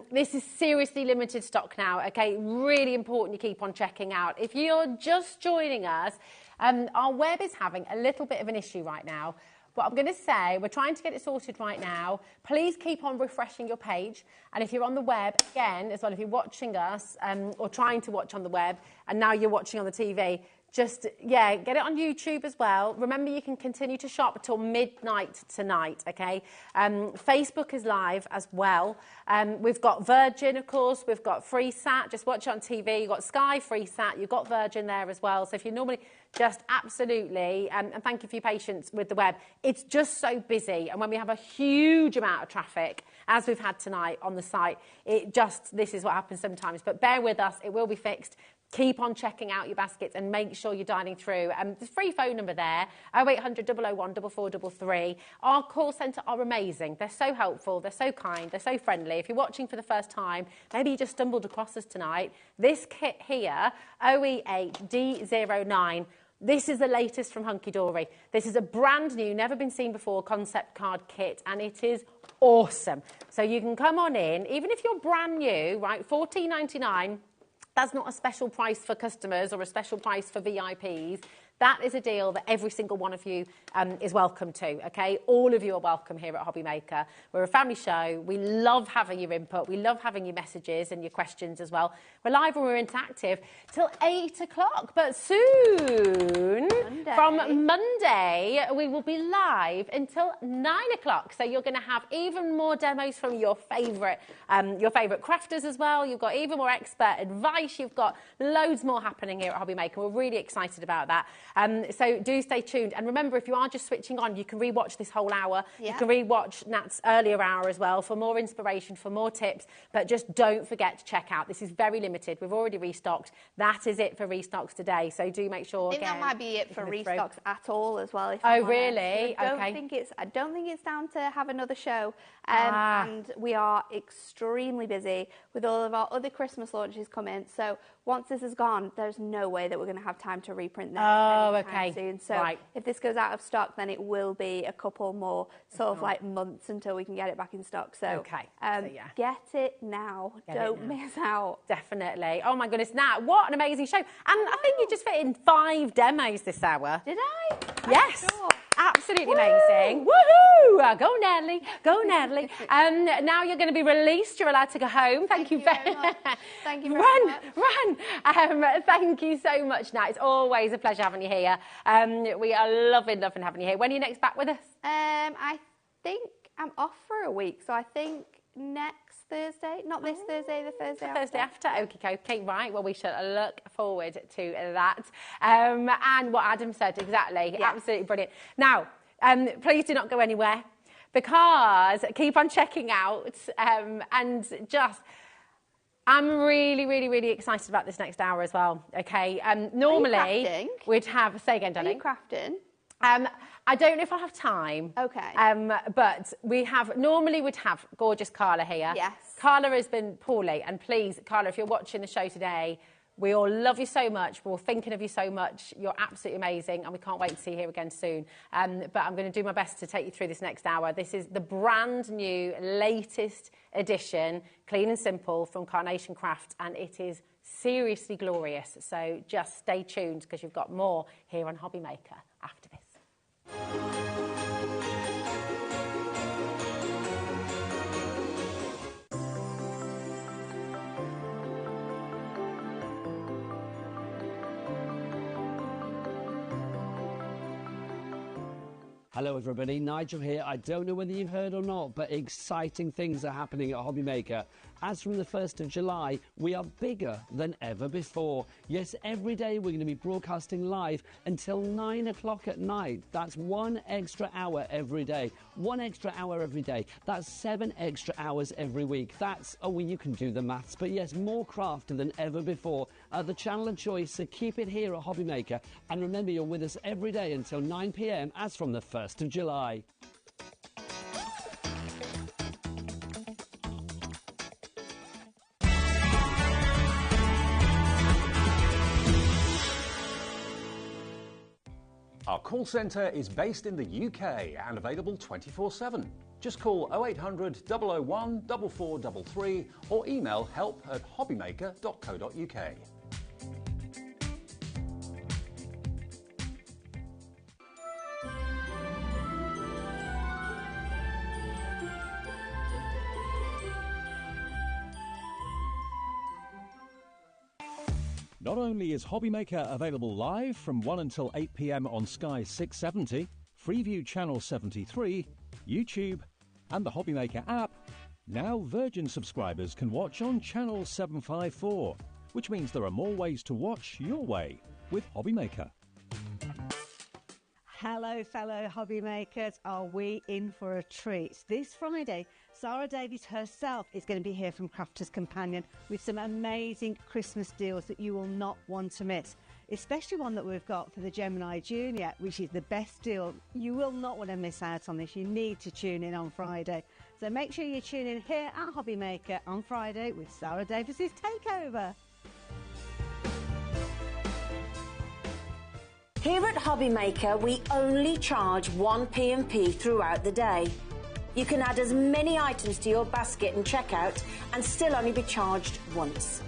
This is seriously limited stock now, okay? Really important you keep on checking out. If you're just joining us, our web is having a little bit of an issue right now. But I'm going to say, we're trying to get it sorted right now. Please keep on refreshing your page. And if you're on the web, again, as well, if you're watching us or trying to watch on the web, and now you're watching on the TV, just, yeah, get it on YouTube as well. Remember, you can continue to shop till midnight tonight, okay? Facebook is live as well. We've got Virgin, of course. We've got FreeSat. Just watch it on TV. You've got Sky, FreeSat. You've got Virgin there as well. So if you normally just absolutely, and thank you for your patience with the web. It's just so busy. And when we have a huge amount of traffic, as we've had tonight on the site, this is what happens sometimes. But bear with us. It will be fixed. Keep on checking out your baskets and make sure you're dialing through. The free phone number there, 0800 001 4433. Our call centre are amazing. They're so helpful. They're so kind. They're so friendly. If you're watching for the first time, maybe you just stumbled across us tonight. This kit here, OE8D09, this is the latest from Hunky Dory. This is a brand new, never been seen before concept card kit, and it is awesome. So you can come on in, even if you're brand new, right, $14.99. That's not a special price for customers or a special price for VIPs. That is a deal that every single one of you is welcome to, okay? All of you are welcome here at HobbyMaker. We're a family show. We love having your input. We love having your messages and your questions as well. We're live and we're interactive till 8 o'clock, but soon, from Monday, we will be live until 9 o'clock. So you're going to have even more demos from your favourite crafters as well. You've got even more expert advice. You've got loads more happening here at HobbyMaker. We're really excited about that. So do stay tuned. And remember, if you are just switching on, you can rewatch this whole hour. Yeah. You can rewatch Nat's earlier hour as well for more inspiration, for more tips. But just don't forget to check out. This is very limited. We've already restocked. That is it for restocks today. So do make sure. I think that might be it for restocks at all as well. Oh, really? I don't think it's down to have another show. And we are extremely busy with all of our other Christmas launches coming. So once this is gone, there's no way that we're going to have time to reprint them anytime soon. So if this goes out of stock, then it will be a couple more sort of like months until we can get it back in stock. So, get it now. Don't miss out. Definitely. Oh my goodness, Nat, what an amazing show. And I think you just fit in 5 demos this hour. Did I? Yes. Sure. Absolutely amazing. Woohoo! Go Natalie, go Natalie. Now you're going to be released. You're allowed to go home. Thank you very much. Thank you very much. Run. Thank you so much, Nat. It's always a pleasure having you here. We are loving having you here. When are you next back with us? I think I'm off for a week, so I think next Thursday, not this Thursday, the Thursday after. Thursday after, okay, right. Well, we shall look forward to that. And what Adam said, exactly, absolutely brilliant. Now, please do not go anywhere, because keep on checking out and just... I'm really, really, really excited about this next hour as well, okay? Normally, we'd have... Say again, darling. Are you crafting? I don't know if I'll have time. Okay. But normally we'd have gorgeous Carla here. Yes. Carla has been poorly, and please, Carla, if you're watching the show today, we all love you so much. We're all thinking of you so much. You're absolutely amazing, and we can't wait to see you here again soon. But I'm going to do my best to take you through this next hour. This is the brand new, latest edition, Clean and Simple from Carnation Craft, and it is seriously glorious. So just stay tuned, because you've got more here on HobbyMaker after this. Hello everybody, Nigel here. I don't know whether you've heard or not, but exciting things are happening at HobbyMaker. As from the 1st of July, we are bigger than ever before. Yes, every day we're going to be broadcasting live until 9 o'clock at night. That's 1 extra hour every day. 1 extra hour every day. That's 7 extra hours every week. That's, well, you can do the maths, but yes, more craft than ever before. The channel of choice, so keep it here at HobbyMaker. And remember, you're with us every day until 9 p.m. as from the 1st of July. Our call centre is based in the UK and available 24/7. Just call 0800 001 4433 or email help@hobbymaker.co.uk. Not only is HobbyMaker available live from 1 until 8 p.m. on Sky 670, Freeview Channel 73, YouTube, and the HobbyMaker app, now Virgin subscribers can watch on Channel 754, which means there are more ways to watch your way with HobbyMaker. Hello, fellow hobby makers. Are we in for a treat? This Friday, Sarah Davies herself is going to be here from Crafter's Companion with some amazing Christmas deals that you will not want to miss, especially one that we've got for the Gemini Junior, which is the best deal. You will not want to miss out on this. You need to tune in on Friday. So make sure you tune in here at HobbyMaker on Friday with Sarah Davies' Takeover. Here at HobbyMaker, we only charge 1 P&P throughout the day. You can add as many items to your basket and checkout and still only be charged once.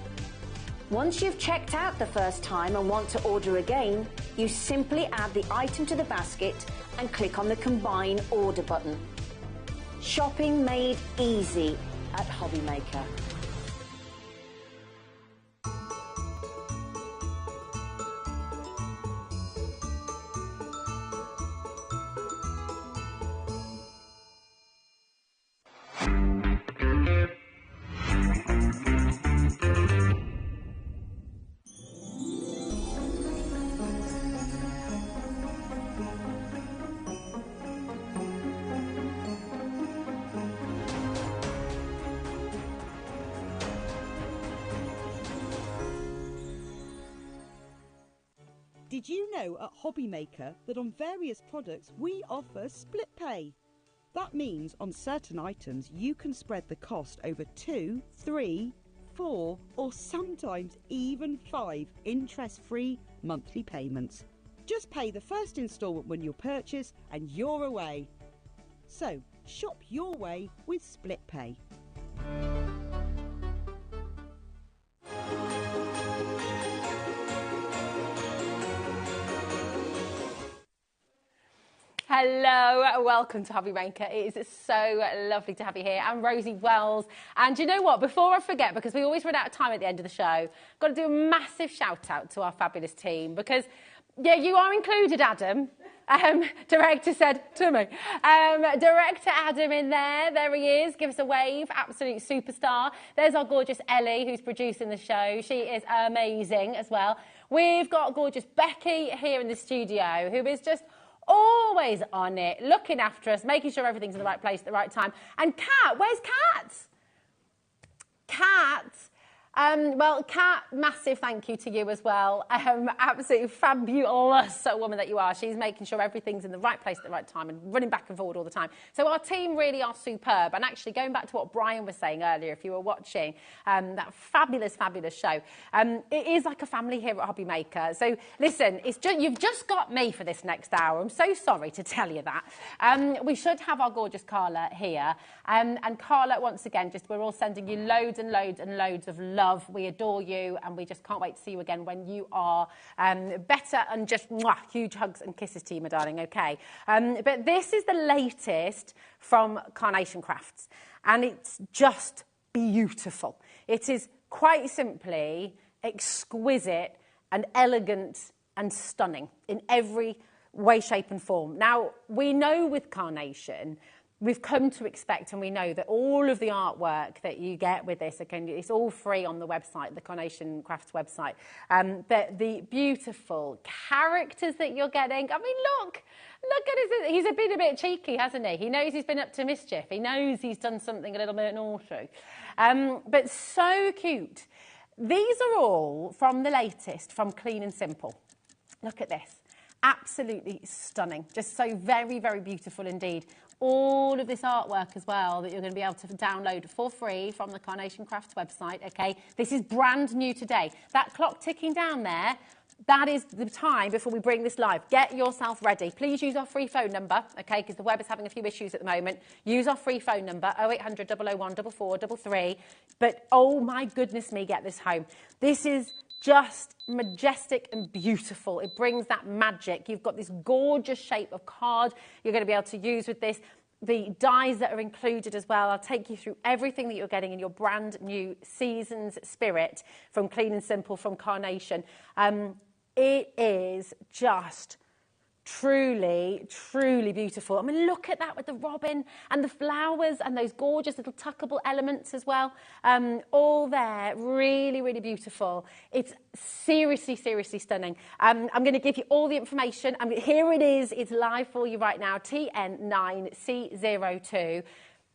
Once you've checked out the first time and want to order again, you simply add the item to the basket and click on the Combine Order button. Shopping made easy at HobbyMaker. Did you know at HobbyMaker that on various products we offer split pay? That means on certain items you can spread the cost over 2, 3, 4 or sometimes even 5 interest-free monthly payments. Just pay the first instalment when you purchase and you're away. So shop your way with split pay. Hello, welcome to HobbyMaker. It is so lovely to have you here. I'm Rosie Wells. And you know what? Before I forget, because we always run out of time at the end of the show, I've got to do a massive shout out to our fabulous team because, yeah, you are included, Adam. Director said to me. Director Adam in there he is. Give us a wave. Absolute superstar. There's our gorgeous Ellie, who's producing the show. She is amazing as well. We've got gorgeous Becky here in the studio, who is just always on it, looking after us, making sure everything's in the right place at the right time. And Kat, where's Kat? Kat. Well, Kat, massive thank you to you as well. Absolutely fabulous woman that you are. She's making sure everything's in the right place at the right time and running back and forward all the time. So our team really are superb. And actually, going back to what Brian was saying earlier, if you were watching that fabulous, fabulous show, it is like a family here at HobbyMaker. So listen, you've just got me for this next hour. I'm so sorry to tell you that. We should have our gorgeous Carla here. And Carla, once again, we're all sending you loads and loads and loads of love. We adore you, and we just can't wait to see you again when you are better, and just huge hugs and kisses to you, my darling, okay? But this is the latest from Carnation Crafts, and it's just beautiful. It is quite simply exquisite and elegant and stunning in every way, shape and form. Now, we know with Carnation, we've come to expect, and we know that all of the artwork that you get with this, again, it's all free on the website, the Carnation Crafts website. But the beautiful characters that you're getting, I mean, look at his, he's been a bit cheeky, hasn't he? He knows he's been up to mischief. He knows he's done something a little bit naughty. But so cute. These are all from the latest, from Clean and Simple. Look at this. Absolutely stunning. Just so very, very beautiful indeed. All of this artwork as well that you're going to be able to download for free from the Carnation Crafts website, okay? This is brand new today. That clock ticking down there, that is the time before we bring this live. Get yourself ready. Please use our free phone number, okay, because the web is having a few issues at the moment. Use our free phone number, 0800 001 4433. But, oh my goodness me, get this home. This is just majestic and beautiful. It brings that magic. You've got this gorgeous shape of card you're going to be able to use with this. the dies that are included as well. I'll take you through everything that you're getting in your brand new Seasons Spirit from Clean and Simple from Carnation. It is just truly, truly beautiful. I mean, look at that with the robin and the flowers and those gorgeous little tuckable elements as well. All there, really, really beautiful. It's seriously, seriously stunning. I'm going to give you all the information. Here it is. It's live for you right now. TN9C02.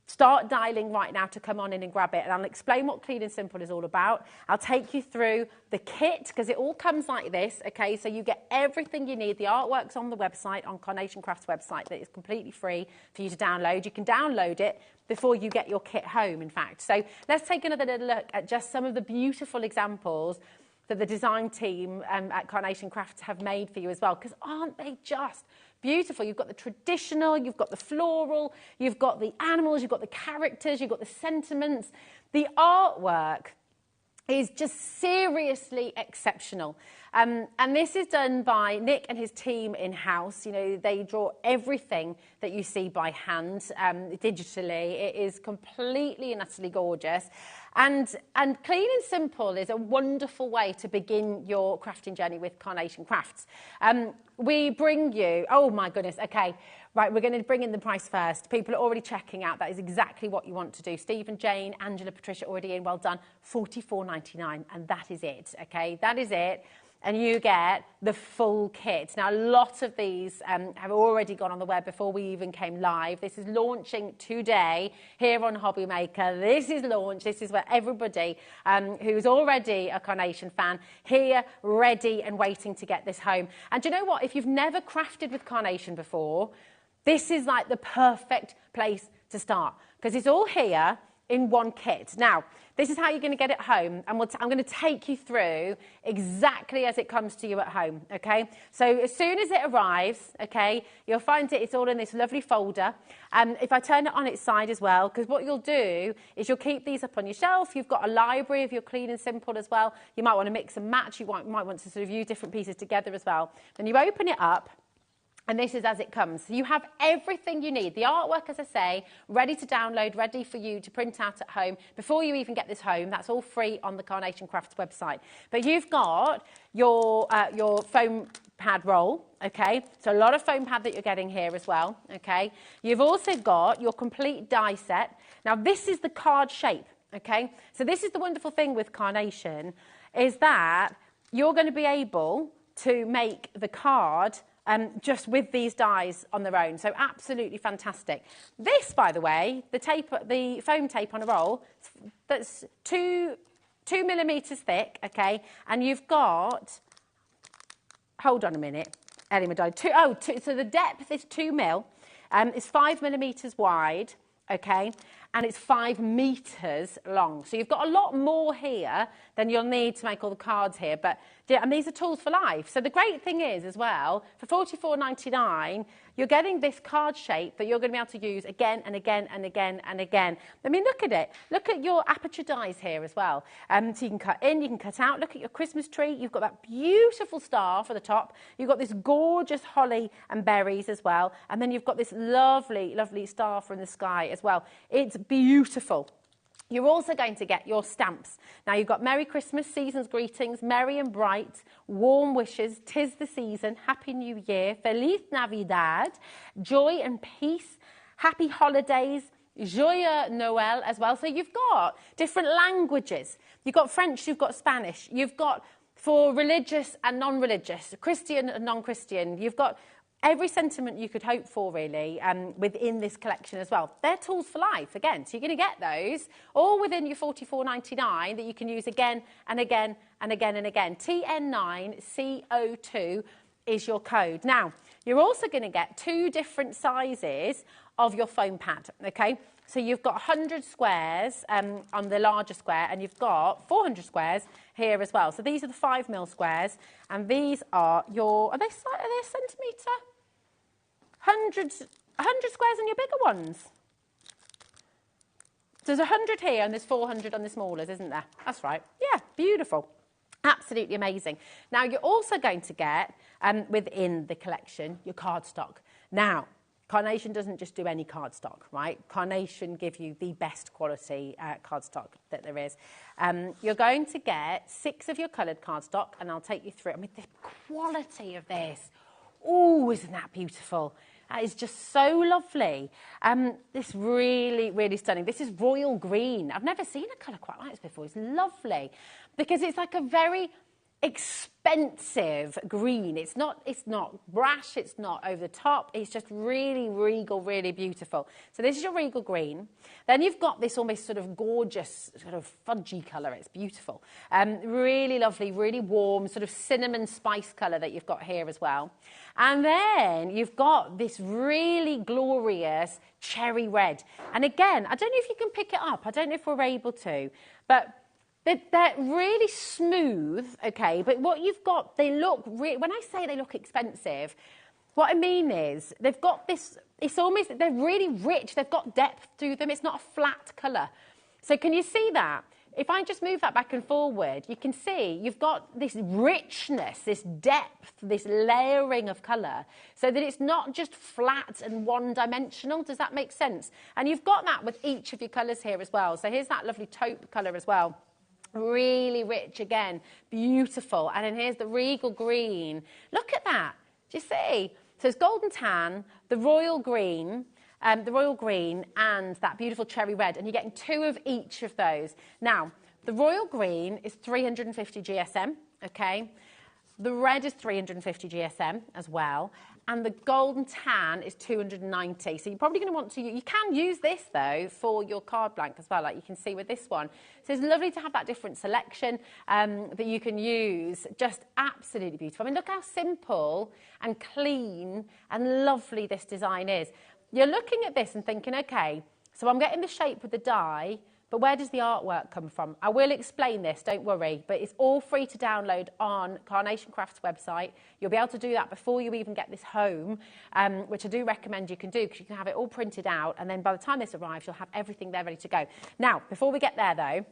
Start dialing right now to come on in and grab it, and I'll explain what Clean and Simple is all about. I'll take you through the kit, because it all comes like this, okay? So you get everything you need. The artwork's on the website, on Carnation Craft's website, that is completely free for you to download. You can download it before you get your kit home, in fact. So let's take another little look at just some of the beautiful examples that the design team at Carnation Crafts have made for you as well, because aren't they just beautiful? You've got the traditional, you've got the floral, you've got the animals, you've got the characters, you've got the sentiments. The artwork is just seriously exceptional. And this is done by Nick and his team in-house. You know, they draw everything that you see by hand, digitally. It is completely and utterly gorgeous. And Clean and Simple is a wonderful way to begin your crafting journey with Carnation Crafts. We bring you, oh my goodness, okay, right, we're going to bring in the price first. People are already checking out. That is exactly what you want to do. Stephen, Jane, Angela, Patricia, already in, well done. $44.99, and that is it, okay? That is it. And you get the full kit. Now, a lot of these have already gone on the web before we even came live. This is launching today here on HobbyMaker. This is launch. This is where everybody who's already a Carnation fan here, ready and waiting to get this home. And do you know what? If you've never crafted with Carnation before, this is like the perfect place to start, because it's all here in one kit. Now, this is how you're going to get it home, and I'm going to take you through exactly as it comes to you at home, okay? So as soon as it arrives, okay, you'll find it's all in this lovely folder. If I turn it on its side as well, because what you'll do is you'll keep these up on your shelf. You've got a library of your Clean and Simple as well. You might want to mix and match. You might want to sort of use different pieces together as well. Then you open it up, and this is as it comes. So you have everything you need. The artwork, as I say, ready to download, ready for you to print out at home. Before you even get this home, that's all free on the Carnation Crafts website. But you've got your foam pad roll, okay? So a lot of foam pad that you're getting here as well, okay? You've also got your complete die set. Now, this is the card shape, okay? So this is the wonderful thing with Carnation, is that you're going to be able to make the card just with these dies on their own. So absolutely fantastic. This, by the way, the foam tape on a roll, that's 2 millimetres thick, okay? And you've got, hold on a minute, Ellie Madonna, so the depth is 2 mil, it's 5 millimetres wide, okay? And it's 5 metres long. So you've got a lot more here than you'll need to make all the cards here. And these are tools for life. So the great thing is, as well, for $44.99, you're getting this card shape that you're going to be able to use again and again and again and again. I mean, look at it. Look at your aperture dies here as well. So you can cut in, you can cut out. Look at your Christmas tree. You've got that beautiful star for the top. You've got this gorgeous holly and berries as well. And then you've got this lovely, lovely star from the sky as well. It's beautiful. You're also going to get your stamps. Now, you've got Merry Christmas, Season's Greetings, Merry and Bright, Warm Wishes, 'Tis the Season, Happy New Year, Feliz Navidad, Joy and Peace, Happy Holidays, Joyeux Noël as well. So you've got different languages. You've got French, you've got Spanish. You've got for religious and non-religious, Christian and non-Christian. You've got every sentiment you could hope for, really, within this collection as well. They're tools for life, again. So you're going to get those all within your $44.99 that you can use again and again and again and again. TN9CO2 is your code. Now, you're also going to get 2 different sizes of your foam pad, okay? So you've got 100 squares on the larger square, and you've got 400 squares here as well. So these are the 5 mil squares, and these are your, are they a centimetre? 100 squares on your bigger ones. So there's 100 here, and there's 400 on the smallers, isn't there? That's right. Yeah, beautiful. Absolutely amazing. Now, you're also going to get, within the collection, your cardstock. Now, Carnation doesn't just do any cardstock, right? Carnation give you the best quality cardstock that there is. You're going to get 6 of your coloured cardstock, and I'll take you through it. I mean, the quality of this, oh, isn't that beautiful? That is just so lovely. This really, really stunning. This is royal green. I've never seen a colour quite like this before. It's lovely because it's like a very expensive green. It's not brash, it's not over the top, it's just really regal, really beautiful. So this is your regal green. Then you've got this almost sort of gorgeous sort of fudgy colour. It's beautiful. Really lovely, really warm sort of cinnamon spice colour that you've got here as well. And then you've got this really glorious cherry red. And again, I don't know if you can pick it up. I don't know if we're able to, but they're really smooth, okay, but what you've got, they look, when I say they look expensive, what I mean is they've got this, it's almost, they're really rich, they've got depth to them, it's not a flat colour. So can you see that? If I just move that back and forward, you can see you've got this richness, this depth, this layering of colour, so that it's not just flat and one-dimensional. Does that make sense? And you've got that with each of your colours here as well. So here's that lovely taupe colour as well. Really rich again, beautiful. And then here's the regal green. Look at that. Do you see? So it's golden tan, the royal green, and that beautiful cherry red. And you're getting 2 of each of those. Now, the royal green is 350 GSM, okay? The red is 350 GSM as well. And the golden tan is 290. So you're probably going to want to, you can use this though for your card blank as well, like you can see with this one. So it's lovely to have that different selection that you can use. Just absolutely beautiful. I mean, look how simple and clean and lovely this design is. You're looking at this and thinking, okay, so I'm getting the shape with the die, but where does the artwork come from? I will explain this, don't worry, but it's all free to download on Carnation Crafts website. You'll be able to do that before you even get this home, which I do recommend you can do because you can have it all printed out, and then by the time this arrives, you'll have everything there ready to go. Now, before we get there though,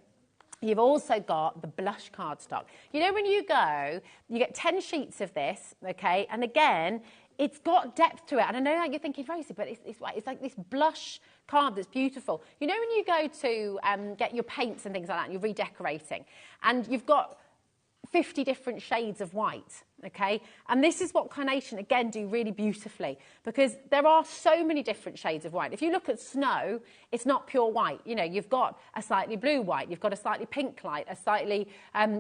you've also got the blush cardstock. You know, when you go, you get 10 sheets of this, okay, and again, it's got depth to it. And I know that you're thinking, Rosie, but it's like this blush card that's beautiful. You know when you go to get your paints and things like that, and you're redecorating, and you've got 50 different shades of white, okay? And this is what Carnation, again, do really beautifully, because there are so many different shades of white. If you look at snow, it's not pure white. You know, you've got a slightly blue white, you've got a slightly pink light, a slightly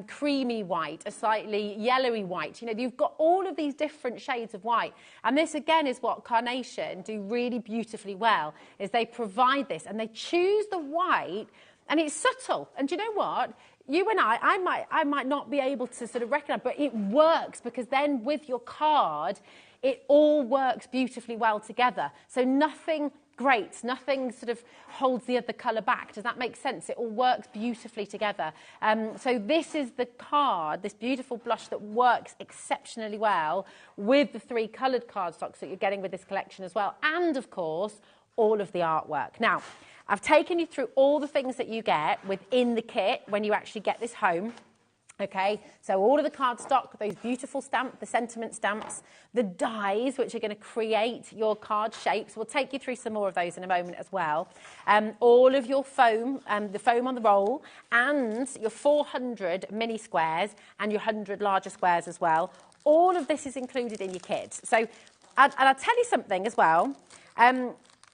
creamy white, a slightly yellowy white. You know, you've got all of these different shades of white. And this, again, is what Carnation do really beautifully well, is they provide this, and they choose the white, and it's subtle. And do you know what? You and I might not be able to sort of recognise, but it works, because then with your card, it all works beautifully well together. So nothing grates, nothing sort of holds the other colour back. Does that make sense? It all works beautifully together. So this is the card, this beautiful blush that works exceptionally well with the 3 coloured cardstocks that you're getting with this collection as well. And, of course, all of the artwork. Now, I've taken you through all the things that you get within the kit when you actually get this home. Okay, so all of the cardstock, those beautiful stamps, the sentiment stamps, the dies, which are going to create your card shapes. We'll take you through some more of those in a moment as well. All of your foam, the foam on the roll, and your 400 mini squares and your 100 larger squares as well. All of this is included in your kit. So, and I'll tell you something as well.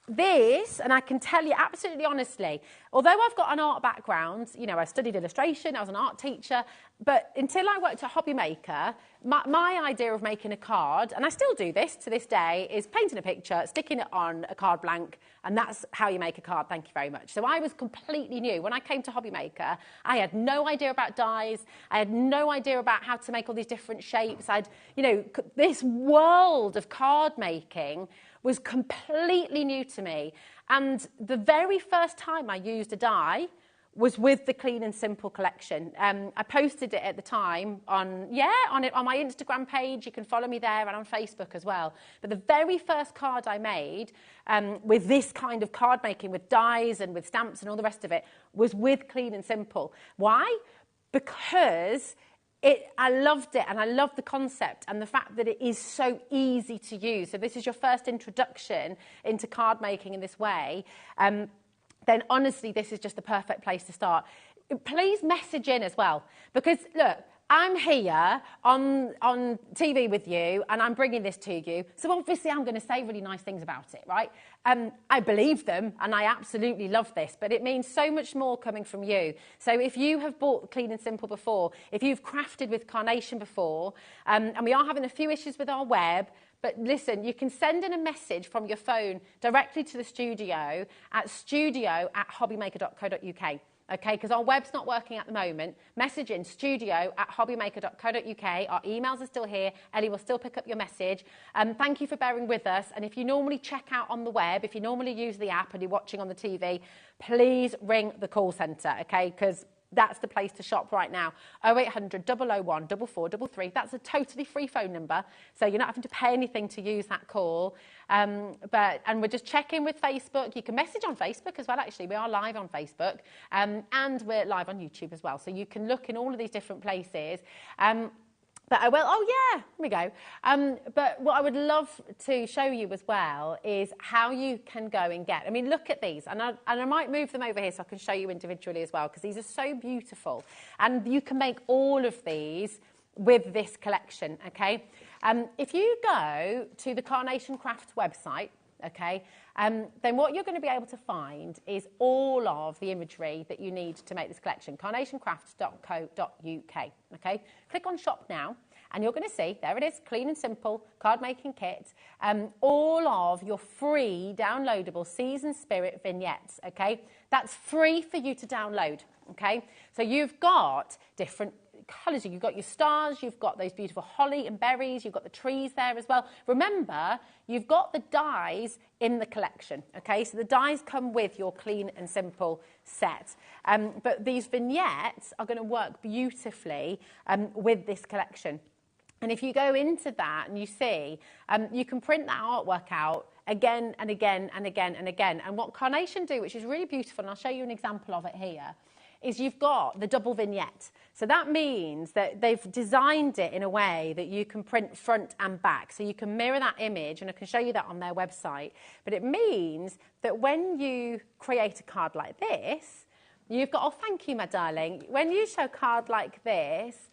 This, and I can tell you absolutely honestly, although I've got an art background, you know, I studied illustration, I was an art teacher, but until I worked at HobbyMaker, my idea of making a card, and I still do this to this day, is painting a picture, sticking it on a card blank, and that's how you make a card, thank you very much. So I was completely new. When I came to HobbyMaker, I had no idea about dies, I had no idea about how to make all these different shapes. You know, this world of card making was completely new to me. And the very first time I used a die was with the Clean and Simple collection. I posted it at the time on my Instagram page. You can follow me there, and on Facebook as well. But the very first card I made with this kind of card making, with dies and with stamps and all the rest of it, was with Clean and Simple. Why? Because I loved it, and I love the concept and the fact that it is so easy to use. So this is your first introduction into card making in this way. Then honestly, this is just the perfect place to start. Please message in as well, because look, I'm here on TV with you and I'm bringing this to you. So obviously I'm going to say really nice things about it, right? I believe them and I absolutely love this, but it means so much more coming from you. So if you have bought Clean and Simple before, if you've crafted with carnation before, and we are having a few issues with our web, but listen, you can send in a message from your phone directly to the studio at studio@hobbymaker.co.uk. Okay, because our web's not working at the moment. Message in studio@hobbymaker.co.uk. Our emails are still here. Ellie will still pick up your message. Thank you for bearing with us. And if you normally check out on the web, if you normally use the app and you're watching on the TV, please ring the call centre, okay? Because that's the place to shop right now. 0800 001 4433. That's a totally free phone number, so you're not having to pay anything to use that call. And we're just checking with Facebook. You can message on Facebook as well, actually. We are live on Facebook, and we're live on YouTube as well. So you can look in all of these different places. But I will, oh yeah, here we go. But what I would love to show you as well is how you can go and get, I mean, look at these, and I might move them over here so I can show you individually as well, because these are so beautiful. And you can make all of these with this collection, okay? If you go to the Carnation Craft website, okay, then what you're going to be able to find is all of the imagery that you need to make this collection, carnationcraft.co.uk, okay? Click on shop now, and you're going to see, there it is, Clean and Simple card making kit, all of your free downloadable Season Spirit vignettes, okay? That's free for you to download, okay? So you've got different colours. You've got your stars, you've got those beautiful holly and berries, you've got the trees there as well. Remember, you've got the dies in the collection, okay? So the dies come with your Clean and Simple set. But these vignettes are going to work beautifully with this collection. And if you go into that and you see, you can print that artwork out again and again and again and again. And what Carnation do, which is really beautiful, and I'll show you an example of it here, is you've got the double vignette. So that means that they've designed it in a way that you can print front and back. So you can mirror that image, and I can show you that on their website. But it means that when you create a card like this, you've got, oh, thank you, my darling. When you show a card like this,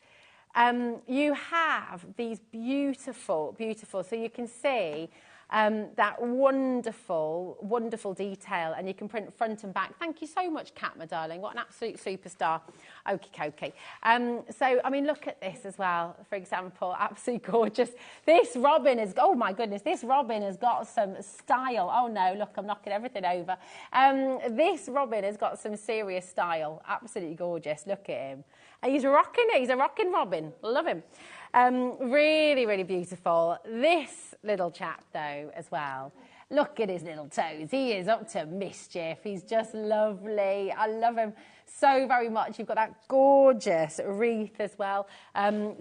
you have these beautiful, beautiful, so you can see that wonderful, wonderful detail, and you can print front and back. Thank you so much, Kat, my darling. What an absolute superstar. Okie dokie. So, I mean, look at this as well, for example. Absolutely gorgeous. This robin is, oh my goodness, this robin has got some style. Oh no, look, I'm knocking everything over. This robin has got some serious style. Absolutely gorgeous. Look at him. And he's rocking it. He's a rocking robin. Love him. Really, really beautiful. This little chap, though, as well. Look at his little toes. He is up to mischief. He's just lovely. I love him so very much. You've got that gorgeous wreath as well.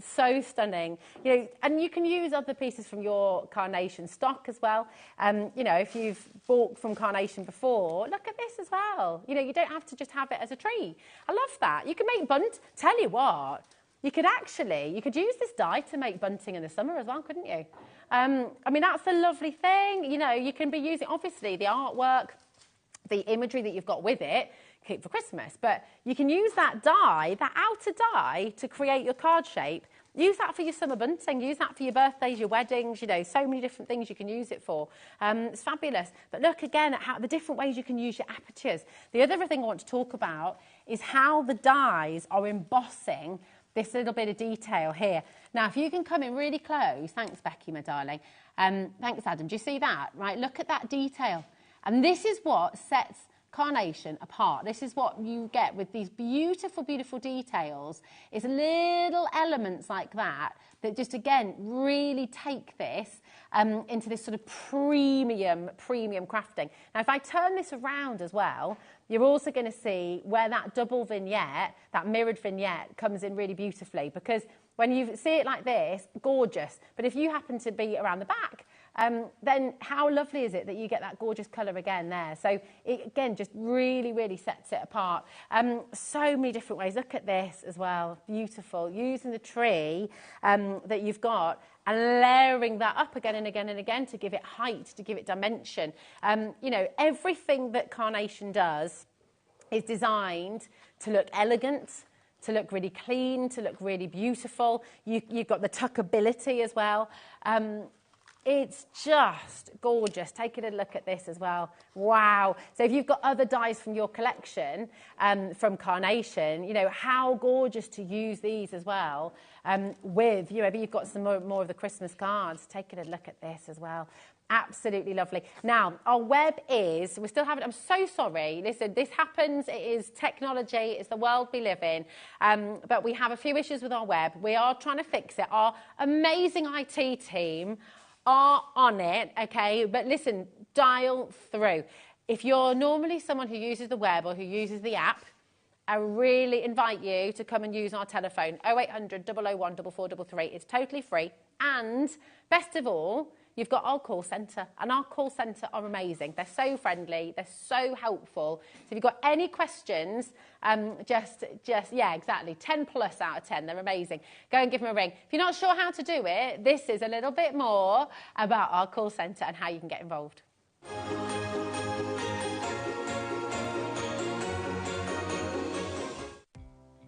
So stunning. You know, and you can use other pieces from your Carnation stock as well. You know, if you've bought from Carnation before, look at this as well. You know, you don't have to just have it as a tree. I love that. You can make bunt. Tell you what. You could use this die to make bunting in the summer as well, couldn't you? I mean, that's a lovely thing. You know, you can be using, obviously, the artwork, the imagery that you've got with it, keep for Christmas. But you can use that die, that outer die, to create your card shape. Use that for your summer bunting. Use that for your birthdays, your weddings, you know, so many different things you can use it for. It's fabulous. But look again at how the different ways you can use your apertures. The other thing I want to talk about is how the dies are embossing this little bit of detail here. Now, if you can come in really close, thanks, Becky, my darling. Thanks, Adam. Do you see that? Right, look at that detail. And this is what sets Carnation apart. This is what you get with these beautiful, beautiful details. It's little elements like that that just, again, really take this into this sort of premium crafting. Now, if I turn this around as well, you're also going to see where that double vignette, that mirrored vignette, comes in really beautifully, because when you see it like this, gorgeous. But if you happen to be around the back, then how lovely is it that you get that gorgeous colour again there? So it, again, just really, really sets it apart. So many different ways. Look at this as well. Beautiful. Using the tree that you've got and layering that up again and again and again to give it height, to give it dimension. You know, everything that Carnation does is designed to look elegant, to look really clean, to look really beautiful. You've got the tuckability as well. It's just gorgeous. Take a look at this as well. Wow. So if you've got other dies from your collection, from Carnation, you know, how gorgeous to use these as well. With, you know, maybe you've got some more of the Christmas cards. Take a look at this as well. Absolutely lovely. Now, our web is, we still haven't, I'm so sorry. Listen, this happens. It is technology. It's the world we live in. But we have a few issues with our web. We are trying to fix it. Our amazing IT team are on it, okay? But listen, dial through. If you're normally someone who uses the web or who uses the app, I really invite you to come and use our telephone, 0800 001 4433. It's totally free. And best of all, you've got our call centre, and our call centre are amazing. They're so friendly, they're so helpful. So if you've got any questions, yeah, exactly, 10 plus out of 10, they're amazing. Go and give them a ring. If you're not sure how to do it, this is a little bit more about our call centre and how you can get involved.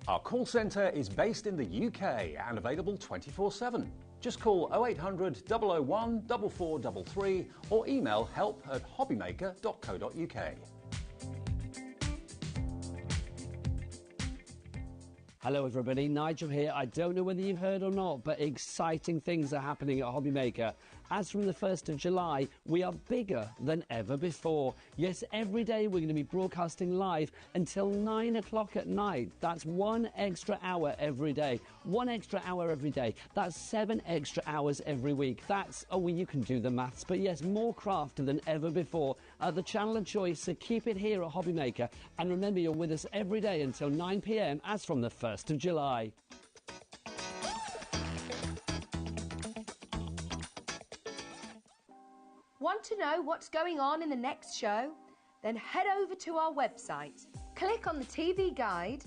Our call centre is based in the UK and available 24/7. Just call 0800 001 4433 or email help@hobbymaker.co.uk. Hello everybody, Nigel here. I don't know whether you've heard or not, but exciting things are happening at HobbyMaker. As from the 1st of July, we are bigger than ever before. Yes, every day we're going to be broadcasting live until 9 o'clock at night. That's 1 extra hour every day. 1 extra hour every day. That's 7 extra hours every week. That's, oh, well, you can do the maths, but yes, more craft than ever before. The channel of choice, so keep it here at HobbyMaker. And remember, you're with us every day until 9 p.m. as from the 1st of July. Want to know what's going on in the next show? Then head over to our website. Click on the TV guide.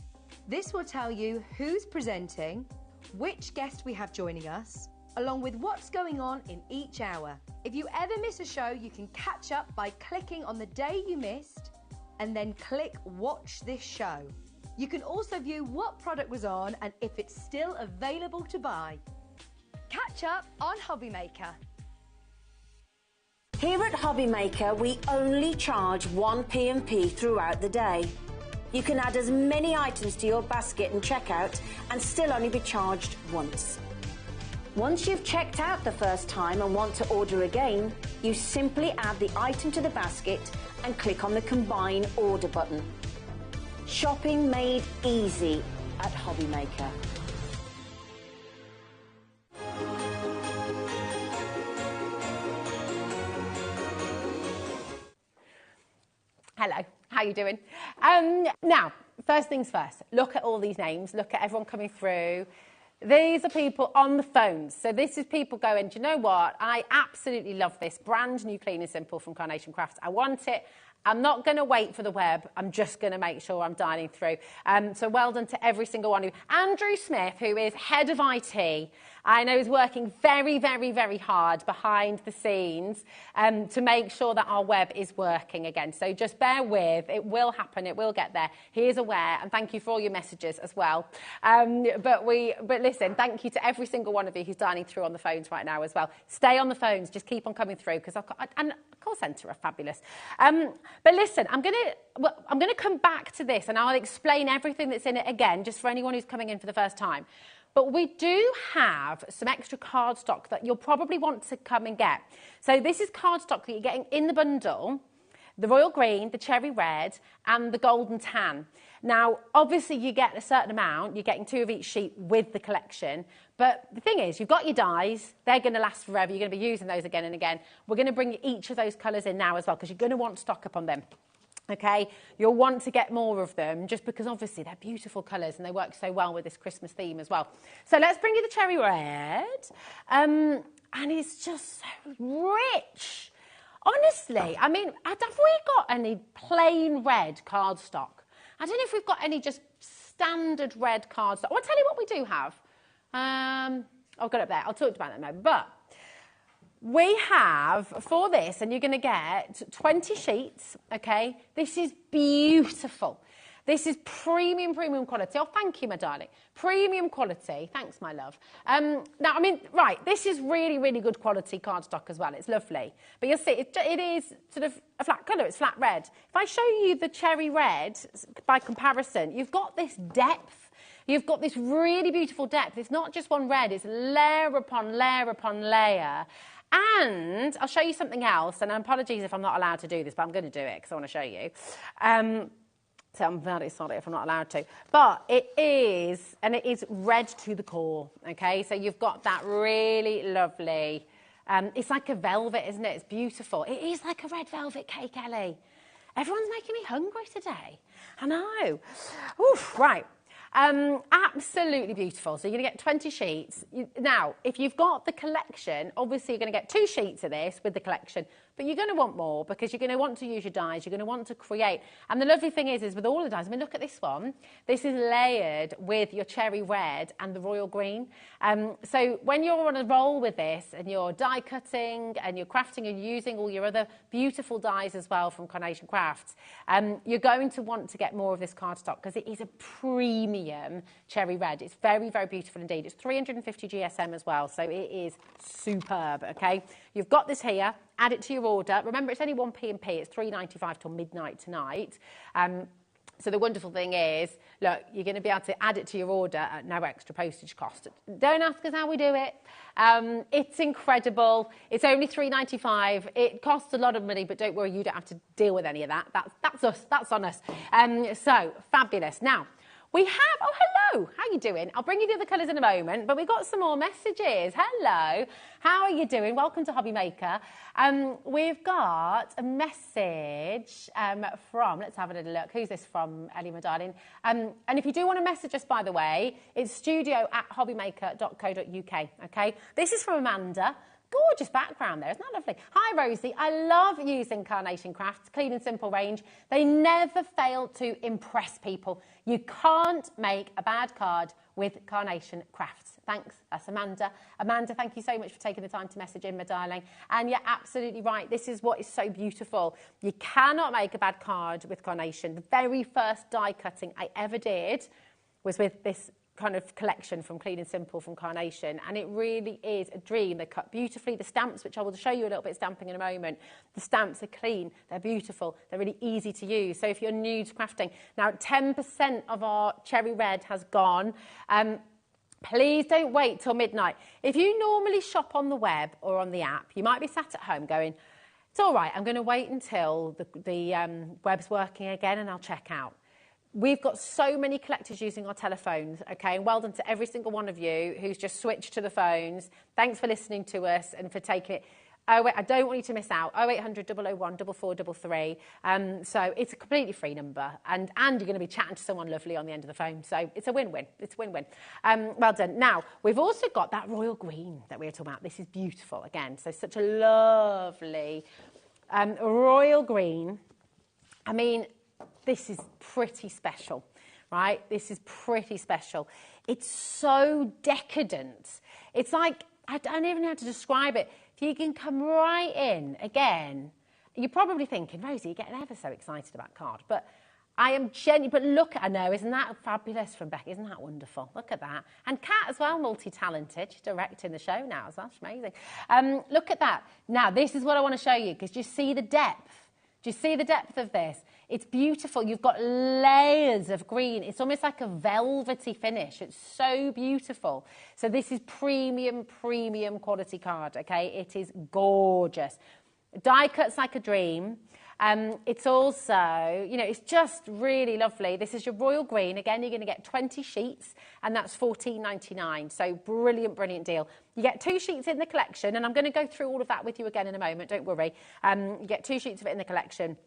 This will tell you who's presenting, which guest we have joining us, along with what's going on in each hour. If you ever miss a show, you can catch up by clicking on the day you missed and then click Watch This Show. You can also view what product was on and if it's still available to buy. Catch up on HobbyMaker. Here at HobbyMaker, we only charge 1 P&P throughout the day. You can add as many items to your basket and checkout and still only be charged once. Once you've checked out the first time and want to order again, you simply add the item to the basket and click on the Combine Order button. Shopping made easy at HobbyMaker. Hello, how you doing? Now, first things first, look at all these names, look at everyone coming through. These are people on the phones. So this is people going, do you know what? I absolutely love this brand new Clean and Simple from Carnation Crafts. I want it. I'm not going to wait for the web. I'm just going to make sure I'm dialing through. So well done to every single one of you. Andrew Smith, who is head of IT, I know is working very, very, very hard behind the scenes to make sure that our web is working again. So just bear with. It will happen. It will get there. He is aware, and thank you for all your messages as well. But listen, thank you to every single one of you who's dialing through on the phones right now as well. Stay on the phones. Just keep on coming through because and call centre are fabulous. But listen, I'm going to come back to this and I'll explain everything that's in it again, just for anyone who's coming in for the first time. But we do have some extra cardstock that you'll probably want to come and get. So this is cardstock that you're getting in the bundle, the royal green, the cherry red, and the golden tan. Now, obviously, you get a certain amount. You're getting 2 of each sheet with the collection. But the thing is, you've got your dies. They're going to last forever. You're going to be using those again and again. We're going to bring each of those colours in now as well because you're going to want to stock up on them. Okay, you'll want to get more of them just because obviously they're beautiful colours and they work so well with this Christmas theme as well. So let's bring you the cherry red. And it's just so rich. Honestly, I mean, have we got any plain red cardstock? I don't know if we've got any just standard red cardstock. I'll tell you what we do have. I've got it up there. I'll talk about that in a moment. But we have, for this, and you're going to get 20 sheets, okay? This is beautiful. This is premium quality. Oh, thank you, my darling. Premium quality. Thanks, my love. Now, I mean, right, this is really good quality cardstock as well. It's lovely. But you'll see, it is sort of a flat colour. It's flat red. If I show you the cherry red, by comparison, you've got this depth. You've got this really beautiful depth. It's not just one red. It's layer upon layer upon layer. And I'll show you something else. And apologies if I'm not allowed to do this, but I'm going to do it because I want to show you. So I'm very sorry if I'm not allowed to. But it is red to the core, okay? So you've got that really lovely, it's like a velvet, isn't it? It's beautiful. It is like a red velvet cake, Ellie. Everyone's making me hungry today. I know. Oof, right. Absolutely beautiful. So you're going to get 20 sheets. Now, if you've got the collection, obviously you're going to get 2 sheets of this with the collection, but you're going to want more because you're going to want to use your dies. You're going to want to create. And the lovely thing is with all the dies, I mean, look at this one. This is layered with your cherry red and the royal green. So when you're on a roll with this and you're die cutting and you're crafting and using all your other beautiful dies as well from Carnation Crafts, you're going to want to get more of this cardstock because it is a premium cherry red. It's very beautiful indeed. It's 350 GSM as well, so it is superb, okay? You've got this here. Add it to your order. Remember, it's only 1 P&P. It's £3.95 till midnight tonight. So the wonderful thing is, look, you're going to be able to add it to your order at no extra postage cost. Don't ask us how we do it. It's incredible. It's only £3.95. It costs a lot of money, but don't worry, you don't have to deal with any of that. That's us. That's on us. So fabulous. Now, we have, oh, hello, how are you doing? I'll bring you the other colours in a moment, but we've got some more messages. Hello, how are you doing? Welcome to HobbyMaker. We've got a message from, let's have a little look. Who's this from, Ellie, my darling? And if you do want to message us, by the way, it's studio@hobbymaker.co.uk, okay? This is from Amanda. Gorgeous background there, isn't that lovely? Hi, Rosie. I love using Carnation Crafts, clean and simple range. They never fail to impress people. You can't make a bad card with Carnation Crafts. Thanks, that's Amanda. Amanda, thank you so much for taking the time to message in, my darling. And you're absolutely right. This is what is so beautiful. You cannot make a bad card with Carnation. The very first die cutting I ever did was with this kind of collection from Clean and Simple from Carnation, and it really is a dream. They're cut beautifully. The stamps, which I will show you a little bit stamping in a moment, the stamps are clean, they're beautiful, they're really easy to use. So if you're new to crafting, now 10% of our cherry red has gone. Please don't wait till midnight. If you normally shop on the web or on the app, you might be sat at home going, it's all right, I'm going to wait until the web's working again and I'll check out. We've got so many collectors using our telephones, okay? And well done to every single one of you who's just switched to the phones. Thanks for listening to us and for taking it. Oh, wait, I don't want you to miss out. 0800 001 4433. So it's a completely free number. And you're going to be chatting to someone lovely on the end of the phone. So it's a win-win. It's a win-win. Well done. Now, we've also got that royal green that we were talking about. This is beautiful again. So such a lovely royal green. I mean, this is pretty special, right? This is pretty special. It's so decadent. It's like, I don't even know how to describe it. If you can come right in again, you're probably thinking, Rosie, you're getting ever so excited about card. But I am genuine. But look, I know, isn't that fabulous from Becky? Isn't that wonderful? Look at that. And Kat as well, multi-talented. She's directing the show now as well. She's amazing. Look at that. Now, this is what I want to show you, because do you see the depth? Do you see the depth of this? It's beautiful. You've got layers of green. It's almost like a velvety finish. It's so beautiful. So this is premium quality card, okay? It is gorgeous. Die cuts like a dream. It's also, you know, it's just really lovely. This is your royal green. Again, you're going to get 20 sheets, and that's $14.99. So brilliant deal. You get 2 sheets in the collection, and I'm going to go through all of that with you again in a moment. Don't worry. You get 2 sheets of it in the collection.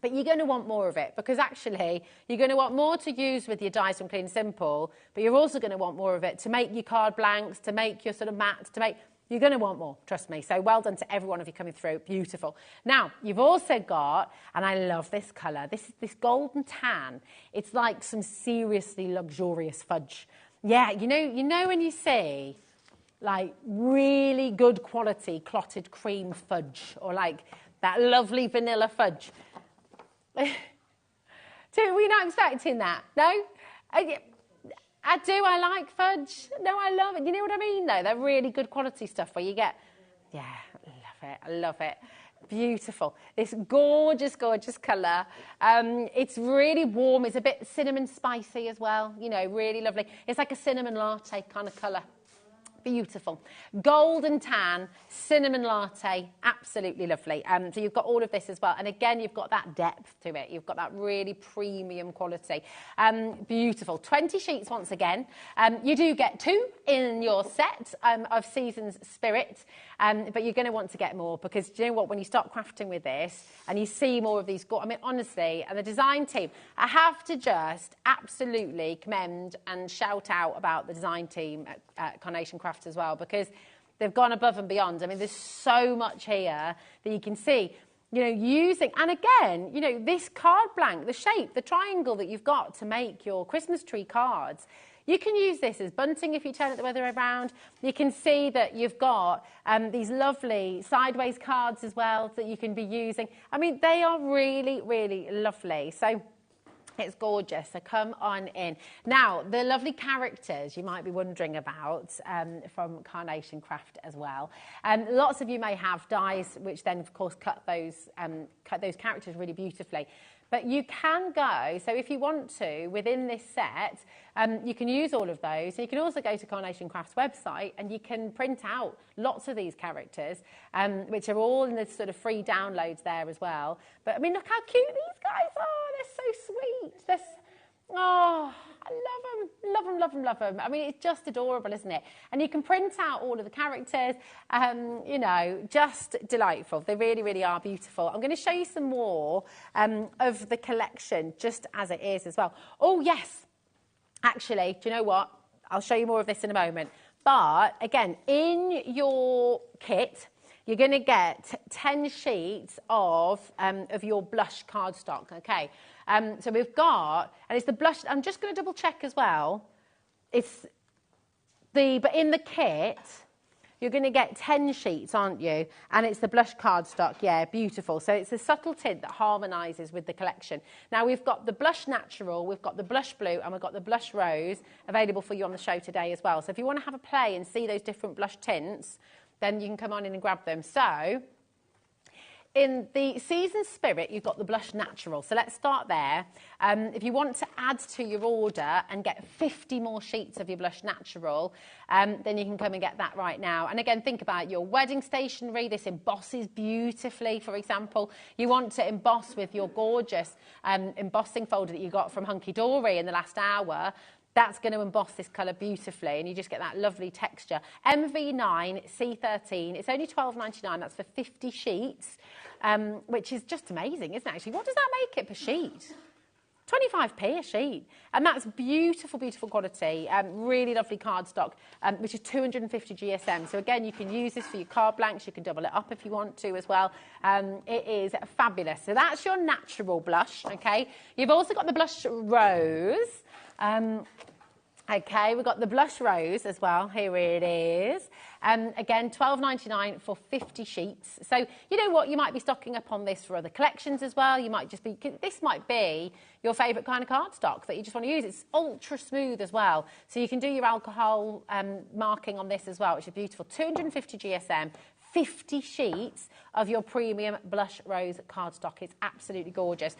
But you're going to want more of it, because actually you're going to want more to use with your dies from Clean and Simple, but you're also going to want more of it to make your card blanks, to make your sort of mats, to make you're going to want more, trust me. So well done to every one of you coming through. Beautiful. Now, you've also got, and I love this colour, this golden tan. It's like some seriously luxurious fudge. Yeah, you know when you see like really good quality clotted cream fudge, or like that lovely vanilla fudge. We're not expecting that, no? I do, I like fudge. No, I love it. You know what I mean, though? They're really good quality stuff where you get, yeah, I love it. Beautiful. This gorgeous, gorgeous colour. It's really warm. It's a bit cinnamon spicy as well. You know, really lovely. It's like a cinnamon latte kind of colour. Beautiful. Golden tan, cinnamon latte, absolutely lovely. So you've got all of this as well. And again, you've got that depth to it. You've got that really premium quality. Beautiful. 20 sheets once again. You do get 2 in your set of Season's Spirit, but you're going to want to get more because do you know what? When you start crafting with this and you see more of these, I mean, honestly, and the design team, I have to just absolutely commend and shout out about the design team at Carnation Craft as well, because they've gone above and beyond. I mean, there's so much here that you can see, you know, using, and again, you know, this card blank, the shape, the triangle that you've got to make your Christmas tree cards, you can use this as bunting if you turn it the other way around. You can see that you've got these lovely sideways cards as well that you can be using. I mean, they are really, really lovely. So it's gorgeous, so come on in. Now, the lovely characters you might be wondering about from Carnation Craft as well. Lots of you may have dies which then, of course, cut those characters really beautifully. But you can go, so if you want to, within this set, you can use all of those. You can also go to Carnation Craft's website and you can print out lots of these characters, which are all in the sort of free downloads there as well. But I mean, look how cute these guys are. They're so sweet. Oh, I love them, love them, love them, love them. I mean, it's just adorable, isn't it? And you can print out all of the characters, you know, just delightful. They really, really are beautiful. I'm going to show you some more of the collection just as it is as well. Oh, yes. Actually, do you know what? I'll show you more of this in a moment. But, again, in your kit, you're going to get 10 sheets of your blush cardstock, okay? So we've got, and it's the blush, I'm just going to double check as well. But in the kit, you're going to get 10 sheets, aren't you? And it's the blush cardstock, yeah, beautiful. So it's a subtle tint that harmonises with the collection. Now we've got the blush natural, we've got the blush blue, and we've got the blush rose available for you on the show today as well. So if you want to have a play and see those different blush tints, then you can come on in and grab them. So in the Season Spirit, you've got the blush natural. So let's start there. If you want to add to your order and get 50 more sheets of your blush natural, then you can come and get that right now. And again, think about your wedding stationery. This embosses beautifully, for example. You want to emboss with your gorgeous embossing folder that you got from Hunky Dory in the last hour. That's going to emboss this colour beautifully, and you just get that lovely texture. MV9 C13, it's only £12.99. That's for 50 sheets, which is just amazing, isn't it, actually? What does that make it per sheet? 25p a sheet. And that's beautiful, beautiful quality. Really lovely cardstock, which is 250 GSM. So again, you can use this for your card blanks. You can double it up if you want to as well. It is fabulous. So that's your natural blush, okay? You've also got the blush rose. Okay, we've got the blush rose as well. Here it is. Again, £12.99 for 50 sheets. So, you know what? You might be stocking up on this for other collections as well. You might just be, this might be your favourite kind of cardstock that you just want to use. It's ultra smooth as well. So you can do your alcohol marking on this as well, which is beautiful. 250 GSM. 50 sheets of your premium blush rose cardstock. It's absolutely gorgeous.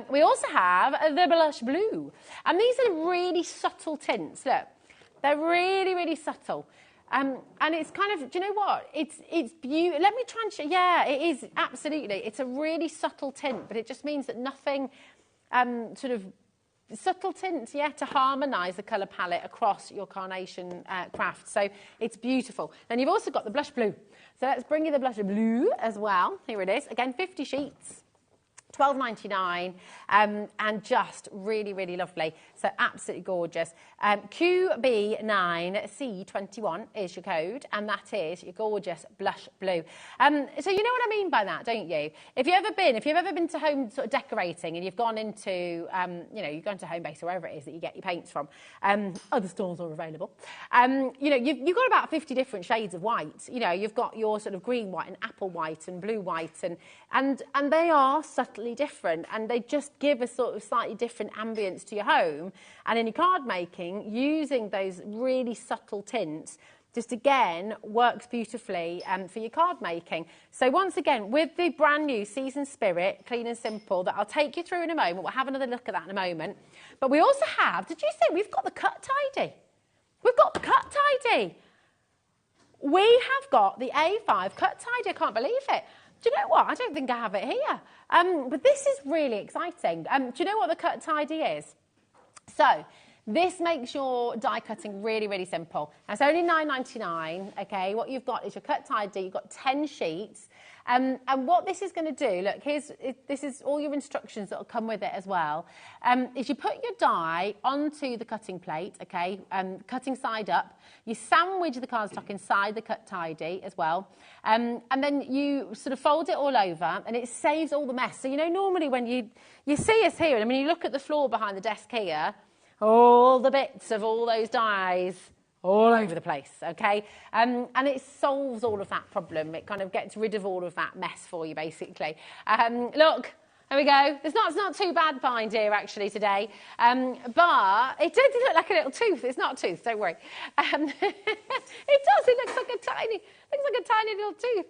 We also have the blush blue. And these are really subtle tints. Look, they're really, really subtle. And it's kind of, do you know what? It's beautiful. Let me try and show. Yeah, it is, absolutely. It's a really subtle tint, but it just means that nothing sort of subtle tints, yeah, to harmonise the colour palette across your Carnation Craft. So it's beautiful. Then you've also got the blush blue. So let's bring you the blush blue as well. Here it is. Again, 50 sheets. $12.99, and just really, really lovely. So absolutely gorgeous. QB9C21 is your code, and that is your gorgeous blush blue. So you know what I mean by that, don't you? If you've ever been to home sort of decorating, and you've gone into, you've gone to Homebase or wherever it is that you get your paints from, other stores are available. You've got about 50 different shades of white. You've got your sort of green white and apple white and blue white, and they are subtly different, and they just give a sort of slightly different ambience to your home. And in your card making, using those really subtle tints just again works beautifully for your card making. So once again, with the brand new Season Spirit Clean and Simple that I'll take you through in a moment, we'll have another look at that in a moment. But we also have, did you see, we've got the Cut Tidy. We've got the Cut Tidy. We have got the A5 Cut Tidy. I can't believe it. Do you know what? I don't think I have it here. But this is really exciting. Do you know what the Cut Tidy is? So this makes your die cutting really, really simple. Now, it's only $9.99, okay? What you've got is your Cut Tidy. You've got 10 sheets. And what this is going to do, look, this is all your instructions that will come with it as well, is you put your die onto the cutting plate, okay, cutting side up. You sandwich the cardstock inside the Cut Tidy as well, and then you sort of fold it all over, and it saves all the mess. So, normally when you see us here, and I mean, you look at the floor behind the desk here, all the bits of all those dies all over the place, okay? And it solves all of that problem. It kind of gets rid of all of that mess for you, basically. Look, there we go. It's not too bad find here, actually, today. But it does look like a little tooth. It's not a tooth, don't worry. It does. It looks like a tiny little tooth.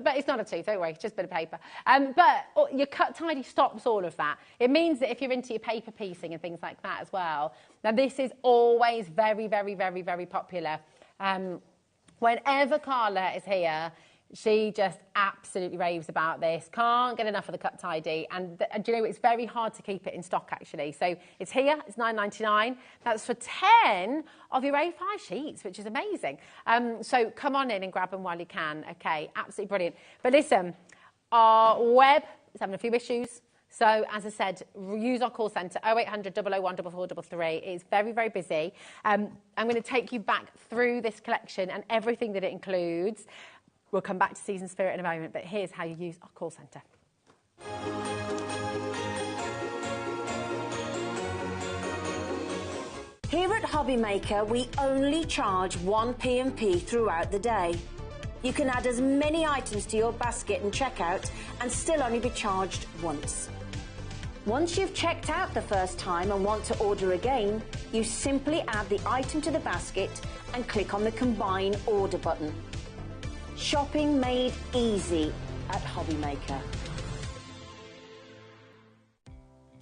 But it's not a tooth, don't worry. It's just a bit of paper. But your Cut Tidy stops all of that. It means that if you're into your paper piecing and things like that as well, now this is always very, very, very, very popular. Whenever Carla is here, she just absolutely raves about this. Can't get enough of the Cut Tidy. And do you know, it's very hard to keep it in stock, actually. So it's here. It's $9.99. That's for 10 of your A5 sheets, which is amazing. So come on in and grab them while you can. Okay, absolutely brilliant. But listen, our web is having a few issues. So, as I said, use our call centre, 0800 001 4433. It's very, very busy. I'm going to take you back through this collection and everything that it includes. We'll come back to Season Spirit in a moment, but here's how you use our call centre. Here at HobbyMaker, we only charge 1 P&P throughout the day. You can add as many items to your basket and checkout and still only be charged once. Once you've checked out the first time and want to order again, you simply add the item to the basket and click on the Combine Order button. Shopping made easy at HobbyMaker.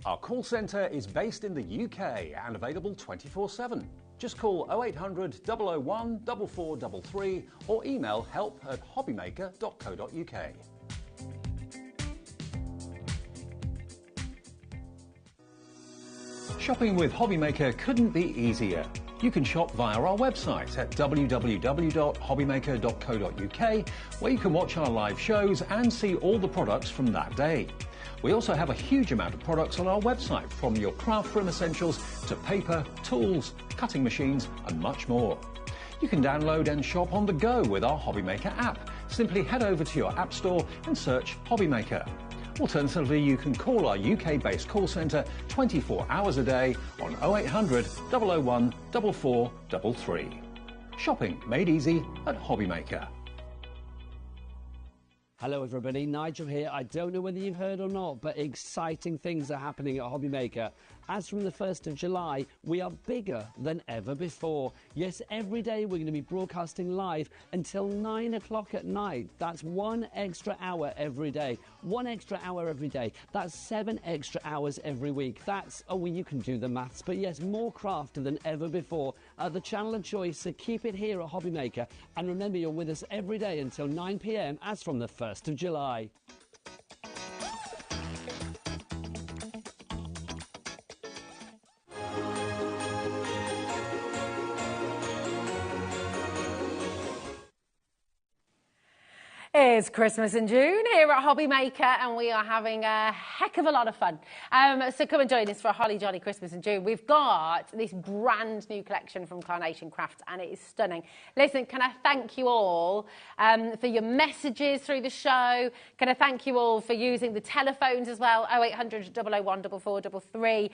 Our call centre is based in the UK and available 24/7. Just call 0800 001 4433 or email help@hobbymaker.co.uk. Shopping with HobbyMaker couldn't be easier. You can shop via our website at www.hobbymaker.co.uk, where you can watch our live shows and see all the products from that day. We also have a huge amount of products on our website, from your craft room essentials to paper, tools, cutting machines and much more. You can download and shop on the go with our HobbyMaker app. Simply head over to your app store and search HobbyMaker. Alternatively, you can call our UK-based call centre 24 hours a day on 0800 001 4433. Shopping made easy at HobbyMaker. Hello everybody, Nigel here. I don't know whether you've heard or not, but exciting things are happening at HobbyMaker. As from the 1st of July, we are bigger than ever before. Yes, every day we're going to be broadcasting live until 9 o'clock at night. That's 1 extra hour every day. 1 extra hour every day. That's 7 extra hours every week. That's, oh, well, you can do the maths, but yes, more craft than ever before. The channel of choice, so keep it here at HobbyMaker. And remember, you're with us every day until 9 p.m. as from the 1st of July. It's Christmas in June here at HobbyMaker, and we are having a heck of a lot of fun. So come and join us for a holly jolly Christmas in June. We've got this brand new collection from Carnation Crafts, and it is stunning. Listen, can I thank you all for your messages through the show? Can I thank you all for using the telephones as well? 0800 001 4433.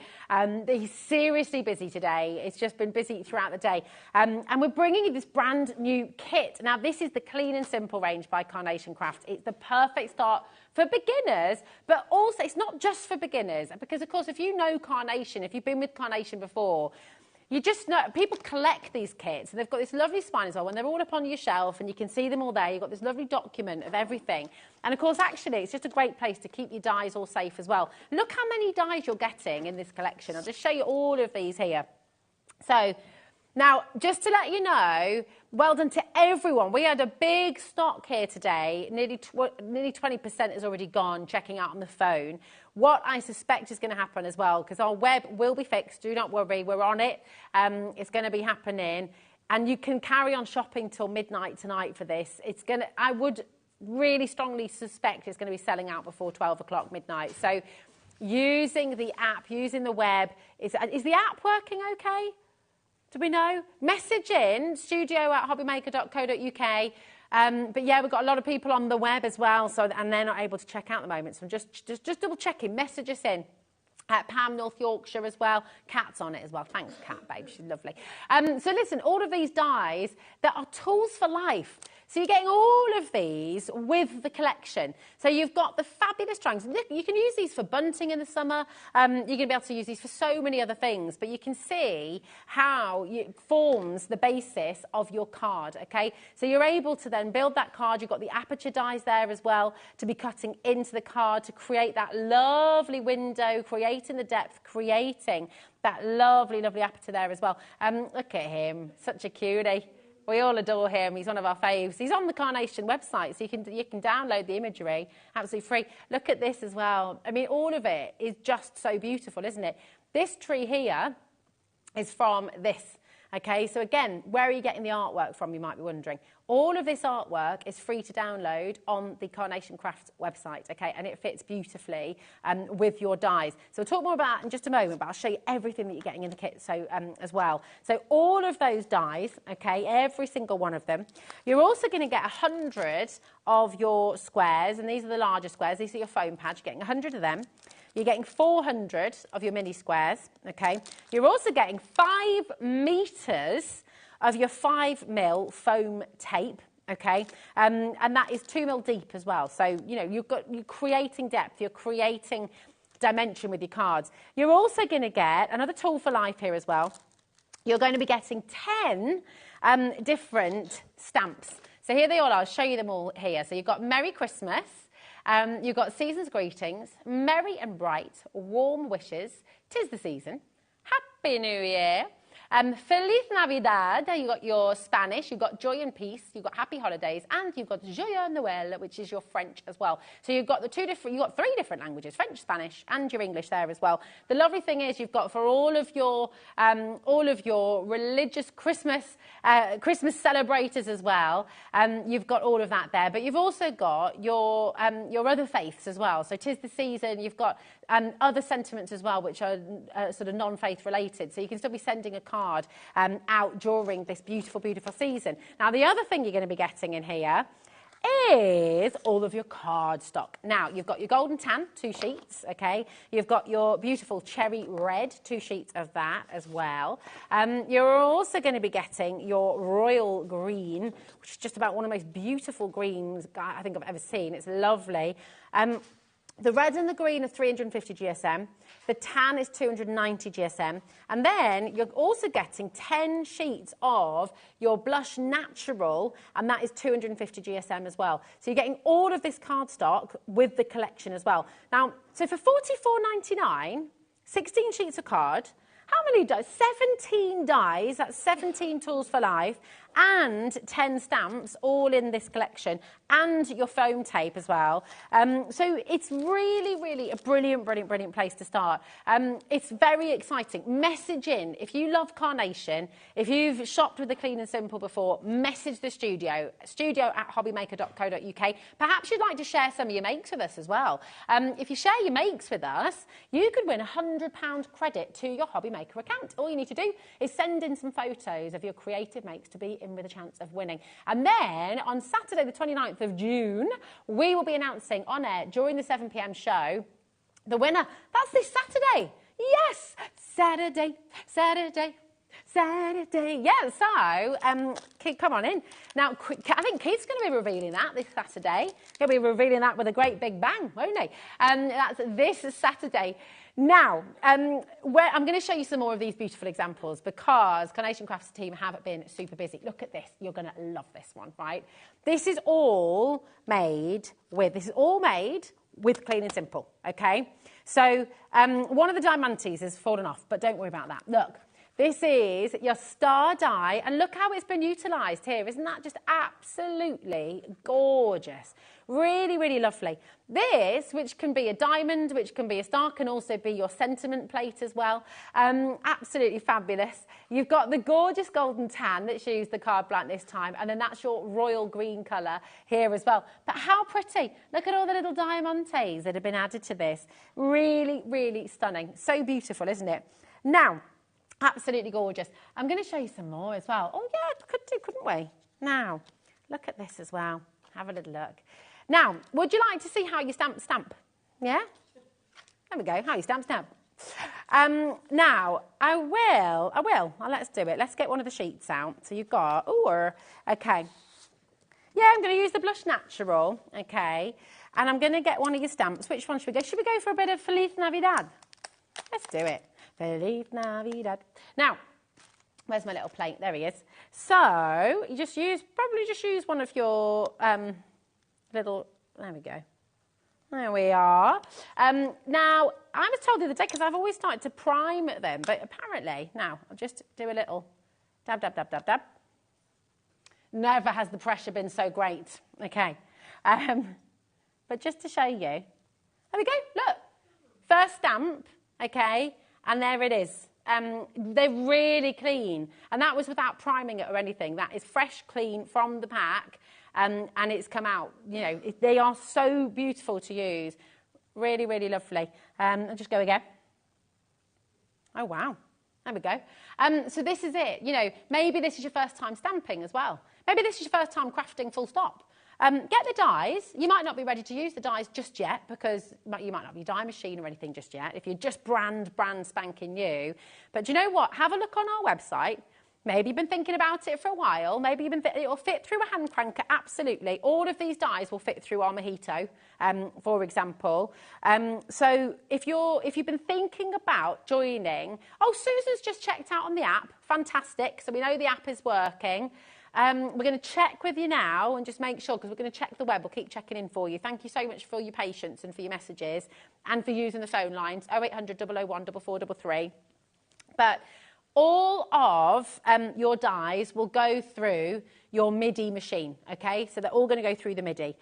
He's seriously busy today. It's just been busy throughout the day. And we're bringing you this brand new kit. Now, this is the Clean and Simple range by Carnation Crafts. It's the perfect start for beginners, but also it's not just for beginners, because of course if you know Carnation, if you've been with Carnation before, you just know people collect these kits, and they've got this lovely spine as well. When they're all up on your shelf and you can see them all there, you've got this lovely document of everything. And of course, actually, it's just a great place to keep your dies all safe as well. Look how many dies you're getting in this collection. I'll just show you all of these here. So now, just to let you know, well done to everyone. We had a big stock here today. Nearly 20% has already gone, checking out on the phone. What I suspect is going to happen as well, because our web will be fixed. Do not worry, we're on it. It's going to be happening. And you can carry on shopping till midnight tonight for this. It's going to, I would really strongly suspect it's going to be selling out before 12 o'clock midnight. So using the app, using the web, is the app working okay? Do we know? Message in studio@hobbymaker.co.uk. But yeah, we've got a lot of people on the web as well, and they're not able to check out at the moment. So I'm just double checking. Message us in. Pam, North Yorkshire as well. Kat's on it as well. Thanks, Kat, babe. She's lovely. So listen, all of these dies that are tools for life. So you're getting all of these with the collection. So you've got the fabulous triangles. You can use these for bunting in the summer. You're going to be able to use these for so many other things. But you can see how it forms the basis of your card, okay? So you're able to then build that card. You've got the aperture dies there as well to be cutting into the card to create that lovely window, creating the depth, creating that lovely, lovely aperture there as well. Look at him, such a cutie. We all adore him. He's one of our faves. He's on the Carnation website, so you can download the imagery absolutely free. Look at this as well. I mean, all of it is just so beautiful, isn't it? This tree here is from this. Okay, so again, where are you getting the artwork from, you might be wondering. All of this artwork is free to download on the Carnation Crafts website, okay, and it fits beautifully with your dies. So we'll talk more about that in just a moment, but I'll show you everything that you're getting in the kit as well. So all of those dies, okay, every single one of them. You're also going to get 100 of your squares, and these are the larger squares. These are your foam pads. You're getting 100 of them. You're getting 400 of your mini squares, okay? You're also getting 5 metres of your 5mm foam tape, okay? And that is 2mm deep as well. So, you know, you're creating depth, you're creating dimension with your cards. You're also going to get another tool for life here as well. You're going to be getting 10 different stamps. So here they all are. I'll show you them all here. So you've got Merry Christmas. You've got Season's Greetings, Merry and Bright, Warm Wishes, 'Tis the Season, Happy New Year, Feliz Navidad, you've got your Spanish, you've got Joy and Peace, you've got Happy Holidays, and you've got Joyeux Noël, which is your French as well. So you've got you've got 3 different languages, French, Spanish, and your English there as well. The lovely thing is you've got for all of your religious Christmas celebrators as well, you've got all of that there. But you've also got your other faiths as well. So 'Tis the Season, you've got other sentiments as well, which are sort of non-faith related. So you can still be sending a card out during this beautiful, beautiful season. Now, the other thing you're going to be getting in here is all of your card stock. Now, you've got your golden tan, 2 sheets, okay? You've got your beautiful cherry red, 2 sheets of that as well. You're also going to be getting your royal green, which is just about one of the most beautiful greens I think I've ever seen. It's lovely. The red and the green are 350 GSM. The tan is 290 GSM. And then you're also getting 10 sheets of your Blush Natural, and that is 250 GSM as well. So you're getting all of this cardstock with the collection as well. Now, so for $44.99, 16 sheets of card, how many dies? 17 dies, that's 17 tools for life, and 10 stamps all in this collection, and your foam tape as well. So it's really, really a brilliant, brilliant, brilliant place to start. It's very exciting. Message in. If you love carnation, if you've shopped with the Clean and Simple before, message the studio@hobbymaker.co.uk. Perhaps you'd like to share some of your makes with us as well. If you share your makes with us, you could win £100 credit to your HobbyMaker account. All you need to do is send in some photos of your creative makes to be in with a chance of winning. And then on Saturday the 29th of June, we will be announcing on air during the 7 p.m. show the winner. That's this Saturday. Yes, Saturday. Yeah, so come on in. Now, I think Keith's going to be revealing that this Saturday. He'll be revealing that with a great big bang, won't he? That's this Saturday. Now, I'm going to show you some more of these beautiful examples because Carnation Crafts team have been super busy. Look at this. You're going to love this one, right? This is all made with Clean and Simple, okay? So one of the diamantes has fallen off, but don't worry about that. Look. This is your star die, and look how it's been utilised here. Isn't that just absolutely gorgeous? Really, really lovely. This, which can be a diamond, which can be a star, can also be your sentiment plate as well. Absolutely fabulous. You've got the gorgeous golden tan that's used the card blank this time, and then that's your royal green colour here as well. But how pretty. Look at all the little diamantes that have been added to this. Really, really stunning. So beautiful, isn't it? Now, absolutely gorgeous. I'm going to show you some more as well. Oh, yeah, could do, couldn't we? Now, look at this as well. Have a little look. Now, would you like to see how you stamp? Yeah? There we go, how you stamp. Now, I will. Well, let's do it. Let's get one of the sheets out. So you've got, okay. Yeah, I'm going to use the Blush Natural, okay. And I'm going to get one of your stamps. Which one should we go? Should we go for a bit of Feliz Navidad? Let's do it. Feliz Navidad. Now, where's my little plate? There he is. So, you probably just use one of your little, there we go. There we are. Now, I was told the other day, because I've always started to prime them, but apparently, now, I'll just do a little dab, dab, dab, dab, dab. Never has the pressure been so great. Okay. But just to show you, there we go, look. First stamp, okay. And there it is. They're really clean. And that was without priming it or anything. That is fresh, clean from the pack. And it's come out. You know, they are so beautiful to use. Really, really lovely. I'll just go again. Oh, wow. There we go. So this is it. You know, maybe this is your first time stamping as well. Maybe this is your first time crafting full stop. Get the dies. You might not be ready to use the dies just yet because you might not be die machine or anything just yet if you're just brand spanking new. But do you know what? Have a look on our website. Maybe you've been thinking about it for a while. Maybe it'll fit through a hand cranker. Absolutely. All of these dies will fit through our mojito, for example. So if you've been thinking about joining, Susan's just checked out on the app. Fantastic. So we know the app is working. We're going to check with you now and just make sure, because we're going to check the web. We'll keep checking in for you. Thank you so much for your patience and for your messages and for using the phone lines, 0800 001 4433. But all of your dies will go through your MIDI machine, okay? So they're all going to go through the MIDI.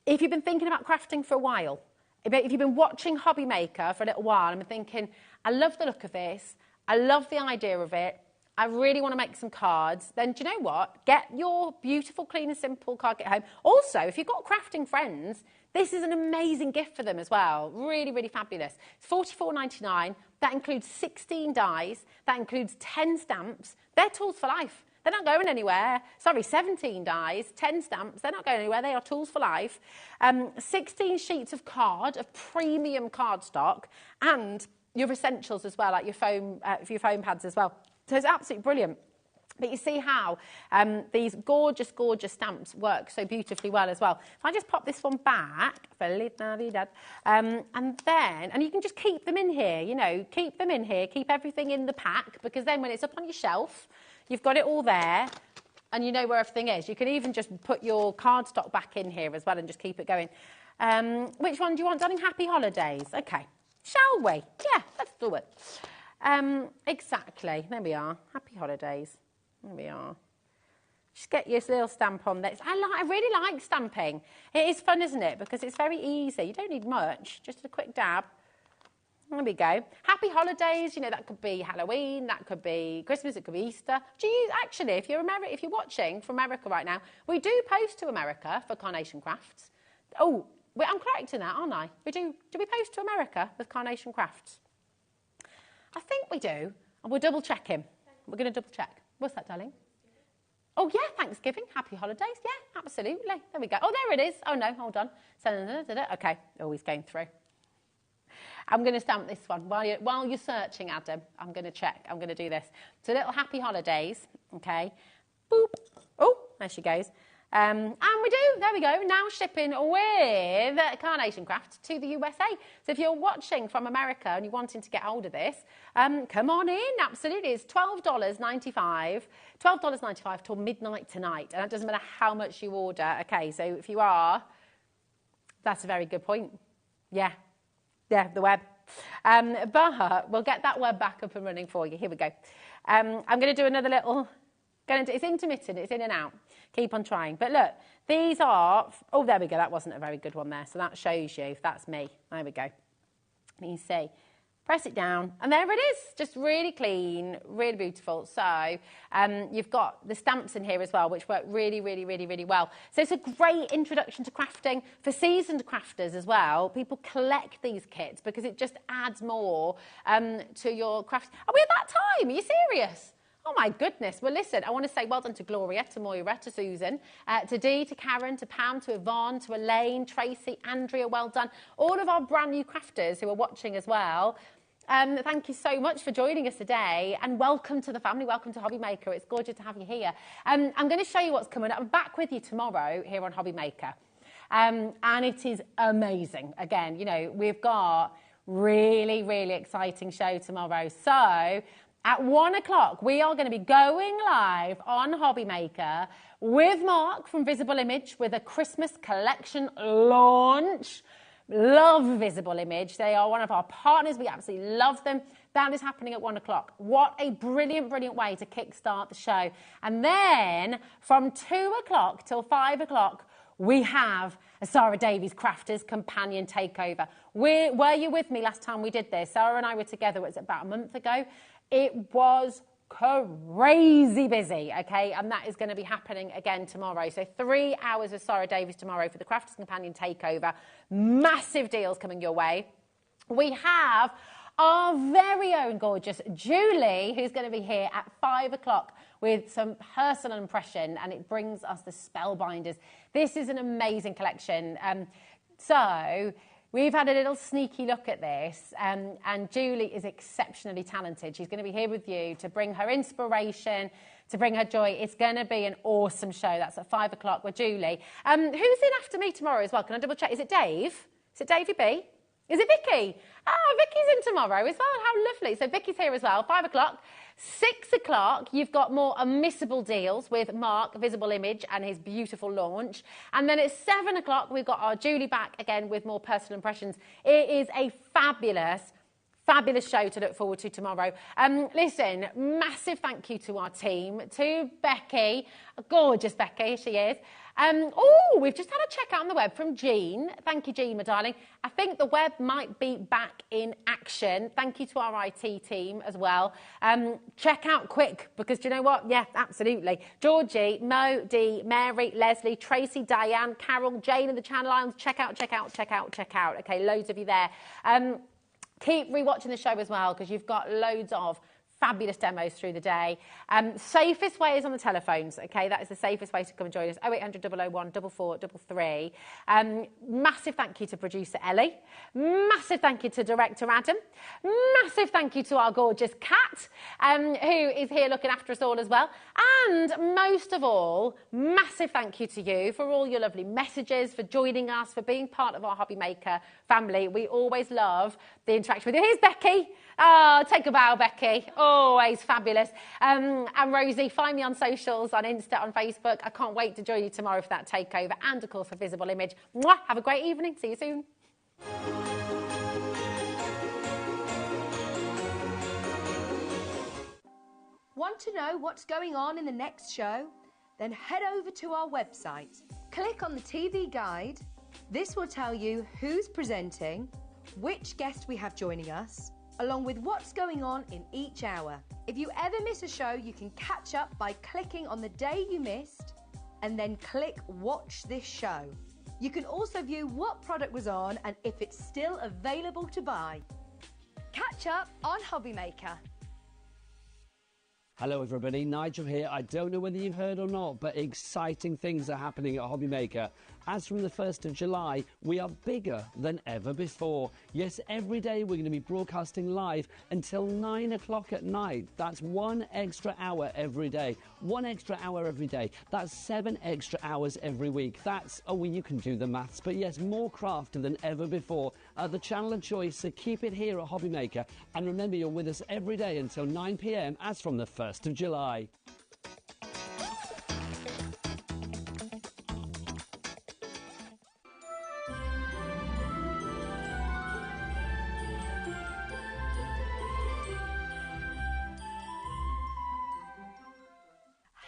If you've been thinking about crafting for a while, if you've been watching HobbyMaker for a little while and been thinking, I love the look of this, I love the idea of it, I really want to make some cards, then do you know what? Get your beautiful, clean and simple card kit home. Also, if you've got crafting friends, this is an amazing gift for them as well. Really, really fabulous. It's $44.99. That includes 16 dies. That includes 10 stamps. They're tools for life. They're not going anywhere. Sorry, 17 dies, 10 stamps. They're not going anywhere. They are tools for life. 16 sheets of premium cardstock, and your essentials as well, like your foam pads as well. So it's absolutely brilliant. But you see how these gorgeous, gorgeous stamps work so beautifully well as well. If I just pop this one back, Feliz Navidad, and you can just keep them in here, you know, keep them in here, keep everything in the pack, because then when it's up on your shelf, you've got it all there, and you know where everything is. You can even just put your cardstock back in here as well and just keep it going. Which one do you want, darling? Happy holidays. Okay. Shall we? Yeah, let's do it. Exactly. There we are. Happy holidays. There we are. Just get your little stamp on this. I really like stamping. It is fun, isn't it? Because it's very easy. You don't need much, just a quick dab. There we go. Happy holidays, you know, that could be Halloween, that could be Christmas, it could be Easter. Do you actually, if you're watching from America right now, we do post to America for Carnation Crafts. Oh, I'm correct in that, aren't I? Do we post to America with Carnation Crafts? I think we do. And we'll double check him. We're going to double check. What's that, darling? Oh, yeah, Thanksgiving. Happy holidays. Yeah, absolutely. There we go. Oh, there it is. Oh, no, hold on. Okay. Oh, he's going through. I'm going to stamp this one. While you're searching, Adam, I'm going to check. I'm going to do this. So little happy holidays, okay? Boop. Oh, there she goes. And we do, there we go, now shipping with Carnation Crafts to the USA. So if you're watching from America and you're wanting to get hold of this, come on in, absolutely. It's $12.95, $12.95 till midnight tonight. And that doesn't matter how much you order. Okay, so if you are, that's a very good point. Yeah, the web. But we'll get that web back up and running for you. Here we go. I'm going to do another little, it's intermittent, it's in and out. Keep on trying. But look, these are, oh, there we go. That wasn't a very good one there. So that shows you, that's me. There we go. You see, press it down, and there it is. Just really clean, really beautiful. So you've got the stamps in here as well, which work really, really, really, really well. So it's a great introduction to crafting for seasoned crafters as well. People collect these kits because it just adds more to your craft. Are we at that time? Are you serious? Oh, my goodness. Well, listen, I want to say well done to Gloria, to Moira, to Susan, to Dee, to Karen, to Pam, to Yvonne, to Elaine, Tracy, Andrea, well done. All of our brand new crafters who are watching as well. Thank you so much for joining us today, and welcome to the family. Welcome to HobbyMaker. It's gorgeous to have you here. I'm going to show you what's coming up. I'm back with you tomorrow here on HobbyMaker. And it is amazing. Again, you know, we've got really, really exciting show tomorrow. So at 1 o'clock, we are going to be going live on HobbyMaker with Mark from Visible Image with a Christmas collection launch. Love Visible Image. They are one of our partners. We absolutely love them. That is happening at 1 o'clock. What a brilliant, brilliant way to kickstart the show. And then from 2 o'clock till 5 o'clock, we have a Sarah Davies Crafters Companion Takeover. Were you with me last time we did this? Sarah and I were together, it was about a month ago. It was crazy busy, okay? And that is going to be happening again tomorrow. So 3 hours with Sarah Davies tomorrow for the Crafters Companion Takeover. Massive deals coming your way. We have our very own gorgeous Julie, who's going to be here at 5 o'clock with some personal impression, and it brings us the Spellbinders. This is an amazing collection. So we've had a little sneaky look at this, and Julie is exceptionally talented. She's going to be here with you to bring her inspiration, to bring her joy. It's going to be an awesome show. That's at 5 o'clock with Julie. Who's in after me tomorrow as well? Can I double check? Is it Dave? Is it Davey B? Is it Vicky? Oh, Vicky's in tomorrow as well. How lovely. So Vicky's here as well, 5 o'clock. 6 o'clock, you've got more unmissable deals with Mark, Visible Image, and his beautiful launch. And then at 7 o'clock, we've got our Julie back again with more personal impressions. It is a fabulous show to look forward to tomorrow. Listen, massive thank you to our team, to Becky, gorgeous Becky, she is. We've just had a check out on the web from Jean. Thank you, Jean, my darling. I think the web might be back in action. Thank you to our IT team as well. Check out quick, because do you know what? Yeah, absolutely. Georgie, Mo, Dee, Mary, Leslie, Tracy, Diane, Carol, Jane in the Channel Islands. Check out. Okay, loads of you there. Keep rewatching the show as well, because you've got loads of fabulous demos through the day. Safest way is on the telephones, okay? That is the safest way to come and join us. 0800 001 4433. Massive thank you to producer Ellie. Massive thank you to director Adam. Massive thank you to our gorgeous Kat, who is here looking after us all as well. And most of all, massive thank you to you for all your lovely messages, for joining us, for being part of our HobbyMaker family. We always love the interaction with you. Here's Becky. Oh, take a bow, Becky. Always fabulous. And Rosie, find me on socials, on Insta, on Facebook. I can't wait to join you tomorrow for that takeover, and of course for Visible Image. Mwah! Have a great evening. See you soon. Want to know what's going on in the next show? then head over to our website. Click on the TV guide. This will tell you who's presenting, which guest we have joining us, along with what's going on in each hour. If you ever miss a show, you can catch up by clicking on the day you missed and then click Watch This Show. You can also view what product was on and if it's still available to buy. Catch up on HobbyMaker. Hello everybody, Nigel here. I don't know whether you've heard or not, but exciting things are happening at HobbyMaker. As from the 1st of July, we are bigger than ever before. Yes, every day we're going to be broadcasting live until 9 o'clock at night. That's 1 extra hour every day. 1 extra hour every day. That's 7 extra hours every week. That's, oh, well, you can do the maths, but yes, more craft than ever before. The channel of choice, so keep it here at HobbyMaker. And remember, you're with us every day until 9 p.m. as from the 1st of July.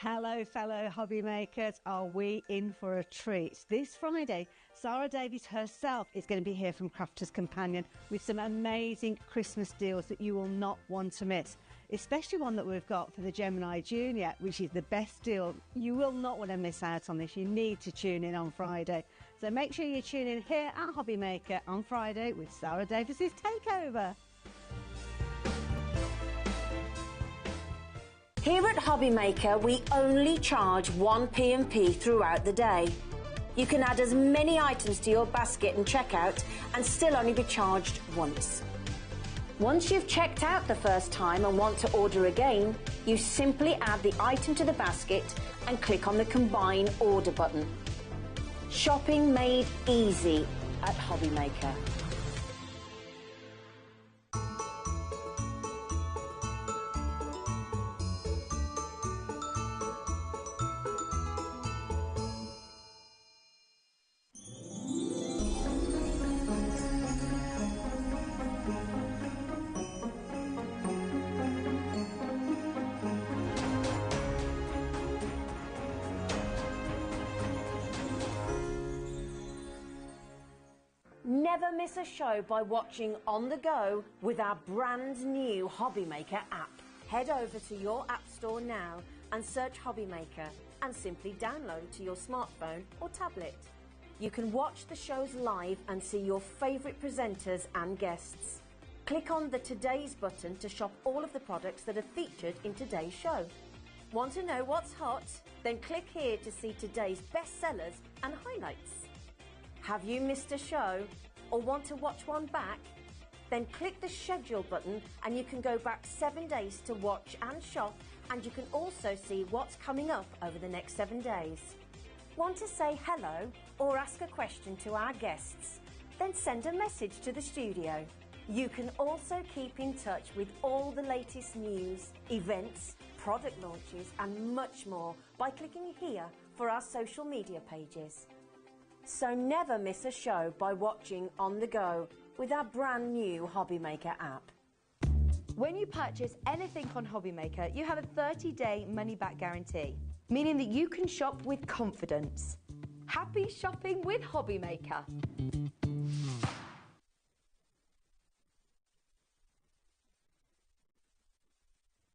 Hello, fellow hobby makers. Are we in for a treat? This Friday, Sarah Davies herself is going to be here from Crafter's Companion with some amazing Christmas deals that you will not want to miss, especially one that we've got for the Gemini Junior, which is the best deal. You will not want to miss out on this. You need to tune in on Friday. So make sure you tune in here at HobbyMaker on Friday with Sarah Davies' Takeover. Here at HobbyMaker, we only charge 1 P&P throughout the day. You can add as many items to your basket and checkout and still only be charged once. Once you've checked out the first time and want to order again, you simply add the item to the basket and click on the Combine Order button. Shopping made easy at HobbyMaker. Never miss a show by watching on the go with our brand new HobbyMaker app. Head over to your app store now and search HobbyMaker and simply download to your smartphone or tablet. You can watch the shows live and see your favourite presenters and guests. Click on the Today's button to shop all of the products that are featured in today's show. Want to know what's hot? Then click here to see today's bestsellers and highlights. Have you missed a show or want to watch one back? Then click the schedule button and you can go back 7 days to watch and shop, and you can also see what's coming up over the next 7 days. Want to say hello or ask a question to our guests? Then send a message to the studio. You can also keep in touch with all the latest news, events, product launches and much more by clicking here for our social media pages. So never miss a show by watching on the go with our brand new HobbyMaker app. When you purchase anything on HobbyMaker, you have a 30-day money-back guarantee, meaning that you can shop with confidence. Happy shopping with HobbyMaker.